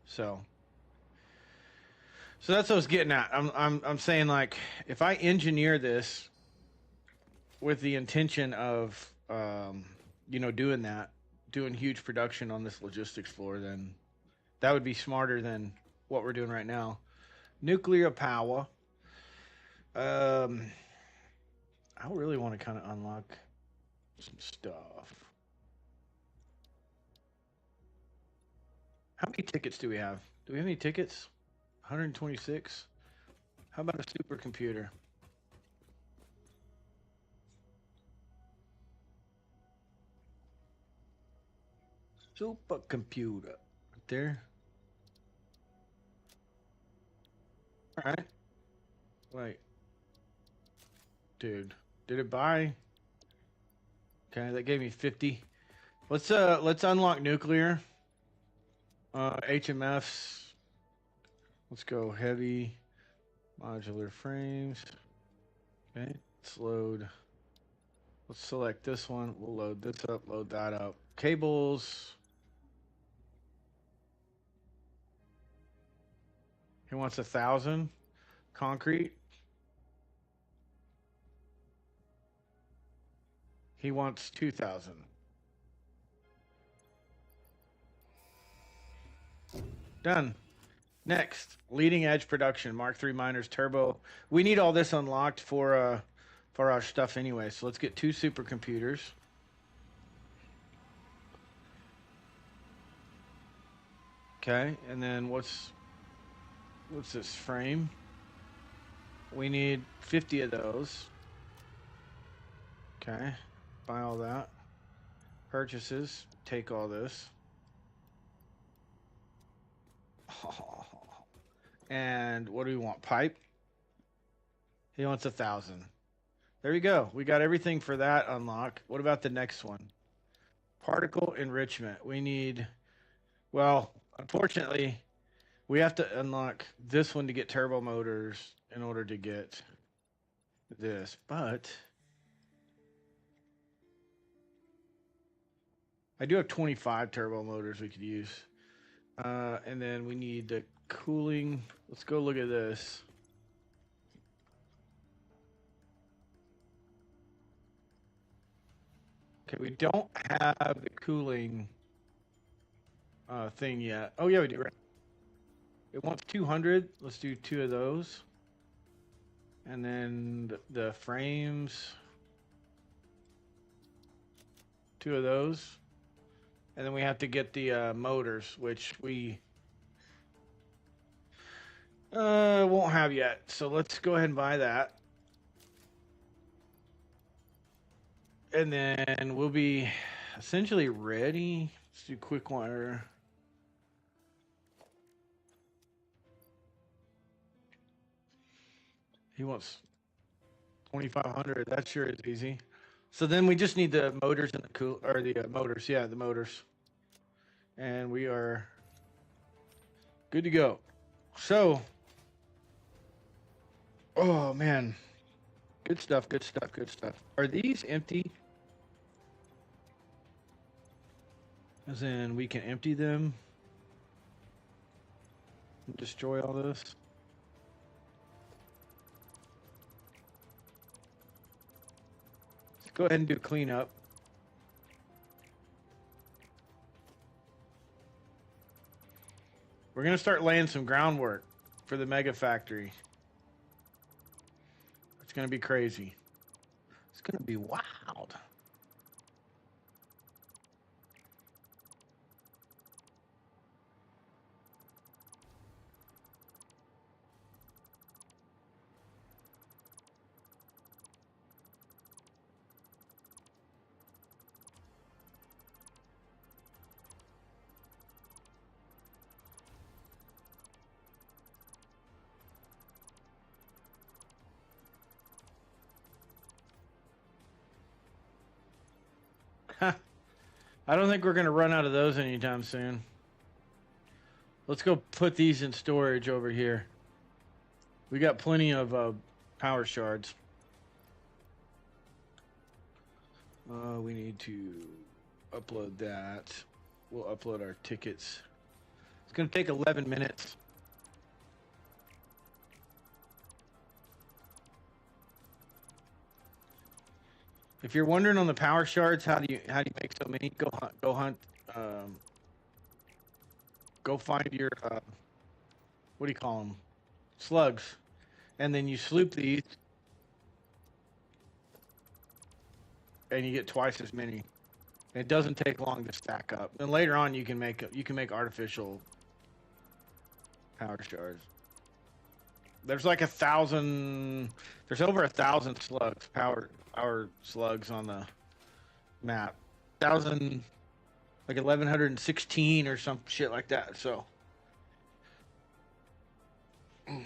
So that's what I was getting at. I'm saying, like, if I engineer this with the intention of, doing huge production on this logistics floor, then that would be smarter than what we're doing right now. Nuclear power. I really want to kind of unlock some stuff. How many tickets do we have? Do we have any tickets? 126. How about a supercomputer? Supercomputer. Right there. All right. Wait. Dude, did it buy? Okay, that gave me 50. Let's unlock nuclear. HMFs. Let's go heavy modular frames. Okay, let's load. Let's select this one. We'll load this up, load that up. Cables. He wants 1,000 concrete. He wants 2,000. Done. Next, leading edge production, Mark III miners, turbo. We need all this unlocked for our stuff anyway. So let's get 2 supercomputers. Okay, and then what's this frame? We need 50 of those. Okay, buy all that. Purchases, take all this. Oh. And what do we want? Pipe? He wants 1,000. There we go. We got everything for that unlock. What about the next one? Particle enrichment. We need, well, unfortunately, we have to unlock this one to get turbo motors in order to get this. But I do have 25 turbo motors we could use. And then we need the cooling. Let's go look at this. Okay, we don't have the cooling thing yet. Oh, yeah, we do. Right. It wants 200. Let's do 2 of those. And then the frames. 2 of those. And then we have to get the motors, which we won't have yet. So let's go ahead and buy that. And then we'll be essentially ready. Let's do quick wire. He wants 2,500. That sure is easy. So then we just need the motors and the motors. Yeah, the motors. And we are good to go. So, oh man, good stuff, good stuff, good stuff. Are these empty? As in, we can empty them and destroy all this. Let's go ahead and do cleanup. We're going to start laying some groundwork for the Megafactory. It's going to be crazy. It's going to be wild. I don't think we're going to run out of those anytime soon. Let's go put these in storage over here. We got plenty of power shards. We need to upload that. We'll upload our tickets. It's going to take 11 minutes. If you're wondering on the power shards, how do you make so many? Go hunt. Go find your what do you call them? Slugs, and then you sloop these, and you get twice as many. It doesn't take long to stack up. And later on, you can make artificial power shards. There's like 1,000. There's over 1,000 slugs, power slugs on the map. 1,000, like 1,116 or some shit like that. So, and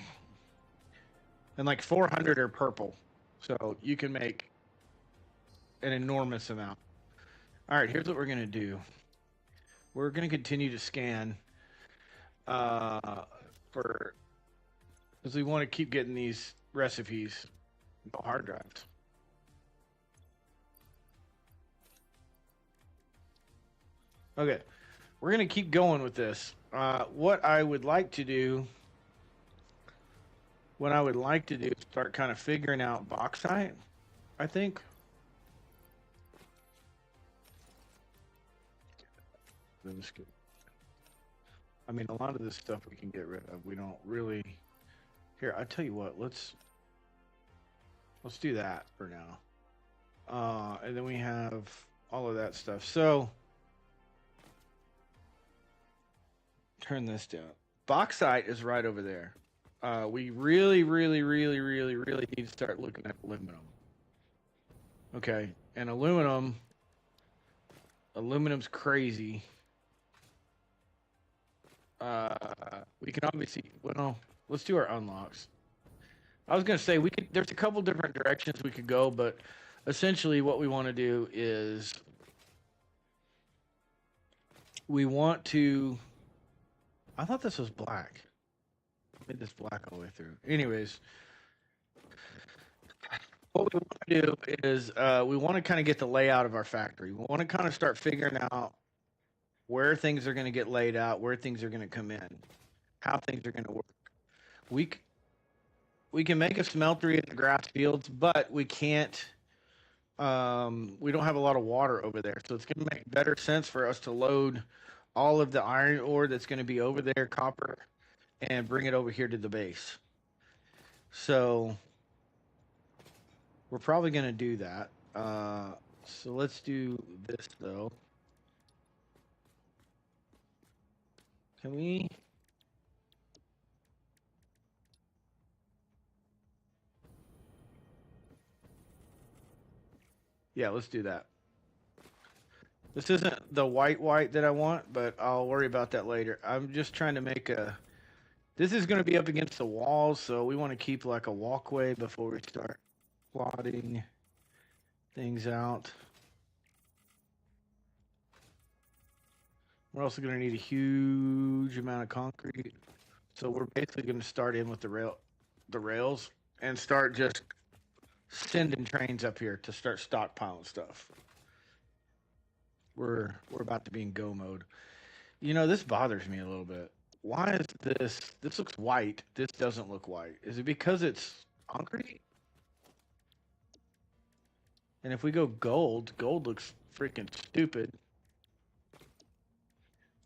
like 400 are purple. So you can make an enormous amount. All right, here's what we're gonna do. We're gonna continue to scan for because we want to keep getting these recipes. No hard drives. Okay, we're gonna keep going with this. What I would like to do is start kind of figuring out bauxite, I think. I mean, a lot of this stuff we can get rid of. We don't really. Here, I tell you what. Let's do that for now. And then we have all of that stuff. So turn this down. Bauxite is right over there. We really need to start looking at aluminum. Okay, and aluminum's crazy. We can obviously, well, let's do our unlocks. I was gonna say there's a couple different directions we could go, but essentially what we want to do is we want to. I thought this was black. Made this black all the way through. Anyways, what we want to do is we want to kind of get the layout of our factory. We want to kind of start figuring out where things are going to get laid out, where things are going to come in, how things are going to work. We can make a smeltery in the grass fields, but we can't. We don't have a lot of water over there, so it's going to make better sense for us to load all of the iron ore that's going to be over there, copper, and bring it over here to the base. So we're probably going to do that. So let's do this though. Can we? Yeah, let's do that. This isn't the white that I want, but I'll worry about that later. I'm just trying to make a... This is going to be up against the walls, so we want to keep like a walkway before we start plotting things out. We're also going to need a huge amount of concrete. So we're basically going to start in with the rails and start just sending trains up here to start stockpiling stuff. We're about to be in go mode. You know, this bothers me a little bit. Why is this looks white, this doesn't look white? Is it because it's concrete? And if we go gold looks freaking stupid.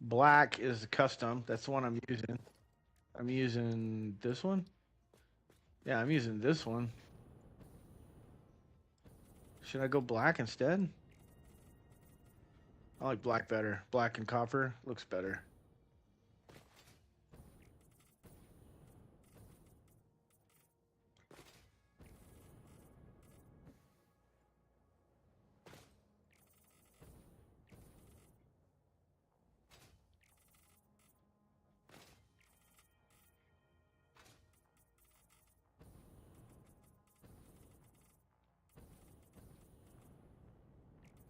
Black is custom. That's the one I'm using. I'm using this one. Yeah, I'm using this one. Should I go black instead? I like black better. Black and copper looks better.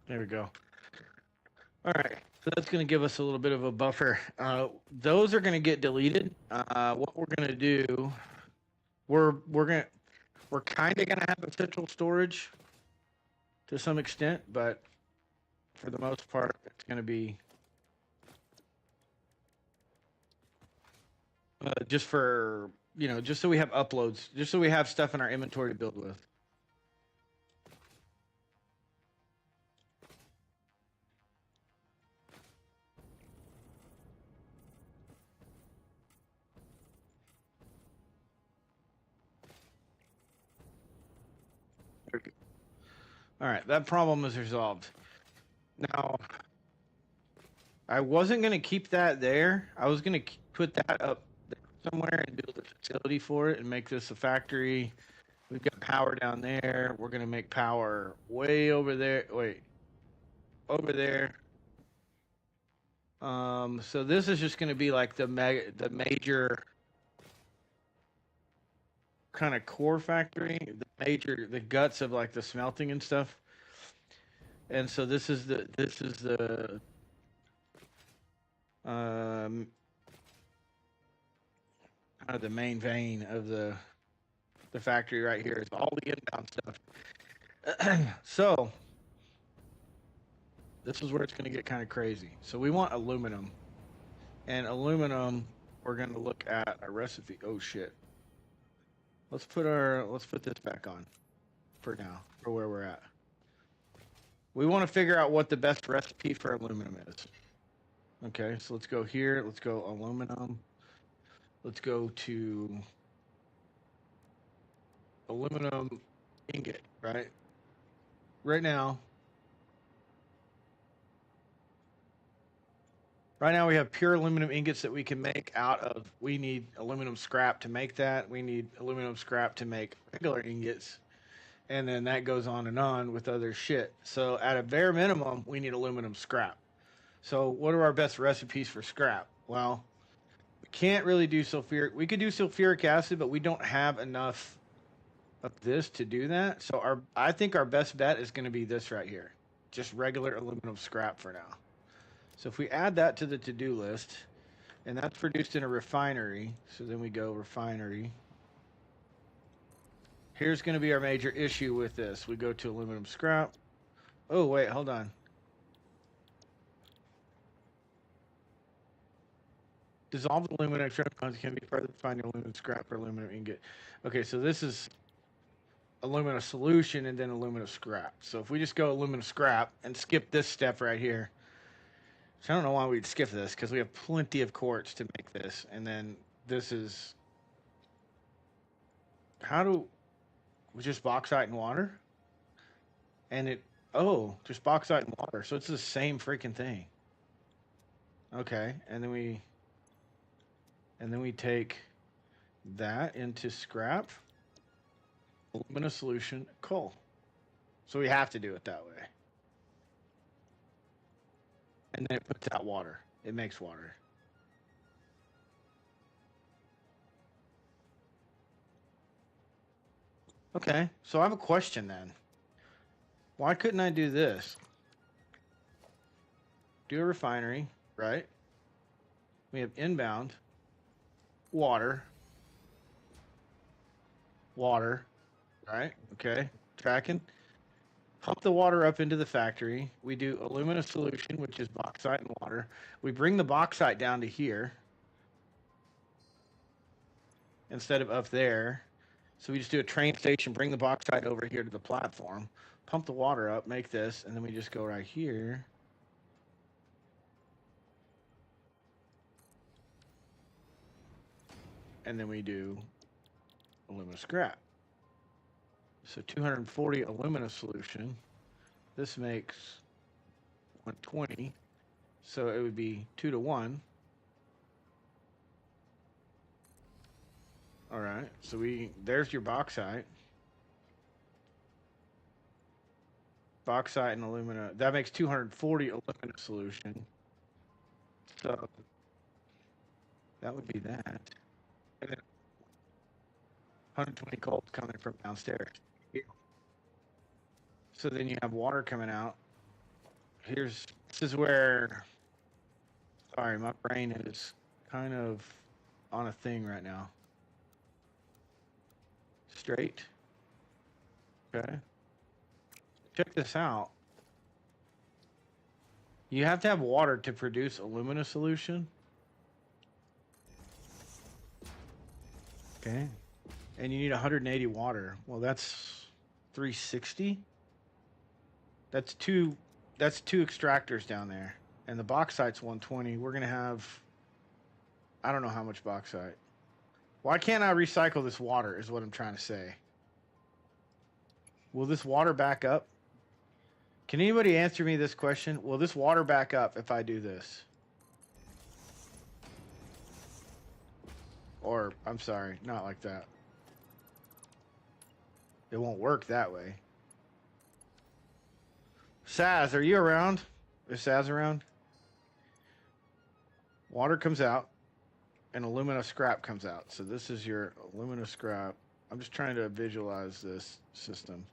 There we go. All right, so that's going to give us a little bit of a buffer. Those are going to get deleted. What we're going to do, we're kind of going to have a central storage to some extent, but for the most part, it's going to be just for, you know, just so we have uploads, just so we have stuff in our inventory to build with. All right, that problem is resolved. Now, I wasn't going to keep that there. I was going to put that up there somewhere and build a facility for it and make this a factory. We've got power down there. We're going to make power way over there. Wait, over there. So this is just going to be like the major kind of core factory, the guts of like the smelting and stuff. And so this is the kind of the main vein of the factory right here is all the inbound stuff. So this is where it's going to get kind of crazy. So we want aluminum, and aluminum, we're going to look at a recipe. Oh shit. Let's put this back on for now, for where we're at. We want to figure out what the best recipe for aluminum is. Okay, so let's go here. Let's go aluminum. Let's go to aluminum ingot, right? Right now we have pure aluminum ingots that we can make out of. We need aluminum scrap to make that. We need aluminum scrap to make regular ingots. And then that goes on with other shit. So at a bare minimum, we need aluminum scrap. So what are our best recipes for scrap? Well, we can't really do sulfuric. We could do sulfuric acid, but we don't have enough of this to do that. So I think our best bet is going to be this right here. Just regular aluminum scrap for now. So if we add that to the to-do list, and that's produced in a refinery, so then we go refinery. Here's going to be our major issue with this. We go to aluminum scrap. Oh, wait, hold on. Dissolved aluminum extract can be further refined aluminum scrap or aluminum ingot. Okay, so this is aluminum solution and then aluminum scrap. So if we just go aluminum scrap and skip this step right here, so I don't know why we'd skip this, because we have plenty of quartz to make this. And then this is... How do... Just bauxite and water? And it... Oh, just bauxite and water. So it's the same freaking thing. Okay, and then we take that into scrap, aluminum solution, coal. So we have to do it that way. And then it puts out water. It makes water. Okay, so I have a question then. Why couldn't I do this? Do a refinery, right? We have inbound, water, right? Okay, tracking. Pump the water up into the factory. We do aluminum solution, which is bauxite and water. We bring the bauxite down to here instead of up there. So we just do a train station, bring the bauxite over here to the platform, pump the water up, make this, and then we just go right here. And then we do aluminum scrap. So 240 aluminum solution. This makes 120. So it would be 2 to 1. All right. So there's your bauxite. Bauxite and alumina. That makes 240 aluminum solution. So that would be that. And then 120 cold coming from downstairs. So then you have water coming out. This is where, sorry, my brain is kind of on a thing right now. Straight. Okay. Check this out. You have to have water to produce aluminum solution. Okay. And you need 180 water. Well, that's 360. That's two extractors down there. And the bauxite's 120. We're going to have, I don't know how much bauxite. Why can't I recycle this water is what I'm trying to say. Will this water back up? Can anybody answer me this question? Will this water back up if I do this? Or, I'm sorry, not like that. It won't work that way. Saz, are you around? Is Saz around? Water comes out and alumina scrap comes out. So this is your alumina scrap. I'm just trying to visualize this system.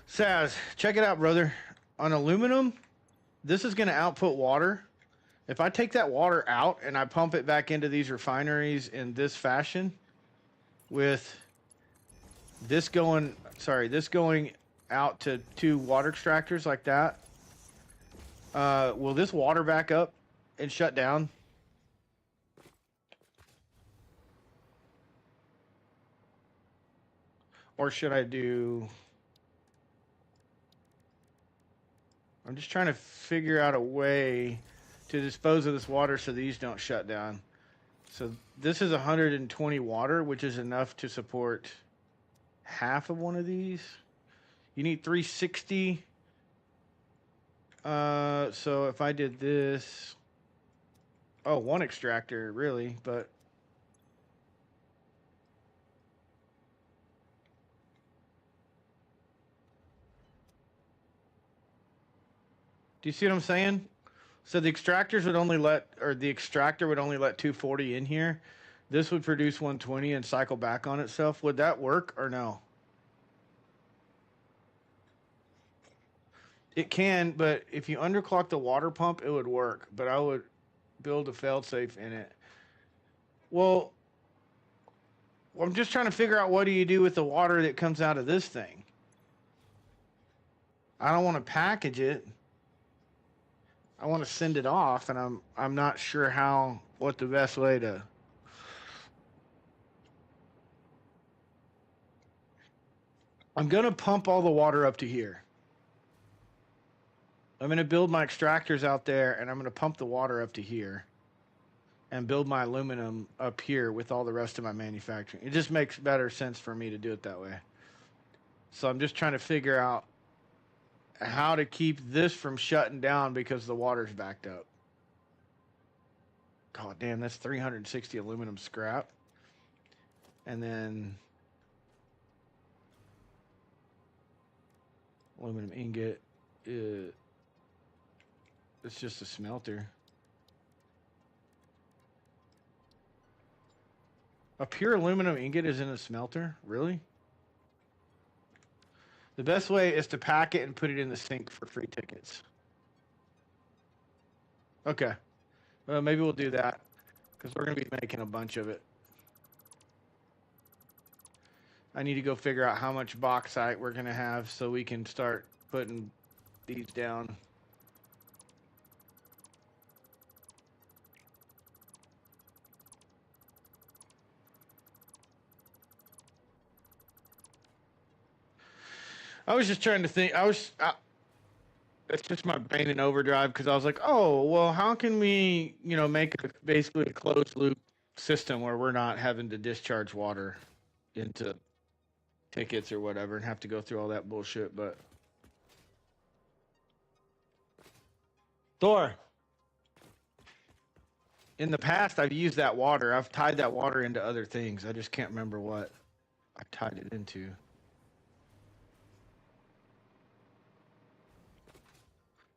Saz, check it out, brother. On aluminum, this is going to output water. If I take that water out and I pump it back into these refineries in this fashion, with this going out to 2 water extractors like that, will this water back up and shut down? Or should I do... I'm just trying to figure out a way to dispose of this water so these don't shut down. So this is 120 water, which is enough to support half of one of these. You need 360. So if I did this... Oh, 1 extractor, really, but... Do you see what I'm saying? So the extractors would only let, or the extractor would only let 240 in here. This would produce 120 and cycle back on itself. Would that work or no? It can, but if you underclock the water pump, it would work. But I would build a failsafe in it. Well, I'm just trying to figure out what do you do with the water that comes out of this thing. I don't want to package it. I want to send it off, and I'm not sure what the best way to... I'm going to pump all the water up to here. I'm going to build my extractors out there, and I'm going to pump the water up to here and build my aluminum up here with all the rest of my manufacturing. It just makes better sense for me to do it that way. So I'm just trying to figure out how to keep this from shutting down because the water's backed up. God damn, that's 360 aluminum scrap. And then aluminum ingot. It's just a smelter. A pure aluminum ingot is in a smelter? Really? The best way is to pack it and put it in the sink for free tickets. Okay. Well, maybe we'll do that because we're going to be making a bunch of it. I need to go figure out how much bauxite we're going to have so we can start putting these down. I was just trying to think. It's just my brain in overdrive because I was like, oh, well, how can we, make basically a closed loop system where we're not having to discharge water into tickets or whatever and have to go through all that bullshit. But Thor, in the past, I've used that water. I've tied that water into other things. I just can't remember what I tied it into.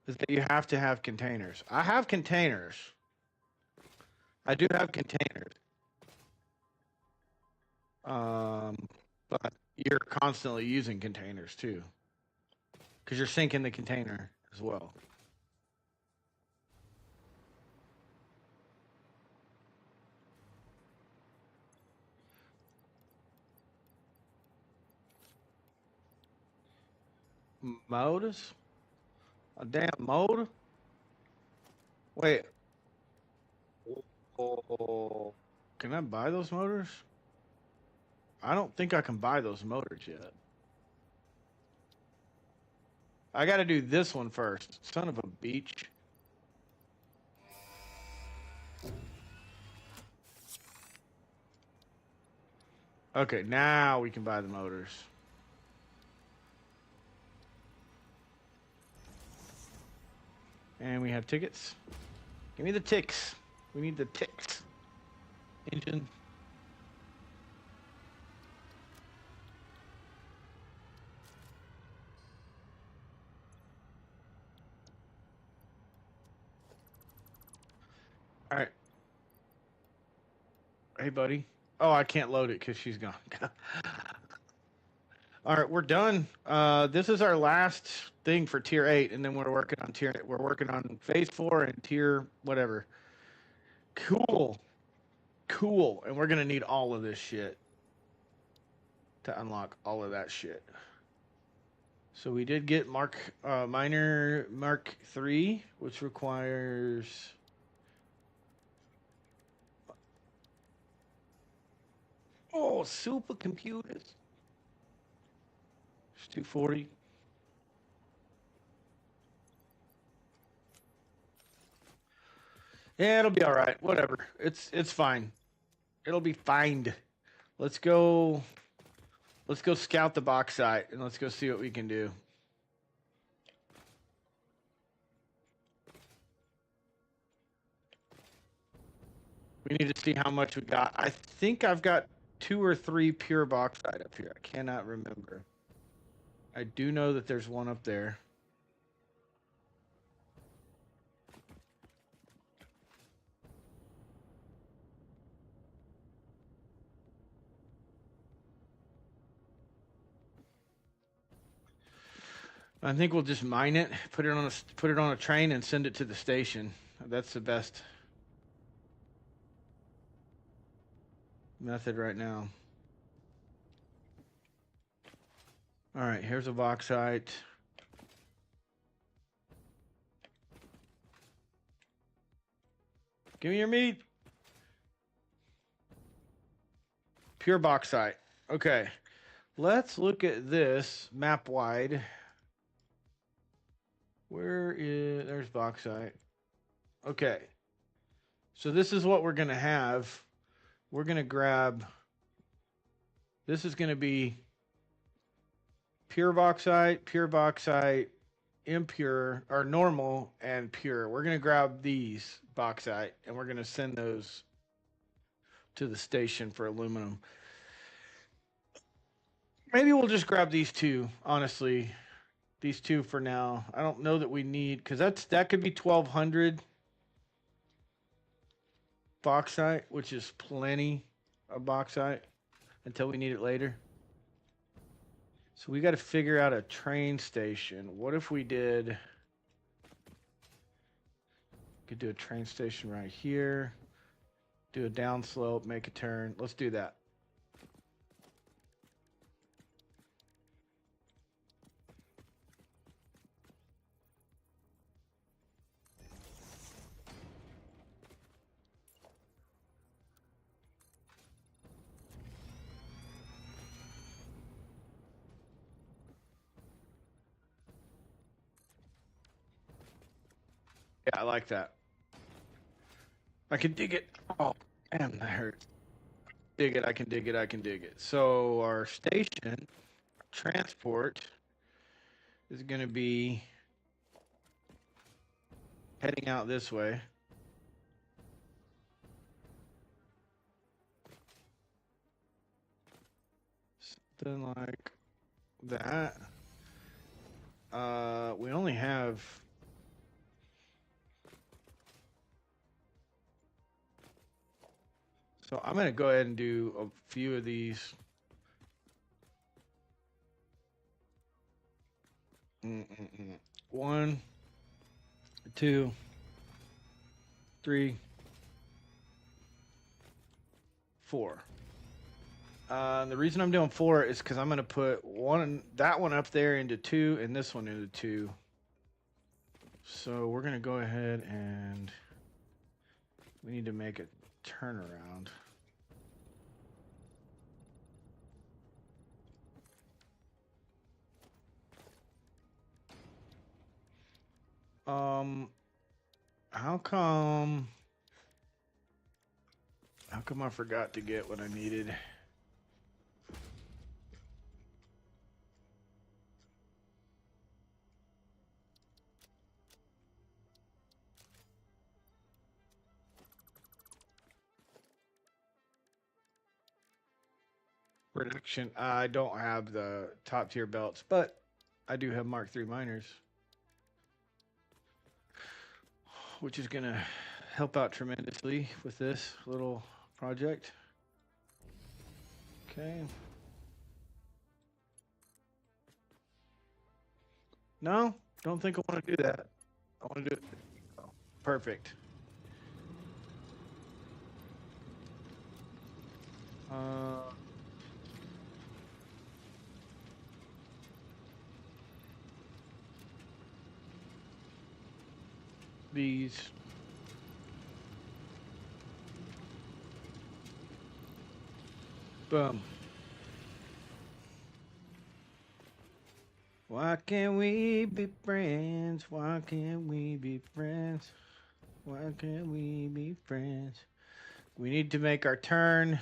Is that you have to have containers. I have containers. I do have containers. But you're constantly using containers too. Because you're sinking the container as well. Motors? A damn motor? Wait. Oh, can I buy those motors? I don't think I can buy those motors yet. I got to do this one first. Son of a beach. Okay, now we can buy the motors. And we have tickets. Give me the ticks. We need the ticks. Engine. All right. Hey, buddy. Oh, I can't load it because she's gone. All right, we're done. This is our last thing for tier 8, and then we're working on phase 4 and tier whatever. Cool. And we're gonna need all of this shit to unlock all of that shit. So we did get Miner Mark 3, which requires supercomputers. It's 240. Yeah, it'll be all right. Whatever. It's fine. It'll be fine. Let's go scout the bauxite and let's go see what we can do. We need to see how much we got. I think I've got 2 or 3 pure bauxite up here. I cannot remember. I do know that there's one up there. I think we'll just mine it, put it on a train, and send it to the station. That's the best method right now. All right, here's a bauxite. Give me your meat. Pure bauxite. Okay, let's look at this map wide. There's bauxite. Okay. So this is what we're going to have. We're going to grab, this is going to be pure bauxite, impure, or normal, and pure. We're going to grab these bauxite, and we're going to send those to the station for aluminum. Maybe we'll just grab these two, honestly. These two for now. I don't know that we need, because that could be 1,200 bauxite, which is plenty of bauxite until we need it later. So we got to figure out a train station. What if we could do a train station right here, do a downslope, make a turn. Let's do that. Yeah, I like that. I can dig it. Oh, damn, that hurts. Dig it, I can dig it. So our station, transport, is going to be heading out this way. Something like that. We only have... So I'm going to go ahead and do a few of these. One, 2, 3, 4. The reason I'm doing 4 is because I'm going to put that one up there into 2 and this one into 2. So we're going to go ahead and we need to make a turnaround. How come I forgot to get what I needed? Production. I don't have the top tier belts, but I do have Mark III miners, which is going to help out tremendously with this little project. Okay. No, don't think I want to do that. I want to do it. Perfect. These. Boom. Why can't we be friends? Why can't we be friends? Why can't we be friends? We need to make our turn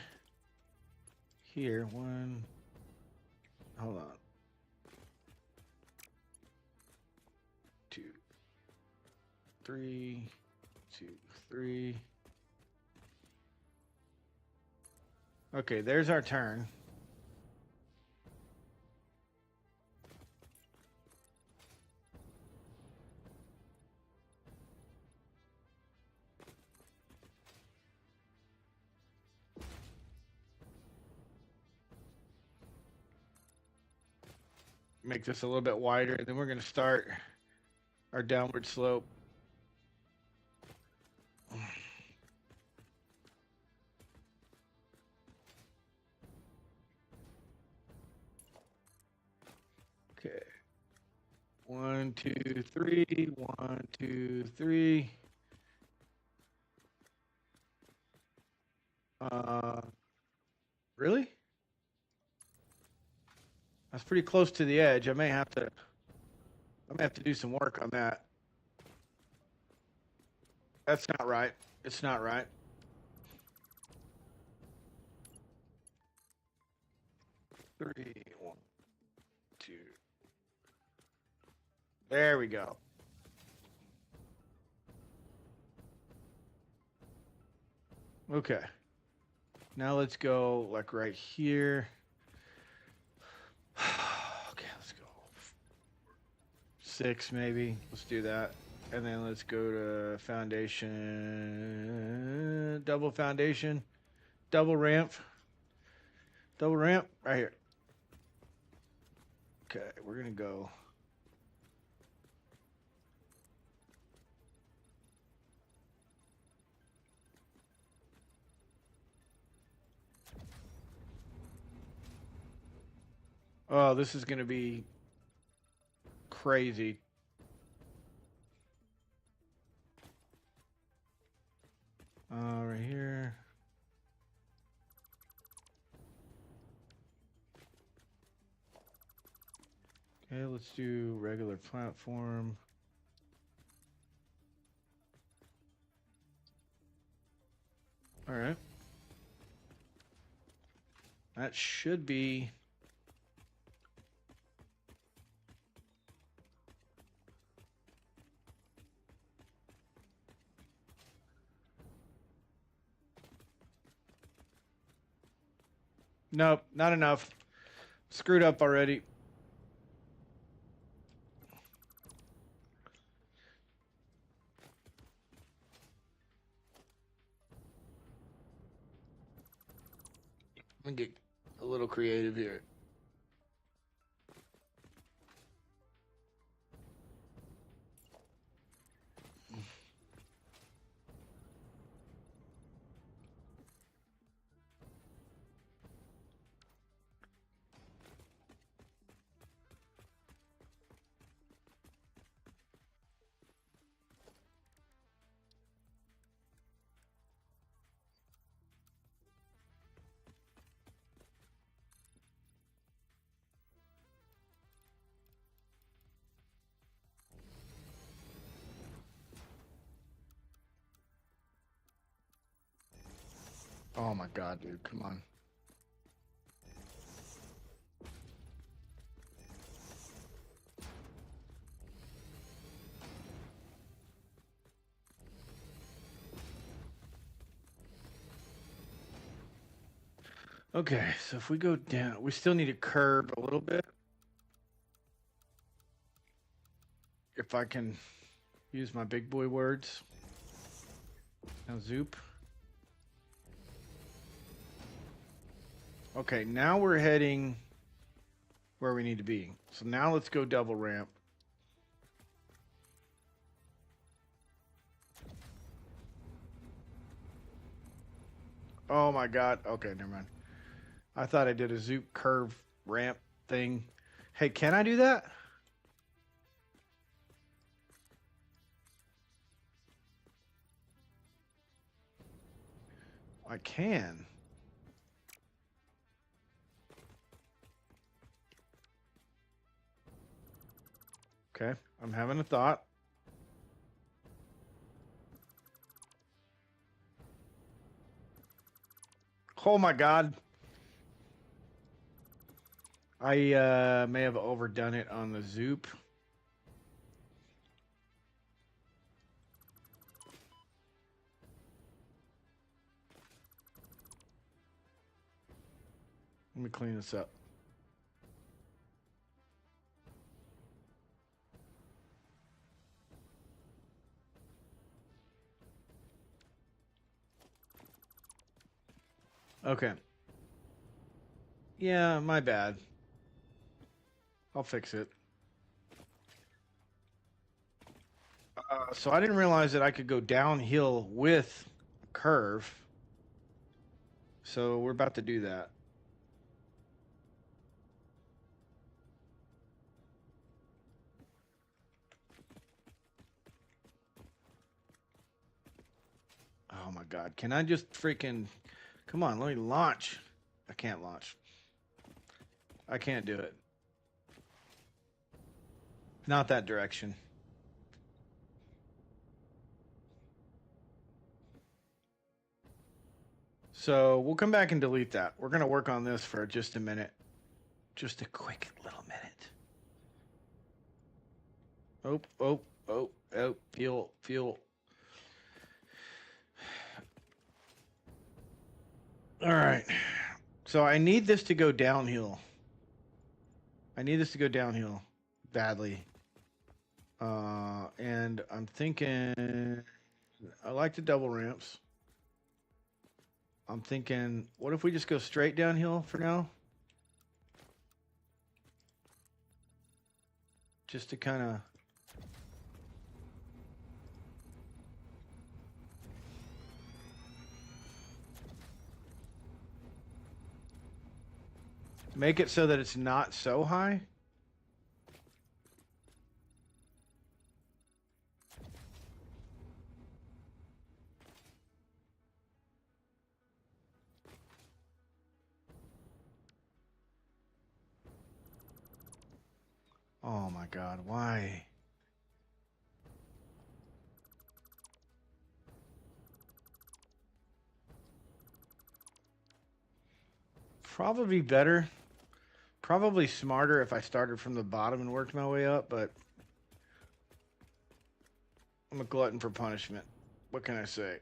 here. One. Hold on. 2, 3, 2, 3. Okay, there's our turn. Make this a little bit wider, and then we're going to start our downward slope. Okay. 1, 2, 3. 1, 2, 3. Really? That's pretty close to the edge. I may have to do some work on that. That's not right. It's not right. Three, 1, 2. There we go. Okay. Now let's go like right here. Okay, let's go 6 maybe. Let's do that. And then let's go to foundation, double foundation, double ramp right here. Okay, we're gonna go. Oh, this is gonna be crazy. Right here. Okay, let's do regular platform. All right. That should be. Nope, not enough. Screwed up already. Let me get a little creative here. Oh my god, dude, come on. Okay, so if we go down, we still need to curb a little bit. If I can use my big boy words. Now zoop. Okay, now we're heading where we need to be. So now let's go double ramp. Oh my god. Okay, never mind. I thought I did a zoop curve ramp thing. Hey, can I do that? I can. Okay, I'm having a thought. Oh my god. I may have overdone it on the zoop. Let me clean this up. Okay. Yeah, my bad. I'll fix it. So I didn't realize that I could go downhill with a curve. So we're about to do that. Oh my god. Can I just freaking... Come on, let me launch. I can't launch. I can't do it. Not that direction. So we'll come back and delete that. We're going to work on this for just a minute. Just a quick little minute. Oh, fuel. All right. So I need this to go downhill. I need this to go downhill badly. And I'm thinking I like the double ramps. I'm thinking, what if we just go straight downhill for now? Just to kind of... make it so that it's not so high. Oh my god, why? Probably better. Probably smarter if I started from the bottom and worked my way up, but I'm a glutton for punishment. What can I say?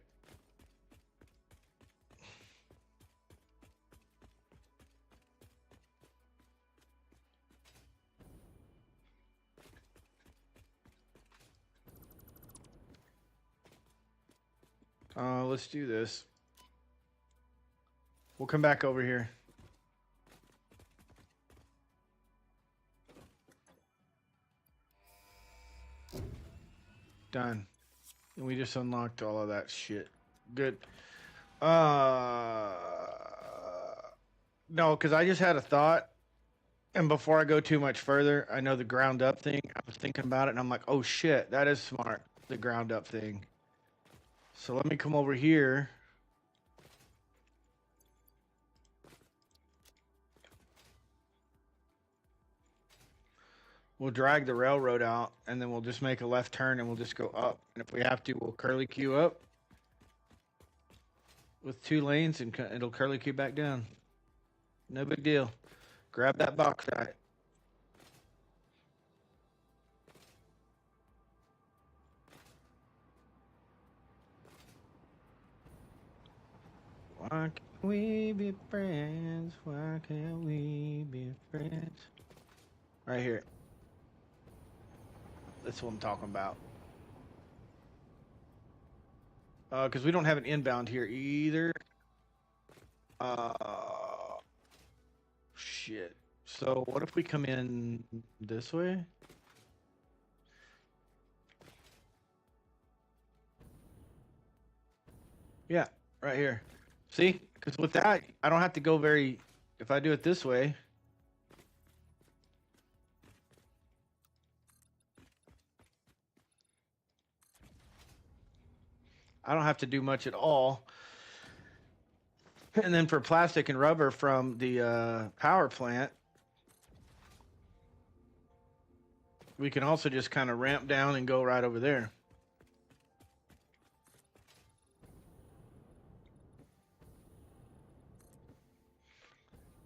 Let's do this. We'll come back over here. Done. And we just unlocked all of that shit. Good. No, because I just had a thought. And before I go too much further, I know the ground up thing. I was thinking about it and I'm like, oh shit, that is smart. The ground up thing. So let me come over here. We'll drag the railroad out and then we'll just make a left turn and we'll just go up. And if we have to, we'll curly Q up with 2 lanes and it'll curly Q back down. No big deal. Grab that bauxite. Why can't we be friends? Why can't we be friends? Right here. That's what I'm talking about. Because we don't have an inbound here either. Shit. So what if we come in this way? Yeah, right here. See? Because with that, I don't have to go very... If I do it this way... I don't have to do much at all. And then for plastic and rubber from the power plant, we can also just kind of ramp down and go right over there.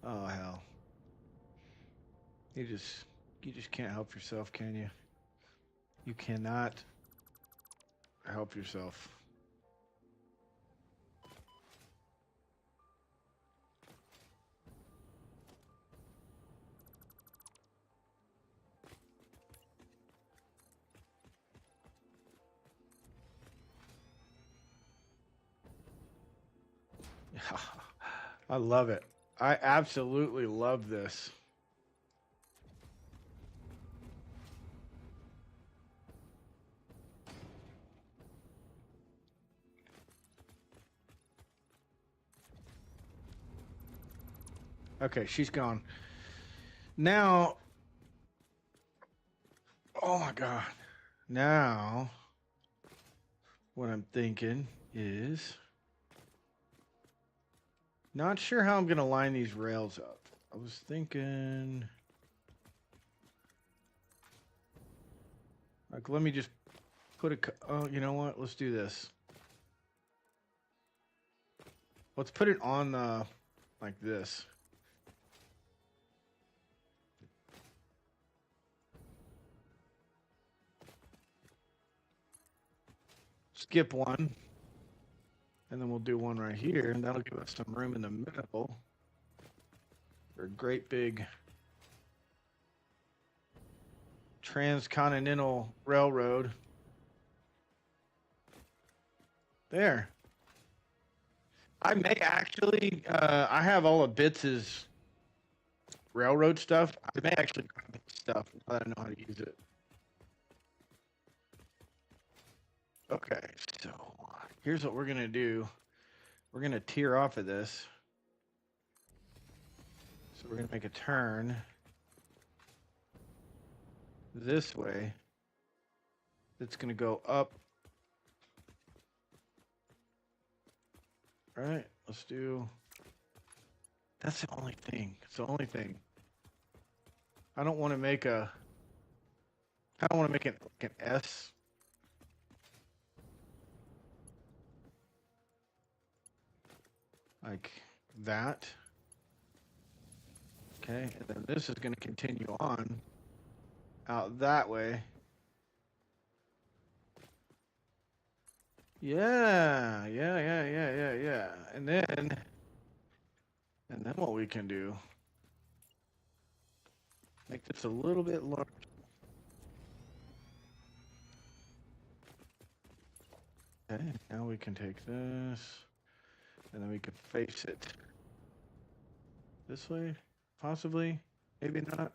Oh, hell. You just can't help yourself, can you? You cannot help yourself. I love it. I absolutely love this. Okay, she's gone. Now, oh my God. Now, what I'm thinking is, not sure how I'm going to line these rails up. I was thinking, like, let me just put a, oh, you know what? Let's do this. Let's put it on the, like this. Skip one. And then we'll do one right here, and that'll give us some room in the middle for a great big transcontinental railroad. There. I may actually, I have all of Bits's railroad stuff. I may actually grab his stuff now that I know how to use it. Okay, so here's what we're going to do. We're going to tear off of this. So we're going to make a turn this way. It's going to go up. All right, let's do... That's the only thing. It's the only thing. I don't want to make a... I don't want to make it like an S. Like that. Okay, and then this is going to continue on out that way. Yeah. And then what we can do, make this a little bit larger. Okay, now we can take this, and then we can face it this way, possibly, maybe not.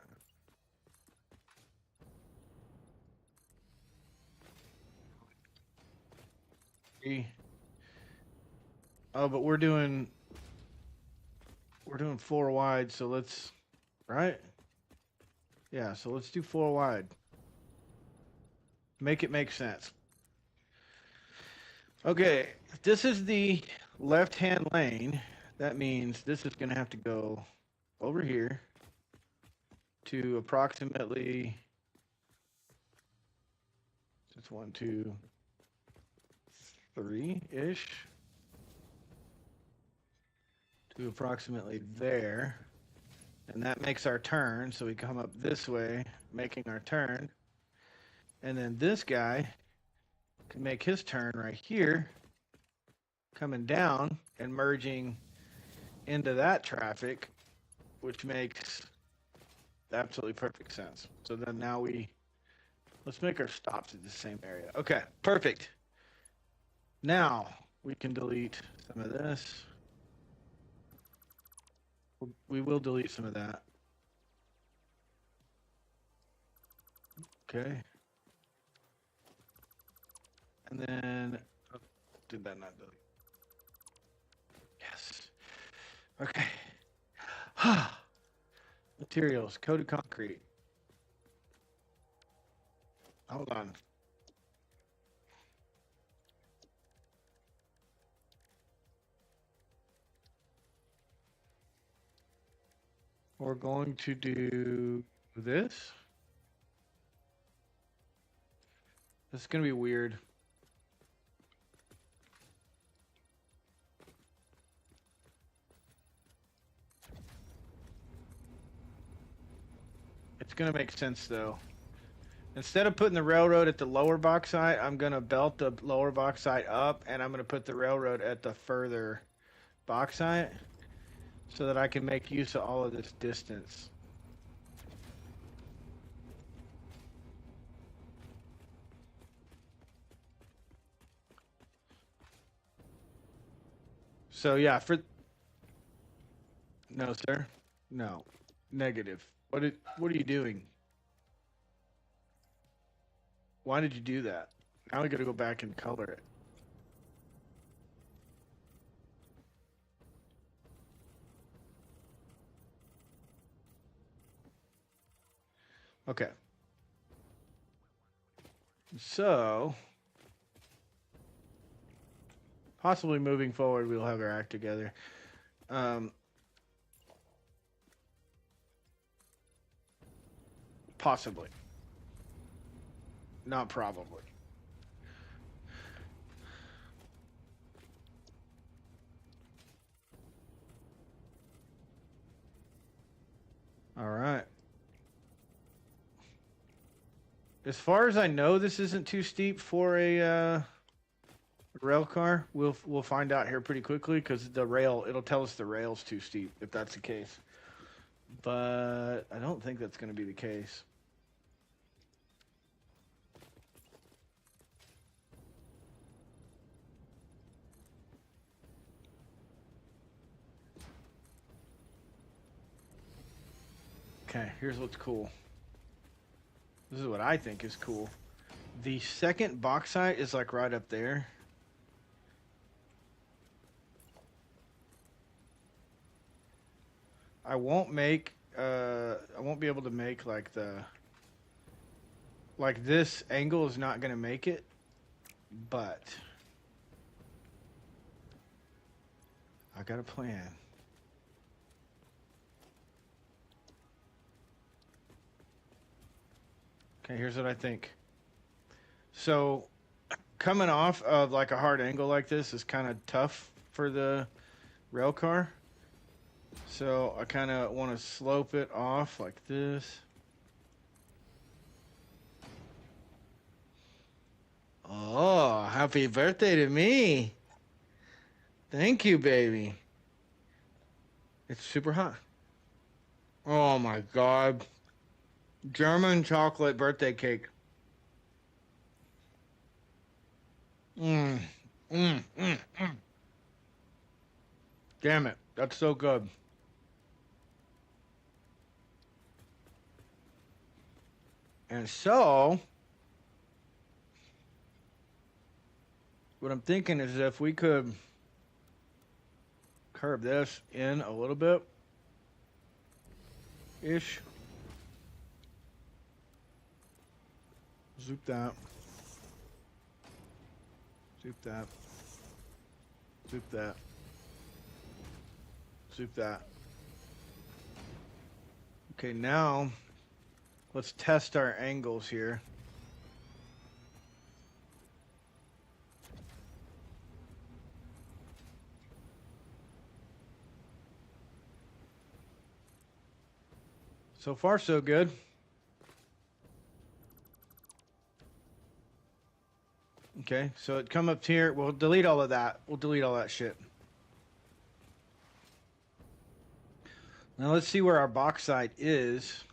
Oh, but we're doing 4 wide, so let's, right? Yeah, so let's do 4 wide. Make it make sense. Okay, if this is the left-hand lane, that means this is going to have to go over here to approximately, it's 1, 2, 3-ish, to approximately there. And that makes our turn, so we come up this way, making our turn. And then this guy can make his turn right here, coming down and merging into that traffic, which makes absolutely perfect sense. So then now let's make our stops at the same area. Okay, perfect. Now we can delete some of this. We will delete some of that. Okay. And then, oh, did that not delete? Yes. Okay. Materials, coated concrete. Hold on. We're going to do this. This is going to be weird. It's going to make sense, though. Instead of putting the railroad at the lower bauxite, I'm going to belt the lower bauxite up, and I'm going to put the railroad at the further bauxite so that I can make use of all of this distance. So, yeah, for... No, sir. No. Negative. What are you doing? Why did you do that? Now we got to go back and color it. Okay. So, possibly moving forward, we'll have our act together. Possibly. Not probably. All right. As far as I know, this isn't too steep for a rail car. We'll find out here pretty quickly because it'll tell us the rail's too steep if that's the case. But I don't think that's going to be the case. Okay, here's what's cool. This is what I think is cool. The second bauxite is like right up there. I won't be able to make like this angle is not going to make it, but I got a plan. Okay, here's what I think. So, coming off of like a hard angle like this is kind of tough for the rail car. So, I kind of want to slope it off like this. Oh, happy birthday to me. Thank you, baby. It's super hot. Oh my God. German chocolate birthday cake. Mmm. Mmm. Mmm. Mmm. Damn it. That's so good. And so, what I'm thinking is if we could curve this in a little bit ish. Zoop that. Zoop that. Zoop that. Zoop that. Okay, now let's test our angles here. So far, so good. Okay, so it come up here. We'll delete all of that. We'll delete all that shit. Now let's see where our bauxite is.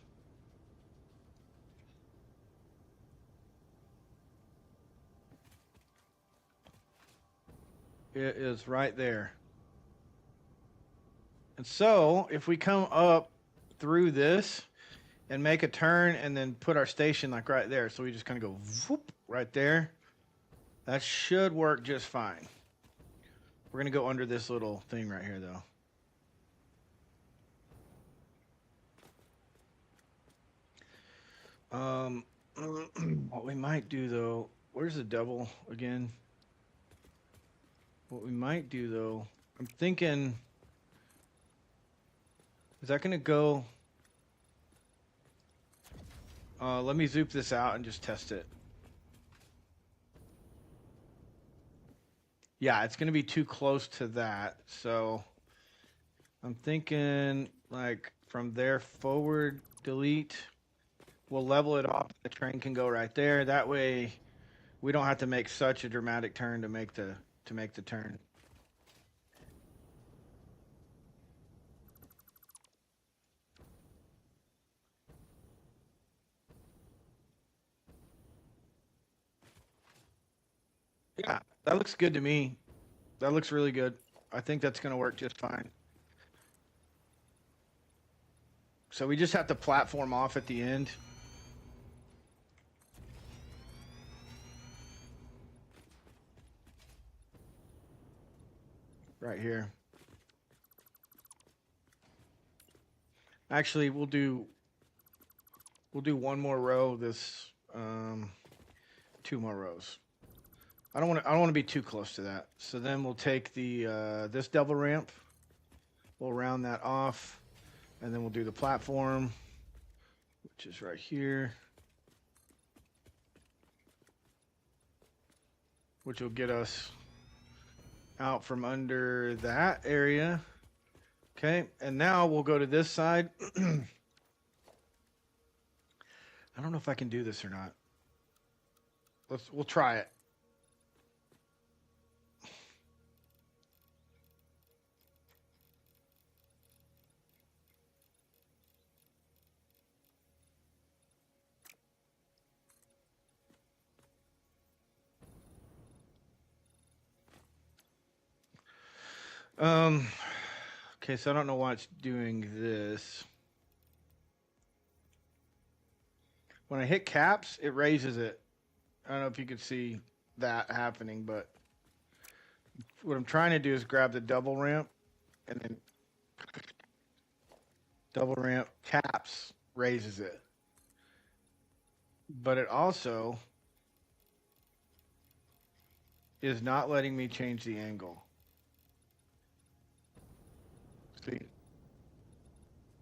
It is right there. And so if we come up through this and make a turn and then put our station like right there. So we just kind of go whoop right there. That should work just fine. We're going to go under this little thing right here though. What we might do though, where's the devil again? What we might do though, I'm thinking, is that gonna go? Let me zoop this out and just test it. Yeah, it's gonna be too close to that, so I'm thinking like from there forward, delete. We'll level it off. The train can go right there. That way, we don't have to make such a dramatic turn to make the turn. Yeah, that looks good to me. That looks really good. I think that's going to work just fine. So we just have to platform off at the end. Right here. Actually, we'll do one more row. This 2 more rows. I don't want to be too close to that. So then we'll take the this double ramp. We'll round that off, and then we'll do the platform, which is right here, which will get us out from under that area. Okay, and now we'll go to this side. I don't know if I can do this or not. We'll try it. Okay, so I don't know why it's doing this. When I hit caps, it raises it. I don't know if you could see that happening, but what I'm trying to do is grab the double ramp and then double ramp caps raises it. But it also is not letting me change the angle. See?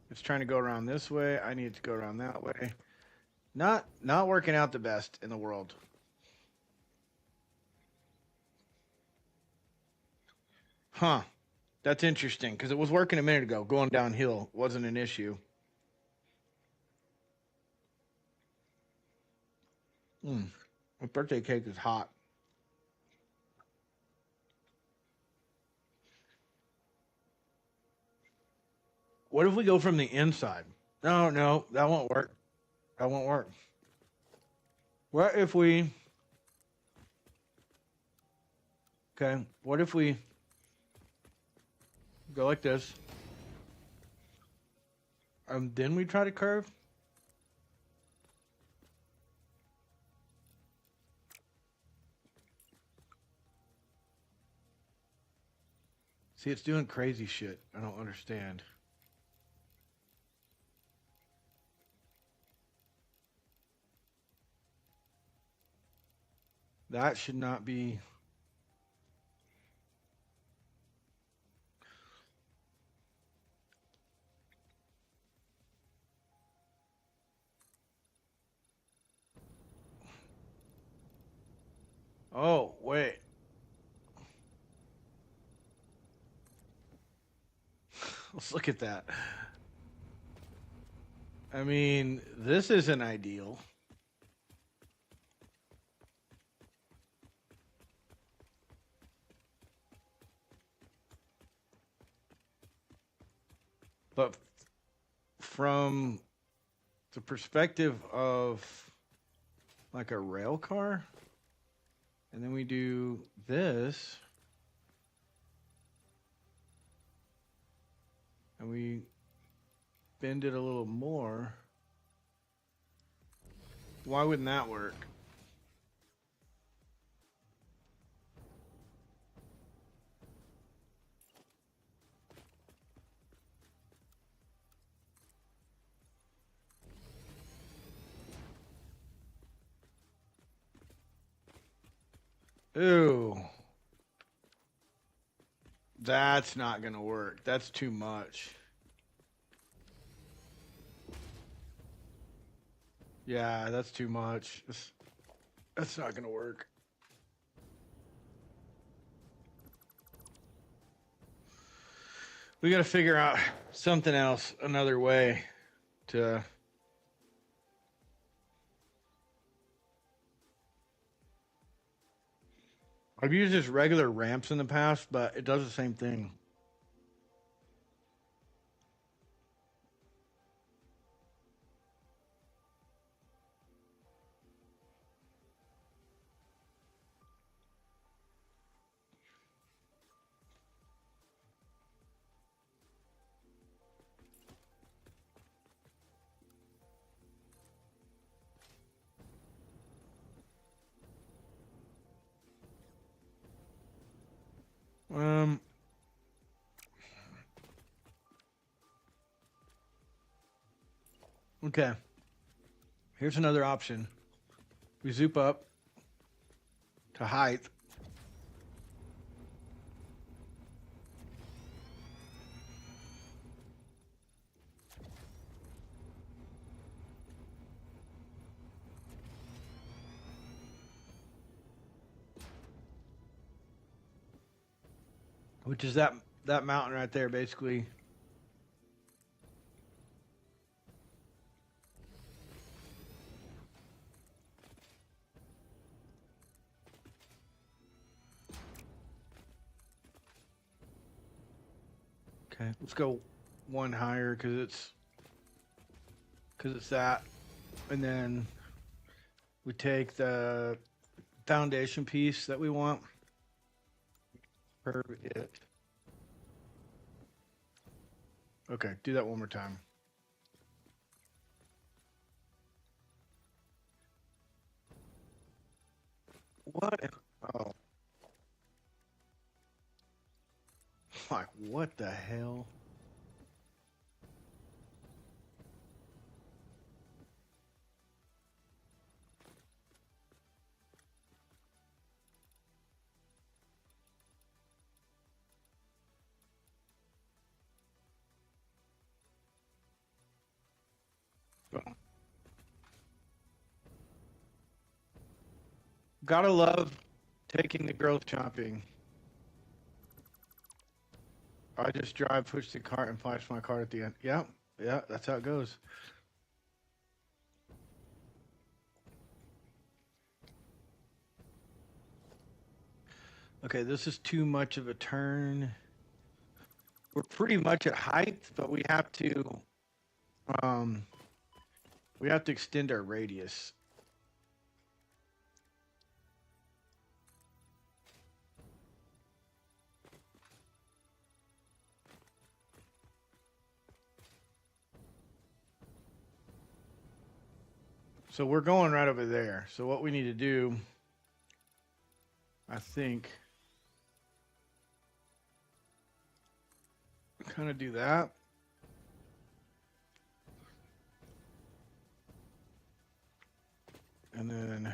It's trying to go around this way. I need to go around that way. Not working out the best in the world. Huh. That's interesting because it was working a minute ago. Going downhill wasn't an issue. My birthday cake is hot. What if we go from the inside? No, that won't work. That won't work. What if we... Okay, what if we go like this? Then we try to curve? See, it's doing crazy shit. I don't understand. That should not be... Oh, wait. Let's look at that. I mean, this isn't ideal. But from the perspective of like a rail car, and then we do this, and we bend it a little more, why wouldn't that work? Ooh. That's not going to work. That's too much. Yeah, that's too much. That's not going to work. We got to figure out something else, another way to... I've used just regular ramps in the past, but it does the same thing. Okay. Here's another option. We zoop up to height. Which is that mountain right there, basically. Okay, let's go one higher because it's that, and then we take the foundation piece that we want. Curve it. Okay, do that one more time. What? Oh. Like, what the hell? Gotta love taking the growth chopping. I just drive, push the cart, and flash my cart at the end. Yeah, that's how it goes. Okay, this is too much of a turn. We're pretty much at height, but we have to extend our radius. So we're going right over there. So what we need to do, I think, kind of do that. And then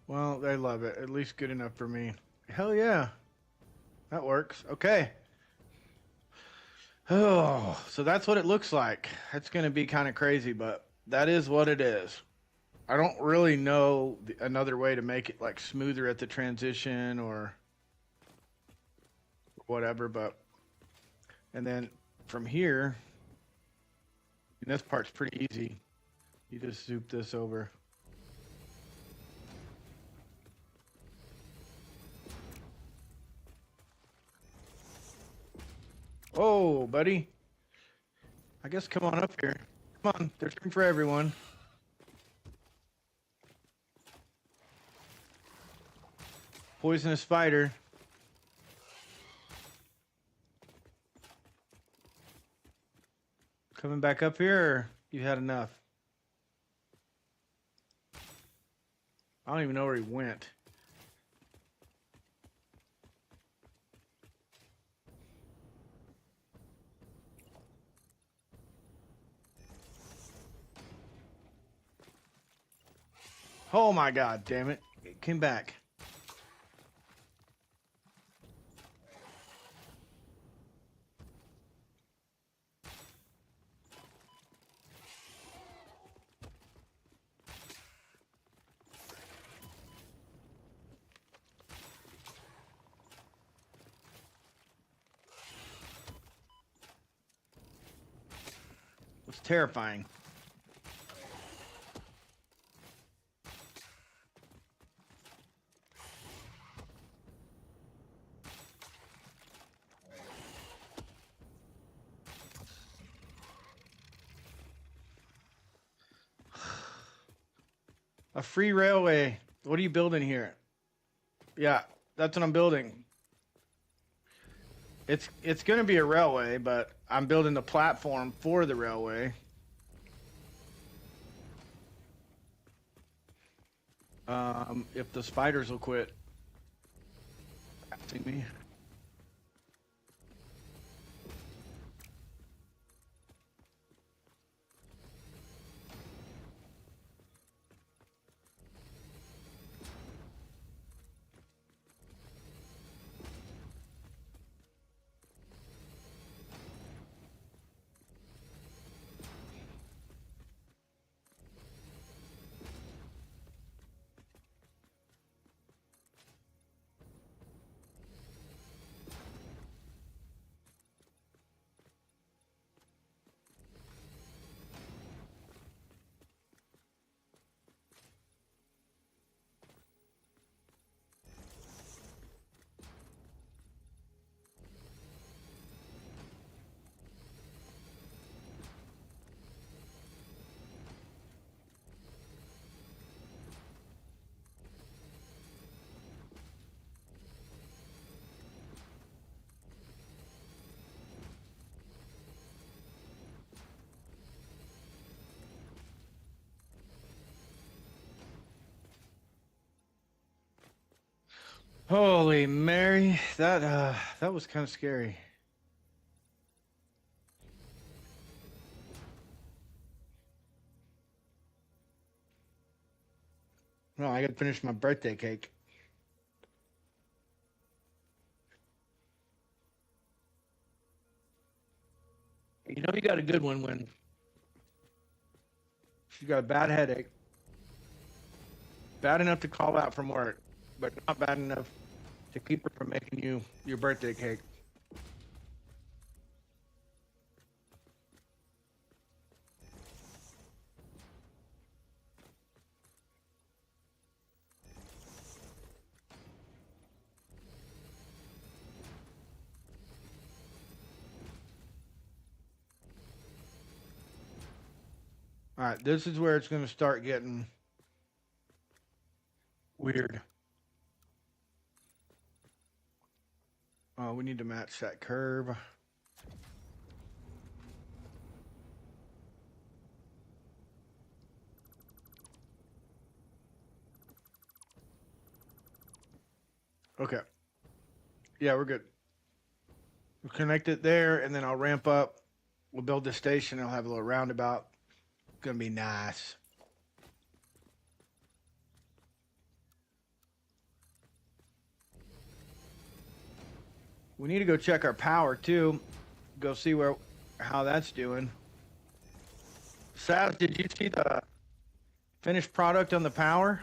well, they love it. At least good enough for me. Hell yeah. That works. Okay. Oh, so that's what it looks like. It's going to be kind of crazy, but that is what it is. I don't really know another way to make it like smoother at the transition or whatever, but and then from here, and this part's pretty easy. You just zoop this over. Oh, buddy. I guess come on up here. Come on, there's room for everyone. Poisonous spider. Coming back up here, or you had enough? I don't even know where he went. Oh my God, damn it. It came back. It's terrifying. A free railway. What are you building here? Yeah, that's what I'm building. It's going to be a railway, but I'm building the platform for the railway. If the spiders will quit harassing me. Holy Mary, that was kind of scary. No, I gotta finish my birthday cake. You know you got a good one when she's got a bad headache. Bad enough to call out from work, but not bad enough to keep her from making you your birthday cake. All right, this is where it's going to start getting weird. Oh, we need to match that curve. Okay. Yeah, we're good. We'll connect it there, and then I'll ramp up. We'll build the station. I'll have a little roundabout. Gonna be nice. We need to go check our power too. Go see how that's doing. Saz, did you see the finished product on the power?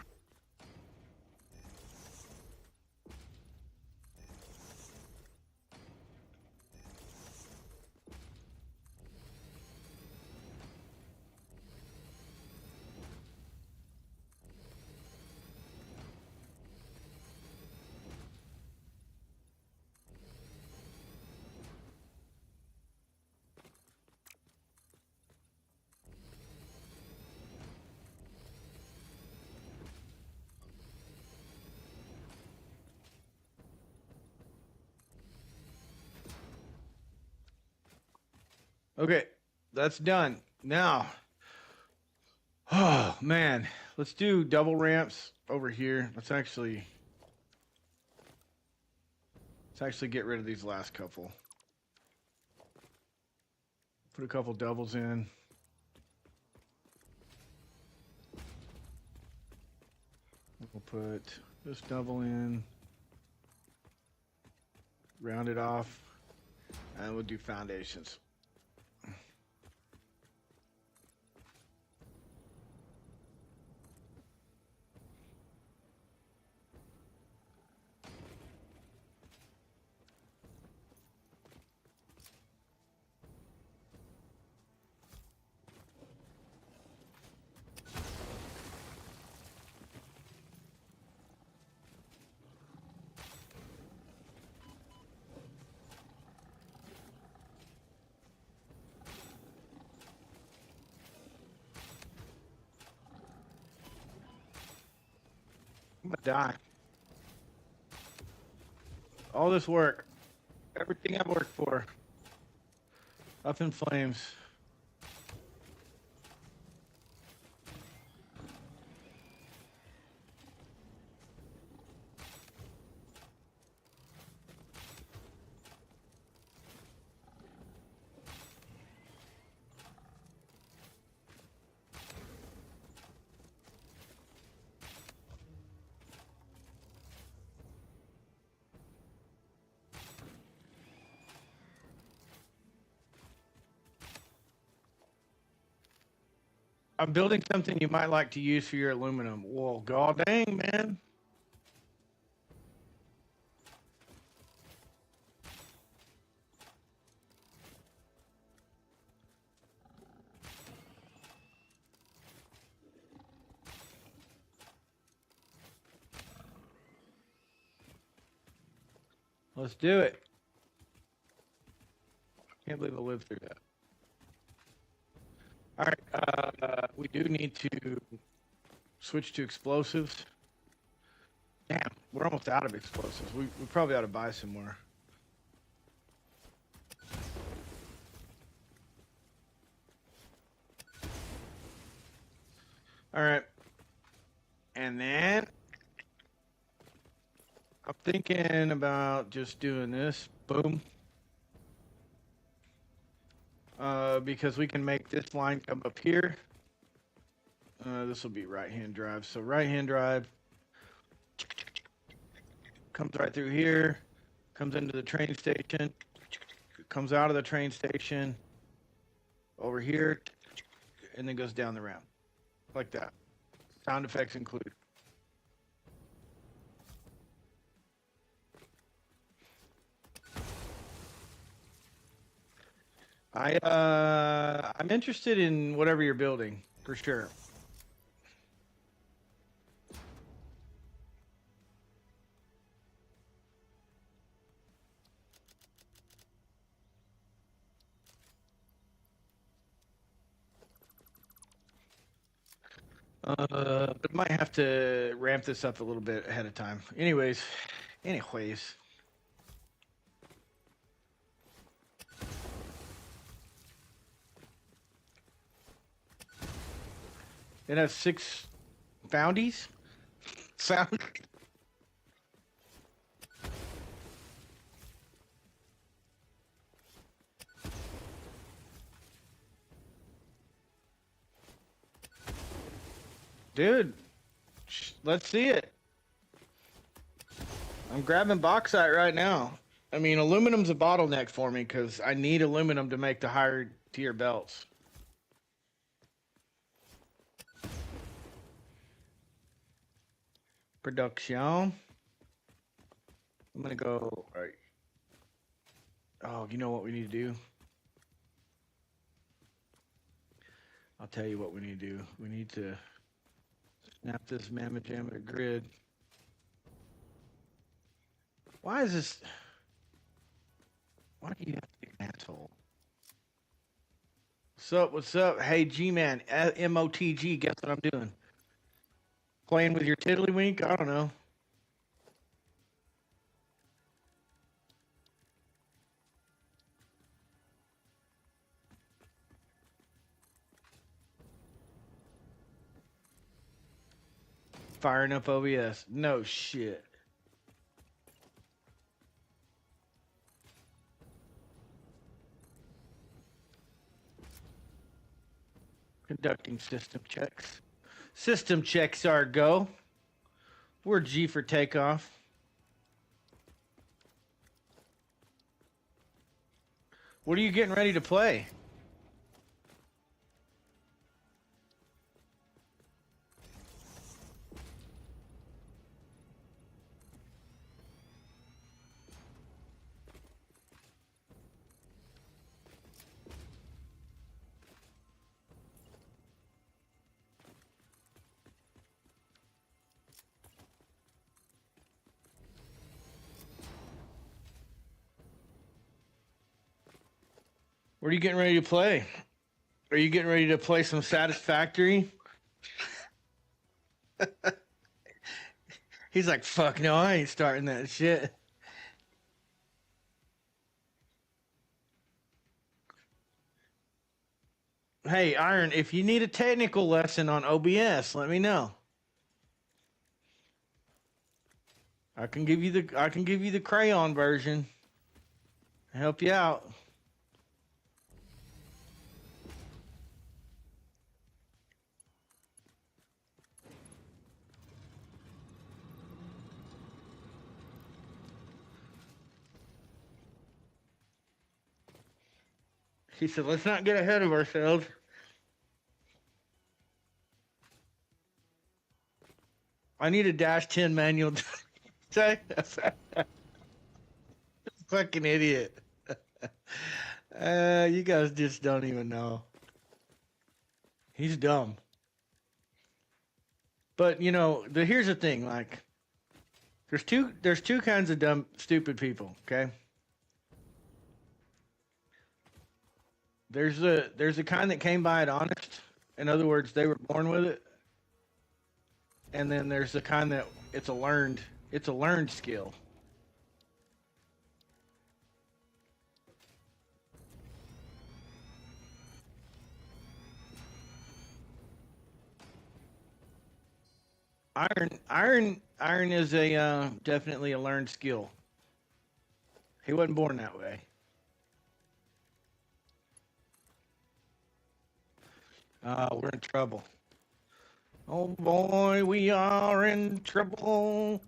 Okay, that's done. Now, oh man, Let's do double ramps over here. Let's actually get rid of these last couple. Put a couple doubles in. We'll put this double in. Round it off. And we'll do foundations. I'm gonna die. All this work, everything I've worked for, up in flames. I'm building something you might like to use for your aluminum. Well, god dang, man. Let's do it. Can't believe I lived through that. All right, we do need to switch to explosives. Damn, we're almost out of explosives. We probably ought to buy some more. All right. And then I'm thinking about just doing this. Boom. Because we can make this line come up here. This will be right-hand drive. So right-hand drive comes right through here, comes into the train station, comes out of the train station, over here, and then goes down the ramp. Like that. Sound effects included. I'm interested in whatever you're building, for sure. But might have to ramp this up a little bit ahead of time. Anyways. It has 6 bounties. Sound. Dude, let's see it. I'm grabbing bauxite right now. I mean, aluminum's a bottleneck for me because I need aluminum to make the higher tier belts. Production. I'm gonna go. All right. Oh, you know what we need to do? I'll tell you what we need to do. We need to snap this mamma jamma to grid. Why is this? Why do you have to be an asshole? What's up? What's up? Hey, G-Man, MOTG, guess what I'm doing? Playing with your tiddlywink? I don't know. Firing up OBS. No shit. Conducting system checks. System checks are go. We're G for takeoff. What are you getting ready to play? What are you getting ready to play? Are you getting ready to play some Satisfactory? He's like, fuck no, I ain't starting that shit. Hey, Iron, if you need a technical lesson on OBS, let me know. I can give you the crayon version. Help you out. He said, let's not get ahead of ourselves. I need a -10 manual. Fucking idiot. You guys just don't even know. He's dumb. But you know, here's the thing, like there's two kinds of dumb stupid people, okay? There's a kind that came by it honest. In other words, they were born with it. And then there's the kind that it's a learned skill. Iron is a definitely a learned skill. He wasn't born that way. We're in trouble. Oh boy, we are in trouble.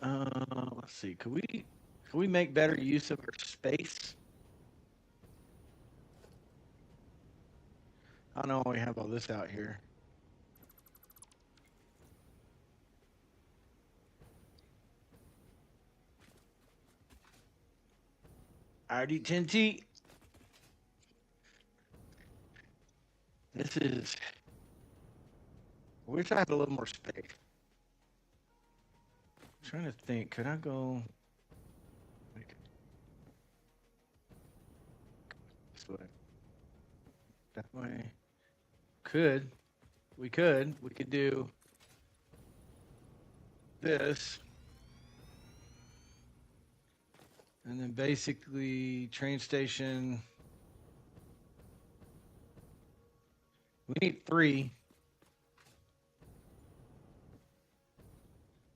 Let's see. Could we make better use of our space? I don't know. We have all this out here. RD10T. This is. I wish I had a little more space. I'm trying to think. Could I go this way? That way? We could do this. And then basically train station. We need 3.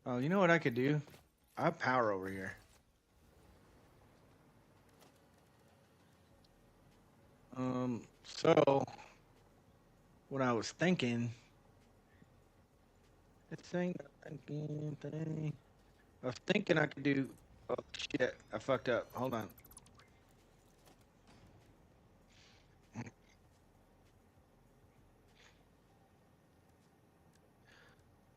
Oh, you know what I could do? I have power over here. So what I was thinking, I was thinking I could do. Oh shit! I fucked up. Hold on.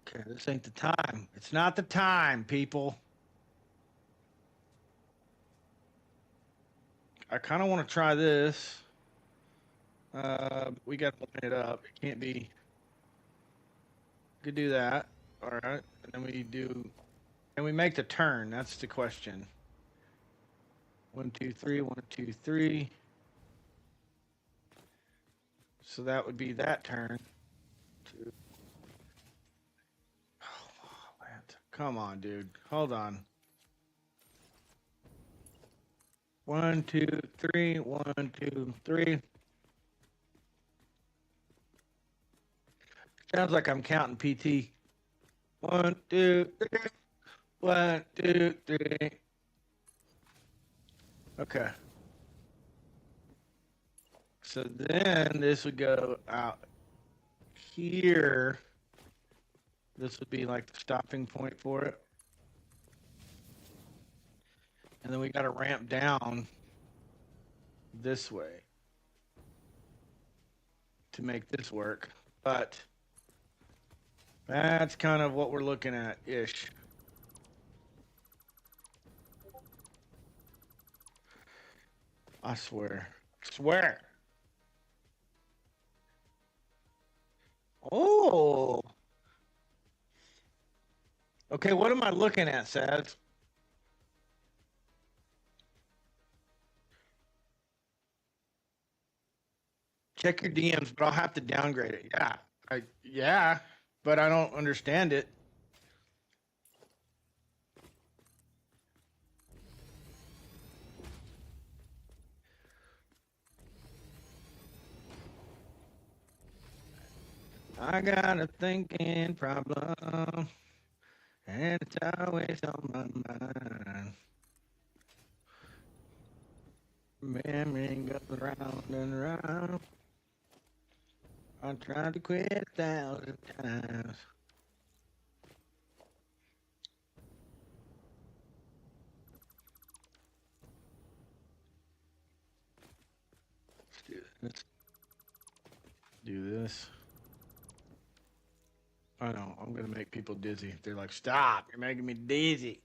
Okay, this ain't the time. It's not the time, people. I kind of want to try this. We got to line it up. It can't be. Could do that. All right, and then we do. And we make the turn. That's the question. 1, 2, 3. 1, 2, 3. So that would be that turn. 2. Oh, man. Come on, dude. Hold on. 1, 2, 3. 1, 2, 3. Sounds like I'm counting PT. 1, 2, 3. 1, 2, 3. Okay. So then this would go out here. This would be like the stopping point for it. And then we got to ramp down this way to make this work. But that's kind of what we're looking at ish. I swear. Swear. Oh. Okay, what am I looking at, Sads? Check your DMs, but I'll have to downgrade it. Yeah, but I don't understand it. I got a thinking problem, and it's always on my mind. Memory goes round and round. I tried to quit 1,000 times. Let's do this. I know, I'm going to make people dizzy. They're like, stop, you're making me dizzy.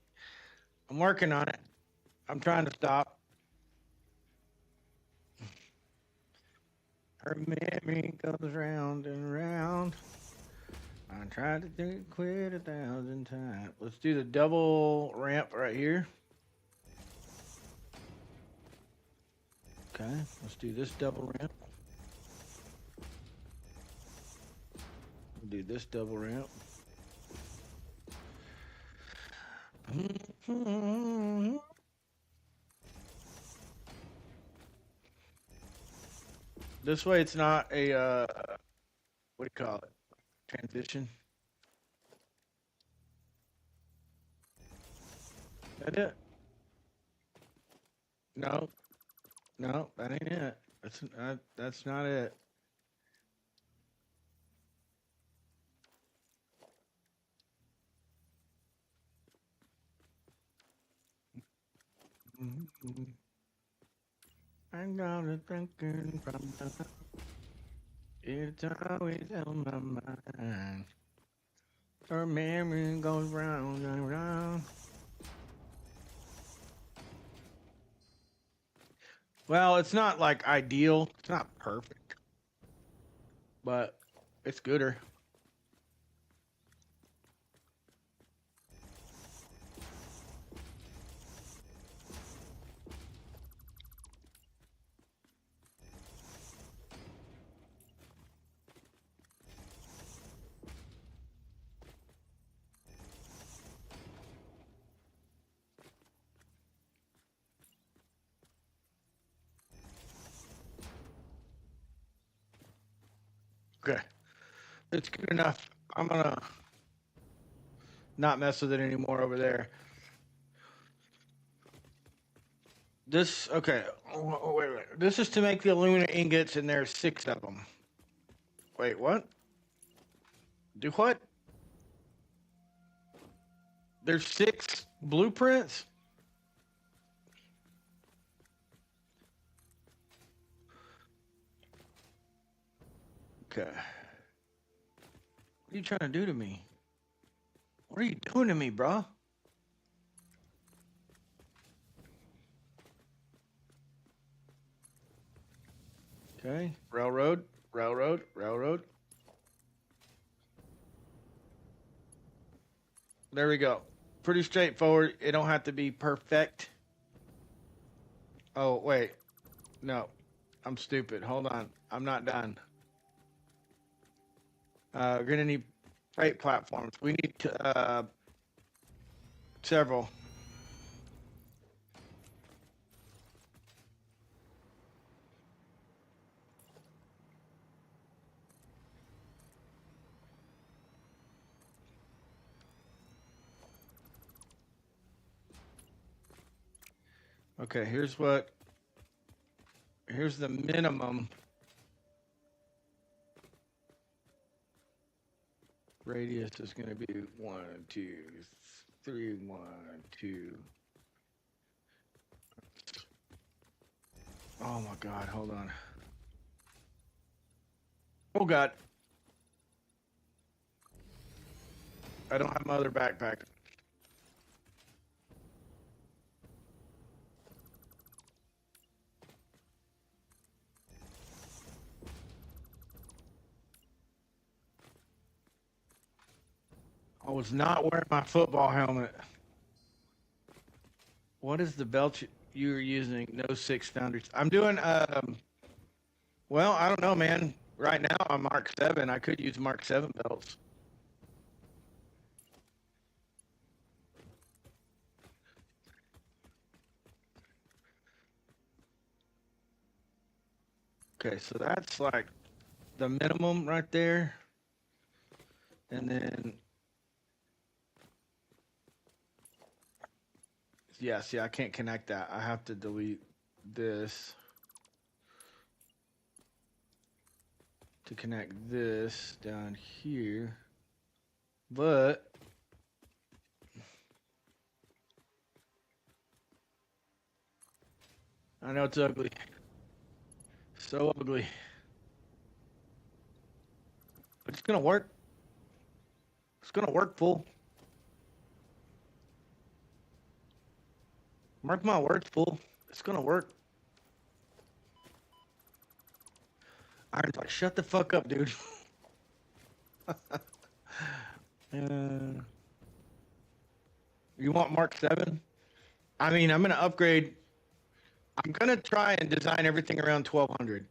I'm working on it. I'm trying to stop. Her memory goes round and round. I tried to quit 1,000 times. Let's do the double ramp right here. Okay, let's do this double ramp. We'll do this double ramp. This way it's not a, what do you call it? Transition. That it? No, no, that ain't it. That's not it. I'm gonna thinking from the. It's always on my mind. Her memory goes round and round. Well, it's not like ideal. It's not perfect, but it's gooder. Okay, it's good enough. I'm gonna not mess with it anymore over there. This, okay, wait. This is to make the aluminum ingots, and there's 6 of them. Wait, what? Do what? There's 6 blueprints? Okay. What are you trying to do to me? What are you doing to me, bro? Okay. Railroad. There we go. Pretty straightforward. It don't have to be perfect. Oh, wait. No. I'm stupid. Hold on. I'm not done. We're going to need freight platforms. We need to, several. Okay, here's the minimum radius is going to be 1, 2, 3, 1, 2. Oh my God, hold on. Oh God. I don't have my other backpack. I was not wearing my football helmet. What is the belt you're using? No 6 foundries. I'm doing, well, I don't know, man. Right now I'm Mark 7. I could use Mark 7 belts. Okay, so that's like the minimum right there. And then, yeah, see, I can't connect that. I have to delete this to connect this down here. But I know it's ugly. So ugly. But it's gonna work. It's gonna work, fool. Mark my words, fool. It's gonna work. Iron's like, shut the fuck up, dude. You want Mark 7? I mean, I'm gonna upgrade. I'm gonna try and design everything around 1200.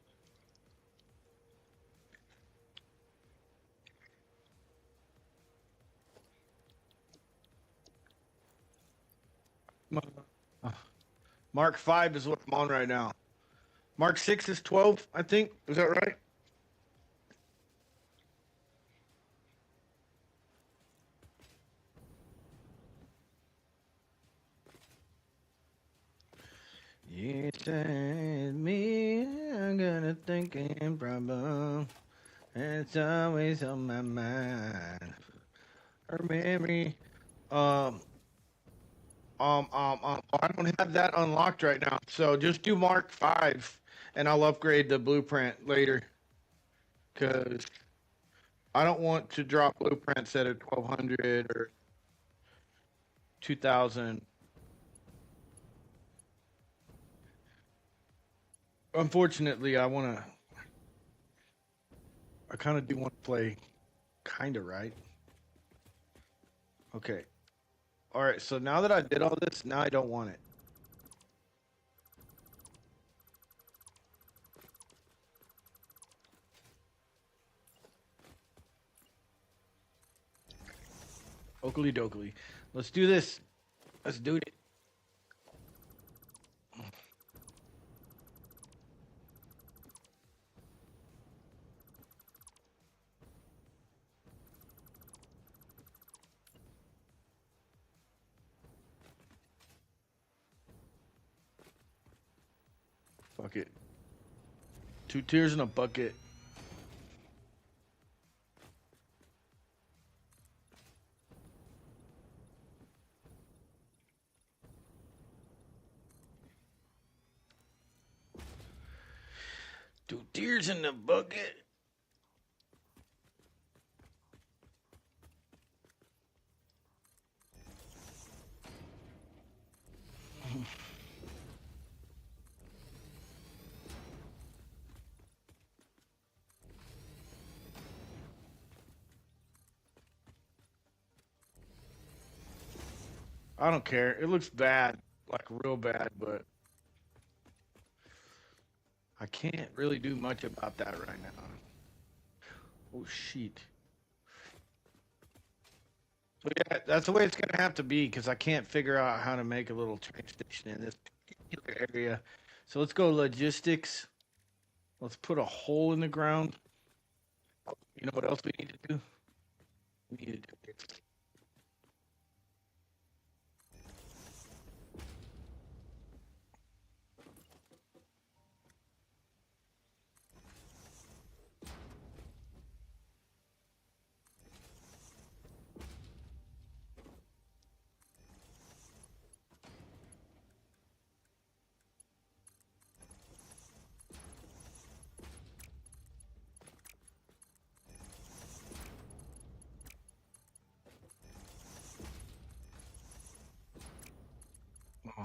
Mark 5 is what I'm on right now. Mark 6 is 12, I think. Is that right? You said me, I'm gonna thinking problem. It's always on my mind. Her memory. I don't have that unlocked right now. So just do Mark 5 and I'll upgrade the blueprint later. Because I don't want to drop blueprints at a 1200 or 2000. Unfortunately, I kind of do want to play kind of right. Okay. All right. So now that I did all this, now I don't want it. Oakley dokley. Let's do this. Let's do it. Fuck it. 2 tiers in a bucket. Two tears in the bucket. I don't care. It looks bad, like real bad, but I can't really do much about that right now. Oh shit. But yeah, that's the way it's gonna have to be because I can't figure out how to make a little train station in this particular area. So let's go logistics. Let's put a hole in the ground. You know what else we need to do? We need to do this.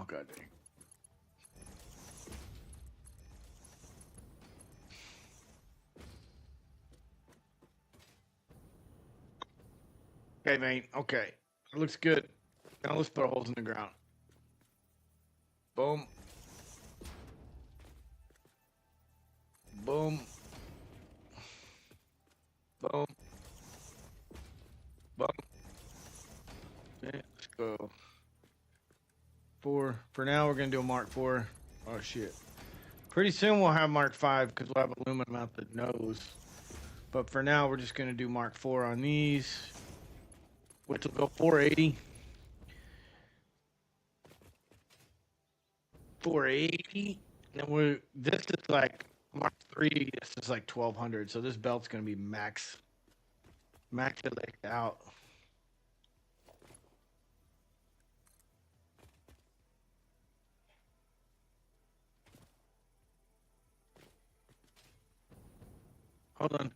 god dang. Okay, man. Okay. It looks good. Now let's put holes in the ground. Boom. Boom. Boom. Boom. Okay, let's go. 4. For now, we're going to do a Mark 4. Oh, shit. Pretty soon we'll have Mark 5 because we'll have aluminum out the nose. But for now, we're just going to do Mark 4 on these, which will go 480. 480. And this is like Mark 3. This is like 1200. So this belt's going to be maxed out. Hold on.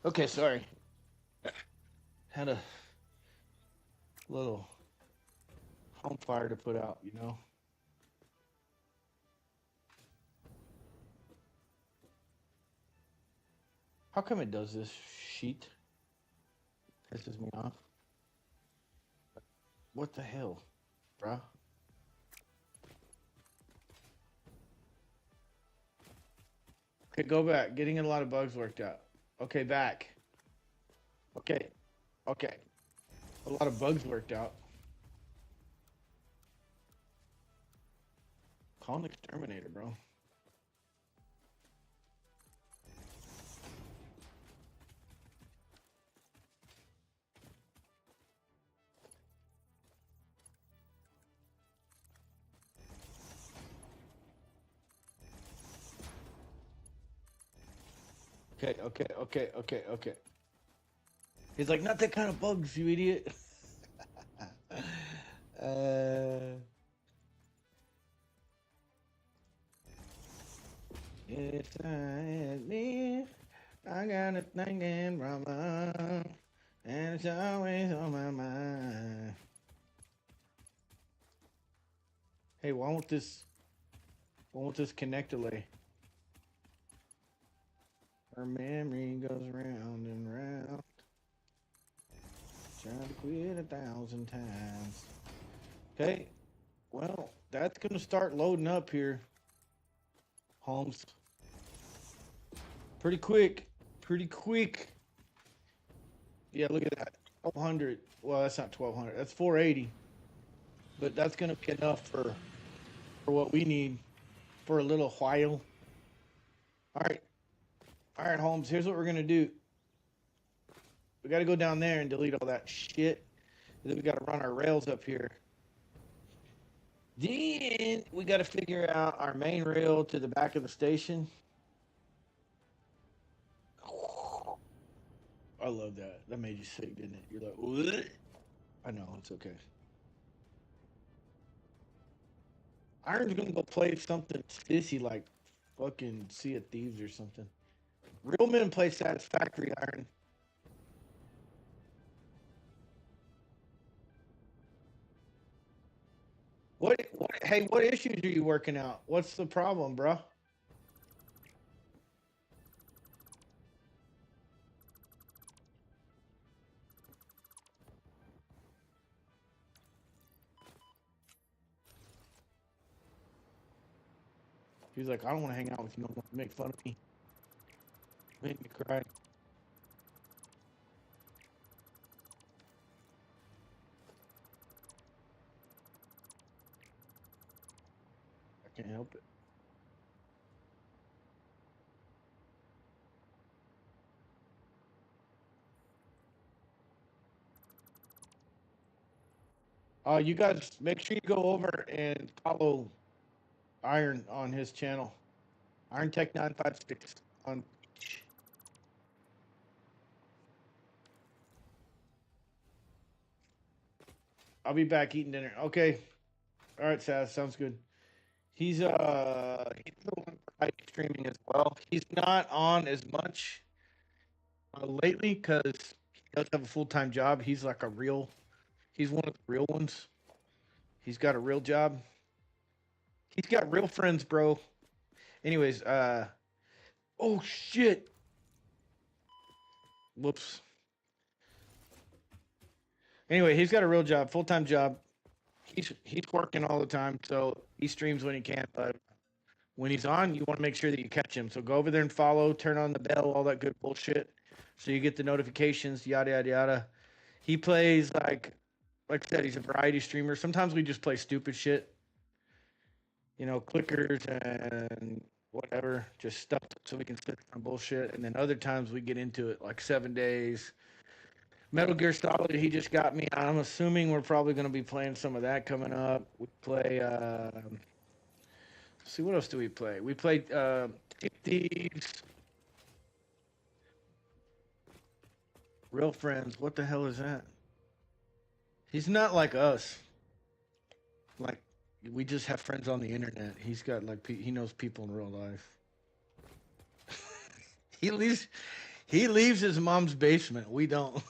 Okay, sorry. Had a little home fire to put out, you know. How come it does this sheet? Pisses me off. What the hell, bruh? Okay, go back. Getting a lot of bugs worked out. Okay, back. Okay. Okay. A lot of bugs worked out. Call an exterminator, bro. Okay. He's like, not that kind of bugs, you idiot. It's me. I got a thing in Brahma, and it's always on my mind. Hey, why won't this connect delay? Her memory goes round and round. Tried to quit 1,000 times. Okay, well, that's gonna start loading up here, Holmes. Pretty quick. Yeah, look at that. 1,200. Well, that's not 1,200. That's 480. But that's gonna be enough for what we need for a little while. All right, Holmes. Here's what we're gonna do. We got to go down there and delete all that shit. And then we got to run our rails up here. Then we got to figure out our main rail to the back of the station. I love that. That made you sick, didn't it? You're like, what? I know, it's okay. Iron's gonna go play something sissy like fucking Sea of Thieves or something. Real men play Satisfactory, Iron. Hey, what issues are you working out? What's the problem, bro? He's like, I don't want to hang out with you no more. Make fun of me. Make me cry. Can't help it. You guys make sure you go over and follow Iron on his channel. Iron Tech 956 on. I'll be back eating dinner. Okay. All right, Saz. Sounds good. He's the one for live streaming as well. He's not on as much lately because he does have a full-time job. He's like a real. He's one of the real ones. He's got a real job. He's got real friends, bro. Anyways, oh shit. Whoops. Anyway, he's got a real job, full-time job. He's working all the time, so he streams when he can. But when he's on, you want to make sure that you catch him. So go over there and follow, turn on the bell, all that good bullshit, so you get the notifications. Yada yada yada. He plays like I said, he's a variety streamer. Sometimes we just play stupid shit, you know, clickers and whatever, just stuff so we can sit on bullshit. And then other times we get into it, like 7 days. Metal Gear Solid, he just got me. I'm assuming we're probably going to be playing some of that coming up. We play, see, what else do we play? We played Thieves. Real Friends. What the hell is that? He's not like us. Like, we just have friends on the internet. He's got, like, he knows people in real life. He leaves his mom's basement. We don't.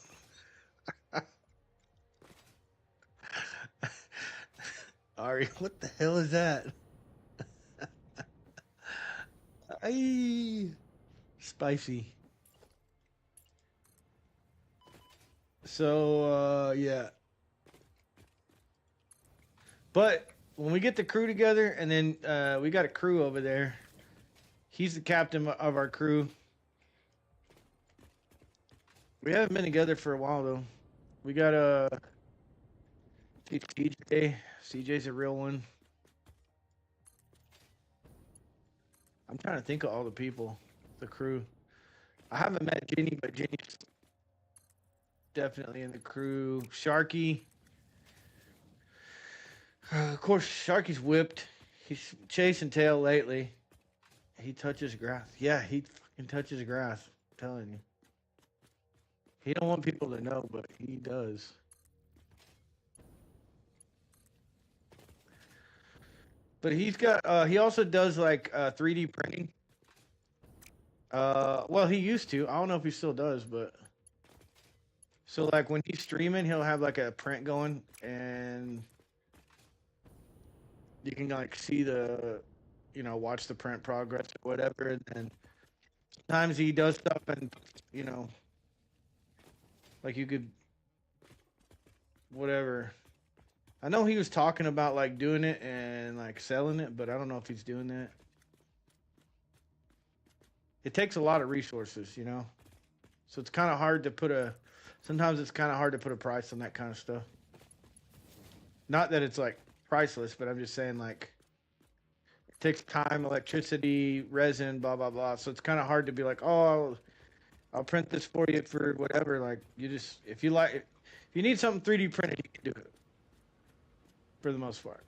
Ari, what the hell is that? Ay, spicy. So, yeah. But when we get the crew together, and then we got a crew over there. He's the captain of our crew. We haven't been together for a while, though. We got CJ. CJ's a real one. I'm trying to think of all the people, the crew. I haven't met Jenny, but Jenny's definitely in the crew. Sharky. Of course, Sharky's whipped. He's chasing tail lately. He touches grass. Yeah, he fucking touches grass. I'm telling you. He don't want people to know, but he does. But he's got. He also does like 3D printing. Well, he used to. I don't know if he still does, but. So like when he's streaming, he'll have like a print going, and you can like see the, you know, watch the print progress or whatever. And then sometimes he does stuff, and you know, like you could, whatever. I know he was talking about like doing it and like selling it, but I don't know if he's doing that. It takes a lot of resources, you know, so it's kind of hard to put a. Sometimes it's kind of hard to put a price on that kind of stuff. Not that it's like priceless, but I'm just saying like it takes time, electricity, resin, blah blah blah. So it's kind of hard to be like, oh, I'll print this for you for whatever. Like you just if you like, if you need something 3D printed, you can do it. For the most part.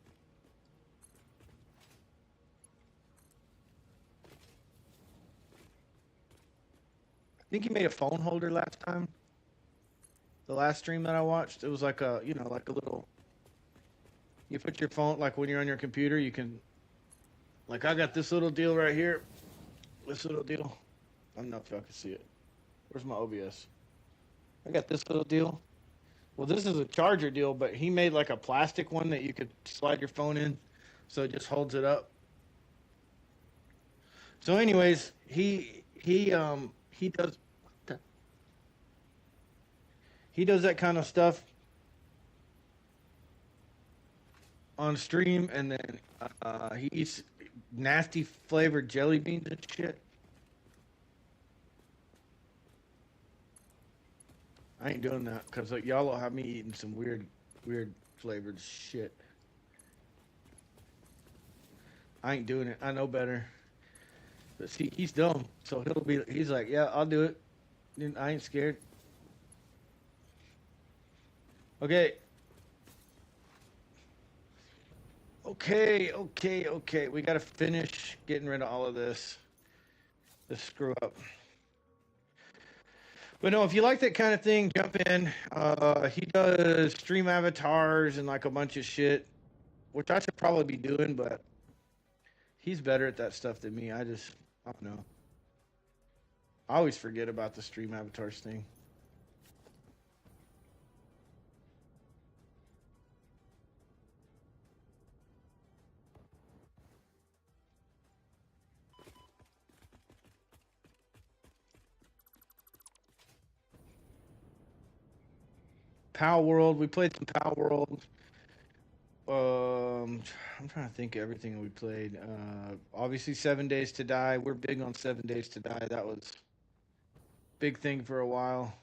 I think he made a phone holder last time. The last stream that I watched, it was like a, you know, like a little. You put your phone, like when you're on your computer, you can. Like I got this little deal right here. This little deal. I don't know if y'all can see it. Where's my OBS? I got this little deal. Well, this is a charger deal, but he made like a plastic one that you could slide your phone in, so it just holds it up. So, anyways, he does he does that kind of stuff on stream, and then he eats nasty flavored jelly beans and shit. I ain't doing that because like y'all will have me eating some weird flavored shit. I ain't doing it. I know better. But see, he's dumb, so he's like, yeah, I'll do it. I ain't scared. Okay. Okay. We gotta finish getting rid of all of this screw up. But no, if you like that kind of thing, jump in. He does stream avatars and like a bunch of shit, which I should probably be doing, but he's better at that stuff than me. I don't know. I always forget about the stream avatars thing. Power World. We played some Power World. I'm trying to think of everything we played. Obviously, 7 Days to Die. We're big on 7 Days to Die. That was big thing for a while.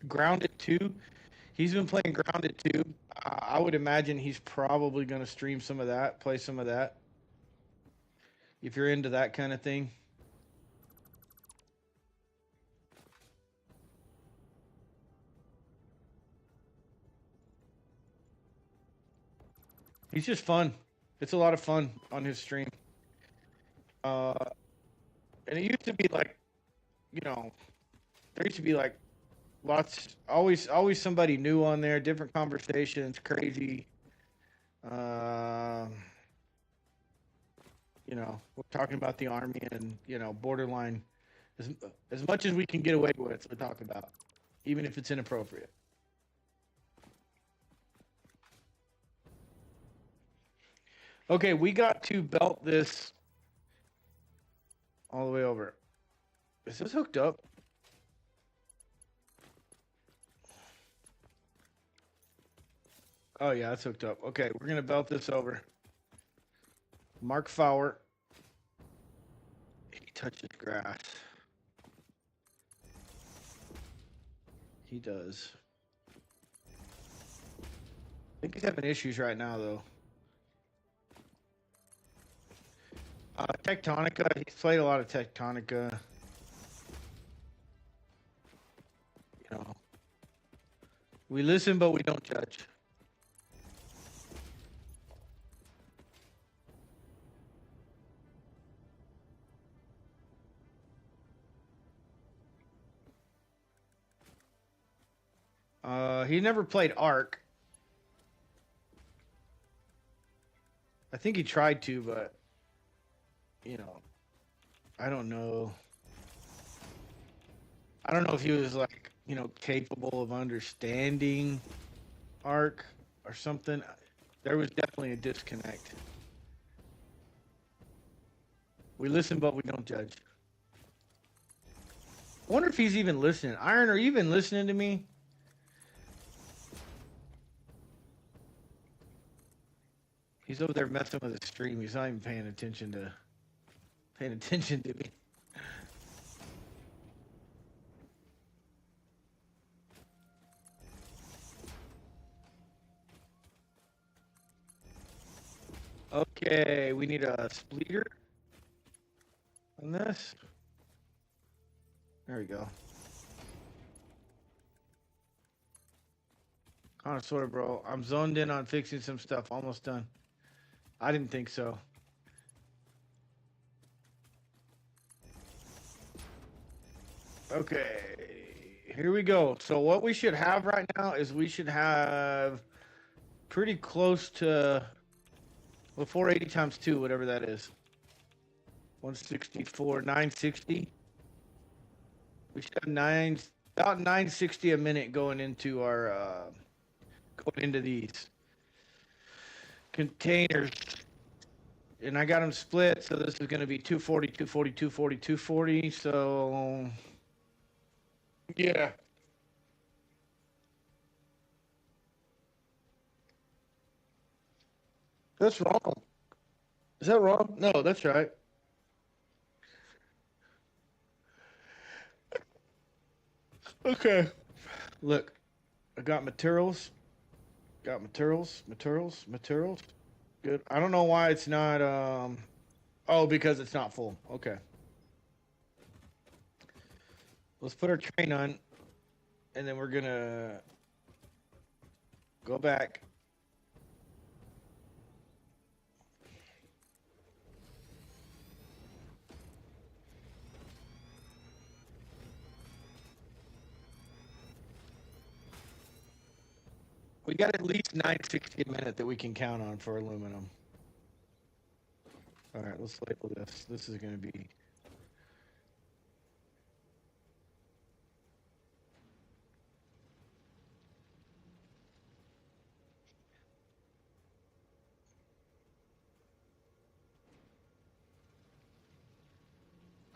Grounded 2. He's been playing Grounded 2. I would imagine he's probably going to stream some of that, play some of that. If you're into that kind of thing. He's just fun. It's a lot of fun on his stream. And it used to be like, there used to be like always somebody new on there, different conversations, crazy. We're talking about the army and, borderline. As much as we can get away with, we talk about, even if it's inappropriate. Okay, we got to belt this all the way over. Is this hooked up? Oh, yeah, it's hooked up. Okay, we're going to belt this over. Mark Fowler. He touches grass. He does. I think he's having issues right now, though. Tectonica. He's played a lot of Tectonica. We listen, but we don't judge. He never played Ark. I think he tried to, but I don't know. I don't know if he was like, capable of understanding Ark or something. There was definitely a disconnect. We listen, but we don't judge. I wonder if he's even listening. Iron, are you even listening to me? He's over there messing with his stream. He's not even paying attention to me. Okay, we need a splitter on this. There we go. Connoisseur, bro. I'm zoned in on fixing some stuff. Almost done. I didn't think so. Okay, here we go. So what we should have right now is we should have pretty close to, 480 times 2, whatever that is. 164, 960. We should have about 960 a minute going into our, these containers. And I got them split, so this is going to be 240, 240, 240, 240. So, yeah. That's wrong. Is that wrong? No, that's right. Okay. Look, I got materials. Got materials. Good. I don't know why it's not, oh, because it's not full. Okay. Let's put our train on, and then we're gonna go back. We got at least 960 a minute that we can count on for aluminum. All right, let's label this. This is going to be...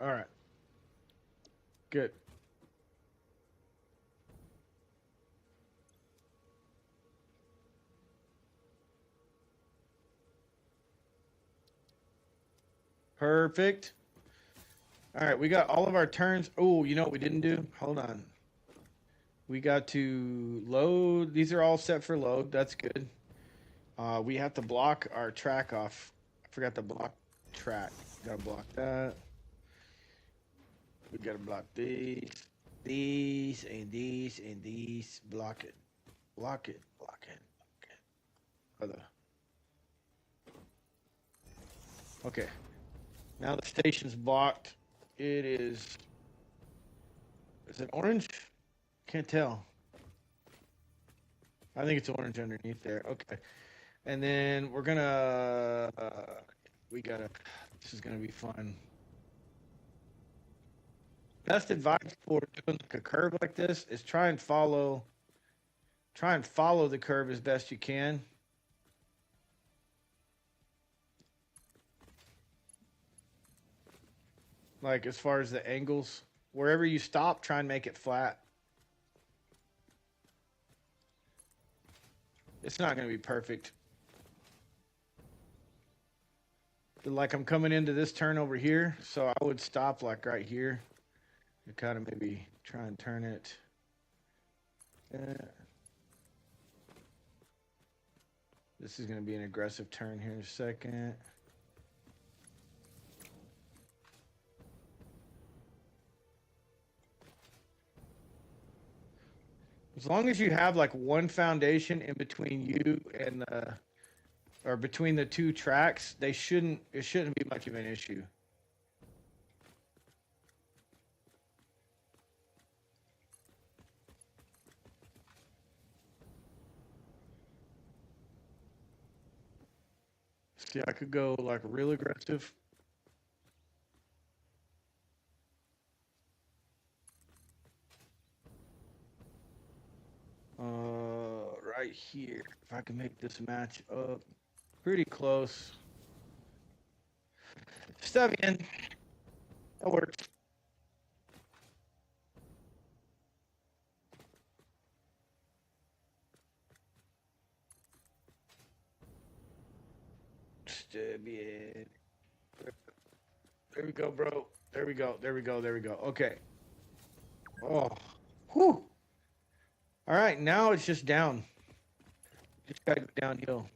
All right. Good. Perfect. All right, we got all of our turns. Oh, you know what we didn't do? Hold on. We got to load. These are all set for load. That's good. We have to block our track off. I forgot to block track. Got to block that. We got to block these, and these. Block it. Block it. Other. Okay. Now the station's blocked. It is. Is it orange? Can't tell. I think it's orange underneath there. Okay. And then we're gonna. We gotta. This is gonna be fun. Best advice for doing like a curve like this is try and follow the curve as best you can. Like as far as the angles, wherever you stop, try and make it flat. It's not going to be perfect. But like I'm coming into this turn over here, so I would stop like right here and kind of maybe try and turn it. This is going to be an aggressive turn here in a second. As long as you have like one foundation in between you and or between the two tracks, it shouldn't be much of an issue. See, I could go like real aggressive. Right here. If I can make this match up pretty close. Step in. That works. Step in. There we go, bro. There we go. Okay. Oh. Whew. All right, now it's just down. Just gotta go downhill.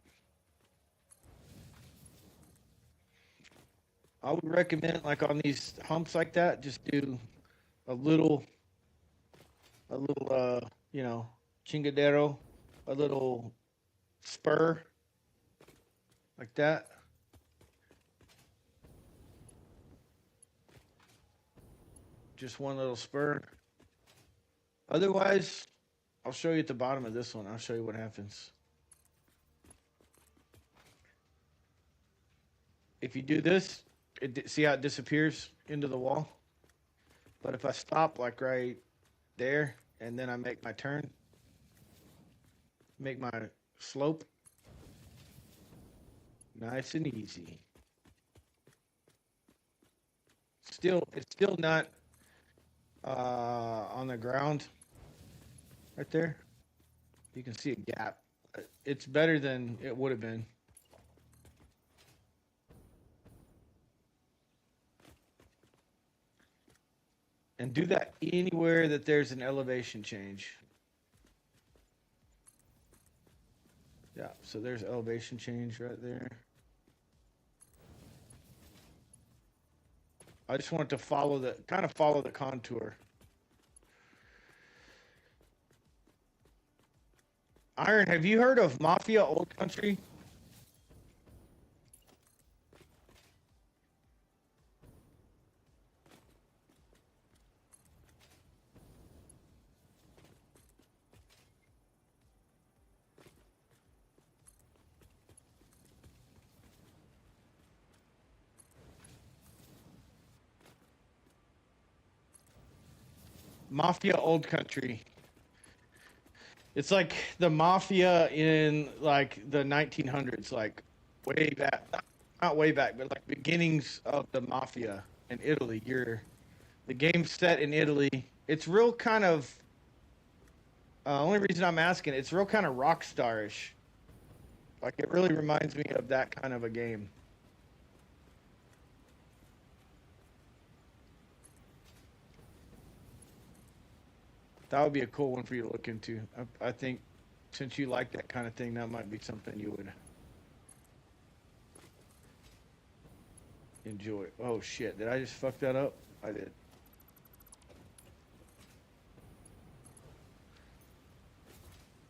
I would recommend, like on these humps like that, just do a little, you know, chingadero, a little spur, like that. Just one little spur. Otherwise, I'll show you at the bottom of this one. I'll show you what happens. If you do this, see how it disappears into the wall? But if I stop like right there, and then I make my turn, make my slope, nice and easy. It's still not on the ground right there. You can see a gap. It's better than it would have been. And do that anywhere that there's an elevation change. Yeah, so there's elevation change right there. I just want to follow the contour. Iron, have you heard of Mafia Old Country? Mafia Old Country. It's like the mafia in like the 1900s, like way back, not way back, but like beginnings of the mafia in Italy. The game's set in Italy. It's real kind of. Only reason I'm asking, it's real kind of rock starish. Like it really reminds me of that kind of a game. That would be a cool one for you to look into. I think since you like that kind of thing, that might be something you would enjoy. Oh shit, did I just fuck that up? I did.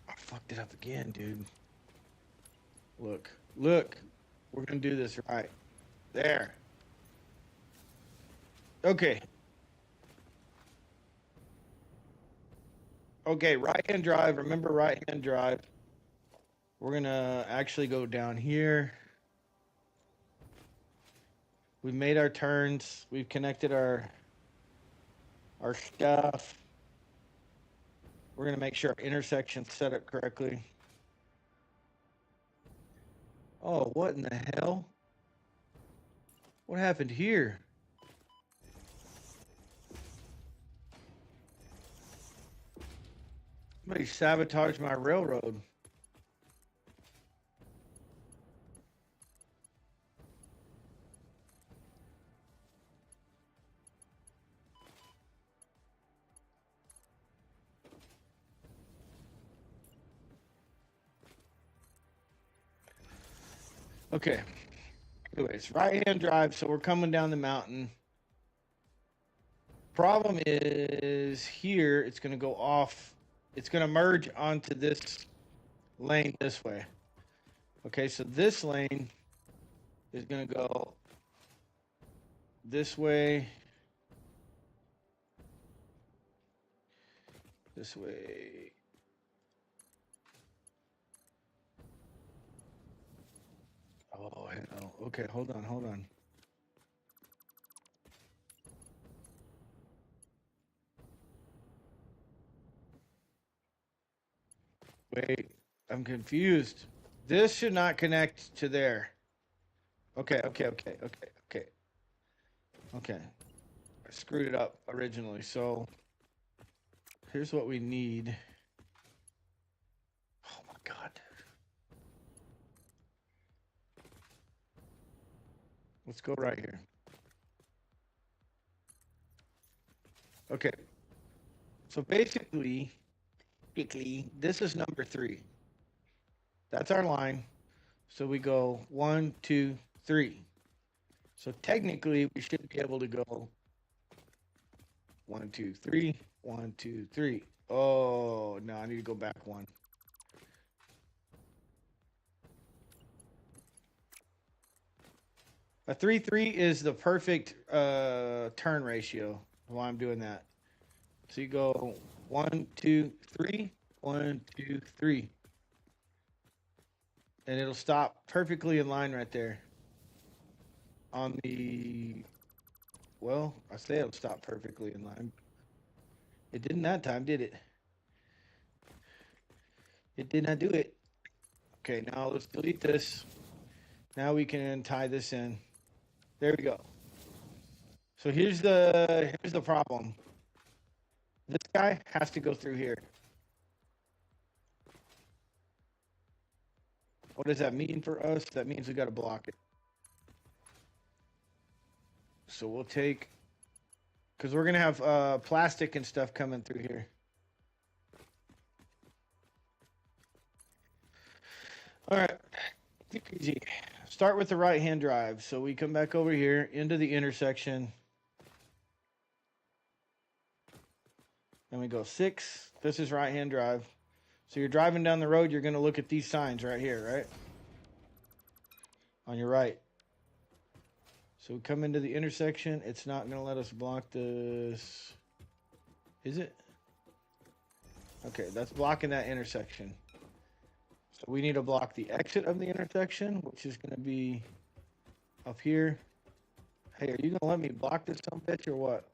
I fucked it up again, dude. Look. We're gonna do this right. There. Okay. Okay, right-hand drive. Remember right-hand drive. We're gonna actually go down here. We've made our turns. We've connected our stuff. We're gonna make sure our intersection's set up correctly. Oh, what in the hell? What happened here? Somebody sabotaged my railroad. Okay. Anyways, right-hand drive, so we're coming down the mountain. Problem is here, it's going to go off. It's going to merge onto this lane this way. Okay, so this lane is going to go this way. This way. Oh, hell. Okay, hold on. Wait, I'm confused. This should not connect to there. Okay. I screwed it up originally, so here's what we need. Oh my God. Let's go right here. Okay. So basically, this is number 3. That's our line. So we go 1, 2, 3. So technically, we should be able to go 1, 2, 3, 1, 2, 3. Oh, no, I need to go back 1. A 3-3 is the perfect turn ratio while I'm doing that. So you go 1, 2, 3, 1, 2, 3. And it'll stop perfectly in line right there. On the, well, I say it'll stop perfectly in line. It didn't that time, did it? It did not do it. Okay, now let's delete this. Now we can tie this in. There we go. So here's the problem. This guy has to go through here. What does that mean for us? That means we got to block it. So we'll take, because we're going to have plastic and stuff coming through here. All right. Easy. Start with the right-hand drive. So we come back over here into the intersection. And we go 6. This is right-hand drive. So you're driving down the road, you're going to look at these signs right here, right? On your right. So we come into the intersection. It's not going to let us block this. Is it? Okay, that's blocking that intersection. So we need to block the exit of the intersection, which is going to be up here. Hey, are you going to let me block this some bitch or what?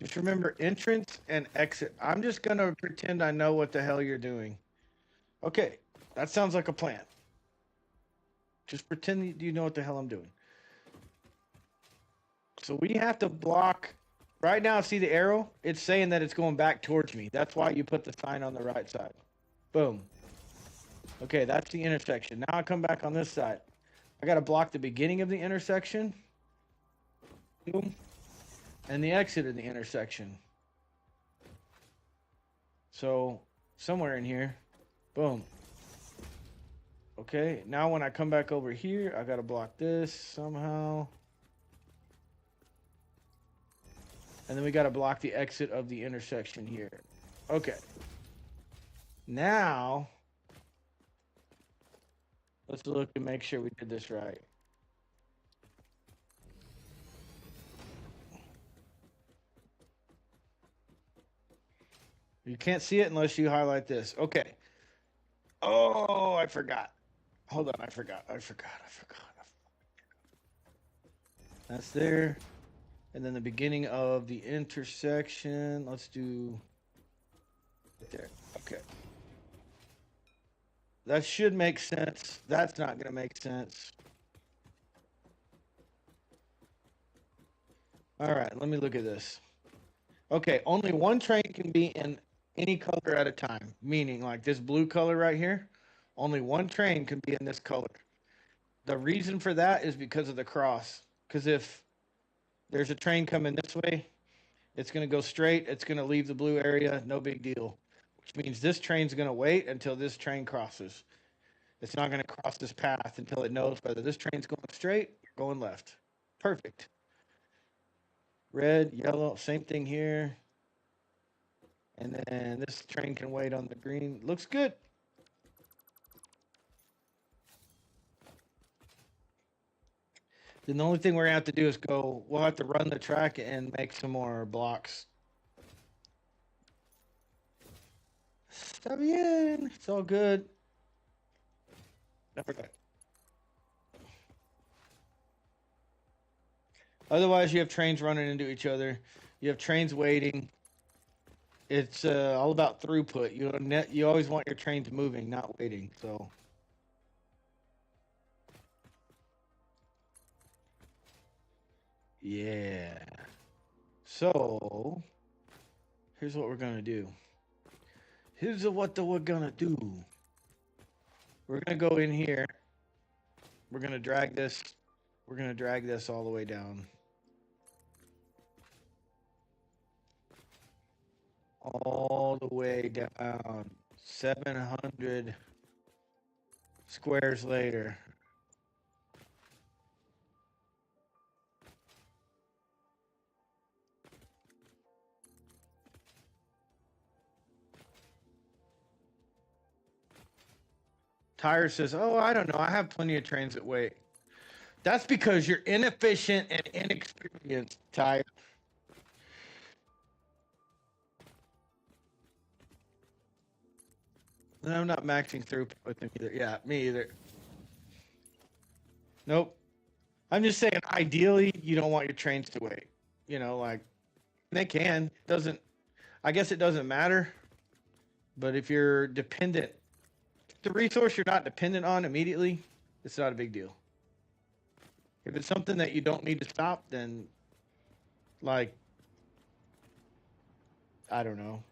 Just remember entrance and exit. I'm just going to pretend I know what the hell you're doing. Okay, that sounds like a plan. Just pretend you know what the hell I'm doing. So we have to block. Right now, see the arrow? It's saying that it's going back towards me. That's why you put the sign on the right side. Boom. Okay, that's the intersection. Now I come back on this side. I got to block the beginning of the intersection. Boom. And the exit of the intersection. So somewhere in here. Boom. Okay, now when I come back over here, I got to block this somehow. And then we got to block the exit of the intersection here. Okay. Now, let's look and make sure we did this right. You can't see it unless you highlight this. Okay. Oh, I forgot. Hold on, I forgot. That's there. And then the beginning of the intersection. Let's do right there. Okay. That should make sense. That's not going to make sense. All right, let me look at this. Okay, only one train can be in any color at a time, meaning like this blue color right here, only one train can be in this color. The reason for that is because of the cross. Because if there's a train coming this way, it's going to go straight. It's going to leave the blue area. No big deal. Which means this train's going to wait until this train crosses. It's not going to cross this path until it knows whether this train's going straight or going left. Perfect. Red, yellow, same thing here. And then this train can wait on the green. Looks good. Then the only thing we're going to have to do is we'll have to run the track and make some more blocks. Está bien. It's all good. Okay. Otherwise, you have trains running into each other. You have trains waiting. It's all about throughput. You always want your trains moving, not waiting. So. Yeah. So, here's what we're going to do. Here's what we're going to do. We're going to go in here. We're going to drag this. We're going to drag this all the way down. All the way down. 700 squares later. Tire says, oh, I don't know. I have plenty of trains that wait. That's because you're inefficient and inexperienced, Tire. And I'm not maxing throughput with them either. Yeah, me either. Nope. I'm just saying, ideally, you don't want your trains to wait. You know, like, they can. I guess it doesn't matter. But if you're dependent, the resource you're not dependent on immediately, it's not a big deal. If it's something that you don't need to stop, then, like, I don't know.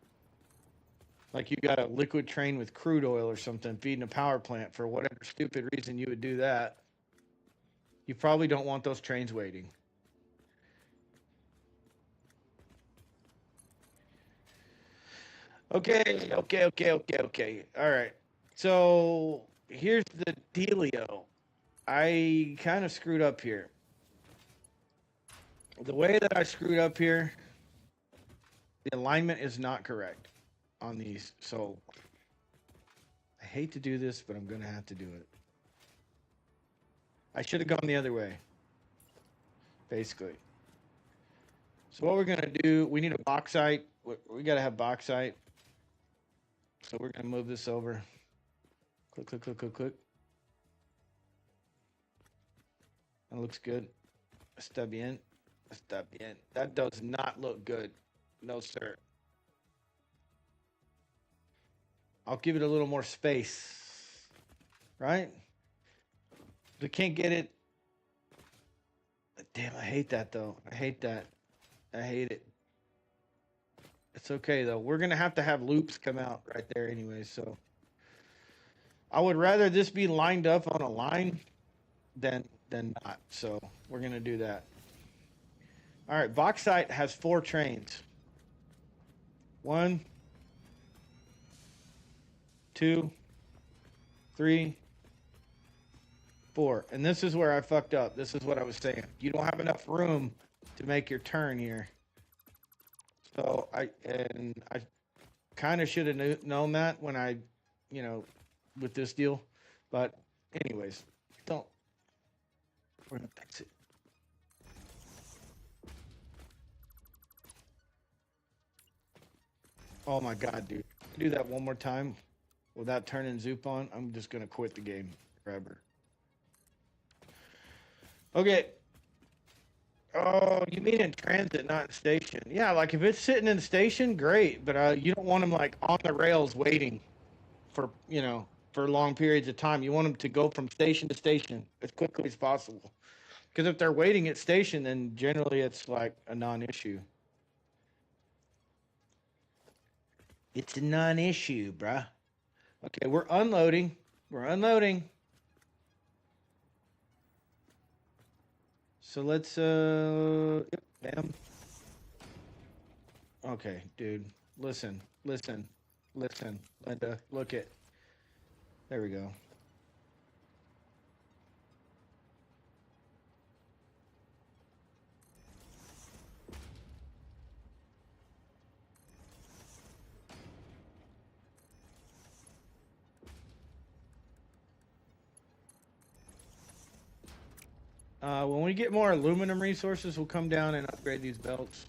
Like you got a liquid train with crude oil or something feeding a power plant for whatever stupid reason you would do that. You probably don't want those trains waiting. Okay. All right. So here's the dealio. I kind of screwed up here. The way that I screwed up here, the alignment is not correct on these. So I hate to do this, but I'm going to have to do it. I should have gone the other way, basically. So what we're going to do, we need a bauxite. We got to have bauxite. So we're going to move this over. Click. That looks good. Está bien. That does not look good. No, sir. I'll give it a little more space. Right? We can't get it. Damn, I hate that, though. I hate that. I hate it. It's okay, though. We're going to have loops come out right there anyway, so. I would rather this be lined up on a line than not. So we're going to do that. All right, bauxite has 4 trains. 1, 2, 3, 4. And this is where I fucked up. This is what I was saying. You don't have enough room to make your turn here. So I kind of should have known that when I, with this deal. But anyways, we're going to fix it. Oh my God, dude. Do that one more time without turning Zoop on. I'm just going to quit the game forever. Okay. Oh, you mean in transit, not in station. Yeah, like if it's sitting in the station, great. But you don't want them like on the rails waiting for, for long periods of time. You want them to go from station to station as quickly as possible. Because if they're waiting at station, then generally it's like a non-issue. It's a non-issue, bruh. Okay, we're unloading. So let's, damn. Okay, dude. Listen. Linda, look it. There we go. When we get more aluminum resources, we'll come down and upgrade these belts.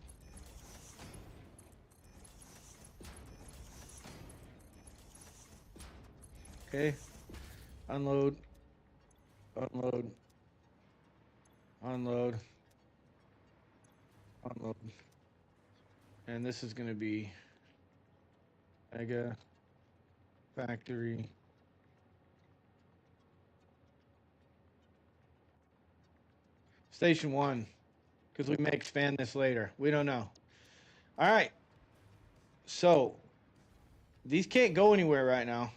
Okay. Unload. And this is going to be Megafactory. Station 1, because we may expand this later. We don't know. All right. So, these can't go anywhere right now.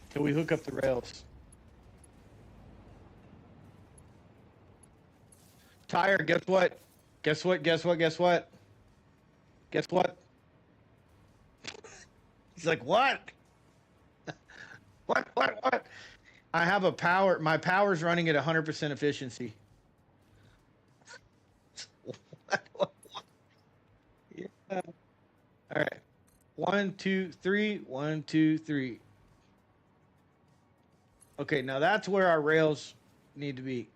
Till we hook up the rails. Tire, guess what? Guess what? He's like, what? What? I have my power's running at 100% efficiency. What? Yeah. All right. 1, 2, 3. 1, 2, 3. Okay, now that's where our rails need to be.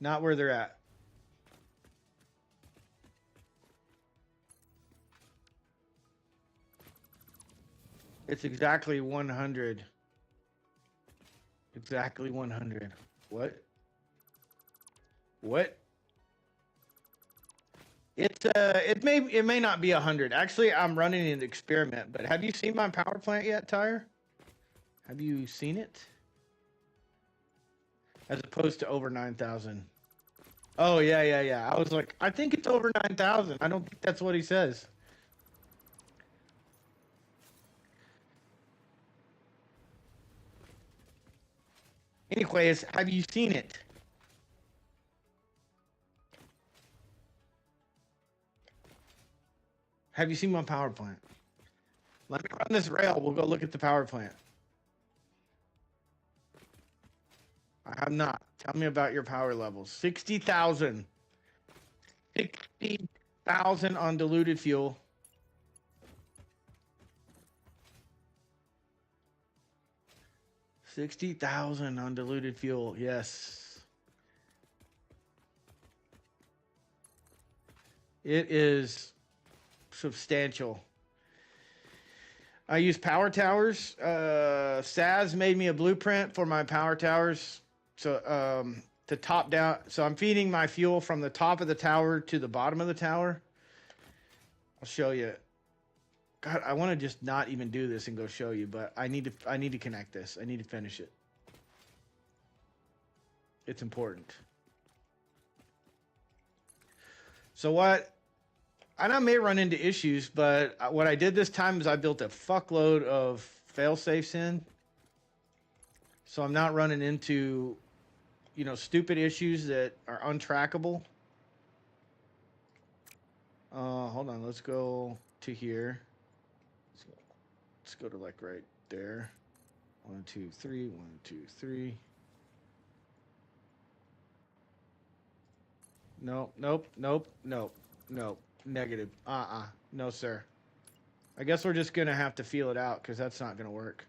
Not where they're at. It's exactly 100. Exactly 100. What? It may not be 100. Actually, I'm running an experiment, but have you seen my power plant yet, Tyre? Have you seen it? As opposed to over 9,000. Oh, yeah. I was like, I think it's over 9,000. I don't think that's what he says. anyways, have you seen it? Have you seen my power plant? Let me run this rail. We'll go look at the power plant. I have not. Tell me about your power levels. 60,000. 60,000 on diluted fuel. $60,000 on diluted fuel. Yes. It is substantial. I use power towers. Saz made me a blueprint for my power towers. So to top down. So I'm feeding my fuel from the top of the tower to the bottom of the tower. I'll show you. God, I want to just not even do this and go show you, but I need to connect this. I need to finish it. It's important. So what, and I may run into issues, but what I did this time is I built a fuckload of fail safes in. So I'm not running into, you know, stupid issues that are untrackable. Hold on, let's go to here. Let's go to like right there. 1, 2, 3, 1, 2, 3. Nope, nope, nope, nope, nope. Negative. No, sir. I guess we're just gonna have to feel it out because that's not gonna work.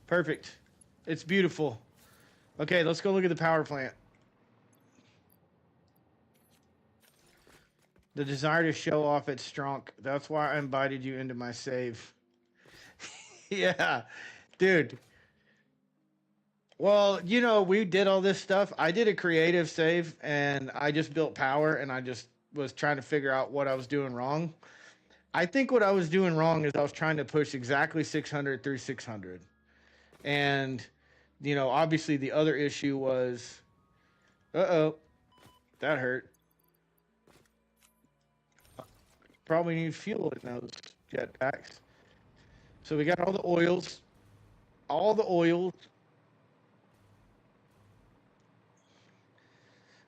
Perfect. It's beautiful. Okay, let's go look at the power plant. The desire to show off its strong. That's why I invited you into my save. Yeah, dude. Well, you know, we did all this stuff. I did a creative save and I just built power and I just was trying to figure out what I was doing wrong. I think what I was doing wrong is I was trying to push exactly 600 through 600. And, you know, obviously the other issue was, that hurt. Probably need fuel in those jetpacks. So we got all the oils.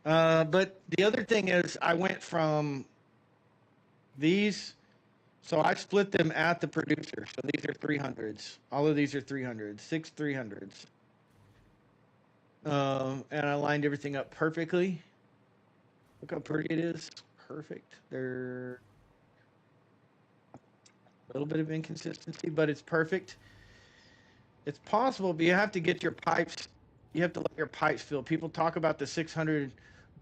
But the other thing is I went from these, so I split them at the producer. So these are 300s. All of these are 300s, 6 300s. And I lined everything up perfectly. Look how pretty it is. Perfect. They're a little bit of inconsistency, but it's perfect. It's possible, but you have to get your pipes. You have to let your pipes fill. People talk about the 600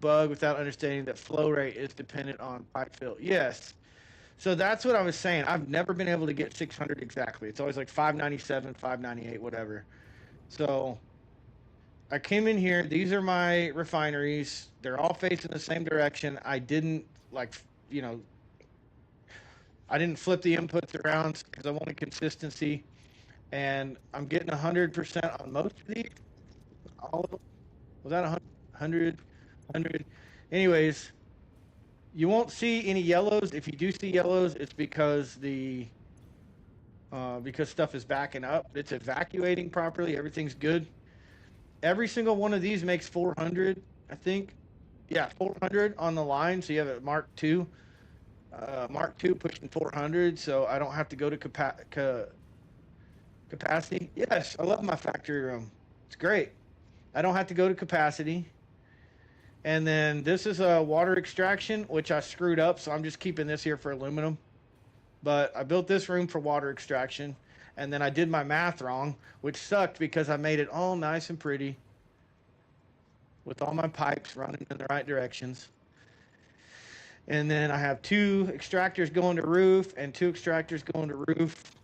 bug without understanding that flow rate is dependent on pipe fill. Yes. So that's what I was saying. I've never been able to get 600 exactly. It's always like 597, 598, whatever. So I came in here. These are my refineries. They're all facing the same direction. I didn't, like, you know, I didn't flip the inputs around because I wanted consistency. And I'm getting 100% on most of these. All of them. Was that 100? 100? Anyways, you won't see any yellows. If you do see yellows, it's because because stuff is backing up. It's evacuating properly. Everything's good. Every single one of these makes 400, I think. Yeah, 400 on the line. So you have a Mark II. Mark II pushing 400, so I don't have to go to capacity. Yes, I love my factory room. It's great. I don't have to go to capacity. And then this is a water extraction, which I screwed up, so I'm just keeping this here for aluminum. But I built this room for water extraction, and then I did my math wrong, which sucked because I made it all nice and pretty with all my pipes running in the right directions. And then I have 2 extractors going to roof and 2 extractors going to roof,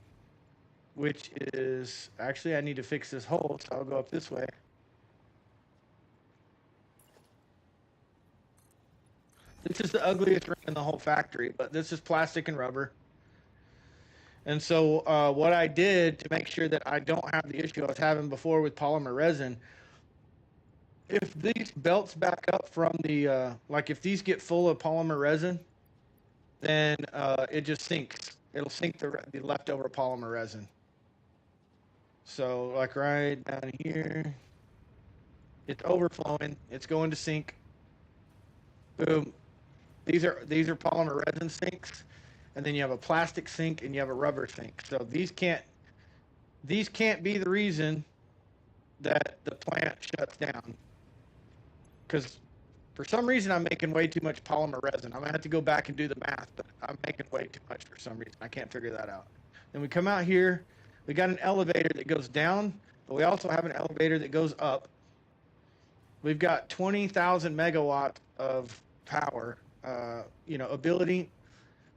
which is, actually I need to fix this hole, so I'll go up this way. This is the ugliest room in the whole factory, but this is plastic and rubber. And so what I did to make sure that I don't have the issue I was having before with polymer resin, if these belts back up from the, like if these get full of polymer resin, then it just sinks. It'll sink the leftover polymer resin. So like right down here, it's overflowing. It's going to sink. Boom. These are polymer resin sinks, and then you have a plastic sink and you have a rubber sink. So these can't be the reason that the plant shuts down. Because for some reason I'm making way too much polymer resin. I'm gonna have to go back and do the math, but I'm making way too much for some reason. I can't figure that out. Then we come out here. We got an elevator that goes down, but we also have an elevator that goes up. We've got 20,000 megawatts of power, ability.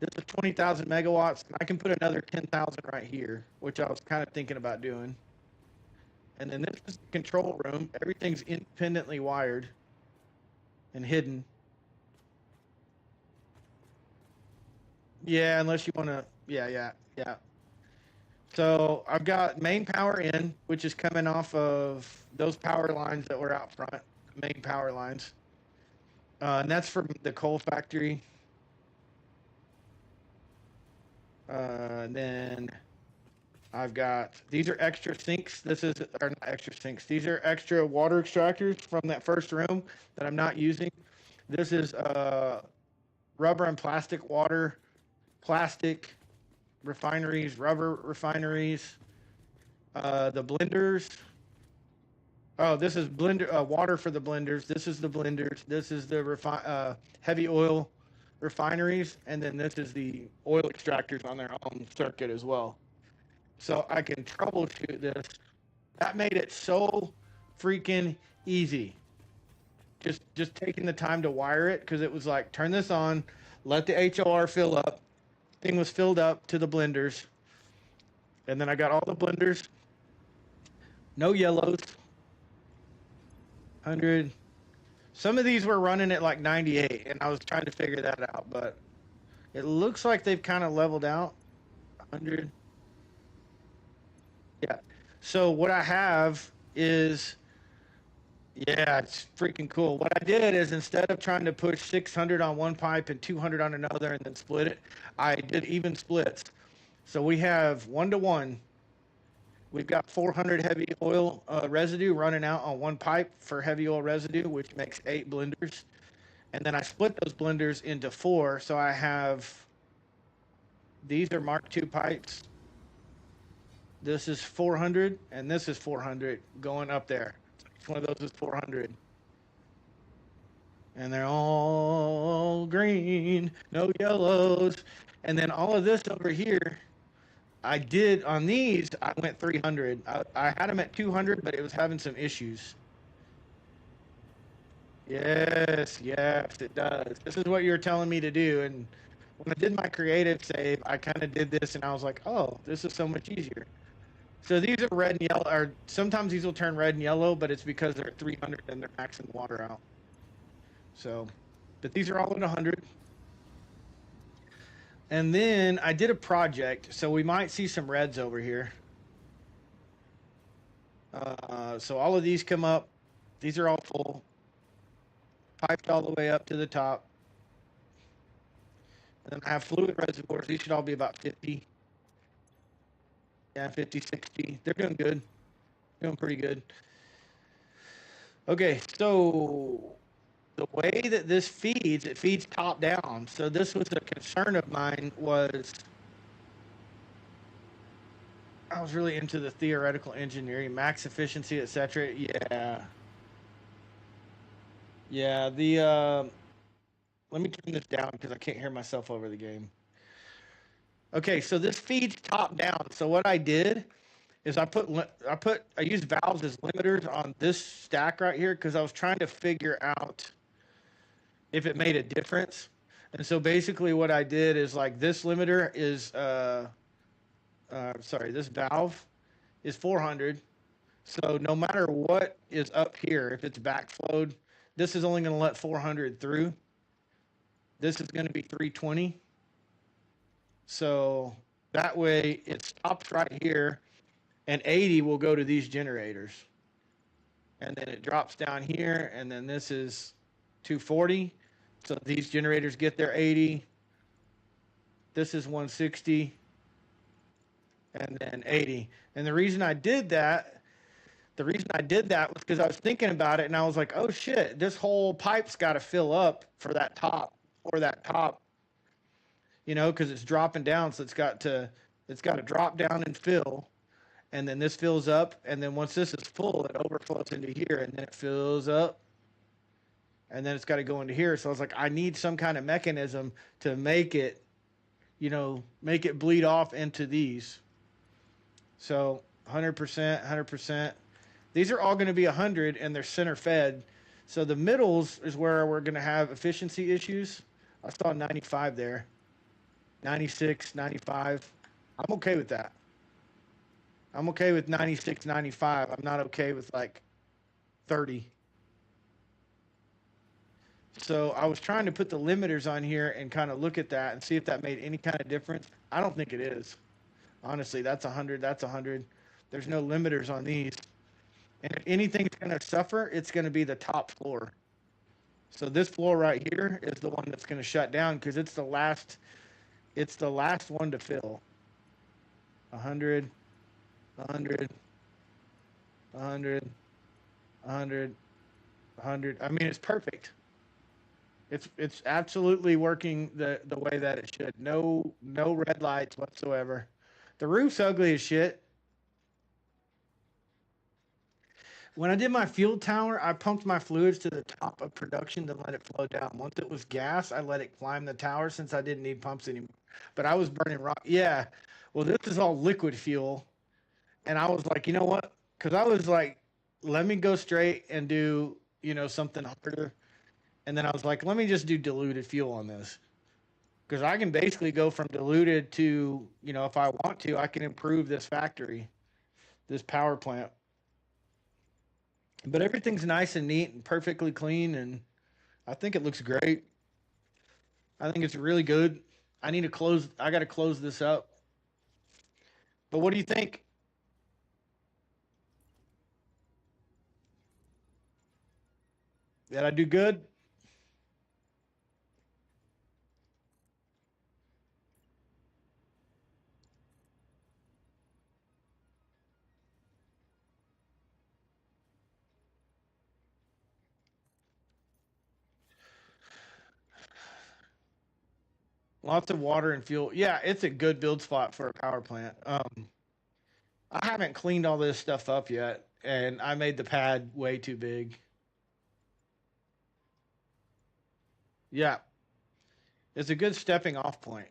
This is 20,000 megawatts. I can put another 10,000 right here, which I was kind of thinking about doing. And then this is the control room. Everything's independently wired and hidden. Yeah, unless you want to. Yeah. So I've got main power in, which is coming off of those power lines that were out front, main power lines. And that's from the coal factory. Then I've got, these are extra sinks. Or not extra sinks. These are extra water extractors from that first room that I'm not using. This is rubber and plastic water, plastic refineries, rubber refineries, the blenders. Oh, this is water for the blenders. This is the blenders. This is the heavy oil refineries, and then this is the oil extractors on their own circuit as well. So I can troubleshoot this. That made it so freaking easy. Just taking the time to wire it, because it was like, turn this on, let the HOR fill up. Thing was filled up to the blenders, and then I got all the blenders. No yellows. 100. Some of these were running at like 98, and I was trying to figure that out, but it looks like they've kind of leveled out. 100. Yeah. So what I have is, yeah, it's freaking cool. What I did is, instead of trying to push 600 on one pipe and 200 on another and then split it, I did even splits. So we have 1-to-1. We've got 400 heavy oil residue running out on one pipe for heavy oil residue, which makes 8 blenders. And then I split those blenders into 4. So I have, these are Mark II pipes. This is 400, and this is 400 going up there. Each one of those is 400. And they're all green, no yellows. And then all of this over here, I did on these, I went 300. I had them at 200, but it was having some issues. Yes, it does. This is what you're telling me to do. And when I did my creative save, I kind of did this, and I was like, oh, this is so much easier. So these are red and yellow, or sometimes these will turn red and yellow, but it's because they're at 300 and they're maxing the water out. So, but these are all at 100. And then I did a project, so we might see some reds over here. So all of these come up. These are all full. Piped all the way up to the top. And then I have fluid reservoirs. These should all be about 50. Yeah, 50, 60. They're doing good. Doing pretty good. Okay, so the way that this feeds, it feeds top down. So this was a concern of mine, was I was really into the theoretical engineering, max efficiency, etc. Yeah, let me turn this down because I can't hear myself over the game. Okay, so this feeds top down. So what I did is I used valves as limiters on this stack right here, because I was trying to figure out if it made a difference. And so basically what I did is, like, this limiter is this valve is 400. So no matter what is up here, if it's backflowed, this is only going to let 400 through. This is going to be 320. So that way it stops right here, and 80 will go to these generators. And then it drops down here, and then this is 240. So these generators get their 80. This is 160. and then 80. And the reason I did that was because I was thinking about it and I was like, oh shit, this whole pipe's got to fill up for that top or that top, because it's dropping down. So it's got to drop down and fill. And then this fills up. And then once this is full, it overflows into here and then it fills up. And then it's got to go into here. So I was like, I need some kind of mechanism to make it bleed off into these. So 100%, 100%. These are all going to be 100 and they're center fed. So the middles is where we're going to have efficiency issues. I saw 95 there, 96, 95. I'm okay with that. I'm okay with 96, 95. I'm not okay with like 30. So I was trying to put the limiters on here and kind of look at that and see if that made any kind of difference. I don't think it is. Honestly, that's 100. That's 100. There's no limiters on these. And if anything's going to suffer, it's going to be the top floor. So this floor right here is the one that's going to shut down because it's the last one to fill. 100, 100, 100, 100, 100. I mean, it's perfect. It's absolutely working the way that it should. No red lights whatsoever. The roof's ugly as shit. When I did my field tower, I pumped my fluids to the top of production to let it flow down. Once it was gas, I let it climb the tower since I didn't need pumps anymore. But I was burning rock. Yeah. Well, this is all liquid fuel. And I was like, you know what? Because I was like, let me go straight and do, something harder. And then I was like, let me just do diluted fuel on this. Because I can basically go from diluted to, if I want to, I can improve this factory, this power plant. But everything's nice and neat and perfectly clean, and I think it looks great. I think it's really good. I got to close this up. But what do you think? Did I do good? Lots of water and fuel. Yeah, it's a good build spot for a power plant. I haven't cleaned all this stuff up yet, and I made the pad way too big. Yeah, it's a good stepping off point.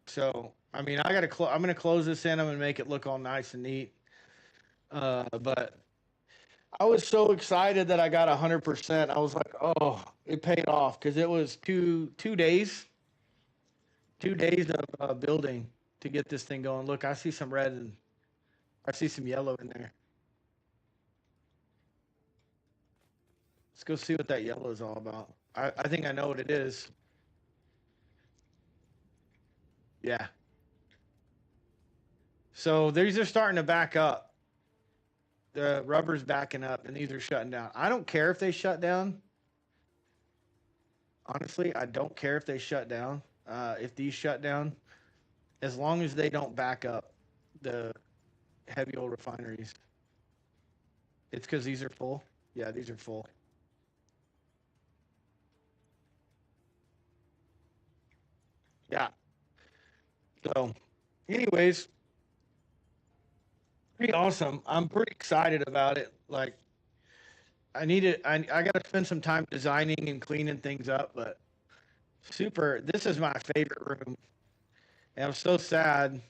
So, I mean, I'm gonna close this in. I'm gonna make it look all nice and neat. But I was so excited that I got 100%. I was like, oh, it paid off because it was two days, 2 days of building to get this thing going. Look, I see some red and I see some yellow in there. Let's go see what that yellow is all about. I think I know what it is. Yeah. So these are starting to back up. The rubber's backing up and these are shutting down. I don't care if they shut down. Honestly, I don't care if they shut down. If these shut down, as long as they don't back up the heavy oil refineries. It's because these are full. Yeah, these are full. Yeah. So, anyways, pretty awesome. I'm pretty excited about it. Like, I got to spend some time designing and cleaning things up, but super. This is my favorite room. And I'm so sad.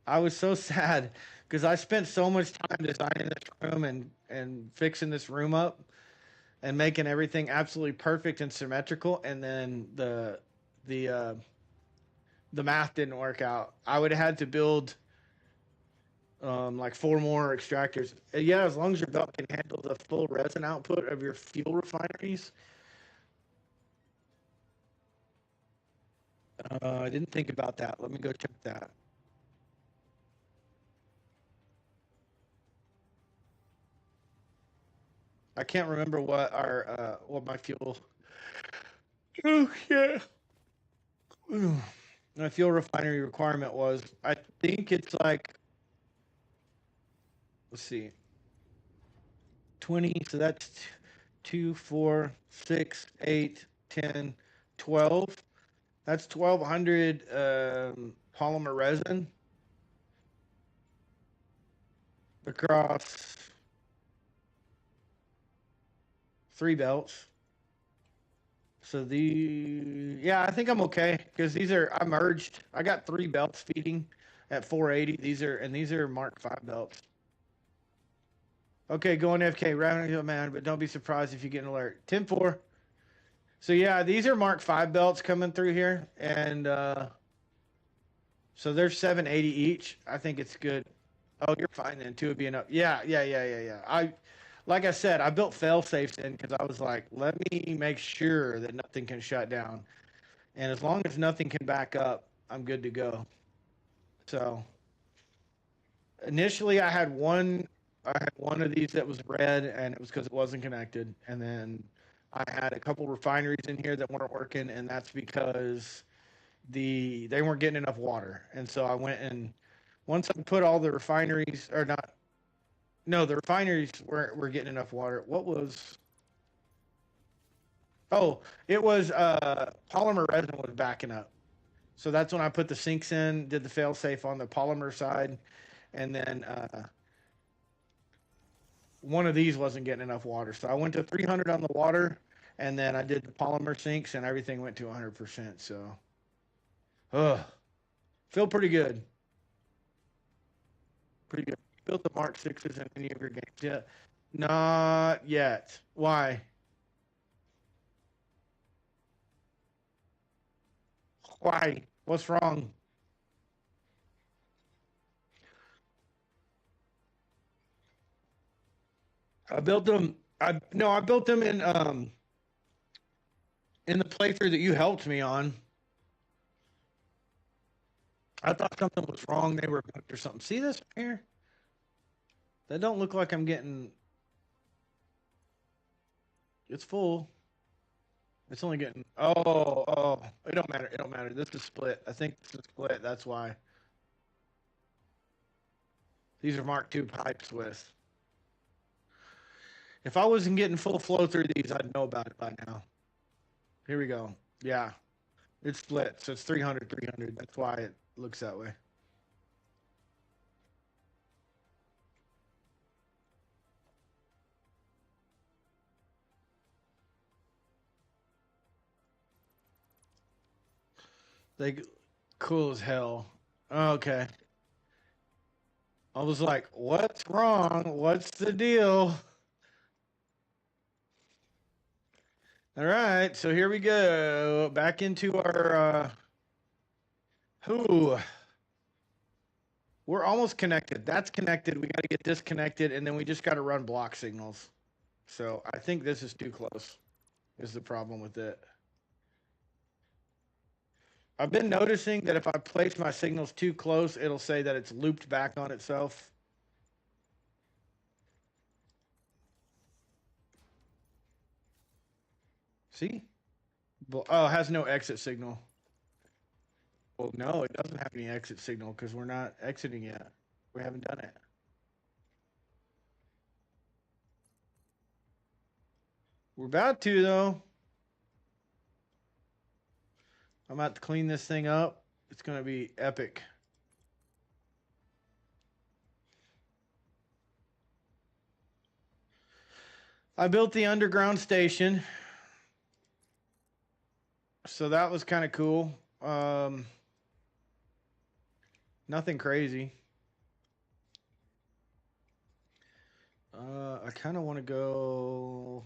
I was so sad because I spent so much time designing this room and fixing this room up and making everything absolutely perfect and symmetrical, and then the uh, the math didn't work out. I would have had to build like 4 more extractors. Yeah, as long as your belt can handle the full resin output of your fuel refineries. I didn't think about that. Let me go check that. I can't remember what my fuel. Oh yeah. my fuel refinery requirement was. I think it's like, let's see, 20. So that's 2, 4, 6, 8, 10, 12. That's 1,200 polymer resin across 3 belts. So yeah, I think I'm okay because I merged. I got 3 belts feeding at 480. These are Mark 5 belts. Okay, going FK, rounding up, man, but don't be surprised if you get an alert. 10-4. So yeah, these are Mark 5 belts coming through here, and so they're 780 each. I think it's good. Oh, you're fine then. 2 would be enough. Yeah. Like I said, I built fail safes in because I was like, let me make sure that nothing can shut down, and as long as nothing can back up, I'm good to go. So initially, I had one of these that was red, and it was because it wasn't connected, and then I had a couple refineries in here that weren't working, and that's because they weren't getting enough water. And so I went and once I put all the refineries or not, no, the refineries were getting enough water. What was? Oh, it was polymer resin was backing up. So that's when I put the sinks in, did the fail safe on the polymer side, and then one of these wasn't getting enough water. So I went to 300 on the water, and then I did the polymer sinks, and everything went to 100%. So, feel pretty good. Pretty good. Built the Mark 6s in any of your games yet? Not yet. Why? Why? What's wrong? I built them. I built them in the playthrough that you helped me on. I thought something was wrong. They were bugged or something. See this here? That don't look like I'm getting. It's full. It's only getting. Oh. It don't matter. It don't matter. This is split. I think this is split. That's why. These are Mark II pipes with. If I wasn't getting full flow through these, I'd know about it by now. Here we go. Yeah, it's split. So it's 300, 300. That's why it looks that way. They cool as hell. Okay. I was like, what's wrong? What's the deal? All right, so here we go. Back into our who we're almost connected. That's connected. We got to get disconnected, and then we just got to run block signals. So I think this is too close. Is the problem with it? I've been noticing that if I place my signals too close, it'll say that it's looped back on itself. See? Oh, it has no exit signal. Well, no, it doesn't have any exit signal because we're not exiting yet. We haven't done it. We're about to, though. I'm about to clean this thing up. It's going to be epic. I built the underground station. So that was kind of cool. Nothing crazy. I kind of want to go.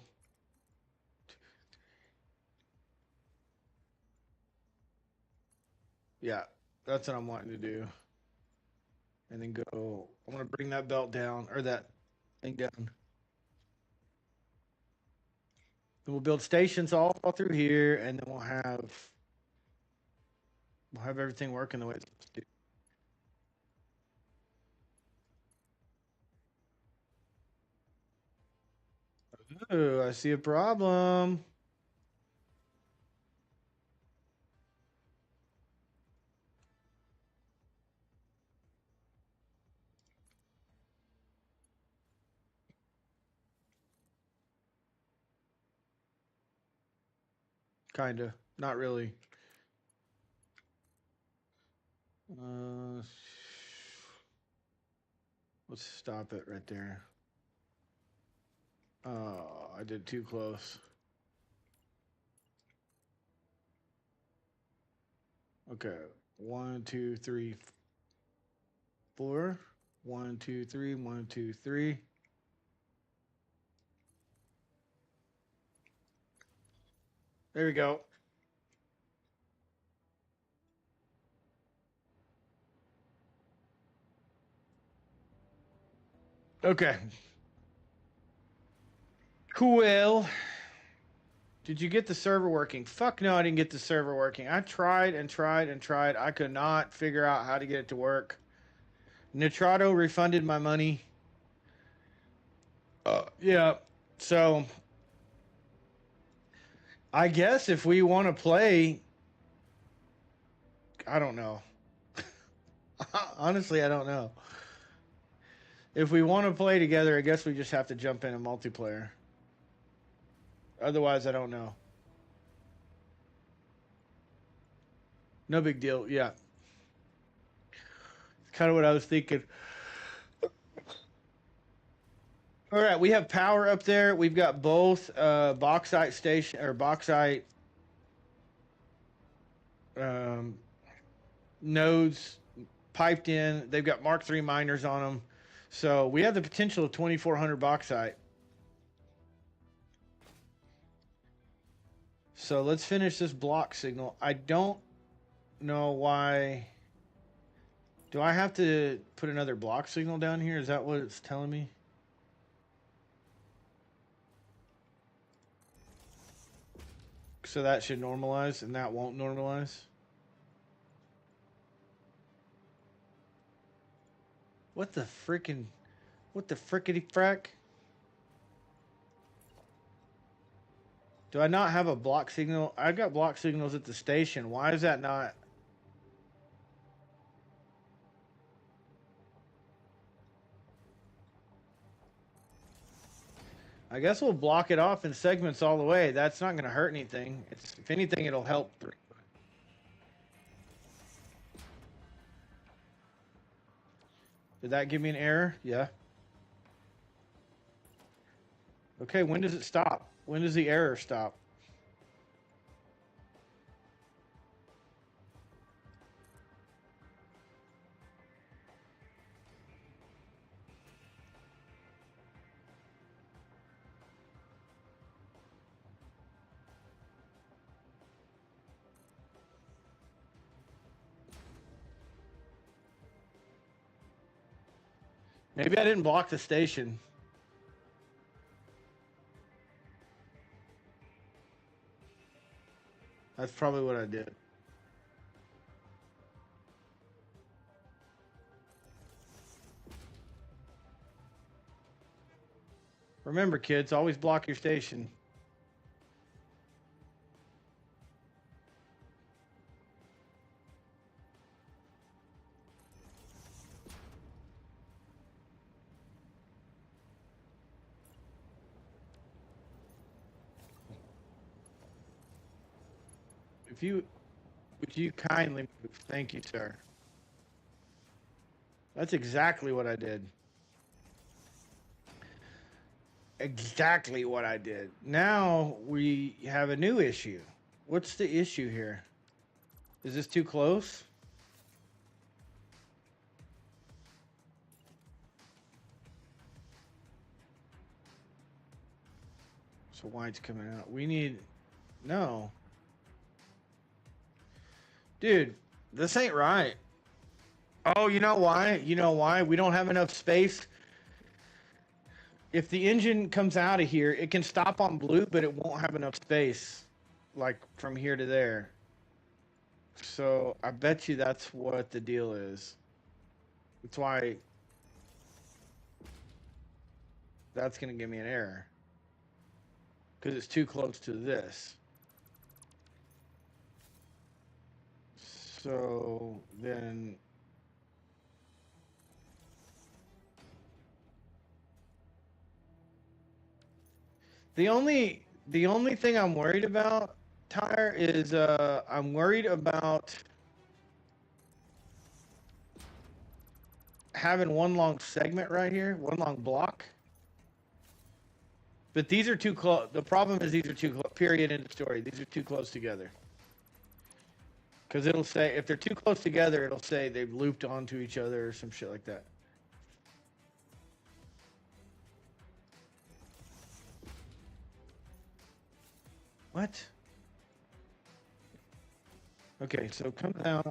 Yeah, that's what I'm wanting to do. And then go. I want to bring that belt down or that thing down. And we'll build stations all through here, and then we'll have everything working the way it's supposed to. Oh, I see a problem. Kinda. Not really. Uh, let's stop it right there. Oh, I did too close. Okay. 1, 2, 3, 4. 1, 2, 3. 1, 2, 3. There we go. Okay. Cool. Did you get the server working? Fuck no, I didn't get the server working. I tried and tried and tried. I could not figure out how to get it to work. Nitrado refunded my money. Yeah. So I guess if we want to play, I don't know. Honestly, I don't know. If we want to play together, I guess we just have to jump in a multiplayer. Otherwise, I don't know. No big deal. Yeah. Kind of what I was thinking. All right, we have power up there. We've got both bauxite station or bauxite nodes piped in. They've got Mark III miners on them. So we have the potential of 2,400 bauxite. So let's finish this block signal. I don't know why. Do I have to put another block signal down here? Is that what it's telling me? So that should normalize, and that won't normalize. What the frickity frack? Do I not have a block signal? I've got block signals at the station. Why is that not? I guess we'll block it off in segments all the way. That's not going to hurt anything. If anything, it'll help. Did that give me an error? Yeah. Okay, when does it stop? When does the error stop? Maybe I didn't block the station. That's probably what I did. Remember, kids, always block your station. Would you kindly move? Thank you, sir. That's exactly what I did. Exactly what I did. Now we have a new issue. What's the issue here? Is this too close? So white's coming out. We need... No. Dude, this ain't right. Oh, you know why? You know why? We don't have enough space. If the engine comes out of here, it can stop on blue, but it won't have enough space. Like, from here to there. So, I bet you that's what the deal is. That's why... That's going to give me an error. Because it's too close to this. So, then... The only thing I'm worried about tire is I'm worried about having one long segment right here, one long block. But these are too close. The problem is these are too close. Period. End of story. These are too close together. Because it'll say, if they're too close together, it'll say they've looped onto each other or some shit like that. What? Okay, so come down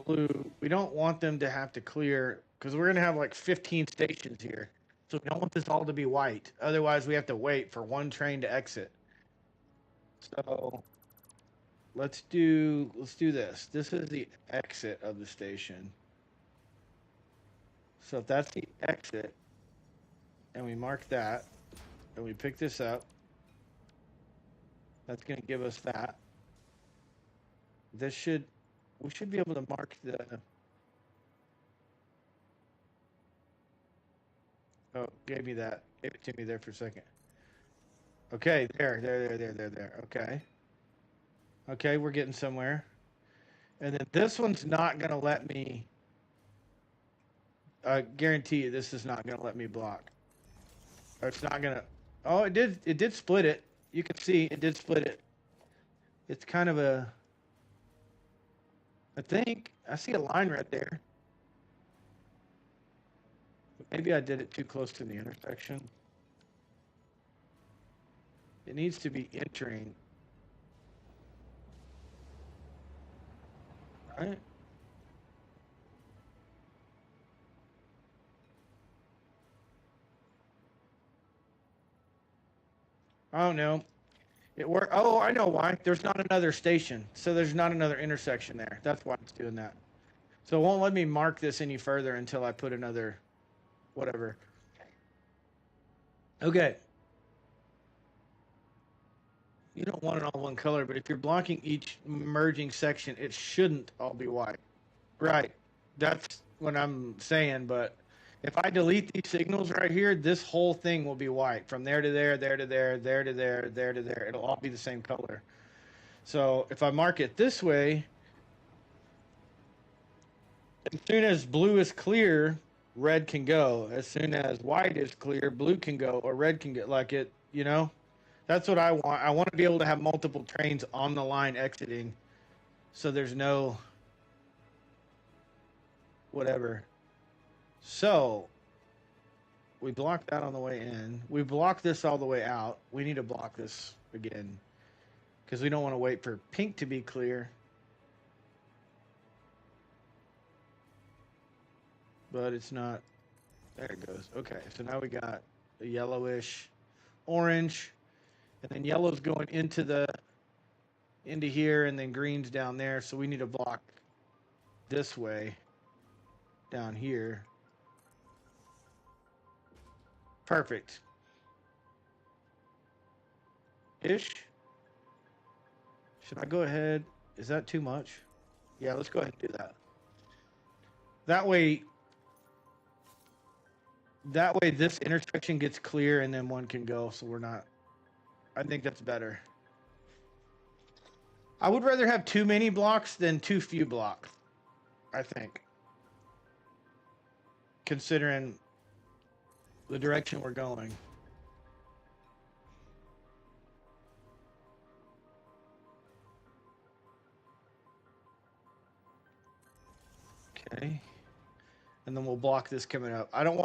blue. We don't want them to have to clear, because we're going to have like 15 stations here. So we don't want this all to be white. Otherwise, we have to wait for one train to exit. So let's do this. This is the exit of the station. So if that's the exit, and we mark that, and we pick this up, that's going to give us that. We should be able to mark the. Oh, gave me that. Gave it to me there for a second. Okay, there. Okay. Okay, we're getting somewhere. And then this one's not going to let me. I guarantee you this is not going to let me block. Or it's not going to. Oh, it did. It did split it. You can see it did split it. It's kind of a. I think I see a line right there. Maybe I did it too close to the intersection. It needs to be entering. Right? I don't know. It worked. Oh, I know why. There's not another station. So there's not another intersection there. That's why it's doing that. So it won't let me mark this any further until I put another whatever. Okay. You don't want it all one color, but if you're blocking each merging section, it shouldn't all be white. Right. That's what I'm saying, but if I delete these signals right here, this whole thing will be white. From there to there, there to there, there to there, there to there. It'll all be the same color. So if I mark it this way, as soon as blue is clear, red can go. As soon as white is clear, blue can go, or red can get like it, you know? That's what I want. I want to be able to have multiple trains on the line exiting, so there's no whatever. So we block that on the way in. We block this all the way out. We need to block this again because we don't want to wait for pink to be clear. But it's not. There it goes. Okay, so now we got a yellowish, orange, and then yellow's going into here, and then green's down there. So we need to block this way down here. Perfect. Ish. Should I go ahead? Is that too much? Yeah, let's go ahead and do that. That way this intersection gets clear and then one can go, so we're not. I think that's better. I would rather have too many blocks than too few blocks, I think. Considering the direction we're going. Okay. And then we'll block this coming up. I don't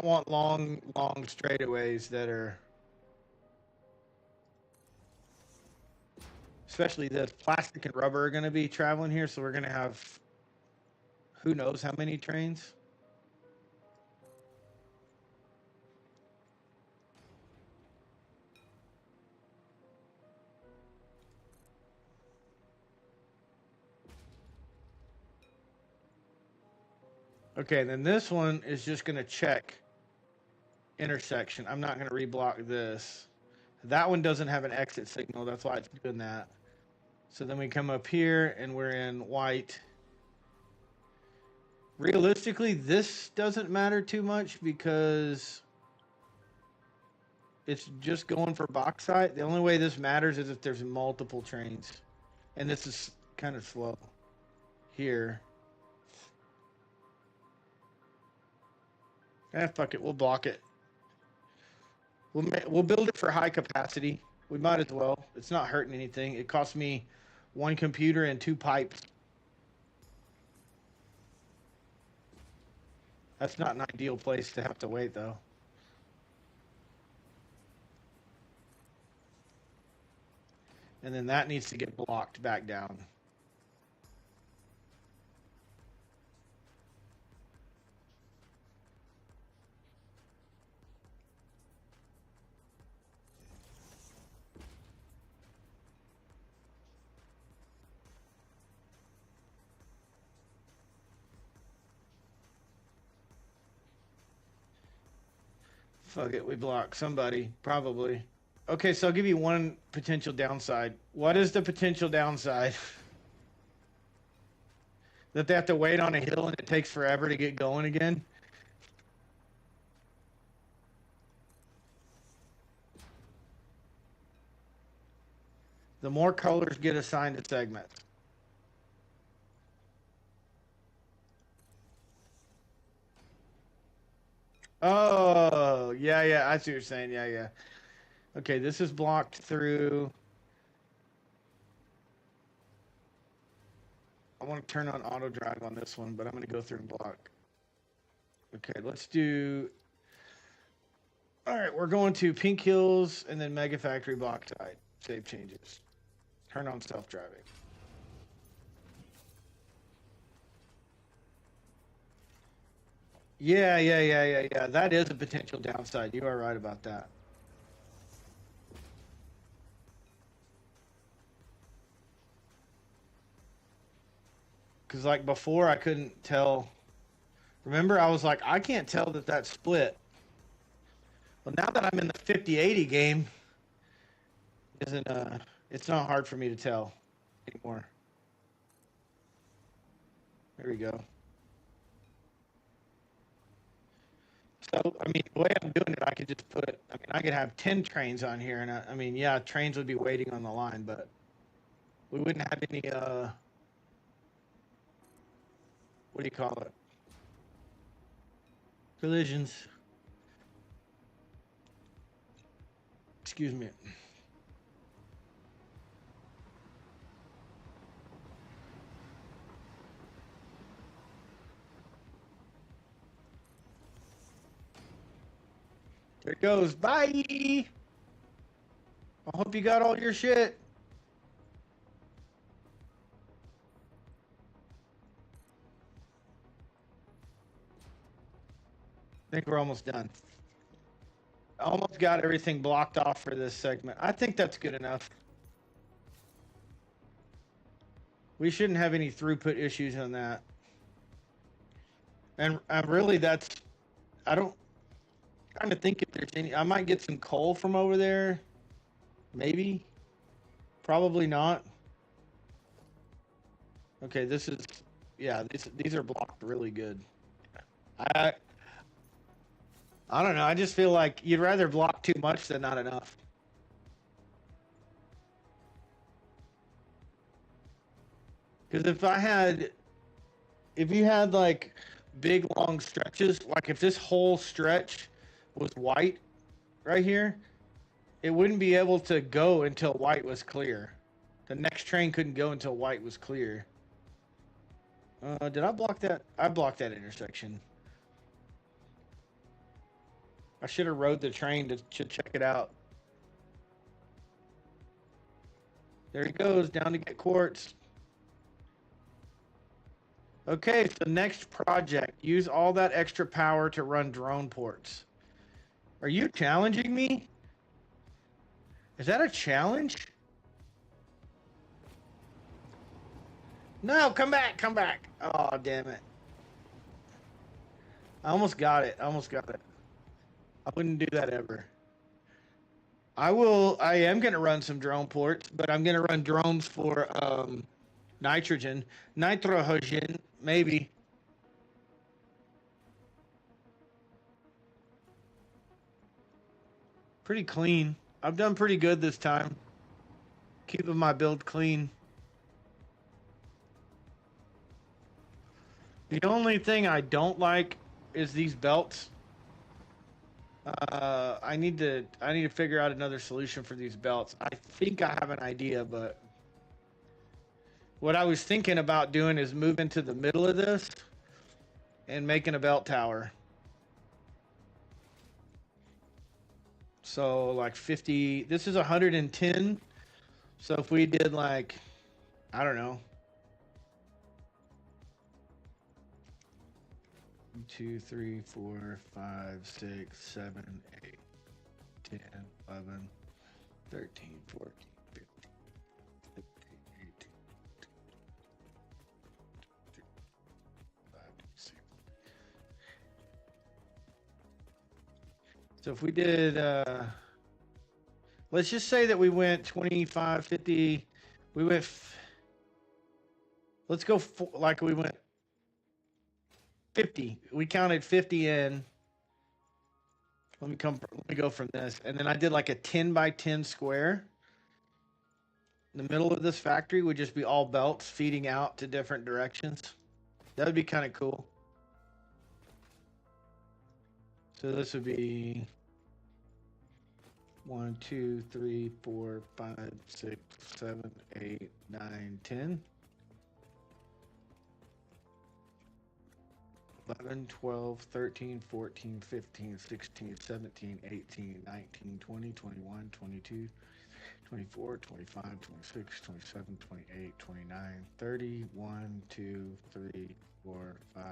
want long straightaways that are, especially this plastic and rubber are going to be traveling here, so we're going to have who knows how many trains. Okay, then this one is just going to check intersection. I'm not going to reblock this. That one doesn't have an exit signal. That's why it's doing that. So then we come up here and we're in white. Realistically, this doesn't matter too much because it's just going for bauxite. The only way this matters is if there's multiple trains. And this is kind of slow here. Fuck it, we'll block it. We'll build it for high capacity. We might as well. It's not hurting anything. It cost me 1 computer and 2 pipes. That's not an ideal place to have to wait, though. And then that needs to get blocked back down. Fuck it, we block somebody, probably. Okay, so I'll give you one potential downside. What is the potential downside? That they have to wait on a hill and it takes forever to get going again? The more colors get assigned to segments. Oh, yeah, I see what you're saying. Yeah. Okay, this is blocked through. I want to turn on auto drive on this one, but I'm going to go through and block. Okay, let's do. All right, we're going to Pink Hills and then Megafactory Bauxite. Save changes. Turn on self-driving. Yeah. That is a potential downside. You are right about that. Because, like, before I couldn't tell. Remember, I was like, I can't tell that that's split. Well, now that I'm in the 50-80 game, it's not hard for me to tell anymore. There we go. So, I mean, the way I'm doing it, I could just I could have 10 trains on here, and yeah, trains would be waiting on the line, but we wouldn't have any, what do you call it? Collisions. Excuse me. There it goes. Bye. I hope you got all your shit. I think we're almost done. Almost got everything blocked off for this segment. I think that's good enough. We shouldn't have any throughput issues on that. And really, I don't kind of think if there's any, I might get some coal from over there. Maybe. Probably not. Okay, these are blocked really good. I don't know. I just feel like you'd rather block too much than not enough. Because if you had like big long stretches, like if this whole stretch was white right here, it wouldn't be able to go until white was clear. The next train couldn't go until white was clear. Did I block that? I blocked that intersection. I should have rode the train to check it out. There he goes, down to get quartz. Okay, so next project. Use all that extra power to run drone ports. Are you challenging me? Is that a challenge? No, come back. Oh, damn it. I almost got it. I wouldn't do that ever. I am going to run some drone ports, but I'm going to run drones for nitrogen, maybe. Pretty clean. I've done pretty good this time. Keeping my build clean. The only thing I don't like is these belts. I need to figure out another solution for these belts. I think I have an idea, but what I was thinking about doing is moving to the middle of this and making a belt tower. So like 50, this is 110. So if we did like, I don't know, 2, 3, 4, 5, 6, 7, 8, 10, 11, 13, 14, 15, 16, 18, 5, 6. So if we did, let's just say that we went 25, 50, we went, let's go like we went 50. We counted 50 in. Let me go from this. And then I did like a 10 by 10 square. The middle of this factory would just be all belts feeding out to different directions. That would be kind of cool. So this would be 1, 2, 3, 4, 5, 6, 7, 8, 9, 10. 11, 12, 13, 14, 15, 16, 17, 18, 19, 20, 21, 22, 24, 25, 26, 27, 28, 29, 30, 1, 2, 3, 4, 5,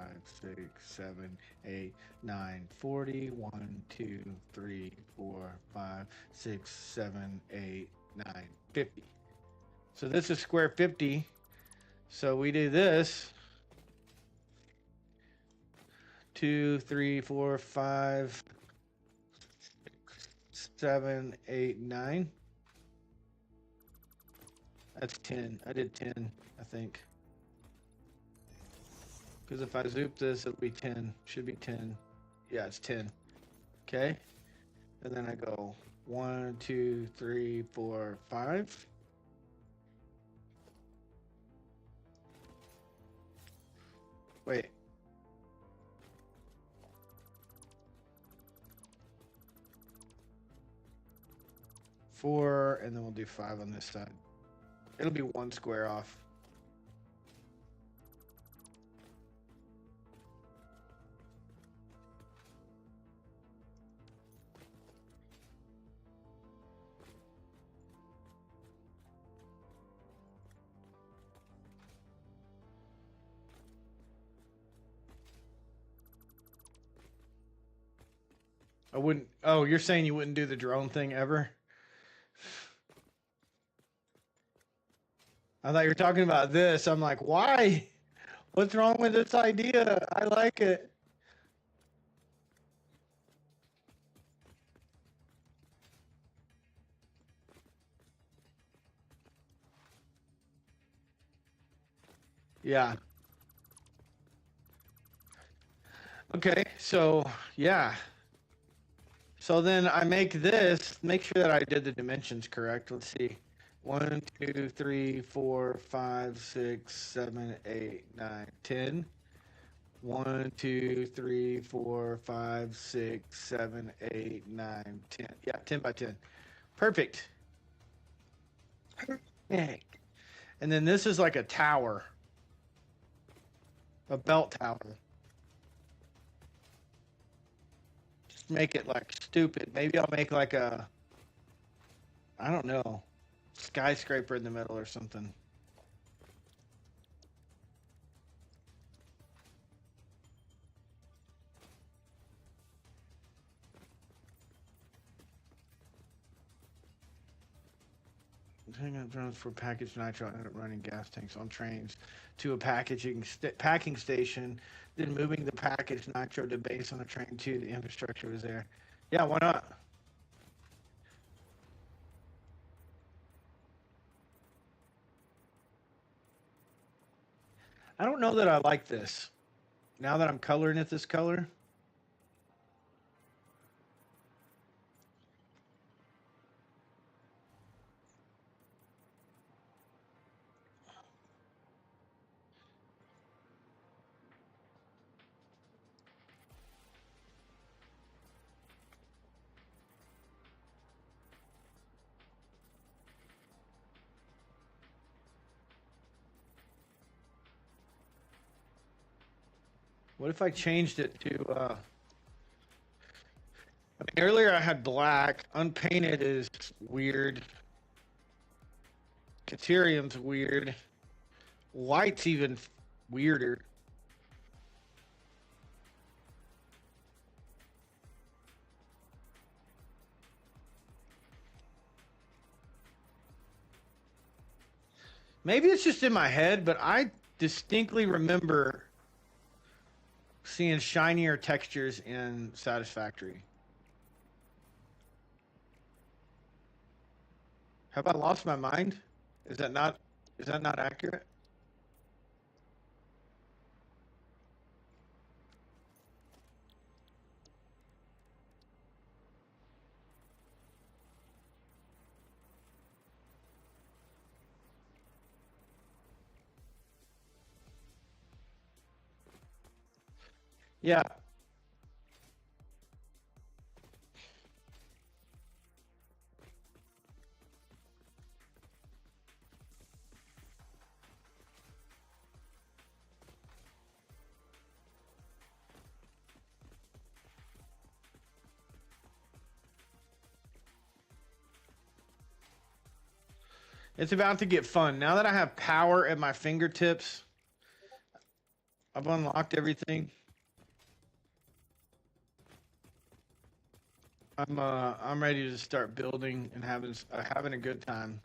6, 7, 8, 9, 40, 1, 2, 3, 4, 5, 6, 7, 8, 9, 50. So this is square 50. So we do this. 2, 3, 4, 5, 7, 8, 9. That's 10. I did 10, I think. Because if I zoop this, it'll be 10. Should be 10. Yeah, it's 10. Okay. And then I go 1, 2, 3, 4, 5. Wait. 4, and then we'll do 5 on this side. It'll be 1 square off. I wouldn't. Oh, you're saying you wouldn't do the drone thing ever? I thought you were talking about this. I'm like, why? What's wrong with this idea? I like it. Yeah. Okay, so yeah. So then I make this, make sure that I did the dimensions correct. Let's see. 1, 2, 3, 4, 5, 6, 7, 8, 9, 10. 1, 2, 3, 4, 5, 6, 7, 8, 9, 10. Yeah, 10 by 10. Perfect. Perfect. And then this is like a tower. A belt tower. Just make it like stupid. Maybe I'll make like a, I don't know, skyscraper in the middle or something. Hang on, drones for packaged nitro and running gas tanks on trains to a packing station, then moving the packaged nitro to base on a train to the infrastructure was there. Yeah, why not? I don't know that I like this. Now that I'm coloring it this color. What if I changed it to, earlier I had black. Unpainted is weird. Caterium's weird. White's even weirder. Maybe it's just in my head, but I distinctly remember seeing shinier textures in Satisfactory. Have I lost my mind? Is that not accurate? Yeah. It's about to get fun. Now that I have power at my fingertips, I've unlocked everything. I'm ready to start building and having a good time.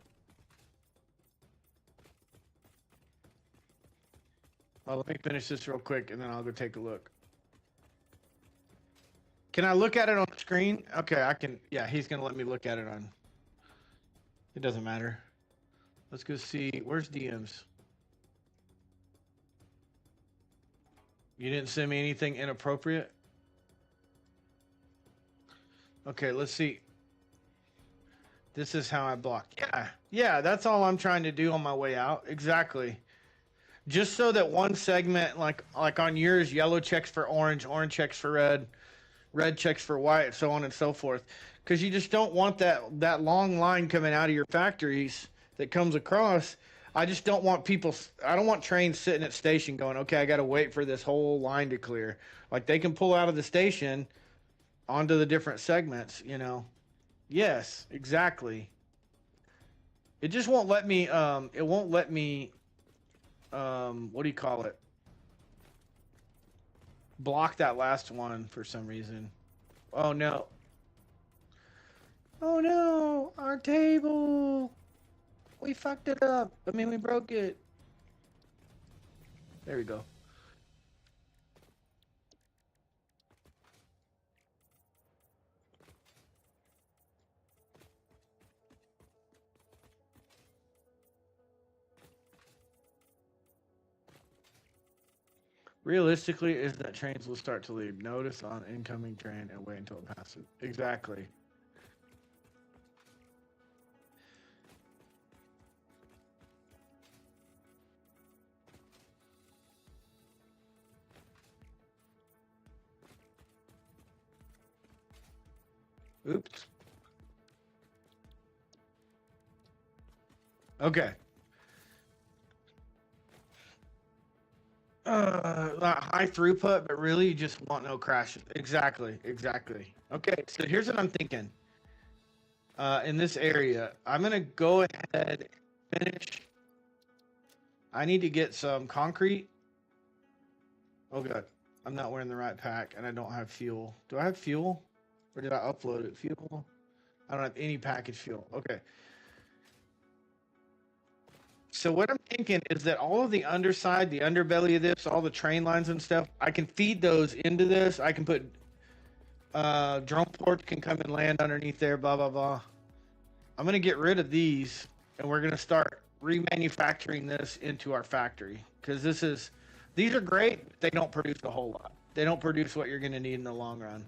Well, let me finish this real quick and then I'll go take a look. Can I look at it on the screen? Okay, I can. Yeah, he's gonna let me look at it on. It doesn't matter. Let's go see. Where's DMs? You didn't send me anything inappropriate? Okay, let's see. This is how I block. Yeah, that's all I'm trying to do on my way out. Exactly. Just so that one segment, like on yours, yellow checks for orange, orange checks for red, red checks for white, so on and so forth. Because you just don't want that long line coming out of your factories that comes across. I just don't want people. I don't want trains sitting at station going, okay, I got to wait for this whole line to clear. Like they can pull out of the station onto the different segments, you know. Yes, exactly. It just won't let me. It won't let me. What do you call it? Block that last one for some reason. Oh no. Oh no, our table. We fucked it up. I mean, we broke it. There we go. Realistically, is that trains will start to leave. Notice on incoming train and wait until it passes. Exactly. Oops. Okay. High throughput, but really you just want no crashes. Exactly. Okay, so here's what I'm thinking. In this area, I'm gonna go ahead and finish. I need to get some concrete. Oh god, I'm not wearing the right pack and I don't have fuel. Do I have fuel? Or did I upload it? Fuel? I don't have any package fuel. Okay. So what I'm thinking is that all of the underside, the underbelly of this, all the train lines and stuff, I can feed those into this. I can put drone ports can come and land underneath there, blah, blah, blah. I'm going to get rid of these and we're going to start remanufacturing this into our factory. Because these are great, but they don't produce a whole lot. They don't produce what you're going to need in the long run.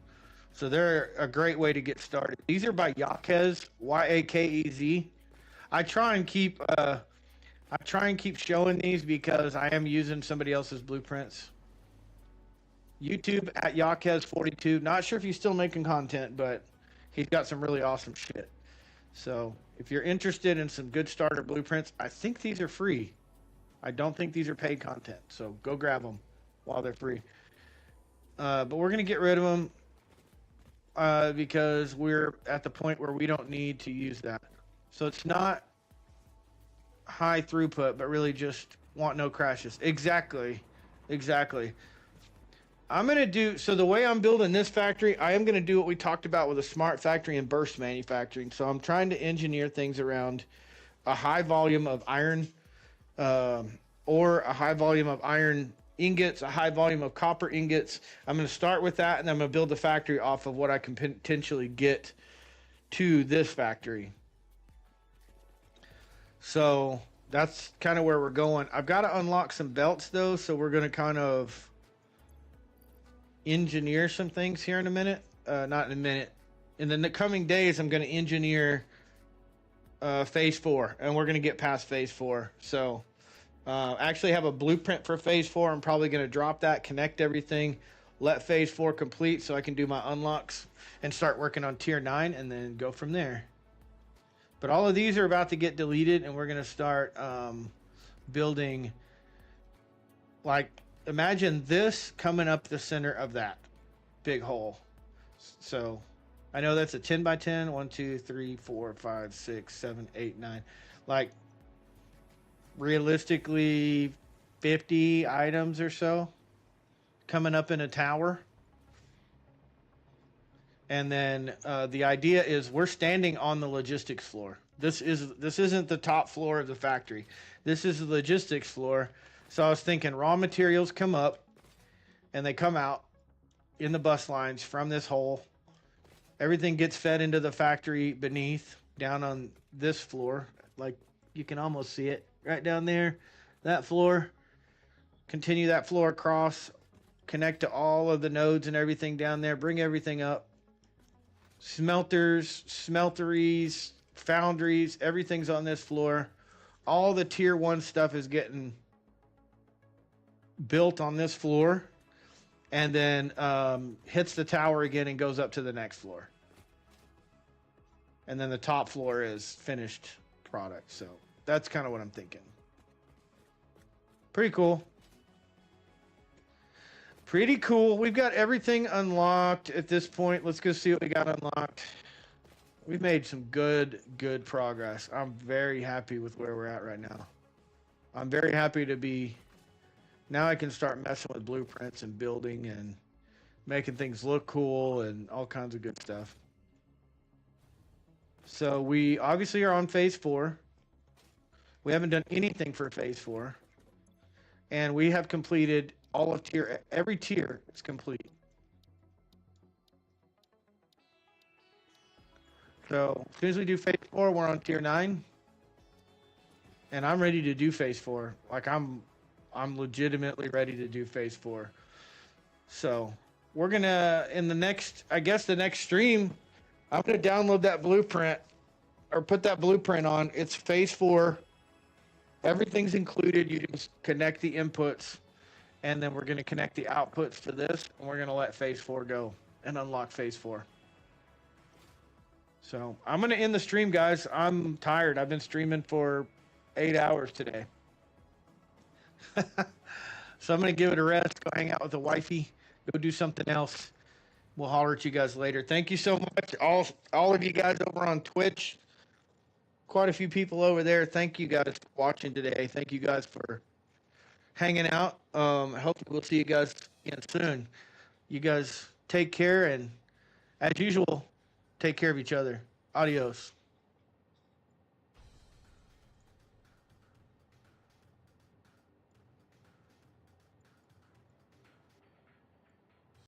So they're a great way to get started. These are by Yakez, Y-A-K-E-Z. I try and keep showing these because I am using somebody else's blueprints. YouTube at Yakez42. Not sure if he's still making content, but he's got some really awesome shit. So if you're interested in some good starter blueprints, I think these are free. I don't think these are paid content. So go grab them while they're free. But we're going to get rid of them because we're at the point where we don't need to use that. So it's not high throughput, but really just want no crashes. Exactly. I'm going to do, so the way I'm building this factory, I am going to do what we talked about with a smart factory and burst manufacturing. So I'm trying to engineer things around a high volume of iron or a high volume of iron ingots, a high volume of copper ingots. I'm going to start with that, and I'm going to build the factory off of what I can potentially get to this factory. So that's kind of where we're going. I've got to unlock some belts, though, so we're going to kind of engineer some things here in a minute. Not in a minute. In the coming days, I'm going to engineer phase 4, and we're going to get past phase 4. So actually have a blueprint for phase 4. I'm probably going to drop that, connect everything, let phase 4 complete so I can do my unlocks and start working on tier 9 and then go from there. But all of these are about to get deleted, and we're going to start building, like, imagine this coming up the center of that big hole. So I know that's a 10 by 10. 1, 2, 3, 4, 5, 6, 7, 8, 9. Like, realistically, 50 items or so coming up in a tower. And then the idea is we're standing on the logistics floor. This isn't the top floor of the factory. This is the logistics floor. So I was thinking raw materials come up and they come out in the bus lines from this hole. Everything gets fed into the factory beneath, down on this floor. Like, you can almost see it right down there, that floor. Continue that floor across, connect to all of the nodes and everything down there, bring everything up. Smelters, smelteries, foundries, everything's on this floor. All the tier 1 stuff is getting built on this floor, and then hits the tower again and goes up to the next floor. And then the top floor is finished product. So that's kind of what I'm thinking. Pretty cool. Pretty cool. We've got everything unlocked at this point. Let's go see what we got unlocked. We've made some good progress. I'm very happy with where we're at right now. I'm very happy to be... Now I can start messing with blueprints and building and making things look cool and all kinds of good stuff. So we obviously are on phase 4. We haven't done anything for phase 4. And we have completed all of every tier is complete. So as soon as we do phase 4, we're on tier 9. And I'm ready to do phase 4. Like, I'm legitimately ready to do phase 4. So we're gonna, in the next, I guess the next stream, I'm gonna download that blueprint or put that blueprint on. It's phase 4. Everything's included. You just connect the inputs, and then we're gonna connect the outputs to this, and we're gonna let phase 4 go and unlock phase 4. So I'm gonna end the stream, guys. I'm tired. I've been streaming for 8 hours today. So I'm going to give it a rest, go hang out with the wifey, go do something else. We'll holler at you guys later. Thank you so much, all of you guys over on Twitch. Quite a few people over there. Thank you guys for watching today. Thank you guys for hanging out. Hopefully we'll see you guys again soon. You guys take care, and as usual, take care of each other. Adios.